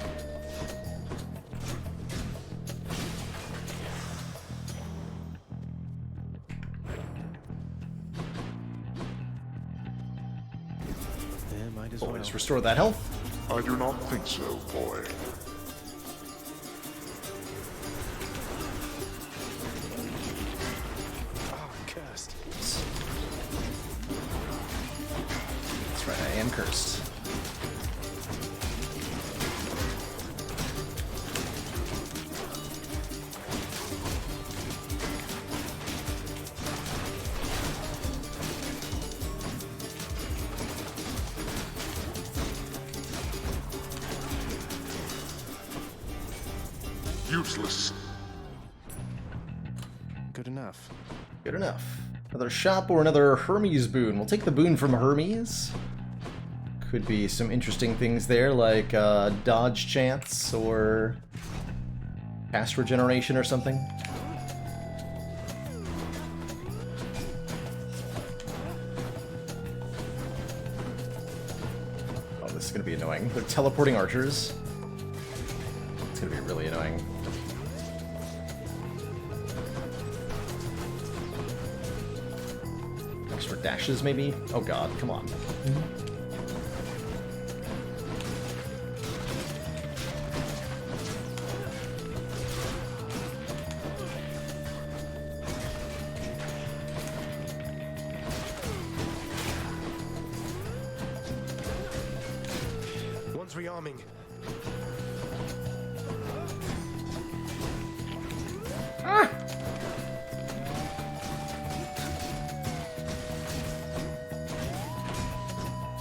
S4: Yeah, might as
S1: Oh,
S4: well.
S1: just restore that health.
S8: I do not think so, boy.
S4: Oh, cursed.
S1: That's right, I am cursed.
S8: Useless.
S4: Good enough.
S1: Good enough. Another shop or another Hermes boon. We'll take the boon from Hermes. Could be some interesting things there, like dodge chance or cast regeneration or something. Oh, this is going to be annoying. They're teleporting archers. It's going to be really annoying. Extra dashes, maybe? Oh god, come on.
S4: One's rearming.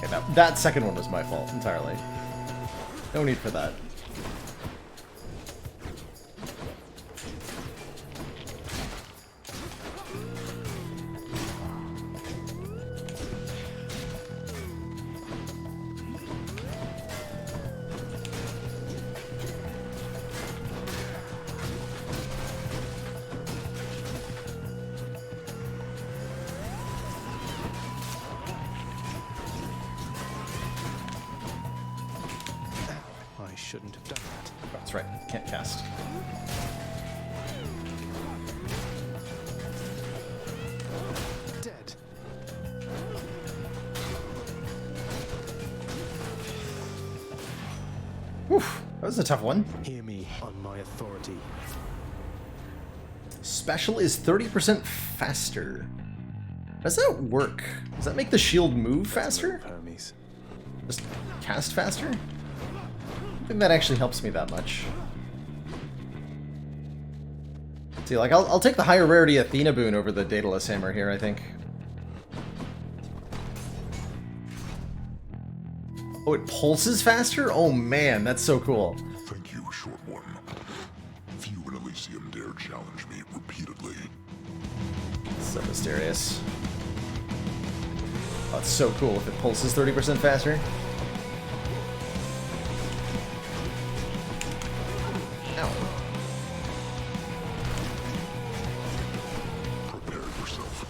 S1: Okay, that second one was my fault entirely. No need for that.
S4: I shouldn't have done that.
S1: That's right, can't cast.
S4: Dead.
S1: Oof, that was a tough one.
S4: Hear me on my authority.
S1: Special is 30% faster. Does that work? Does that make the shield move faster?
S4: Hermes.
S1: Just cast faster? I don't think that actually helps me that much. See, like, I'll take the higher rarity Athena boon over the Daedalus Hammer here, I think. Oh, it pulses faster? Oh man, that's so cool.
S8: Thank you, Short One. Few in Elysium dare challenge me repeatedly.
S1: So mysterious. Oh, it's so cool if it pulses 30% faster. Ow.
S8: Prepare yourself.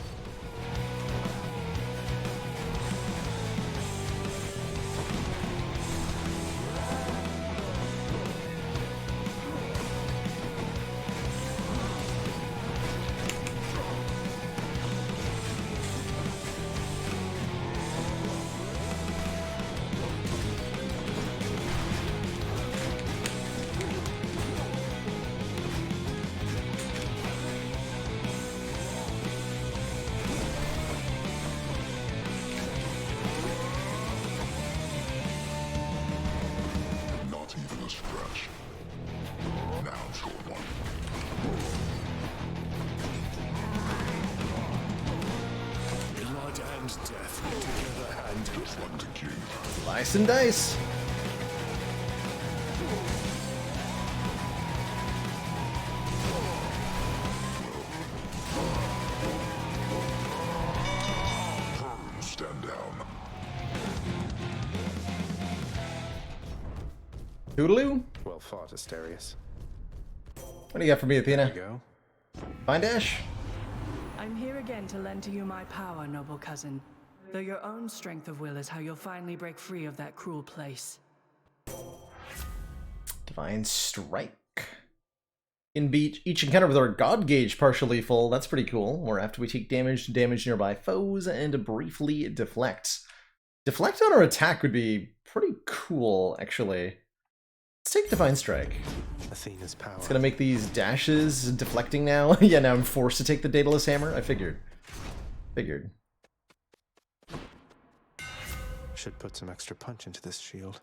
S1: Nice and dice.
S8: Stand down.
S1: Toodaloo.
S4: Well fought, Asterius.
S1: What do you got for me, Athena?
S4: There you go.
S1: Fine dash?
S11: I'm here again to lend to you my power, noble cousin. Though your own strength of will is how you'll finally break free of that cruel place.
S1: Divine Strike. In beat each encounter with our God gauge partially full. That's pretty cool. Or after we take damage, damage nearby foes and briefly deflect. Deflect on our attack would be pretty cool, actually. Let's take Divine Strike.
S4: Athena's power.
S1: It's gonna make these dashes deflecting now. Yeah, now I'm forced to take the Daedalus Hammer. I figured.
S4: Should put some extra punch into this shield.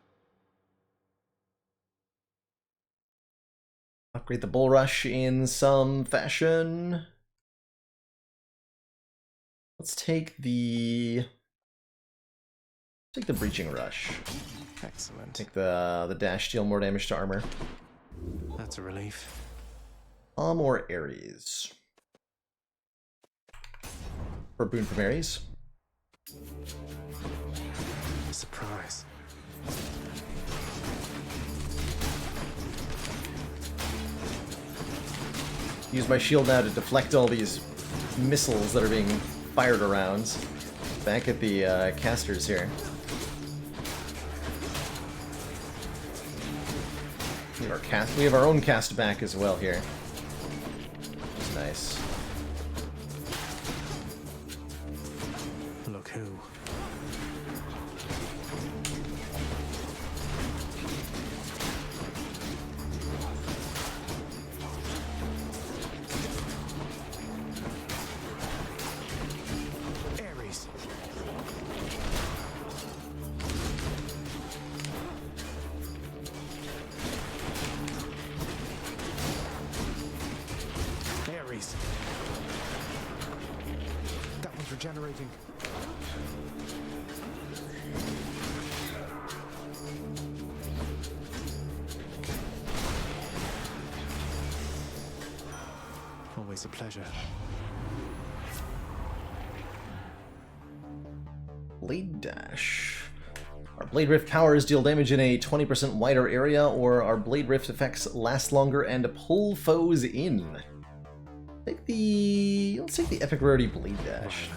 S1: Upgrade the Bull Rush in some fashion. Let's take the Breaching Rush.
S4: Excellent.
S1: Take the dash, deal more damage to armor.
S4: That's a relief.
S1: Or Ares. For boon from Ares.
S4: Surprise.
S1: Use my shield now to deflect all these missiles that are being fired around. Back at the casters here. We have our own cast back as well here. Which is nice.
S4: Look who. Ares. Ares. That one's regenerating. Always a pleasure.
S1: Blade Dash. Our Blade Rift powers deal damage in a 20% wider area, or our Blade Rift effects last longer and pull foes in. Let's take the Epic Rarity Blade Dash.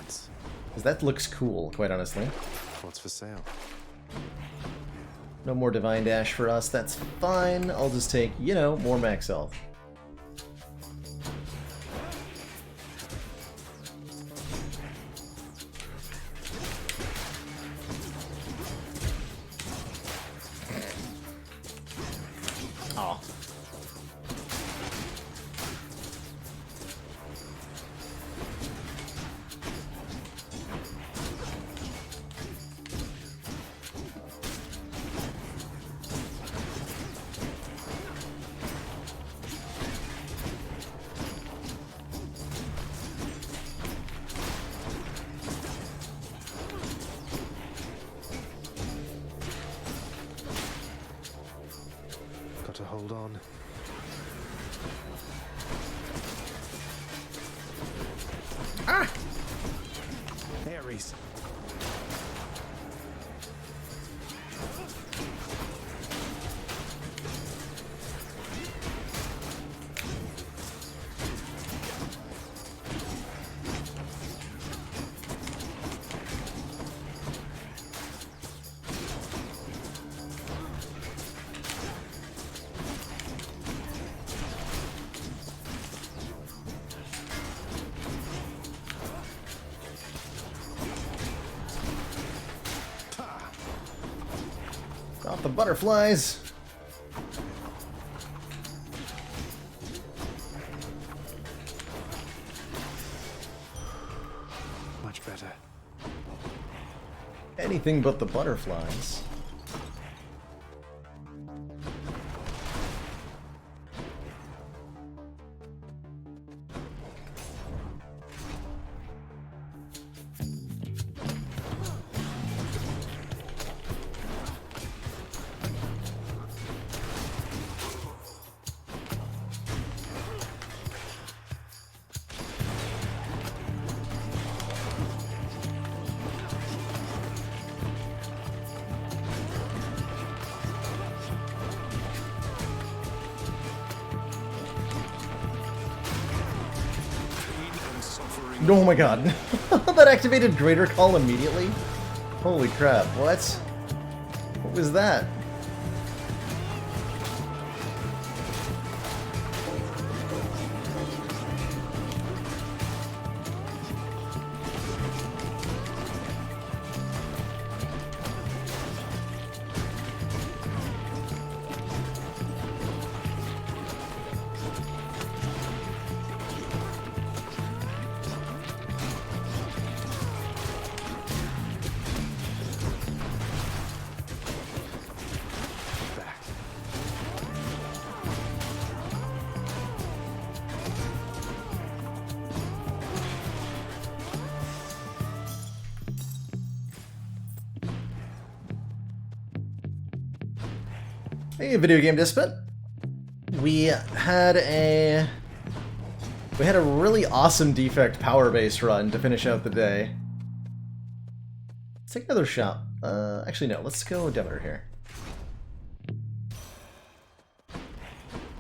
S1: Because that looks cool, quite honestly.
S4: What's for sale?
S1: No more Divine Dash for us, that's fine. I'll just take, you know, more max health. Aw.
S4: Got to hold on.
S1: Ah!
S4: Ares.
S1: Off the butterflies.
S4: Much better.
S1: Anything but the butterflies. Oh my god. That activated Greater Call immediately? Holy crap, what? What was that? Hey, Video Game Despot. We had a really awesome defect power base run to finish out the day. Let's take another shot. Actually no, let's go Demeter here.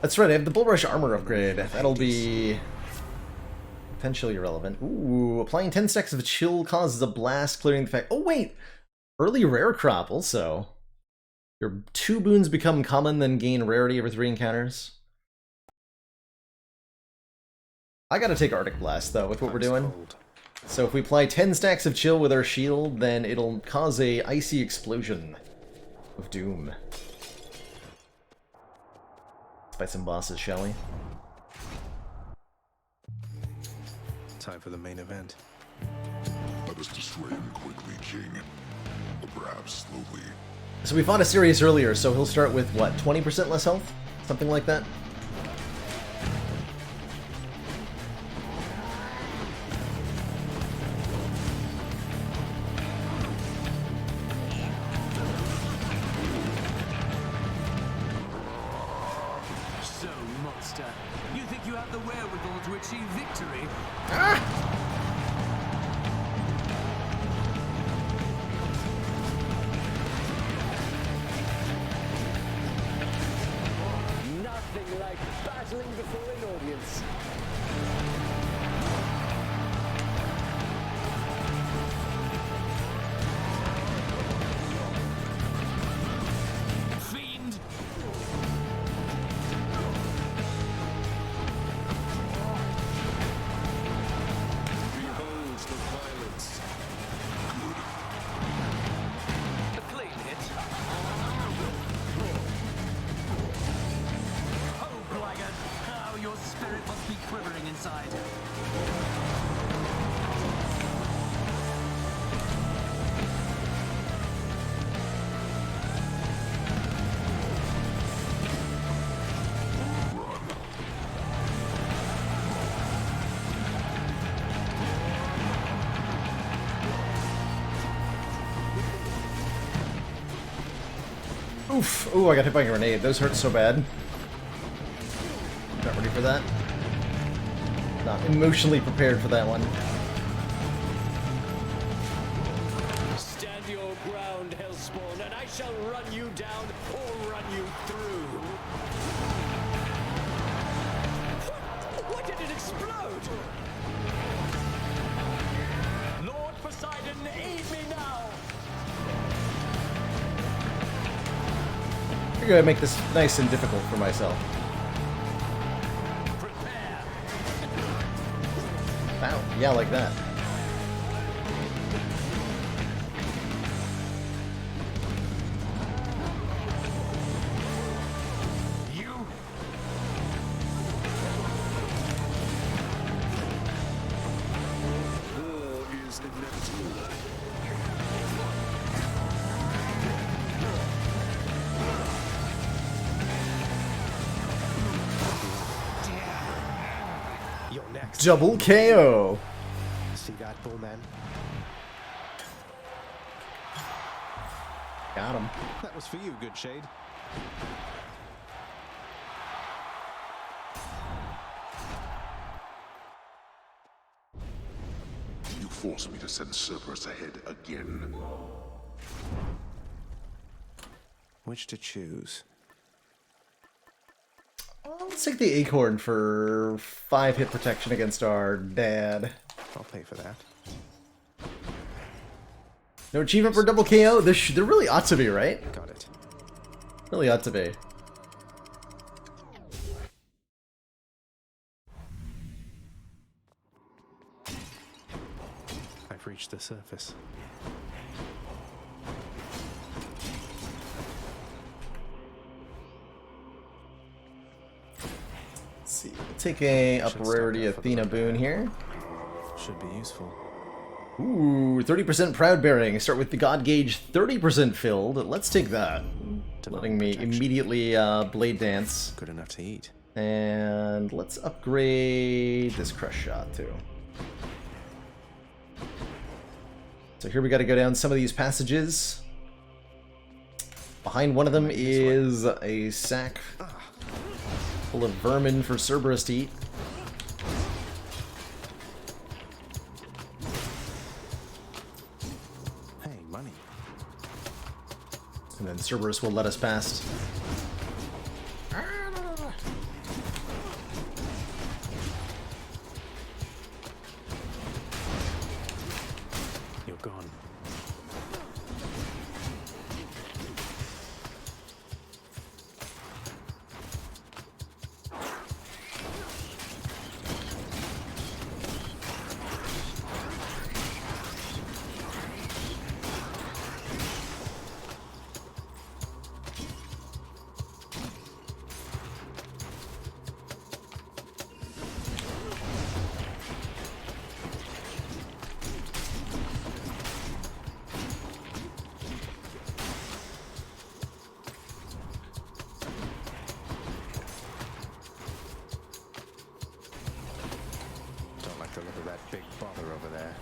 S1: That's right, I have the Bullrush armor upgrade. That'll be potentially irrelevant. Ooh, applying 10 stacks of chill causes a blast, clearing the fact. Oh wait! Early rare crop also. Your 2 boons become common, then gain rarity every 3 encounters. I gotta take Arctic Blast, though, with what we're doing. So if we apply 10 stacks of chill with our shield, then it'll cause a icy explosion of doom. Let's fight some bosses, shall we?
S4: Time for the main event.
S8: Let us destroy him quickly, King. Or perhaps slowly.
S1: So we fought a Sirius earlier, so he'll start with, what, 20% less health? Something like that?
S12: So, monster, you think you have the wherewithal to achieve victory? Nothing like battling before an audience. Fiend!
S3: Behold the violence.
S12: A clean hit. Oh, blackguard! How your spirit must be quivering inside.
S1: Oof! Ooh, I got hit by a grenade. Those hurt so bad. Not ready for that. Not emotionally prepared for that one.
S12: Stand your ground, Hellspawn, and I shall run you down or run you through. Why did it explode? Lord Poseidon, aid me now!
S1: I'm gonna make this nice and difficult for myself.
S12: Prepare!
S1: Wow, yeah, like that.
S12: You?
S3: War is inevitable.
S4: You're next.
S1: Double KO!
S4: See that, Bullman?
S1: Got him.
S4: That was for you, good shade.
S8: You force me to send Cerberus ahead again.
S4: Which to choose?
S1: Let's take the Acorn for 5 hit protection against our dad.
S4: I'll pay for that.
S1: No achievement for double KO? There really ought to be, right?
S4: Got it.
S1: Really ought to be.
S4: I've reached the surface.
S1: Let's see. We'll take a up rarity Athena boon here.
S4: Should be useful.
S1: Ooh, 30% proud bearing. Start with the god gauge 30% filled. Let's take that. Letting me immediately blade dance.
S4: Good enough to eat.
S1: And let's upgrade this crush shot too. So here we got to go down some of these passages. Behind one of them is a sack full of vermin for Cerberus to eat.
S4: Hey, money.
S1: And then Cerberus will let us past.
S4: You're gone. Don't like the look of that big bother over there.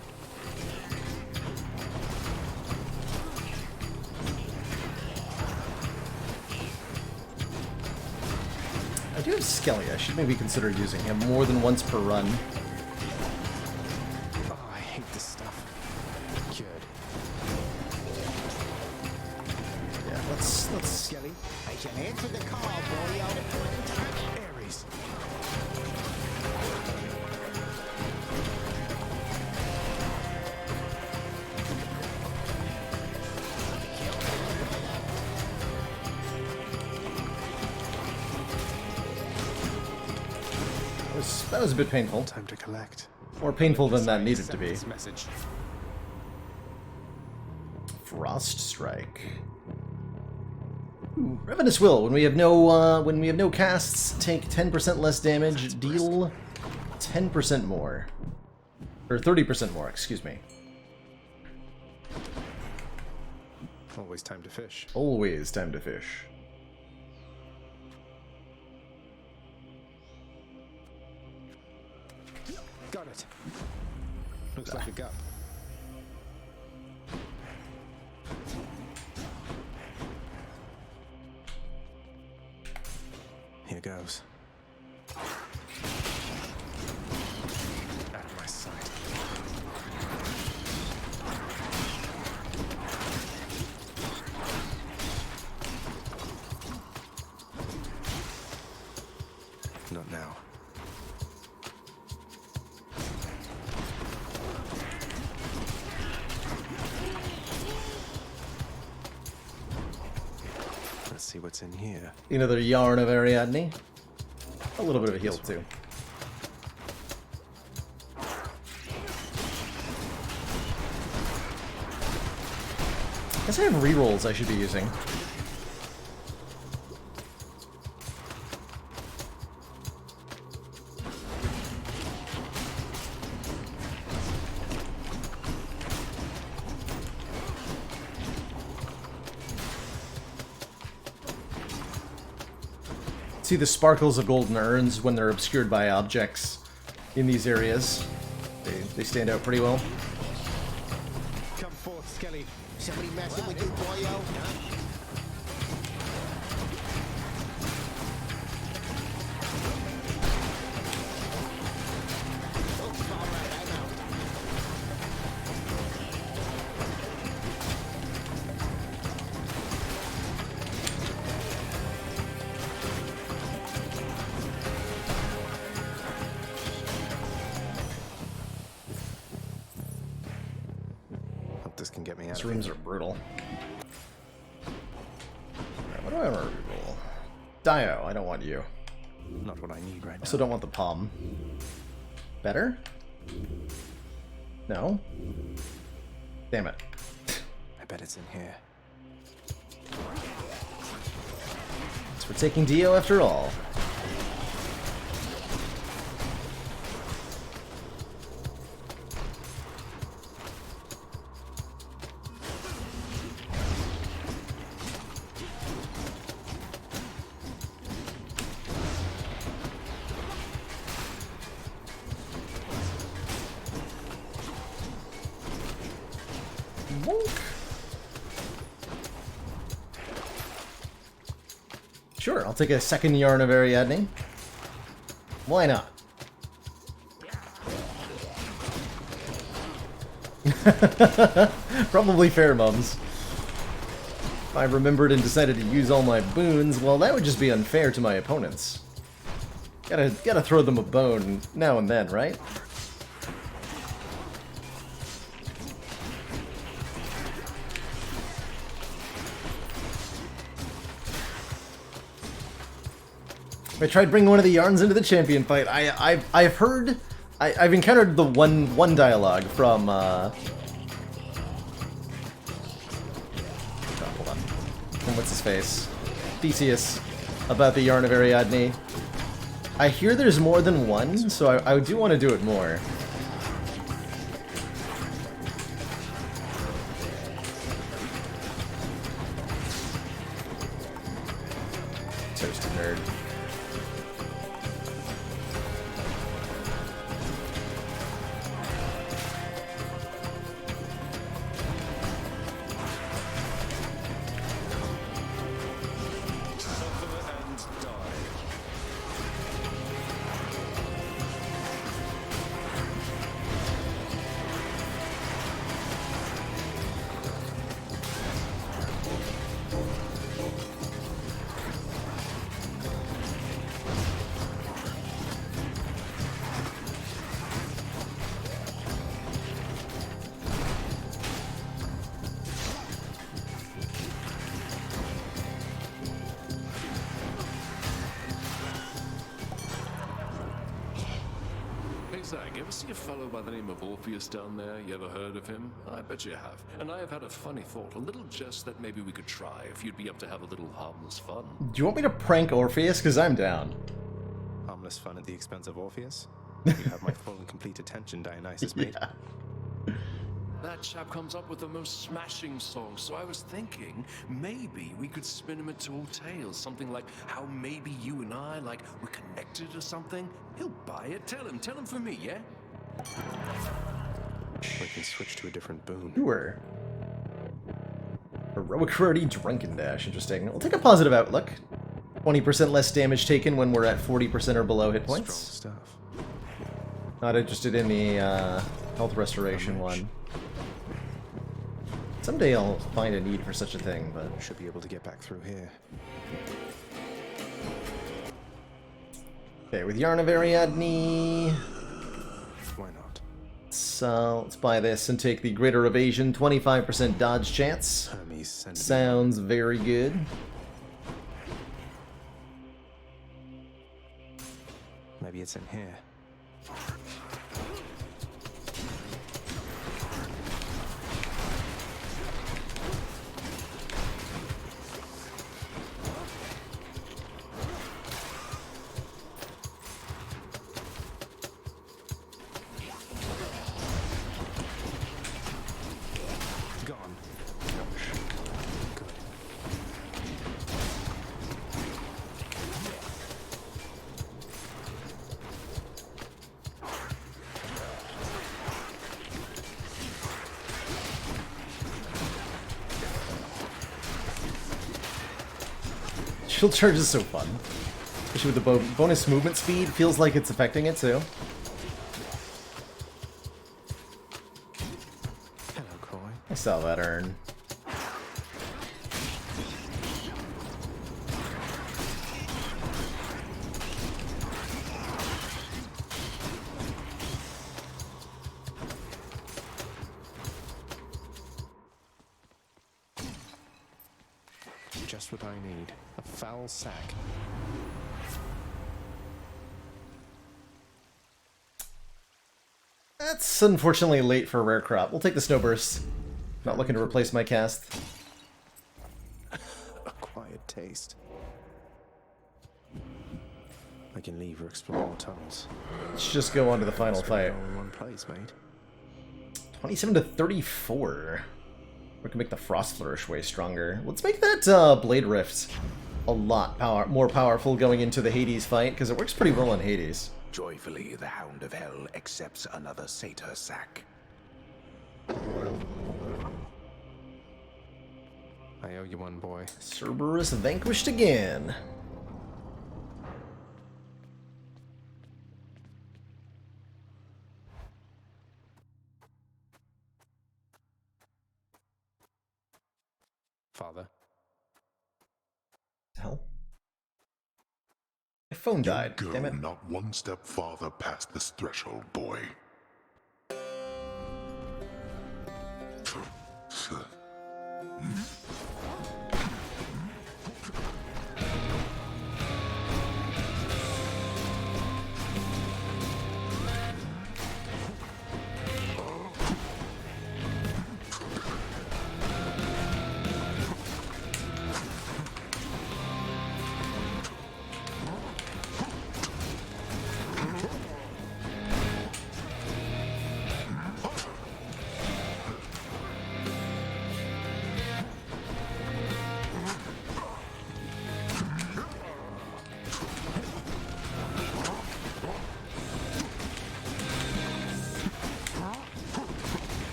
S1: I do have Skelly. I should maybe consider using him more than once per run.
S4: Oh, I hate this stuff. Good.
S1: Yeah, let's
S10: Skelly, I shall answer the call, boyo.
S4: Ares.
S1: That was a bit painful.
S4: Time to collect.
S1: More painful than that needed to be.
S4: This message.
S1: Frost Strike. Ooh, Revenous Will. When we have no casts, take 10% less damage, deal 10% more. Or 30% more, excuse me.
S4: Always time to fish.
S1: Always time to fish.
S4: Got it. Looks like a gup. Here goes. Out of my sight. Not now. Let's see what's in here.
S1: Another yarn of Ariadne. A little bit of a heal too. I guess I have rerolls I should be using. See the sparkles of golden urns when they're obscured by objects in these areas. They stand out pretty well.
S10: Come forth, Skelly. Somebody messing with you, boyo? Oops, all right, I'm out.
S4: this can get me out
S1: These
S4: of
S1: rooms
S4: here.
S1: are brutal. Alright, what do I want to reroll? Dio, I don't want you.
S4: Not what I need right now.
S1: Also don't want the palm. Better? No? Damn it.
S4: I bet it's in here.
S1: So we're taking Dio after all. Sure, I'll take a second Yarn of Ariadne. Why not? Probably fair, mums. If I remembered and decided to use all my boons, well, that would just be unfair to my opponents. Gotta throw them a bone now and then, right? I tried bringing one of the Yarns into the champion fight. I've heard, I've encountered the one dialogue from hold on, from what's his face, Theseus, about the Yarn of Ariadne. I hear there's more than one, so I do want to do it more. Toasted nerd.
S13: Zag, ever see a fellow by the name of Orpheus down there? You ever heard of him? I bet you have. And I have had a funny thought, a little jest that maybe we could try if you'd be up to have a little harmless fun.
S1: Do you want me to prank Orpheus? Because I'm down.
S4: Harmless fun at the expense of Orpheus? You have my full and complete attention, Dionysus, mate.
S1: Yeah.
S13: That chap comes up with the most smashing songs, so I was thinking maybe we could spin him into tall tales, something like how maybe you and I, like, we're connected or something. He'll buy it. Tell him for me, yeah?
S4: We can switch to a different boon.
S1: Sure. Heroic Rarity Drunken Dash. Interesting. We'll take a positive outlook. 20% less damage taken when we're at 40% or below hit points.
S4: Strong stuff.
S1: Not interested in the health restoration one. Someday I'll find a need for such a thing, but...
S4: Should be able to get back through here.
S1: Okay, with Yarn of Ariadne...
S4: Why not?
S1: So, let's buy this and take the Greater Evasion, 25% dodge chance.
S4: Hermes,
S1: Sounds very good.
S4: Maybe it's in here. Gone. Good.
S1: Shield charge is so fun. Especially with the bonus movement speed, feels like it's affecting it too.
S4: Hello, Croy.
S1: I saw that urn.
S4: Just what I need. A foul sack.
S1: That's unfortunately late for a rare crop. We'll take the Snowburst. Not looking to replace my cast.
S4: Acquired taste. I can leave or explore more tunnels.
S1: Let's just go on to the final fight.
S4: All in one place, mate.
S1: 27 to 34. We can make the Frost Flourish way stronger. Let's make that Blade Rift a lot more powerful going into the Hades fight, because it works pretty well in Hades.
S2: Joyfully, the Hound of Hell accepts another satyr sack.
S4: I owe you one, boy.
S1: Cerberus vanquished again.
S4: Father.
S1: Hell? My phone died.
S8: Go
S1: Damn it.
S8: not one step farther past this threshold, boy.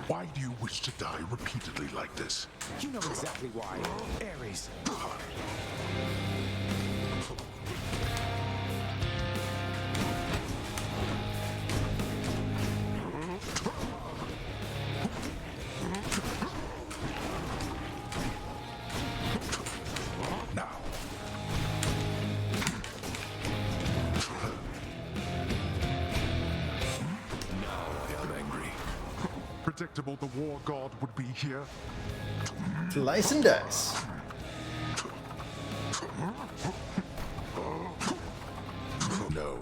S8: Why do you wish to die repeatedly like this?
S10: You know exactly why. Ares.
S8: Now. Predictable the war god would be here.
S1: Slice and dice.
S8: No.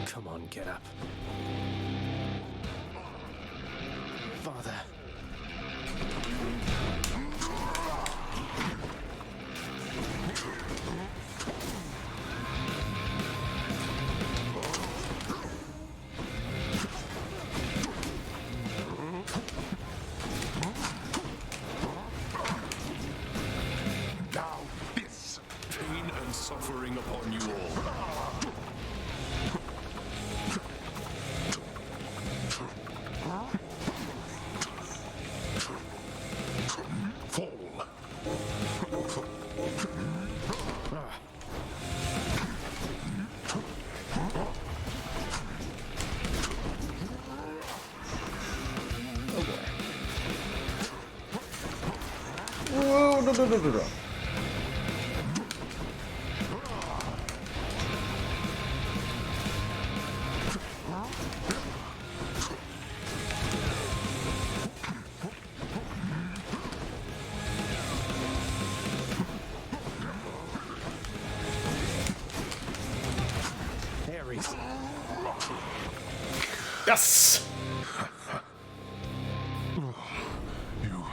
S4: Come on, get up. Father.
S8: Now this.
S13: Pain and suffering upon you all.
S8: Fall.
S1: Whoa, no.
S10: Ares.
S1: Yes!
S8: You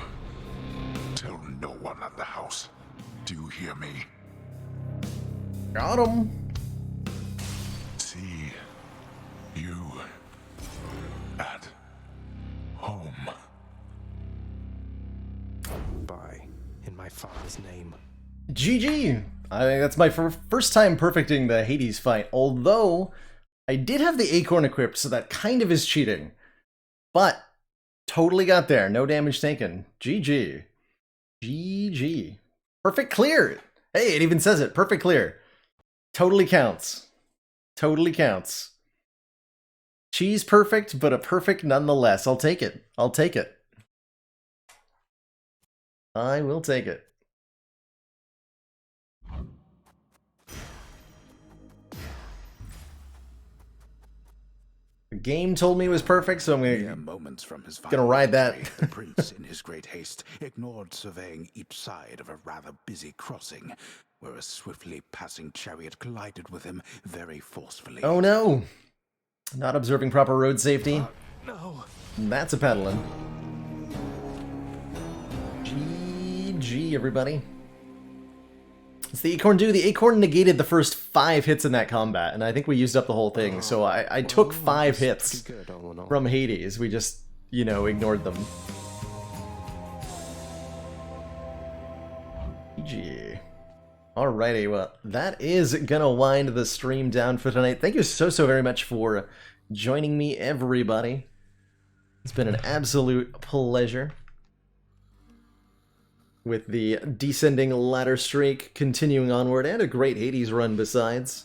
S8: tell no one at the house. Do you hear me?
S1: Got him.
S8: See you at
S4: his name.
S1: GG! I think that's my first time perfecting the Hades fight, although I did have the Acorn equipped, so that kind of is cheating. But, totally got there, no damage taken. GG. GG. Perfect clear! Hey, it even says it, perfect clear. Totally counts. Totally counts. Cheese perfect, but a perfect nonetheless. I'll take it. I'll take it. I will take it. The game told me it was perfect, so I'm gonna ride that.
S14: The prince, in his great haste, ignored surveying each side of a rather busy crossing, where a swiftly passing chariot collided with him very forcefully.
S1: Oh no! Not observing proper road safety.
S4: No.
S1: That's a peddling. GG, everybody. What's the Acorn do? The Acorn negated the first 5 hits in that combat, and I think we used up the whole thing, so I took 5 hits from Hades. We just, you know, ignored them. GG. Alrighty, well, that is gonna wind the stream down for tonight. Thank you so very much for joining me, everybody. It's been an absolute pleasure. With the descending ladder streak continuing onward, and a great Hades run besides.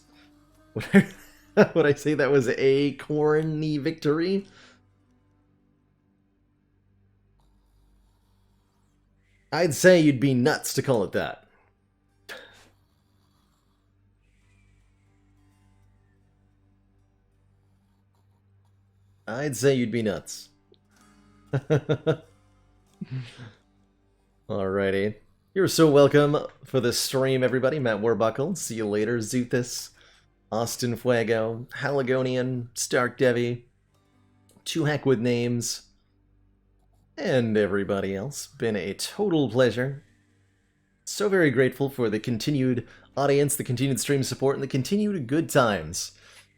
S1: Would I say that was a corny victory? I'd say you'd be nuts to call it that. I'd say you'd be nuts. Alrighty. You're so welcome for this stream, everybody. Matt Warbuckle. See you later. Zuthus, Austin Fuego, Haligonian, Stark Devi, Two Heck with Names, and everybody else. Been a total pleasure. So very grateful for the continued audience, the continued stream support, and the continued good times.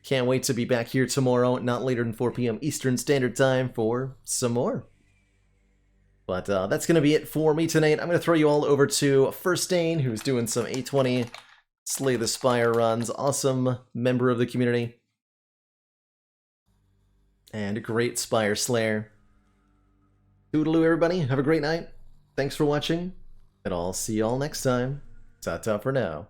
S1: Can't wait to be back here tomorrow, not later than 4 p.m. Eastern Standard Time for some more. But that's going to be it for me tonight. I'm going to throw you all over to First Dane, who's doing some 820 Slay the Spire runs. Awesome member of the community. And a great Spire Slayer. Toodaloo, everybody. Have a great night. Thanks for watching. And I'll see you all next time. Ta-ta for now.